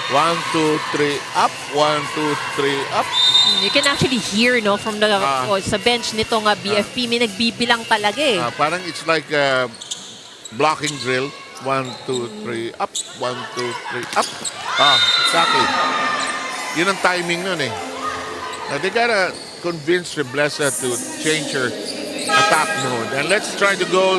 1, 2, 3, up. 1, 2, 3, up. You can actually hear from the sa bench nitong BFP. May nagbibilang talaga Parang it's like a blocking drill. 1, 2, 3, up. 1, 2, 3, up. Exactly. Yun ang timing nun Now they gotta convince Reblesa to change her attack mode. And let's try to go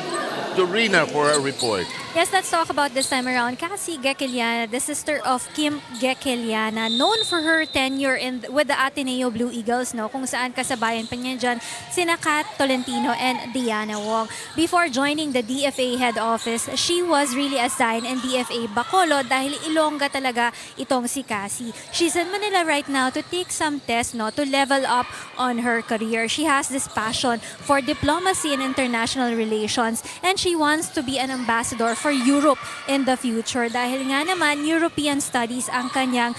to Rina for a report. Yes, let's talk about this time around. Cassie Gekeliana, the sister of Kim Gekeliana, known for her tenure with the Ateneo Blue Eagles, kung saan kasabayan pa niya dyan sina Kat Tolentino and Diana Wong. Before joining the DFA head office, she was really assigned in DFA Bacolod dahil Ilongga talaga itong si Cassie. She's in Manila right now to take some tests to level up on her career. She has this passion for diplomacy and international relations, and she wants to be an ambassador for Europe in the future dahil nga naman European studies ang kanyang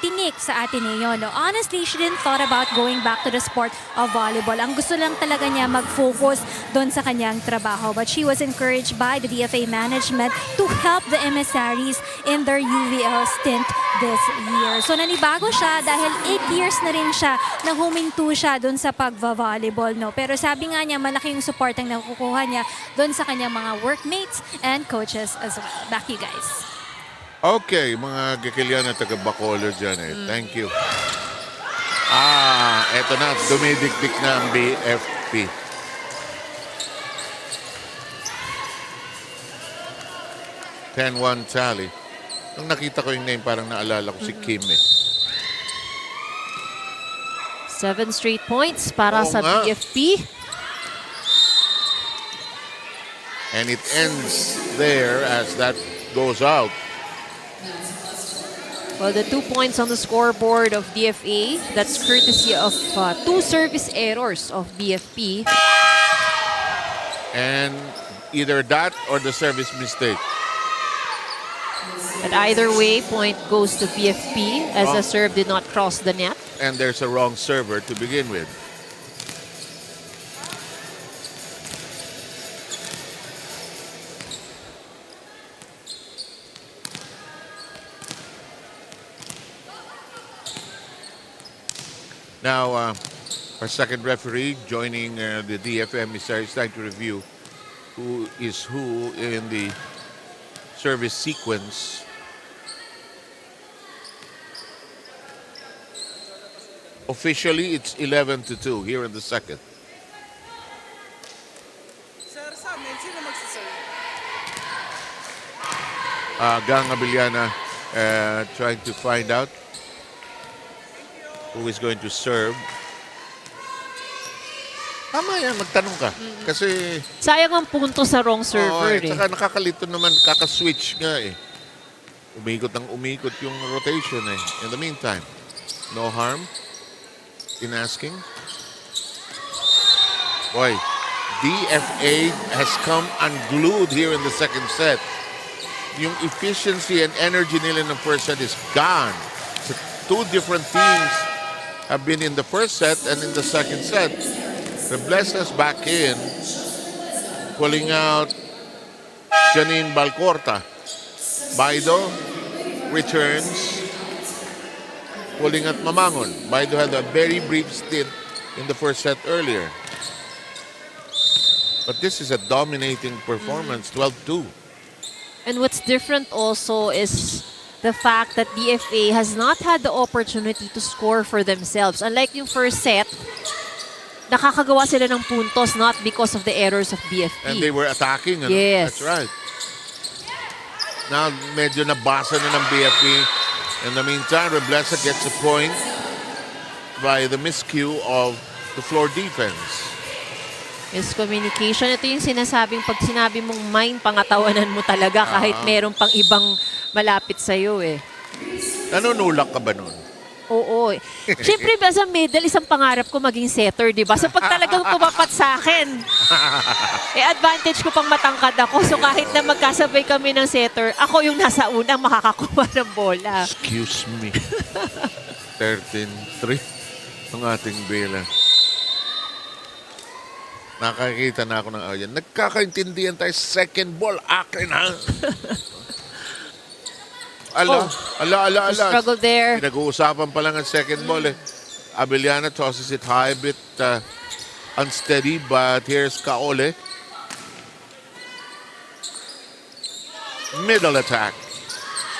tinik sa Ateneo. Honestly, she didn't thought about going back to the sport of volleyball. Ang gusto lang talaga niya mag-focus doon sa kanyang trabaho. But she was encouraged by the DFA management to help the Emissaries in their UVL stint this year. So nanibago siya dahil 8 years na rin siya na huminto siya doon sa pag-volleyball. Pero sabi nga niya, malaki yung support ang nakukuha niya doon sa kanyang mga workmates and coaches as well. Back to you guys. Okay, mga gakilyan at taga-Bacolor dyan eh. Thank you. Eto na. Dumidikdik na ang BFP. (10-1) tally. Nung nakita ko yung name, parang naalala ko si Kim eh. 7 straight points para Oo sa nga. BFP. And it ends there as that goes out. Well, the 2 points on the scoreboard of DFA, that's courtesy of 2 service errors of BFP. And either that or the service mistake. But either way, point goes to BFP as the serve did not cross the net. And there's a wrong server to begin with. Now, our second referee joining the DFM Emissaries, trying to review who is who in the service sequence. Officially, it's 11-2 here in the second. Sir, sa amin, sino magsaserve? Gang Abiliana trying to find out who is going to serve. Tama yan, magtanong ka. Kasi... Sayang ang punto sa wrong server eh. Saka nakakalito naman, kakaswitch nga eh. Umikot ng umikot yung rotation eh. In the meantime, no harm in asking. Boy, DFA has come unglued here in the second set. Yung efficiency and energy nila in the first set is gone. So, 2 different teams have been in the first set and in the second set. Reblesa's back in, pulling out Janine Balcorta. Baido returns, pulling at Mamangon. Baido had a very brief stint in the first set earlier. But this is a dominating performance, 12-2. And what's different also is the fact that DFA has not had the opportunity to score for themselves. Unlike yung first set, nakakagawa sila ng puntos not because of the errors of BFP. And they were attacking. Ano? Yes. That's right. Now, medyo nabasa na ng BFP. In the meantime, Reblesa gets a point by the miscue of the floor defense. Miscommunication. Ito yung sinasabing pag sinabi mong mine, pangatawanan mo talaga kahit meron pang ibang malapit sa'yo eh. Nanunulak ka ba nun? Oo. Siyempre, sa middle, isang pangarap ko maging setter, di ba? So pag talagang tumapat sa akin, advantage ko pang matangkad ako. So kahit na magkasabay kami ng setter, ako yung nasa unang makakakuha ng bola. Excuse me. 13-3 ang ating bila. Nakakita na ako ng ayan. Nagkakaintindihan tayo. Second ball, akin ha. Ala. Struggle there. Pinag-uusapan pa lang ang second ball eh. Abiliana tosses it high, a bit unsteady, but here's Kaole. Middle attack.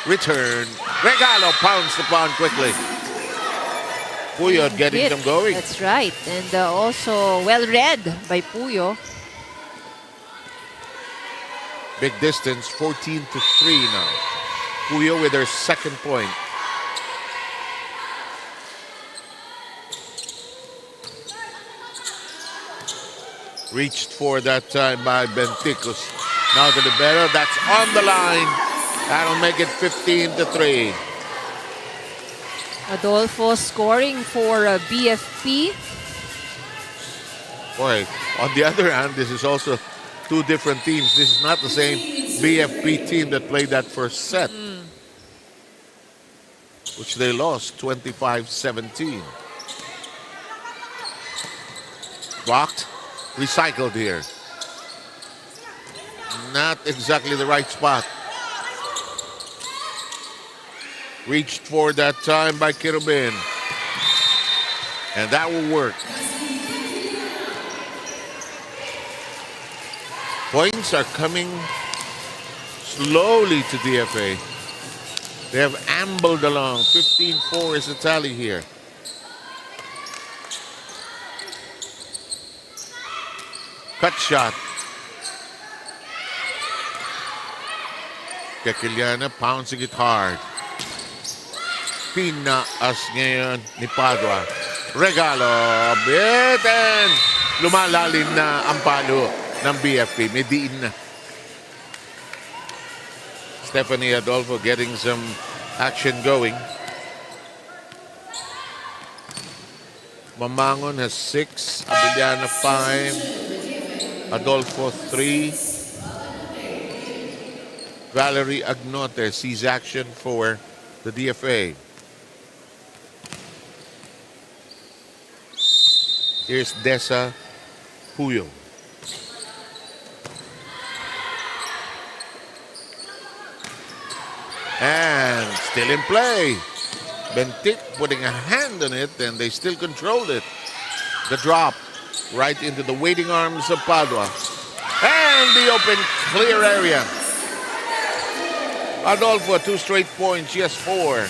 Return. Regalo pounced upon quickly. Puyo getting them going. That's right. And also well read by Puyo. Big distance, 14-3 now. Puyo with her second point. Reached for that time by Benticos. Now the libero, that's on the line. That'll make it 15-3. Adolfo scoring for BFP. Boy, on the other hand, this is also 2 different teams. This is not the same BFP team that played that first set, which they lost 25-17. Blocked, recycled here. Not exactly the right spot. Reached for that time by Kirubin. And that will work. Points are coming slowly to DFA. They have ambled along. 15-4 is the tally here. Cut shot. Kekiliana pouncing it hard. Pinaas ngayon ni Padua. Regalo. Bitten. Lumalalim na ang palo ng BFP. May diin na. Stephanie Adolfo getting some action going. Mamangon has 6. Abiliana 5. Adolfo 3. Valerie Agnote sees action for the DFA. Here's Dessa Puyo. And still in play. Bentic putting a hand on it, and they still controlled it. The drop right into the waiting arms of Padua. And the open clear area. Adolfo, 2 straight points. She has 4.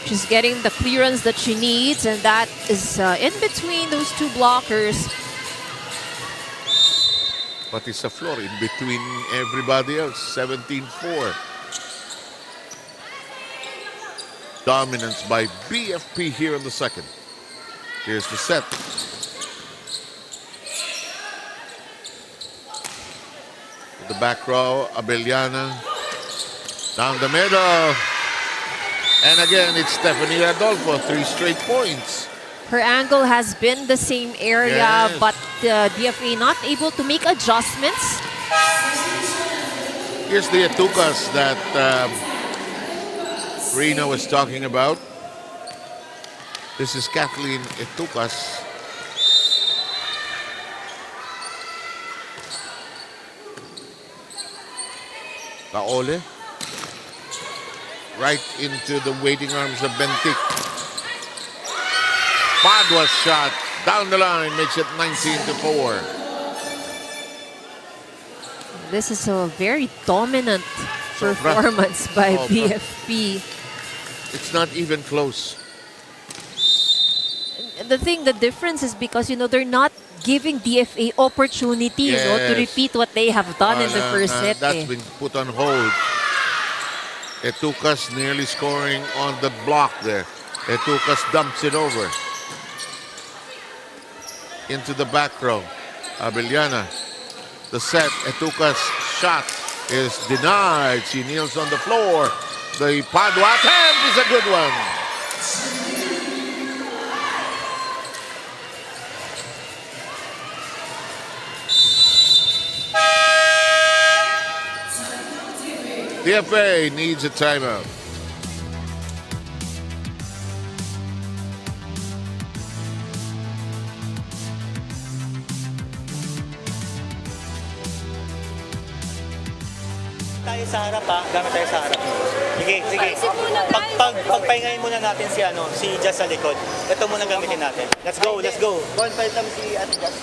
She's getting the clearance that she needs, and that is in between those 2 blockers. But it's a floor in between everybody else. 17-4. Dominance by BFP here in the second. Here's the set. The back row, Abellana. Down the middle. And again, it's Stephanie Adolfo, 3 straight points. Her angle has been the same area, Yes. but the DFA not able to make adjustments. Here's the Atukas that Rena was talking about. This is Kathleen Itukas. Kaole. Right into the waiting arms of Bentic. Padua's shot down the line makes it 19-4. This is a very dominant performance by BFP. It's not even close. The difference is because, they're not giving DFA opportunity, to repeat what they have done in the first set. That's been put on hold. Etukas nearly scoring on the block there. Etukas dumps it over. Into the back row. Abellana. The set. Etukas' shot is denied. She kneels on the floor. The Padua attempt is a good one. DFA needs a timeout. Tayo sa harap ha, gamit tayo sa harap. Sige. Pagpahingayin muna natin si Jazz sa likod. Ito muna gamitin natin. Let's go. Confine lang si Ate Jazz.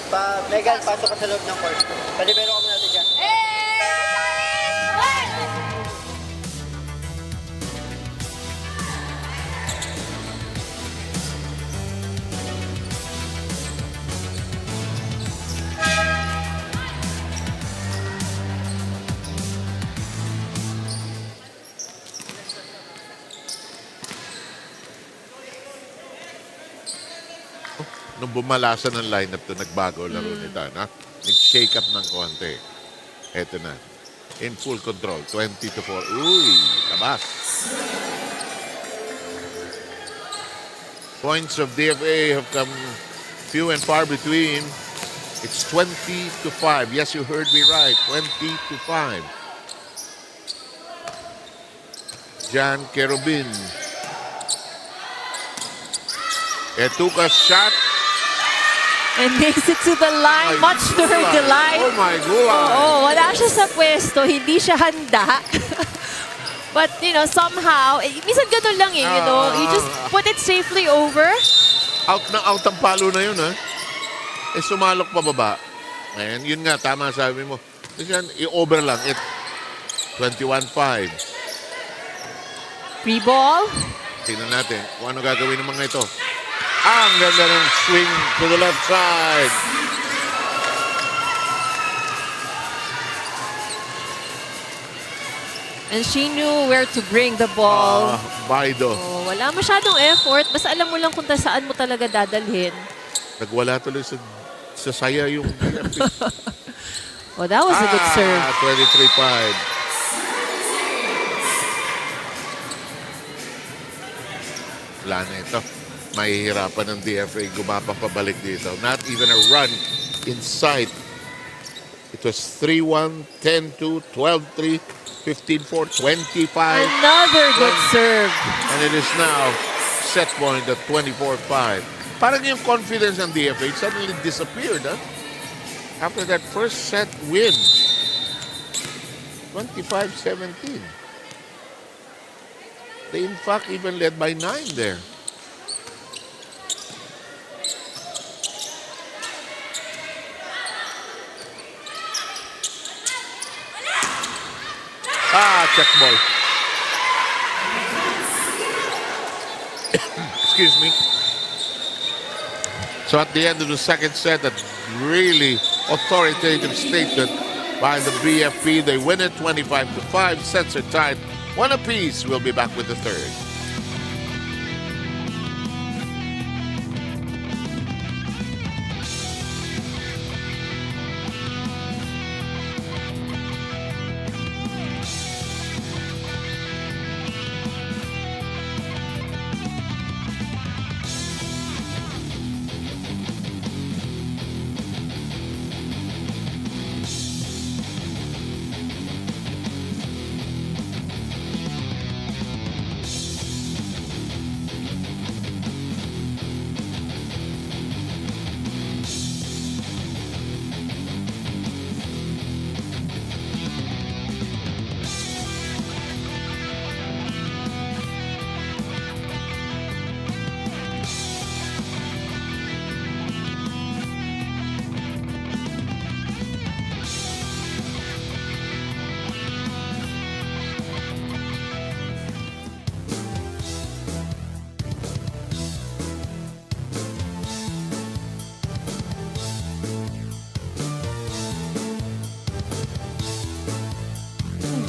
Megan, pasok ka sa loob ng court. Palibero ka muna, Ate Jazz. Nung bumalasan ng lineup to, nagbago laro nito, na? Nag-shake up ng konti. Eto na. In full control. 20-4. Uy, labas. Points of DFA have come few and far between. It's 20-5. Yes, you heard me right. 20-5. Jan Kerubin. Etukas shot. And makes it to the line, much to her delight. Oh my God. Oo, wala siya sa pwesto, hindi siya handa. But, somehow, minsan ganun lang you just put it safely over. Out na out ang palo na yun, ha? Sumalok pa baba. Ayan, yun nga, tama sabi mo. Kasi yan, i-over lang. 21-5. Free ball. Tingnan natin kung ano gagawin ng mga ito. Ang ganda ng swing to the left side. And she knew where to bring the ball. Baido. Oh, wala masyadong effort. Basta alam mo lang kung saan mo talaga dadalhin. Nagwala tuloy sa saya yung Oh, that was a good serve. 23-5. Wala na ito. Mahihirapan ng DFA gumapang pabalik dito. Not even a run in sight. It was 3-1, 10-2, 12-3. 15-4, 25. Another good serve. And it is now set point at 24-5. Parang yung confidence ng DFA suddenly disappeared, huh? After that first set win. 25-17. They in fact even led by 9 there. Check ball. Excuse me. So at the end of the second set, a really authoritative statement by the BFP. They win it 25-5. Sets are tied. One apiece. We'll be back with the third.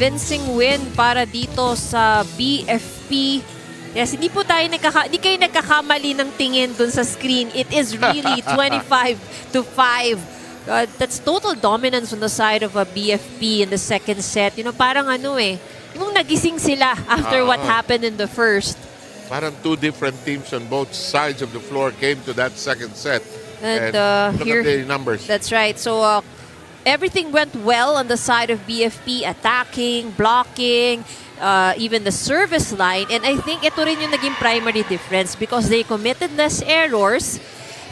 Convincing win para dito sa BFP. Yes, hindi kayo nagkakamali ng tingin dun sa screen. It is really 25-5. That's total dominance on the side of a BFP in the second set. You know, parang yung nagising sila after what happened in the first. Parang two different teams on both sides of the floor came to that second set. And look here, at the numbers. That's right. So everything went well on the side of BFP, attacking, blocking, even the service line. And I think ito rin yung naging primary difference because they committed less errors.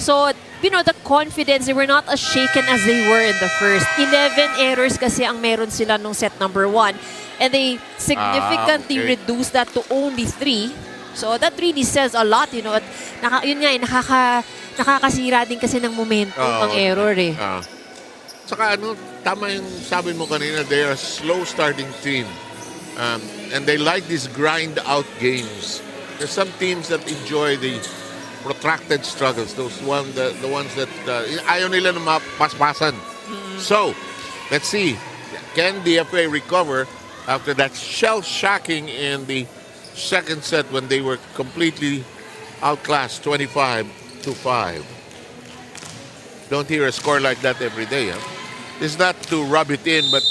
So, you know, the confidence, they were not as shaken as they were in the first. 11 errors kasi ang meron sila nung set number 1. And they significantly reduced that to only 3. So, that really says a lot, you know. At yun nga, nakakasira din kasi ng momentum ang error eh. Saka tama yung sabi mo kanina, they are a slow starting team. And they like these grind-out games. There's some teams that enjoy the protracted struggles. The ones that ayaw nila na mapaspasan. So, let's see. Can DFA recover after that shell-shocking in the second set when they were completely outclassed 25-5? Don't hear a score like that every day, huh? It's not to rub it in, but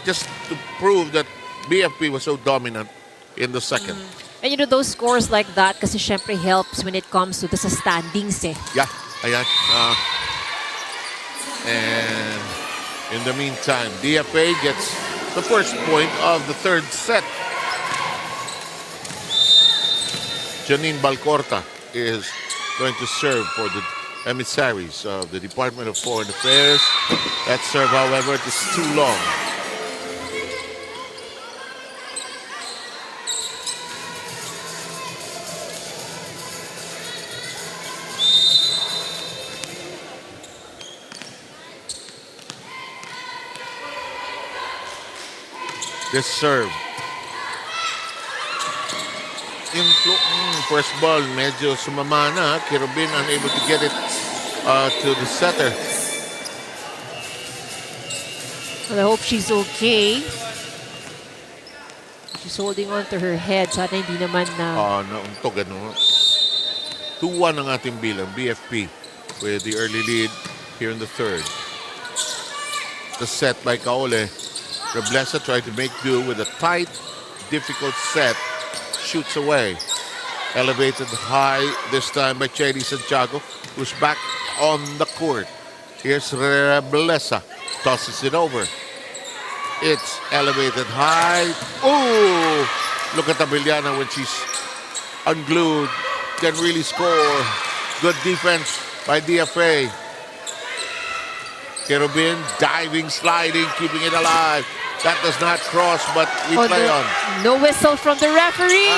just to prove that BFP was so dominant in the second. And you know, those scores like that kasi syempre helps when it comes to the standings eh. Yeah, ayan. And in the meantime, DFA gets the first point of the third set. Janine Balcorta is going to serve for the Emissaries of the Department of Foreign Affairs. That serve, however, is too long. This serve first ball, medyo sumama na. Kirubin unable to get it to the setter. Well, I hope she's okay. She's holding on to her head. Sana hindi naman na... Nauntog, ano. 2-1 ang ating bilang. BFP with the early lead here in the third. The set by Kaole. Reblesa tried to make do with a tight, difficult set. Shoots away. Elevated high this time by Chedi Santiago, who's back on the court. Here's Reblesa. Tosses it over. It's elevated high. Ooh! Look at Abiliana when she's unglued. Can really score. Good defense by DFA. Kerubin diving, sliding, keeping it alive. That does not cross, but we play on. No whistle from the referee.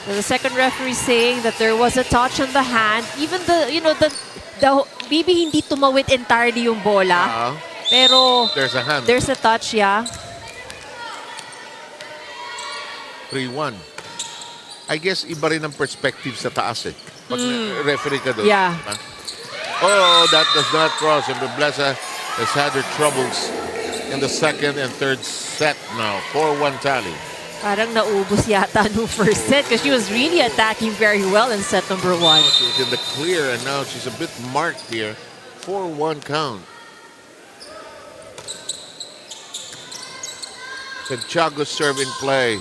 So the second referee saying that there was a touch on the hand. Even the maybe hindi tumawid entirely yung bola. Pero there's a hand. There's a touch, yeah. 3-1. I guess iba rin ang perspective sa taas eh. Pag referee ka doon. Yeah. Oh, that does not cross. And Reblesa has had her troubles in the second and third set now. 4-1 tally. Parang naubos yata nung first set because she was really attacking very well in set number 1. She was in the clear and now she's a bit marked here. 4-1 count. Santiago serve in play.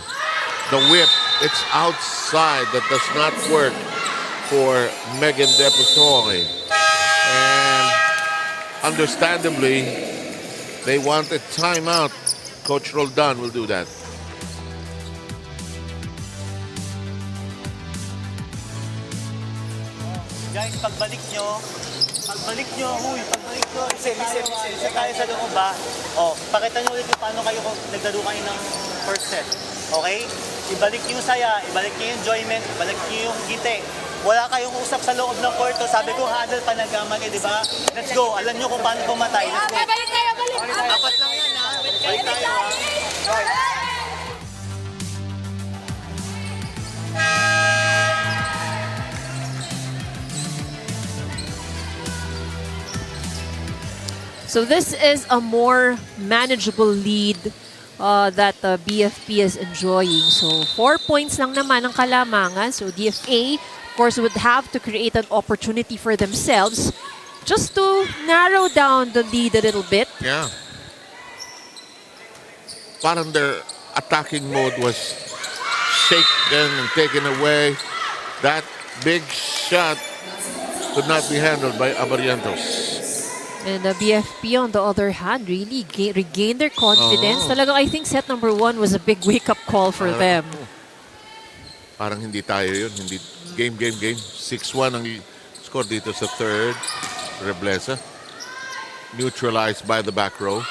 The whip, it's outside. That does not work for Megan Deposore. And understandably, they want a timeout. Coach Roldan will do that. Guys, pagbalik nyo, huy, isa tayo sa loob ba? Pakita nyo ulit kung paano kayo naglaro kayo ng first set. Okay? Ibalik nyo yung saya, ibalik nyo yung enjoyment, ibalik nyo yung gite. Wala kayong usap sa loob ng court. Sabi ko, handle pa nagkamali, di ba? Let's go. Alam nyo kung paano pumatay. Let's go. Balik tayo, balik! Apat lang yan, ha? Balik tayo, ha? So this is a more manageable lead that BFP is enjoying. So 4 points lang naman ang kalamangan. So DFA, of course, would have to create an opportunity for themselves just to narrow down the lead a little bit. Yeah. Parang their attacking mode was shaken and taken away. That big shot could not be handled by Abarientos. And the BFP, on the other hand, really regained their confidence. Talagang, I think set number 1 was a big wake-up call for them. Parang hindi tayo yun. Hindi, game. 6-1 ang score dito sa third. Reblesa. Neutralized by the back row.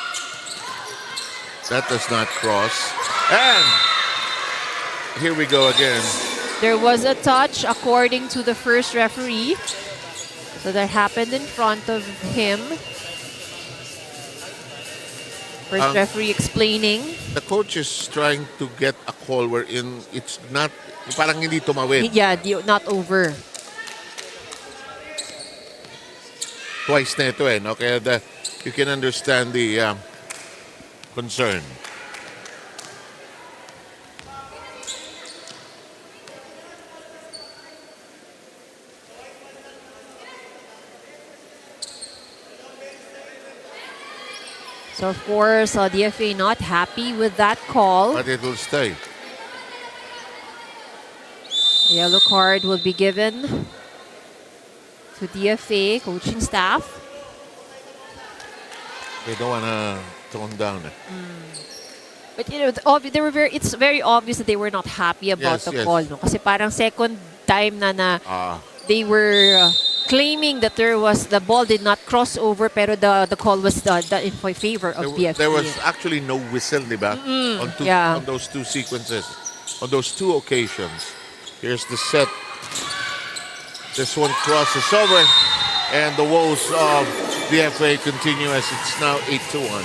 That does not cross. And here we go again. There was a touch, according to the first referee. So that happened in front of him. First referee explaining. The coach is trying to get a call wherein it's not, parang hindi tumawid. Yeah, not over. Twice na ito eh, no? Kaya you can understand the concern. So, of course, DFA not happy with that call. But it will stay. The yellow card will be given to DFA coaching staff. They don't want to tone down it. But you know, it's very obvious that they were not happy about the call. No? Kasi parang second time na they were claiming that the ball did not cross over, pero the call was done in favor of BFP. There was actually no whistle, di ba? On those two sequences, on those two occasions. Here's the set. This one crosses over, and the woes of BFA continue as it's now 8-1.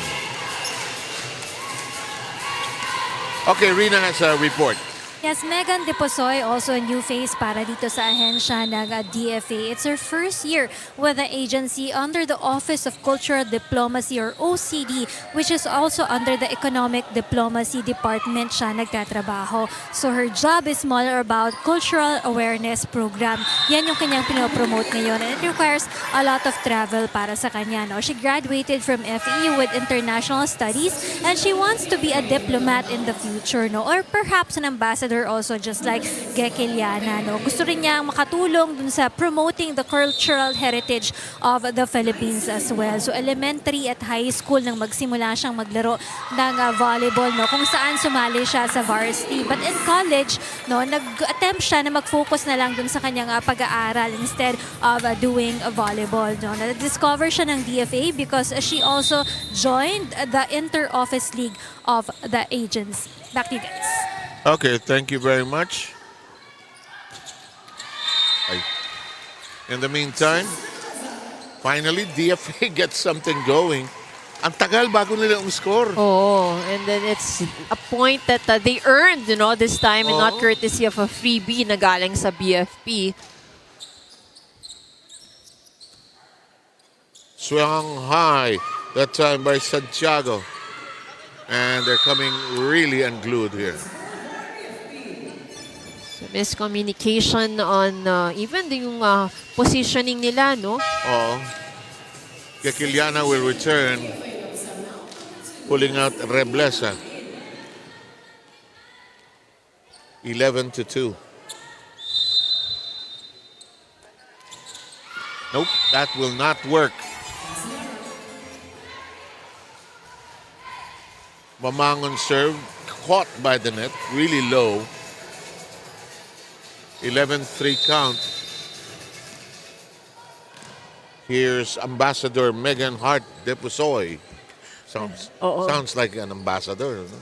Okay, Rina has a report. Yes, Megan Deposoy, also a new face para dito sa ahensya ng DFA. It's her first year with the agency under the Office of Cultural Diplomacy or OCD, which is also under the Economic Diplomacy Department siya nagtatrabaho. So her job is more about cultural awareness program. Yan yung kanyang pinopromote ngayon, and it requires a lot of travel para sa kanya. No? She graduated from FE with International Studies, and she wants to be a diplomat in the future, no? Or perhaps an ambassador also, just like Gekiliana, no? Gusto rin niyang makatulong dun sa promoting the cultural heritage of the Philippines as well. So elementary at high school nang magsimula siyang maglaro ng volleyball, no? Kung saan sumali siya sa varsity. But in college, no, nag-attempt siya na mag-focus na lang dun sa kanyang pag-aaral instead of doing volleyball, no? Na-discover siya ng DFA because she also joined the Inter-Office League of the agency. Back to you guys. Okay, thank you very much. In the meantime, finally, DFA gets something going. Ang tagal bago nila score. Oh, and then it's a point that they earned, you know, this time, and not courtesy of a freebie na galing sa BFP. Swung high that time by Santiago. And they're coming really unglued here. Miscommunication on even yung positioning nila, no? Oh, Gekiliana will return, pulling out Reblesa. 11-2. Nope, that will not work. Mamangon serve, caught by the net, really low. 11-3 count. Here's Ambassador Megan Hart Deposoy. Sounds like an ambassador. No?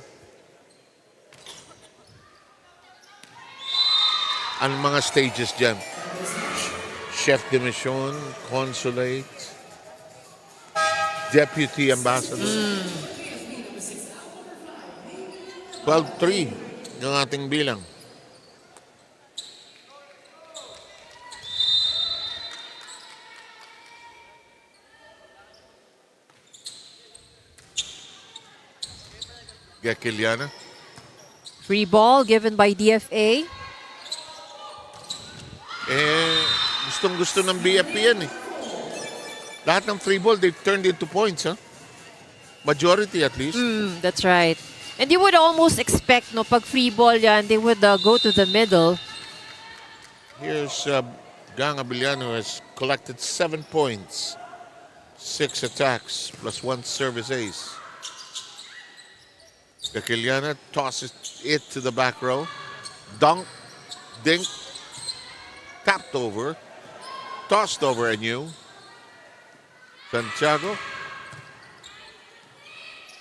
Anong mga stages dyan? Chef de mission, consulate, deputy ambassador. 12-3 yung ating bilang. Gekiliana. Free ball given by DFA. Gustong-gusto ng BFP yan eh. Lahat ng free ball, they've turned into points, huh? Majority at least. That's right. And you would almost expect, no, pag free ball yan, they would go to the middle. Here's Gang Abiliano has collected 7 points. 6 attacks plus 1 service ace. Gekiliana tosses it to the back row. Dunk, dink, tapped over, tossed over anew. Santiago.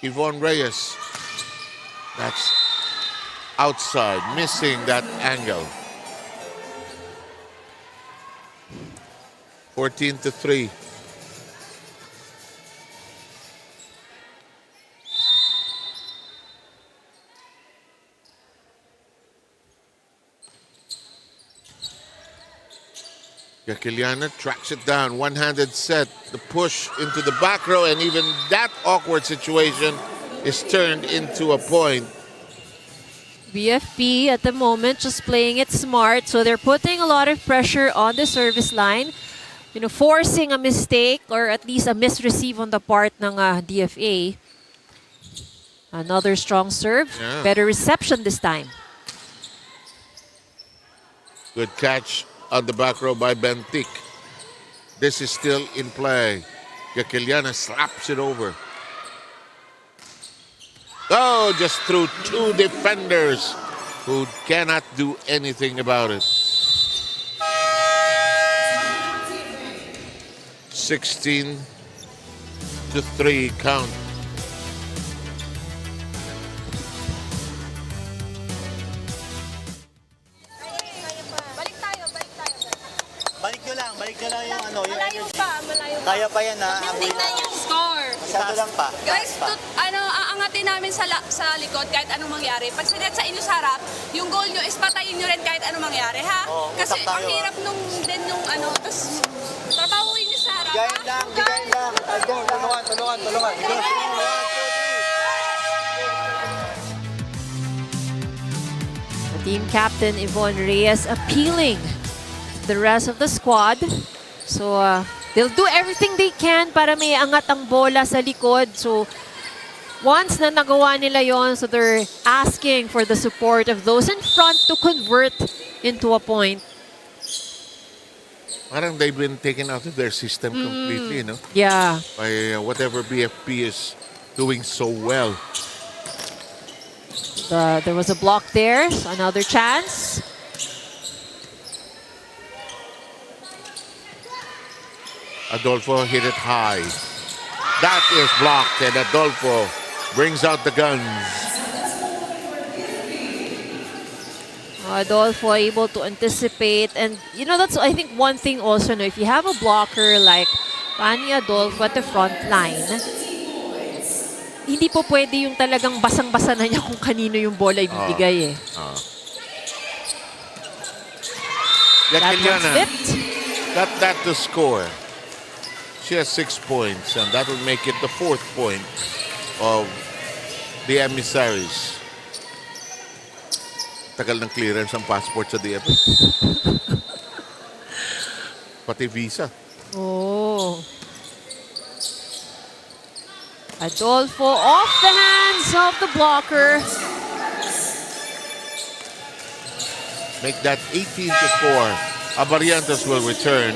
Yvonne Reyes. That's outside, missing that angle. 14-3. Gekiliana tracks it down, one-handed set, the push into the back row, and even that awkward situation is turned into a point. BFP at the moment just playing it smart, so they're putting a lot of pressure on the service line, you know, forcing a mistake or at least a misreceive on the part ng DFA. Another strong serve, better reception this time. Good catch on the back row by Bentik. This is still in play. Gekiliana slaps it over. Oh, just through 2 defenders who cannot do anything about it. 16-3 count. Balik nyo lang yung ano, yung Malayo energy. pa. Kaya pa yan ha. Tingnan yung score. Masyado lang pa. Guys, aangat pati namin sa likod kahit anong mangyari. Pag sinet sa inyo sa harap, yung goal nyo is patayin nyo rin kahit anong mangyari, ha? Kasi ang hirap nung tapos trabahuin nyo sa harap, Bigayin lang. Let's go. Tulungan. Team Captain Yvonne Reyes appealing to the rest of the squad. So, they'll do everything they can para may angat ang bola sa likod. So, once na nagawa nila yon, so they're asking for the support of those in front to convert into a point. Parang they've been taken out of their system completely, no? Yeah. By whatever BFP is doing so well. There was a block there, so another chance. Adolfo hit it high. That is blocked, and Adolfo brings out the guns. Adolfo able to anticipate, and that's I think one thing also, no, if you have a blocker like Pani Adolfo at the front line, hindi po pwede yung talagang basang-basa na niya kung kanino yung bola ibibigay eh. That got that to score. She has 6 points, and that will make it the 4th point of the Emissaries. Tagal ng clearance ang passport sa DFA. Pati visa. Oh. Adolfo off the hands of the blocker. Make that 18-4. Abarientos will return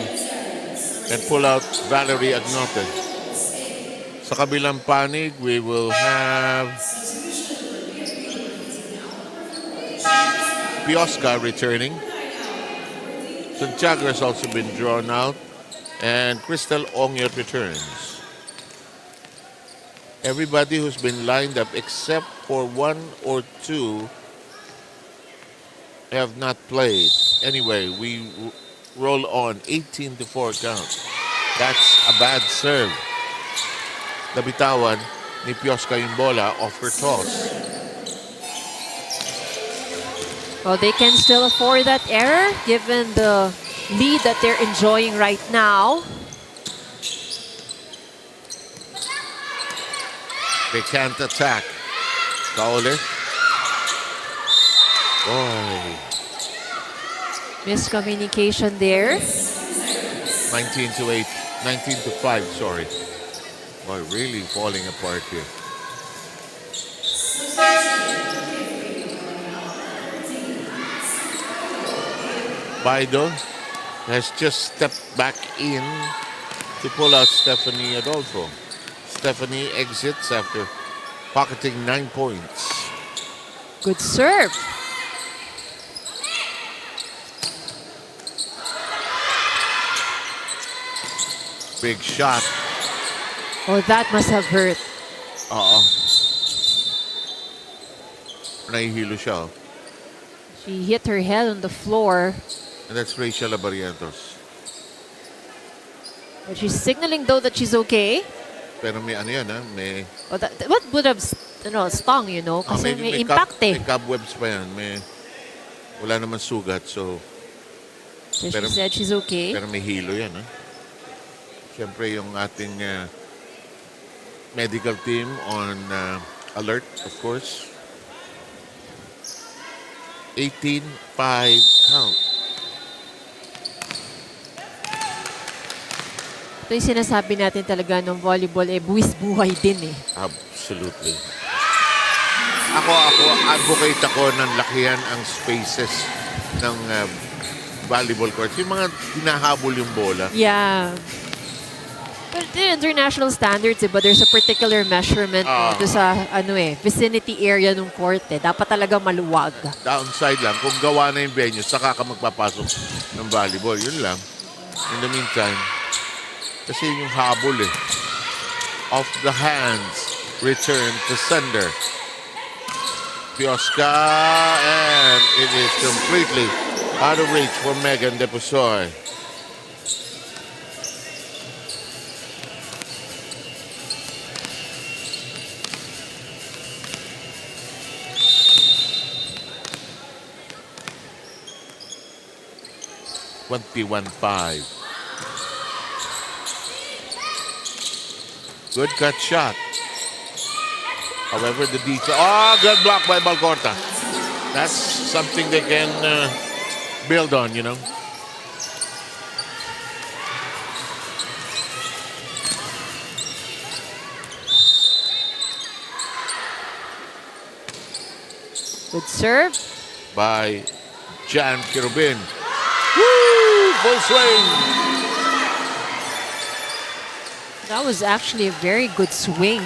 and pull out Valerie Agnote. Sa kabilang panig, we will have Piosca returning. Santiago has also been drawn out. And Crystal Ongyot returns. Everybody who's been lined up except for 1 or 2 have not played. Anyway, we roll on 18-4 count. That's a bad serve. Nabitawan ni Piosca yung bola off her toss. Well, they can still afford that error given the lead that they're enjoying right now. They can't attack. Kaole. Boy. Miscommunication there. 19-8. 19-5, sorry. Boy, really falling apart here. Baido has just stepped back in to pull out Stephanie Adolfo. Stephanie exits after pocketing 9 points. Good serve. Big shot. Oh, that must have hurt. Nahihilo siya. She hit her head on the floor. And that's Rachel Abarientos. But she's signaling though that she's okay. Pero may ano yan, may... Oh, what would have stung, Kasi may impact eh. May cobwebs pa yan. Wala naman sugat, so... So she said she's okay. Pero may hilo yan, Siyempre yung ating medical team on alert, of course. 18-5 count. Ito yung sinasabi natin talaga ng volleyball, buwis buhay din eh. Absolutely. Ako, advocate ako ng lakihan ang spaces ng volleyball courts. Yung mga hinahabol yung bola. Yeah. But the international standards, but there's a particular measurement do sa vicinity area ng court eh. Dapat talaga maluwag. Downside lang, kung gawa na yung venue, saka ka magpapasok ng volleyball. Yun lang. In the meantime, kasi yung habol eh. Off the hands, return to sender. Piosca, and it is completely out of reach for Megan Deposoy. 21-5. Good cut shot. However, the defense... Oh, good block by Balcorta. That's something they can build on, you know. Good serve. By Jan Kirubin. Woo! Full swing. That was actually a very good swing.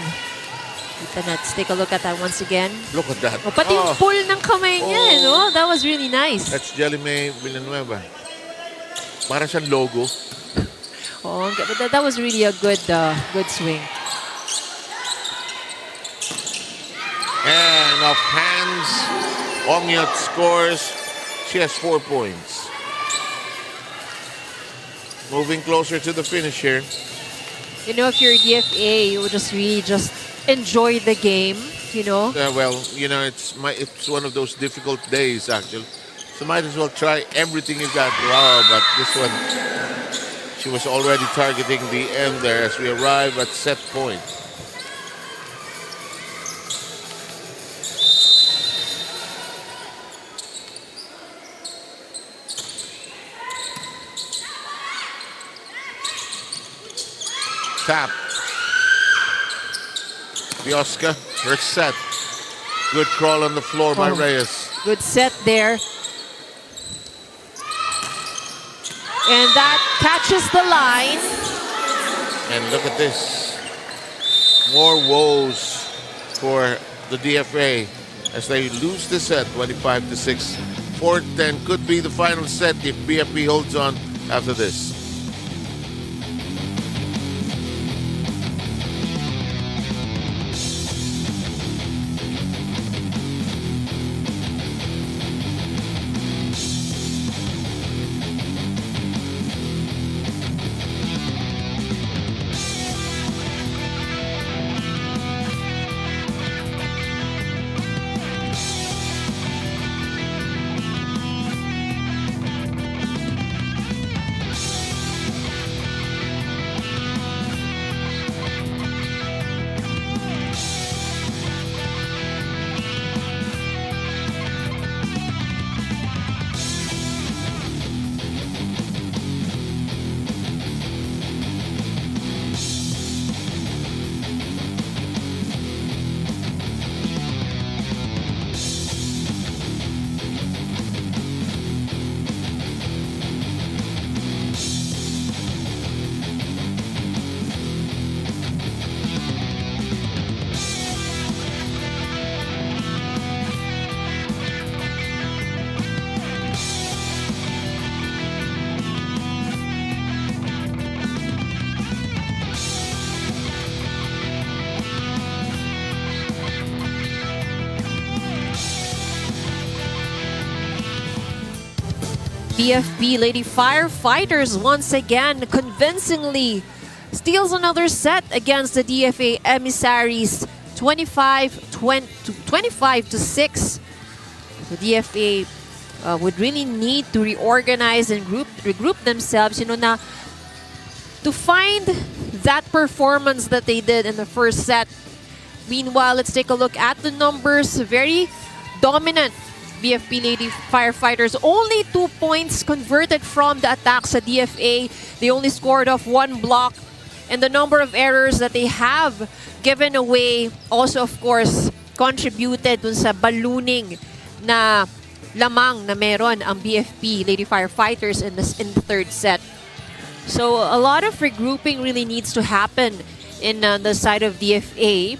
Let's take a look at that once again. Look at that. Oh, pati yung pull ng kamay niya, no? That was really nice. That's Jelly May Villanueva. Para siyang logo. Oh, but that was really a good swing. And off hands, Ongyot scores. She has 4 points. Moving closer to the finish here. You know, if you're DFA, you would just really enjoy the game, you know? Well, you know, it's one of those difficult days, actually. So might as well try everything you got. Wow, but this one, she was already targeting the end there as we arrive at set point. Tap. Biosca, her set. Good crawl on the floor by Reyes. Good set there. And that catches the line. And look at this. More woes for the DFA as they lose the set 25-6. 4-10 could be the final set if BFP holds on after this. BFP Lady Firefighters once again convincingly steals another set against the DFA Emissaries 25-6. The DFA would really need to reorganize and regroup themselves, you know, na to find that performance that they did in the first set. Meanwhile, let's take a look at the numbers. Very dominant BFP Lady Firefighters. Only 2 points converted from the attacks at DFA. They only scored off 1 block. And the number of errors that they have given away also, of course, contributed dun sa ballooning na lamang na meron ang BFP Lady Firefighters in the third set. So a lot of regrouping really needs to happen in the side of DFA.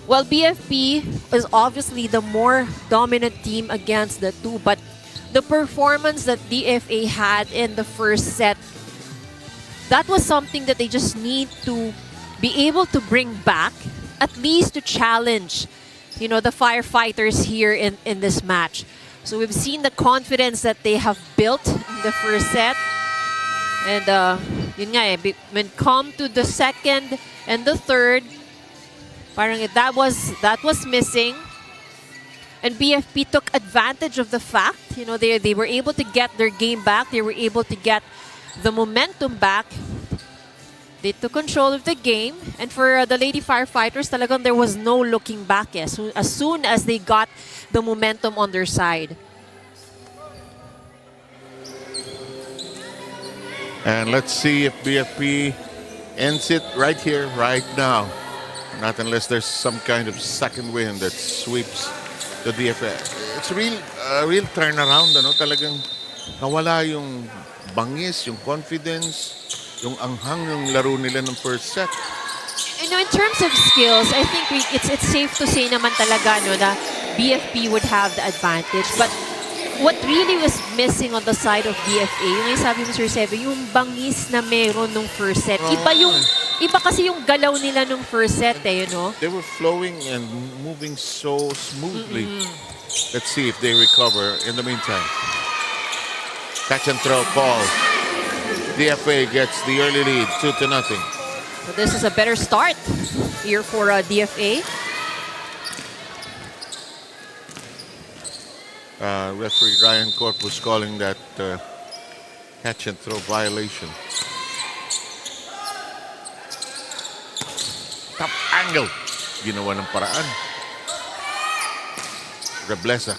Well, BFP is obviously the more dominant team against the two, but the performance that DFA had in the first set, that was something that they just need to be able to bring back, at least to challenge, you know, the Firefighters here in this match. So we've seen the confidence that they have built in the first set. And yun nga eh, when come to the second and the third, parang that was missing. And BFP took advantage of the fact You know, they were able to get their game back. They were able to get the momentum back. They took control of the game. And for the Lady Firefighters, talagang there was no looking back. So as soon as they got the momentum on their side. And let's see if BFP ends it right here, right now. Not unless there's some kind of second wind that sweeps the DFA. It's a real turnaround, ano? Talagang nawala yung bangis, yung confidence, yung anghang ng laro nila ng first set. You know, in terms of skills, I think it's safe to say naman talaga no, na BFP would have the advantage. But what really was missing on the side of BFA, yung sabi mo, Sir Sebe, yung bangis na meron nung first set. Iba kasi yung galaw nila nung first set, you know? They were flowing and moving so smoothly. Let's see if they recover in the meantime. Catch and throw call. DFA gets the early lead, 2-0. So this is a better start here for DFA. Referee Ryan Corpus calling that catch and throw violation. Top angle. Ginawa ng paraan. Reblesa.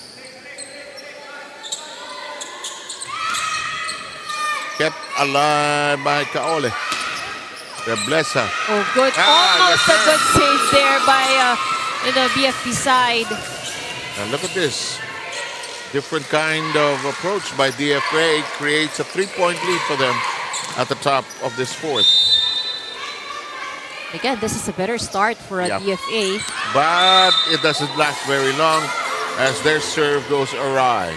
Kept alive by Kaole. Reblesa. Oh, good. Almost a good save there by the BFP side. Now look at this. Different kind of approach by DFA creates a 3-point lead for them at the top of this fourth. Again, this is a better start for a DFA. But it doesn't last very long as their serve goes awry.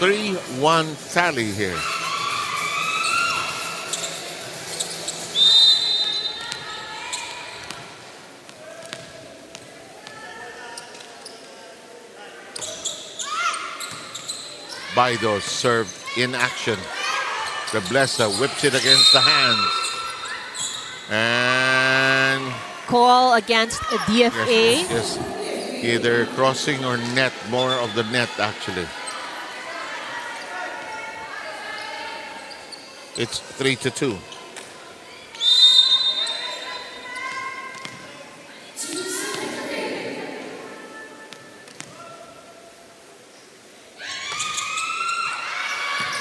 3-1 tally here. Baido served in action. Reblesa whips it against the hands. And call against a DFA. Yes. Either crossing or net, more of the net actually. It's 3-2.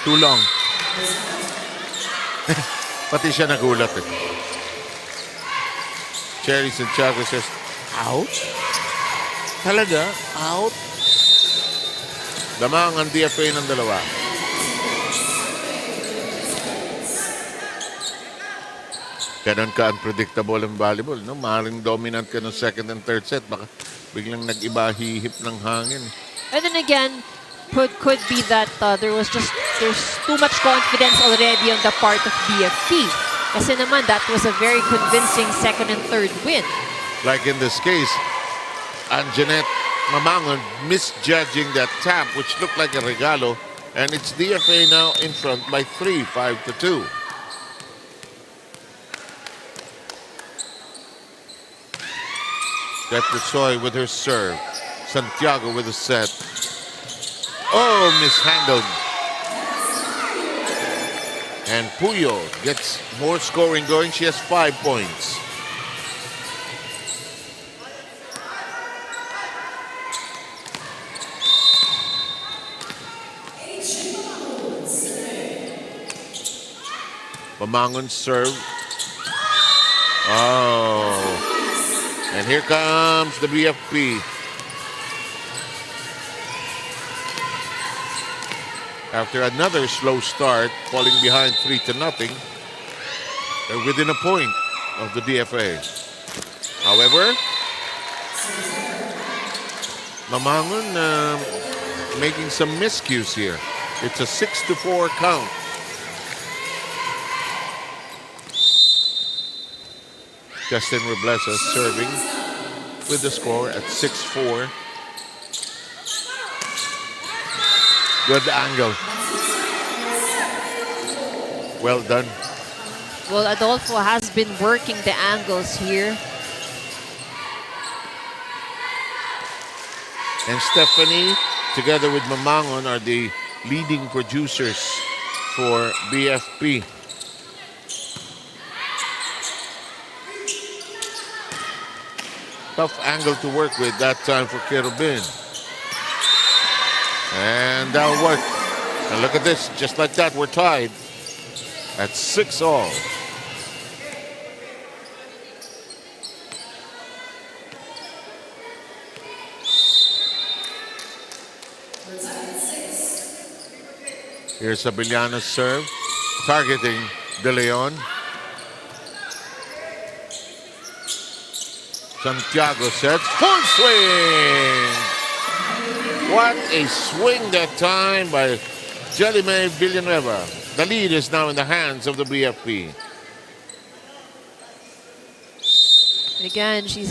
Too long. Pati siya nagulat eh. Cherry Santiago says, out? Talaga? Out? Lamang ang DFA ng dalawa. Ganon ka-unpredictable ang volleyball. No? Maaaring dominant ka ng second and third set. Baka biglang nag-iba hihip ng hangin. And then again, could be that there's too much confidence already on the part of BFP. Kasi naman, that was a very convincing second and third win. Like in this case, Anjanette Mamangon misjudging that tap, which looked like a regalo, and it's DFA now in front by 3, 5-2. Soy with her serve. Santiago with a set. Oh, mishandled. And Puyo gets more scoring going. She has 5 points. Pamangon serve. Oh. And here comes the BFP. After another slow start, falling behind 3-0, they're within a point of the DFA. However, Mamangon making some miscues here. It's a 6-4 count. Justin Reblesa serving with the score at 6-4. Good angle. Well done. Well, Adolfo has been working the angles here. and Stephanie, together with Mamangon, are the leading producers for BFP. Tough angle to work with that time for Kerubin. And that'll work. And look at this, just like that, we're tied at 6-all. Here's Abellano's serve, targeting De Leon. Santiago sets, full swing! What a swing that time by Jelime Villanueva. The lead is now in the hands of the BFP. Again, she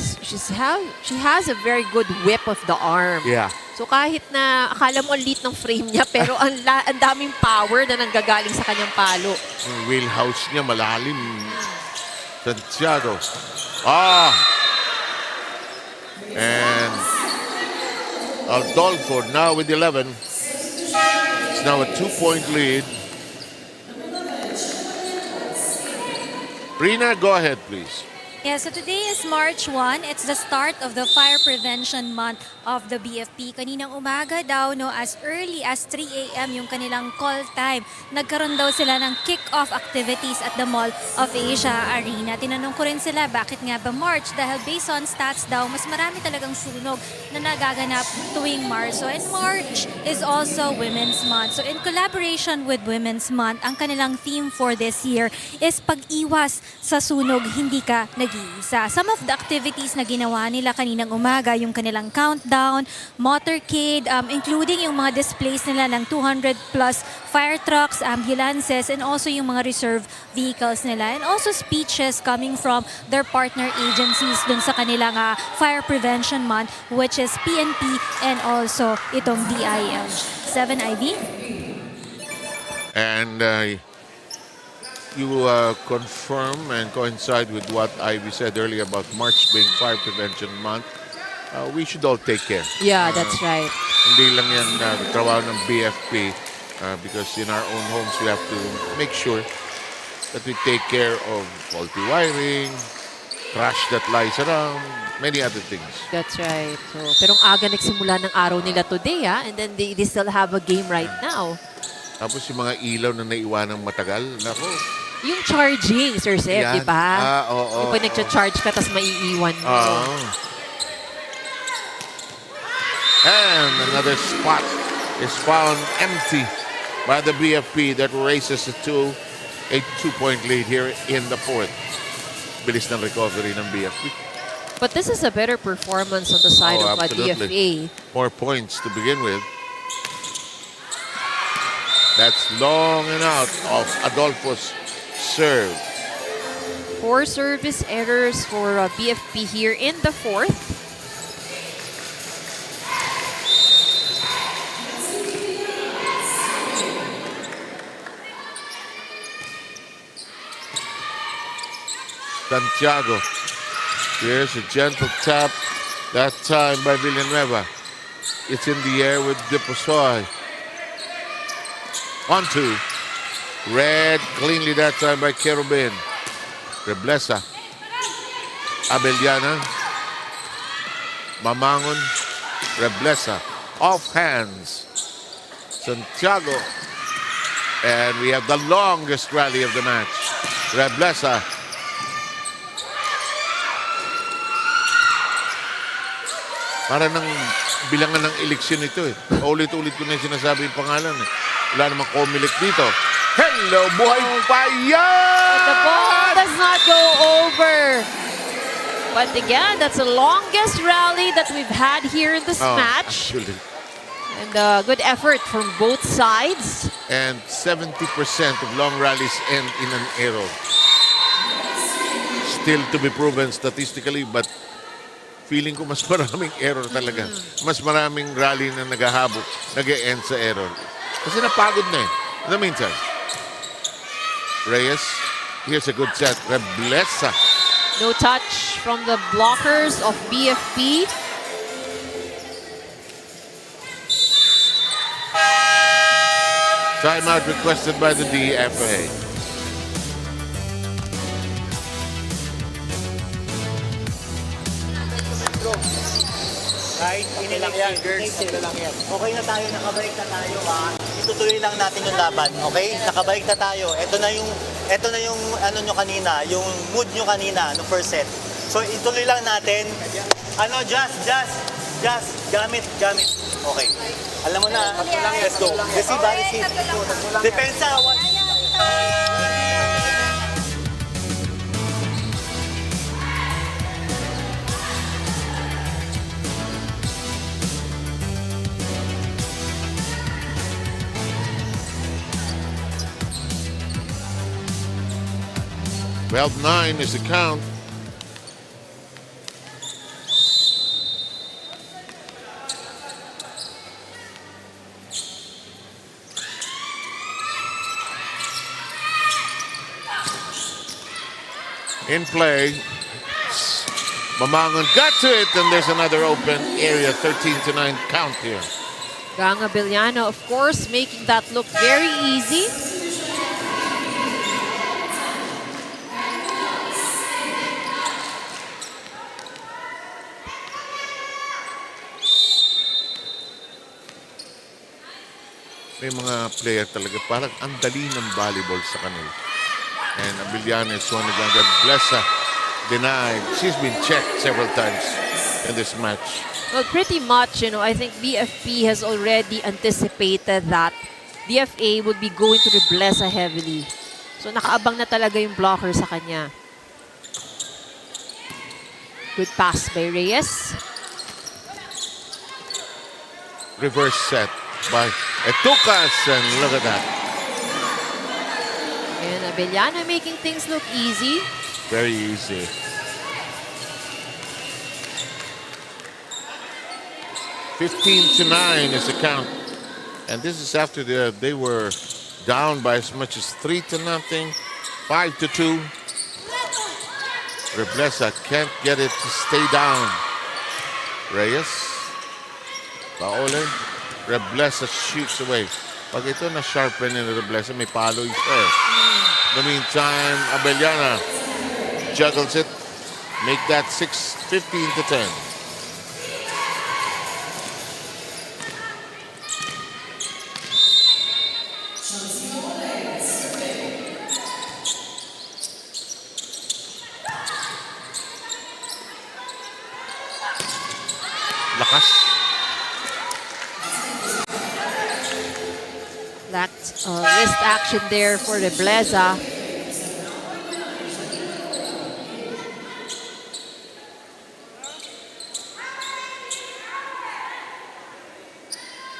has a very good whip of the arm. Yeah. So kahit na akala mo ang liit ng frame niya, pero ang daming power na nanggagaling sa kanyang palo. Yung wheelhouse niya malalim. Santiago. Ah! And Adolfo now with 11. It's now a 2-point lead. Rina, go ahead, please. Yeah, so today is March 1. It's the start of the Fire Prevention Month of the BFP. Kaninang umaga daw, no, as early as 3 a.m. yung kanilang call time. Nagkaroon daw sila ng kick-off activities at the Mall of Asia Arena. Tinanong ko rin sila, bakit nga ba March? Dahil based on stats daw, mas marami talagang sunog na nagaganap tuwing Marso. And March is also Women's Month. So in collaboration with Women's Month, ang kanilang theme for this year is pag-iwas sa sunog, hindi ka nag-iisa. Some of the activities na ginawa nila kaninang umaga, yung kanilang countdown, motorcade, including yung mga displays nila ng 200 plus fire trucks, ambulances, and also yung mga reserve vehicles nila. And also speeches coming from their partner agencies dun sa kanilang Fire Prevention Month, which is PNP and also itong DIL. 7 IV. And you confirm and coincide with what Ivy said earlier about March being Fire Prevention Month. We should all take care. Yeah, that's right. Hindi lang yan trabaho ng BFP because in our own homes we have to make sure that we take care of faulty wiring, trash that lies around, many other things. That's right. So, pero ang aga nagsimula ng araw nila today, and then they still have a game right now. Tapos yung mga ilaw na naiwanang matagal, nako. Yung charging, Sir Seth, di ba? Oo. Yung pag nagcha-charge ka, tapos maiiwan mo. And another spot is found empty by the BFP that races to a 2-point lead here in the fourth. Bilis ng recovery ng BFP. But this is a better performance on the side of DFA. More points to begin with. That's long and out of Adolfo's serve. 4 service errors for BFP here in the fourth. Santiago. Here's a gentle tap, that time by Villanueva. It's in the air with Deposoy. On two. Read cleanly that time by Kerubin. Reblesa. Abellana. Mamangon. Reblesa. Off hands. Santiago. And we have the longest rally of the match. Reblesa. Para nang bilangan ng eleksyon ito eh. Ulit-ulit ko na yung sinasabi yung pangalan eh. Wala namang COMELEC dito. Hello, buhay pa yan! The ball does not go over. But again, that's the longest rally that we've had here in this match. Actually. And good effort from both sides. And 70% of long rallies end in an error. Still to be proven statistically, but feeling ko mas maraming error talaga. Mas maraming rally na naghahabok, nag-e-end sa error. Kasi napagod na eh. In the meantime, Reyes, here's a good set. Reblesa. No touch from the blockers of BFP. Timeout requested by the DFA. Right? Lang yan, girls. Lang yan. Okay na tayo, nakabalik na tayo Itutuloy lang natin yung laban, okay? Nakabalik na tayo. Ito na yung ano nyo kanina, yung mood nyo kanina no first set. So ituloy lang natin. Just gamit. Okay. Alam mo na, let's go. Receive. Depensa, Well, 9 is the count. In play, Mamangon got to it, and there's another open area, 13-9 count here. Ganga Villano, of course, making that look very easy. May mga player talaga, parang ang dali ng volleyball sa kanila. And Abiliana is one again. Blessa denied. She's been checked several times in this match. Well, pretty much, I think BFP has already anticipated that DFA would be going to Blessa heavily. So nakaabang na talaga yung blocker sa kanya. Good pass by Reyes. Reverse set by Etucas, and look at that. And Abellano making things look easy. Very easy. (15-9) is the count. And this is after they were down by as much as 3-0, 5-2. Reblesa can't get it to stay down. Reyes. Paole. Reblesa shoots away. Pag ito na-sharpen ni Reblesa, may palo siya. In the meantime, Abellana juggles it. Make that 15-10. Lakas. Wrist action there for the Bleza.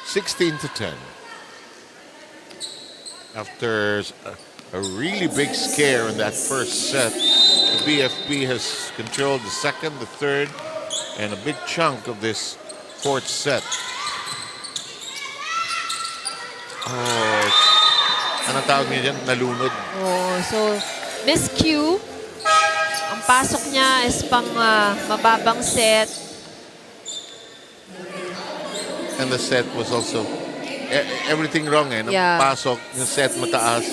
(16-10). After a really big scare in that first set, the BFP has controlled the second, the third, and a big chunk of this fourth set. Oh, ano tawag niya dyan? Nalunod. Oh, so miscue. Ang pasok niya is pang mababang set. And the set was also everything wrong eh. Yeah. Pasok, yung set mataas.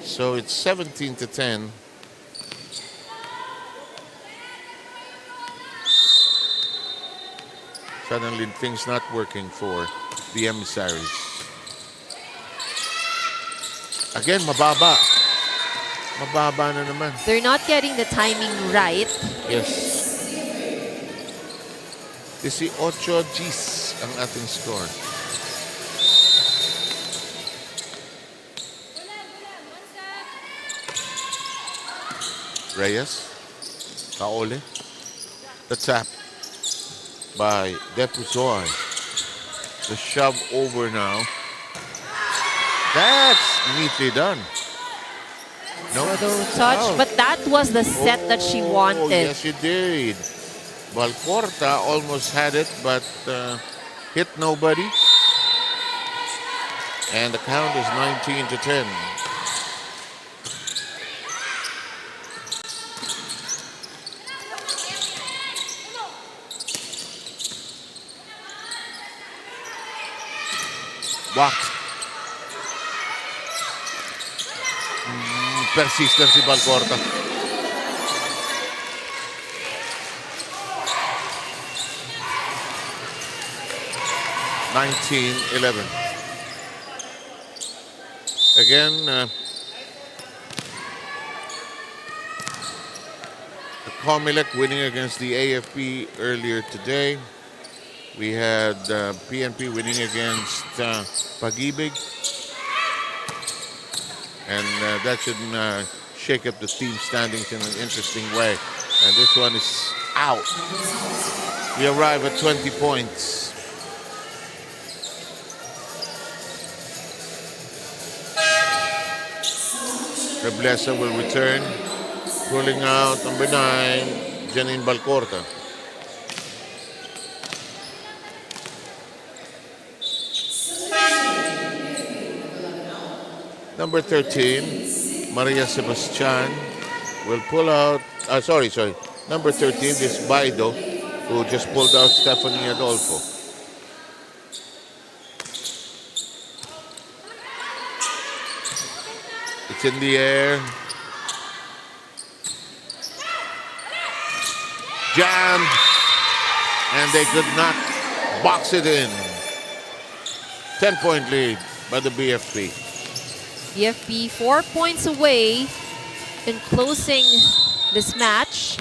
So it's 17-10. Suddenly things not working for the Emissaries. Again, mababa. Mababa na naman. They're not getting the timing right. Yes. 18-10 ang ating score. Reyes. Paole. The tap by Depuzoy. The shove over now. That's neatly done. No touch, but that was the set that she wanted. Yes, she did. Valporta almost had it, but hit nobody. And the count is 19-10. Blocked. Nag-persistent si Balcorta. (19-11). Again, the COMELEC winning against the AFP earlier today. We had PNP winning against Pag-IBIG. And that should shake up the team standings in an interesting way. And this one is out. We arrive at 20 points. Reblesa will return, pulling out number 9, Janine Balcorta. Number 13, Maria Sebastian, will pull out, sorry. Number 13 is Baido, who just pulled out Stephanie Adolfo. It's in the air. Jammed. And they could not box it in. 10-point lead by the BFP. BFP 4 points away in closing this match.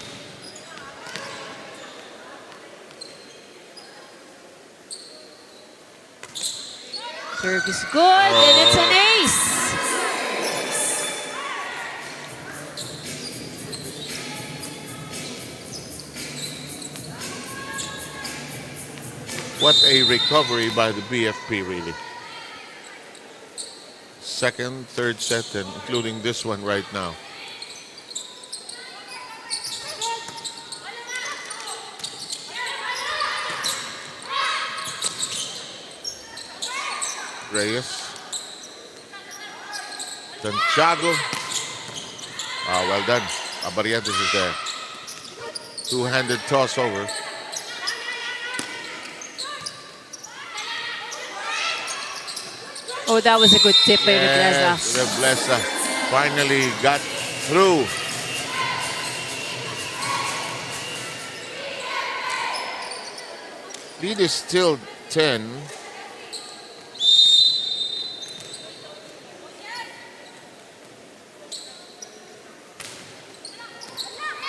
Serve is good, and it's an ace. What a recovery by the BFP, really. Second, third set, and including this one right now. Reyes. Santiago. Well done. Abarientos is there. Two-handed toss over. Oh, that was a good tip by Reblesa. Yes, Reblesa finally got through. Lead is still 10.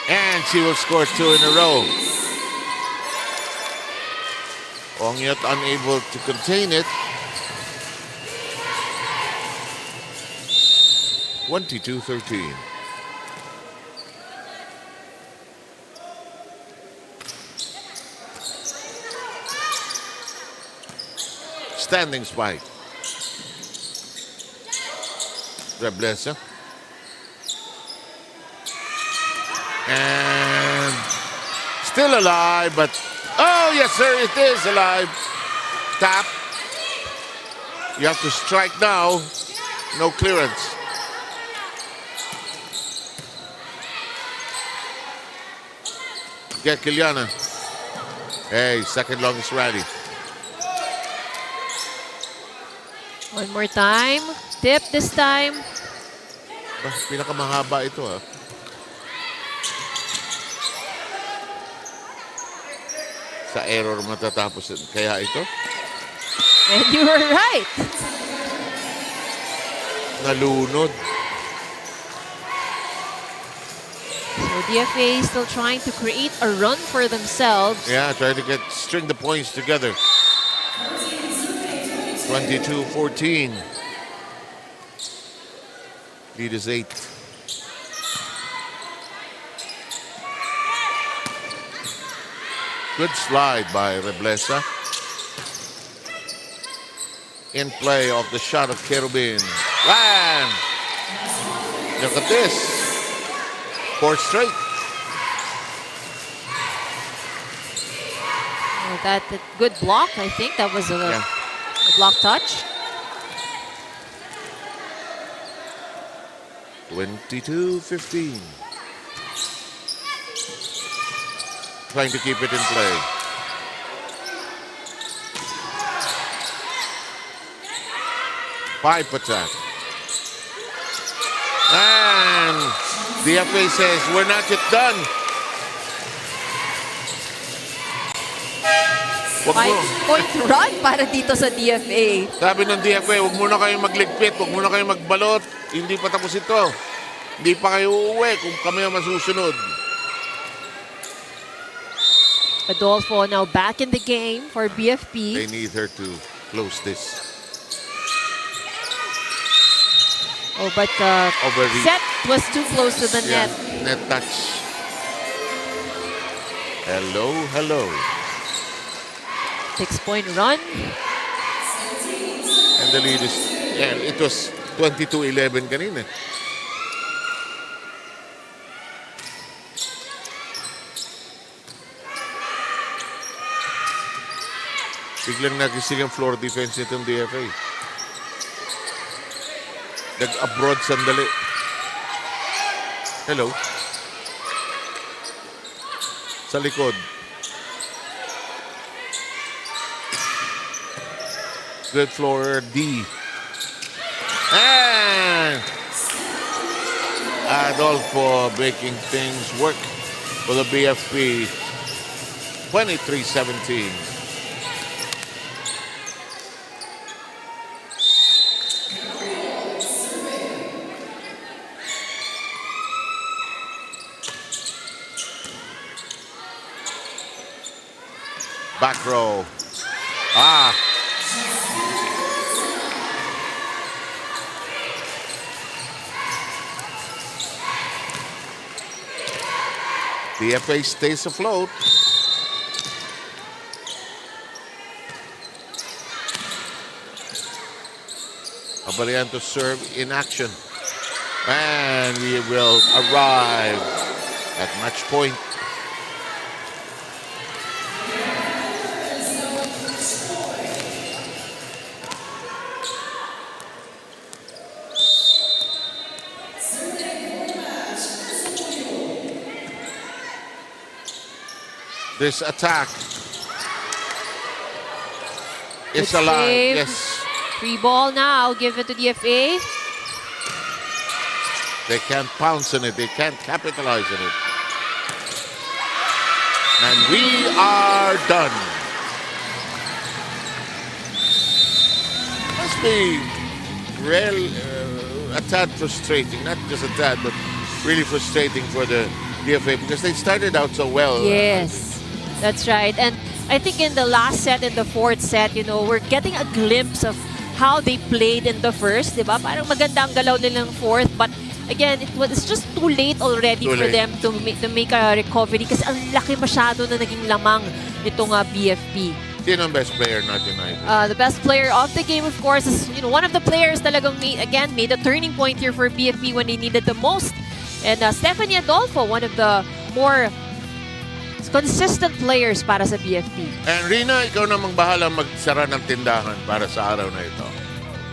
And she will score 2 in a row. Ongyat unable to contain it. 22-13. Standing spike. Reblesa. And still alive, but oh yes sir, it is alive. Tap. You have to strike now. No clearance. Get Kiliana. Hey, second longest rally. One more time. Tip this time. Pinakamahaba ito ah. Sa error matatapos kaya ito. And you were right. Nalunod. So DFA is still trying to create a run for themselves. Yeah, trying to string the points together. 22-14. Lead is 8. Good slide by Reblesa. In play off the shot of Kerubin. Land! Look at this. 4 straight. Oh, that good block, I think. That was a block touch. 22-15. Trying to keep it in play. Pipe attack. And DFA says, we're not yet done. Wag mo. 5-point run para dito sa DFA. Sabi ng DFA, huwag muna kayong magligpit, huwag muna kayong magbalot. Hindi pa tapos ito. Hindi pa kayo uuwi kung kami ang masusunod. Adolfo now back in the game for BFP. They need her to close this. Oh, but Overreach. set was too close to the net. Net touch. Hello, hello. 6-point run. And the lead is, yeah, it was 22-11 kanina. Biglang nagising ang floor defense nitong DFA. Nag-abroad sandali. Hello. Sa likod. Good floor D. And Adolfo making things work for the BFP. 23-17. Back row. DFA stays afloat. Abarian to serve in action. And we will arrive at match point. This attack is Good alive. save. Yes. Free ball now. Give it to DFA. They can't pounce on it. They can't capitalize on it. And we are done. Must be a tad frustrating. Not just a tad, but really frustrating for the DFA because they started out so well. Yes. That's right. And I think in the last set, in the fourth set, you know, we're getting a glimpse of how they played in the first, di ba? Parang maganda ang galaw nilang fourth, but again, it's just too late already Too for late. them to make a recovery kasi ang laki masyado na naging lamang nitong BFP. Sino ang best player natin na ito? The best player of the game, of course, is one of the players talagang made a turning point here for BFP when they needed the most. And Stephanie Adolfo, one of the more consistent players para sa BFP. And Rina, ikaw namang bahala magsara ng tindahan para sa araw na ito.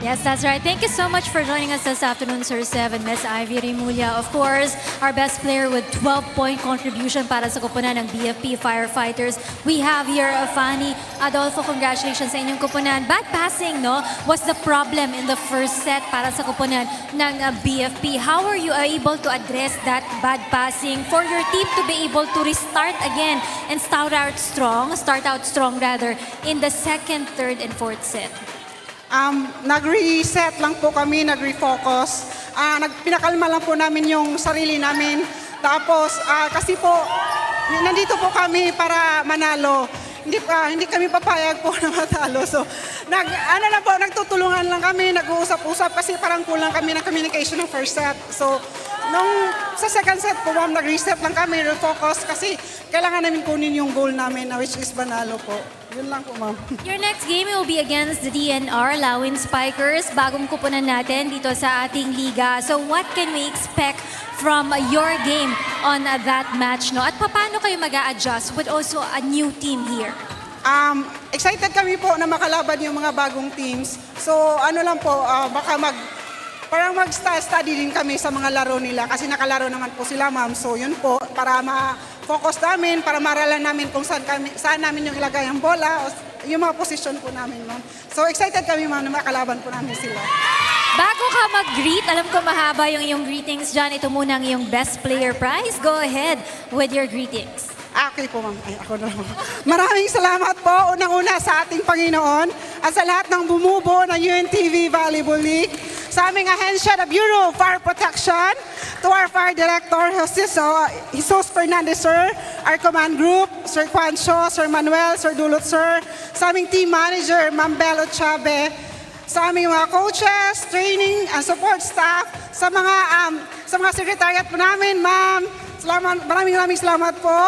Yes, that's right. Thank you so much for joining us this afternoon, Sir Seven, Miss Ivy Remulla. Of course, our best player with 12-point contribution para sa koponan ng BFP Firefighters. We have here Fanny Adolfo. Congratulations sa inyong koponan. Bad passing, no, was the problem in the first set para sa koponan ng BFP. How are you able to address that bad passing for your team to be able to restart again and start out strong in the second, third, and fourth set? Nag-reset lang po kami, nag-refocus. Pinakalma lang po namin yung sarili namin. Tapos, kasi po, nandito po kami para manalo. Hindi kami papayag po na matalo. So, nagtutulungan lang kami, nag-uusap-usap kasi parang kulang kami ng communication ng first set. So, sa second set po, ma'am, nag-reset lang kami, refocus kasi kailangan namin kunin yung goal namin, which is manalo po. Yun lang po, ma'am. Your next game will be against the DNR, Lawin Spikers. Bagong kupunan natin dito sa ating liga. So what can we expect from your game on that match, no? At paano kayo mag-a-adjust with also a new team here? Excited kami po na makalaban yung mga bagong teams. So ano lang po, baka parang mag-study din kami sa mga laro nila kasi nakalaro naman po sila, ma'am. So yun po, para ma-focus namin, para maralan namin kung saan namin yung ilagay ang bola o yung mga position po namin, ma'am. So excited kami, ma'am, na makalaban po namin sila. Bago ka mag-greet, alam ko mahaba yung iyong greetings dyan. Ito muna ang iyong best player prize. Go ahead with your greetings. Okay po, ma'am. Ay, ako na. Maraming salamat po, unang-una sa ating Panginoon at sa lahat ng bumubuo ng UNTV Volleyball League, sa aming ahensya na Bureau of Fire Protection, to our Fire Director, Jesus Fernandez, sir, our command group, Sir Juancho, Sir Manuel, Sir Dulot, sir, sa aming team manager, Ma'am Belo Chabe, sa aming mga coaches, training, and support staff, sa mga secretariat po namin, ma'am, maraming salamat po.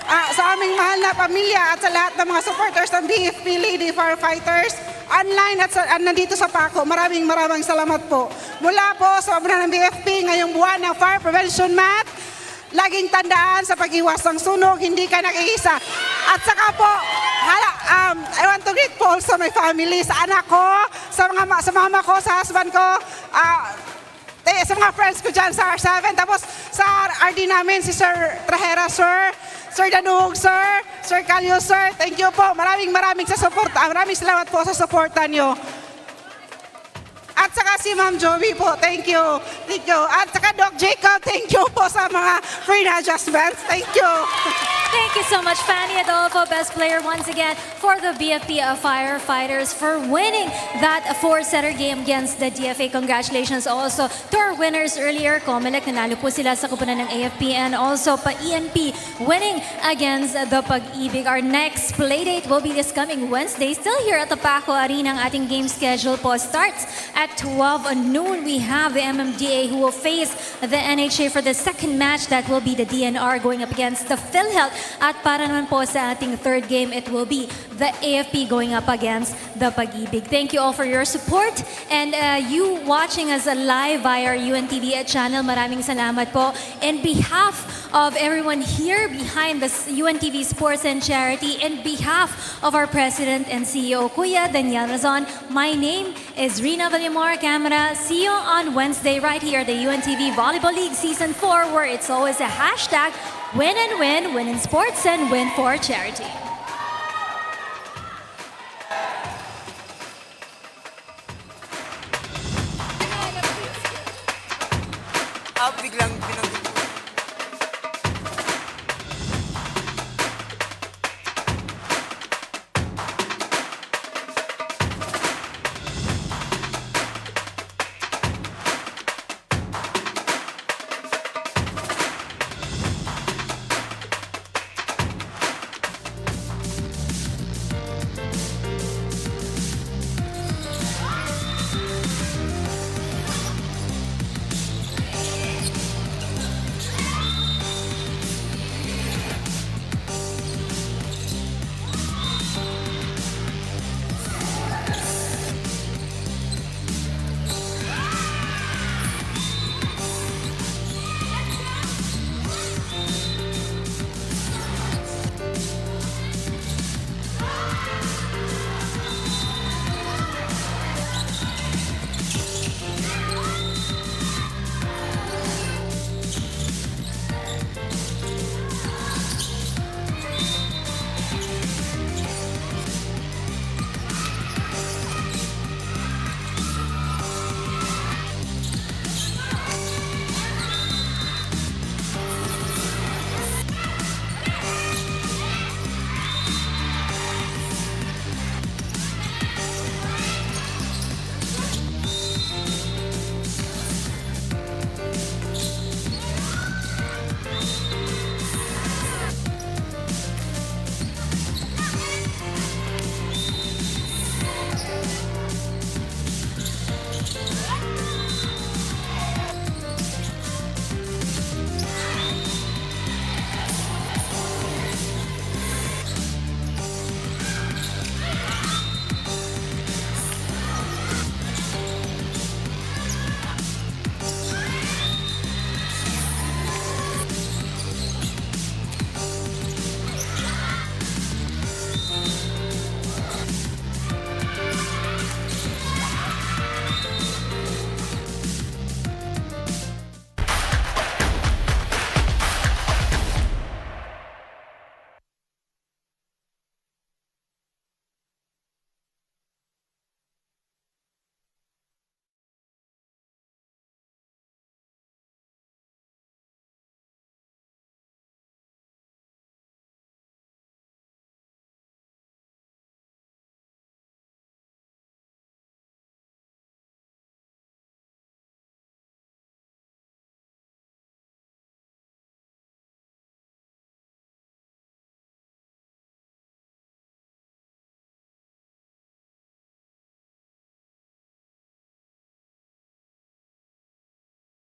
Sa aming mahal na pamilya at sa lahat ng mga supporters ng BFP Lady Firefighters, online at nandito sa Paco, maraming salamat po. Mula po sa obra ng BFP ngayong buwan ng Fire Prevention Month, laging tandaan sa pag-iwas ng sunog, hindi ka nag-iisa. At saka po, I want to greet po also my family, sa anak ko, sa mama ko, sa husband ko, sa mga friends ko dyan sa R7. Tapos sa RD namin, si Sir Trajera, sir, Sir Danug, sir, Sir Calio, sir. Thank you po. Maraming sa support. Maraming salamat po sa supportan nyo. At saka si Ma'am Joey po, thank you. Thank you. At saka Doc Jacob, thank you po sa mga free adjustments. Thank you. Thank you so much, Fanny Adolfo, best player once again for the BFP Firefighters for winning that 4-setter game against the DFA. Congratulations also to our winners earlier. COMELEC, nanalo po sila sa kupunan ng AFP, and also PENP winning against the Pag-IBIG. Our next playdate will be this coming Wednesday, still here at the Paco Arena. Ang ating game schedule po starts at 12 noon. We have the MMDA who will face the NHA for the second match. That will be the DNR going up against the PhilHealth. At para naman po sa ating third game, it will be the AFP going up against the Pag-IBIG. Thank you all for your support, and you watching us live via our UNTV channel. Maraming salamat po. In behalf of everyone here behind the UNTV Sports and Charity, in behalf of our President and CEO, Kuya Daniel Razon, my name is Rina Villamor, camera. See you on Wednesday right here at the UNTV Volleyball League Season 4, where it's always a hashtag win and win, win in sports and win for charity. Biglang binanggo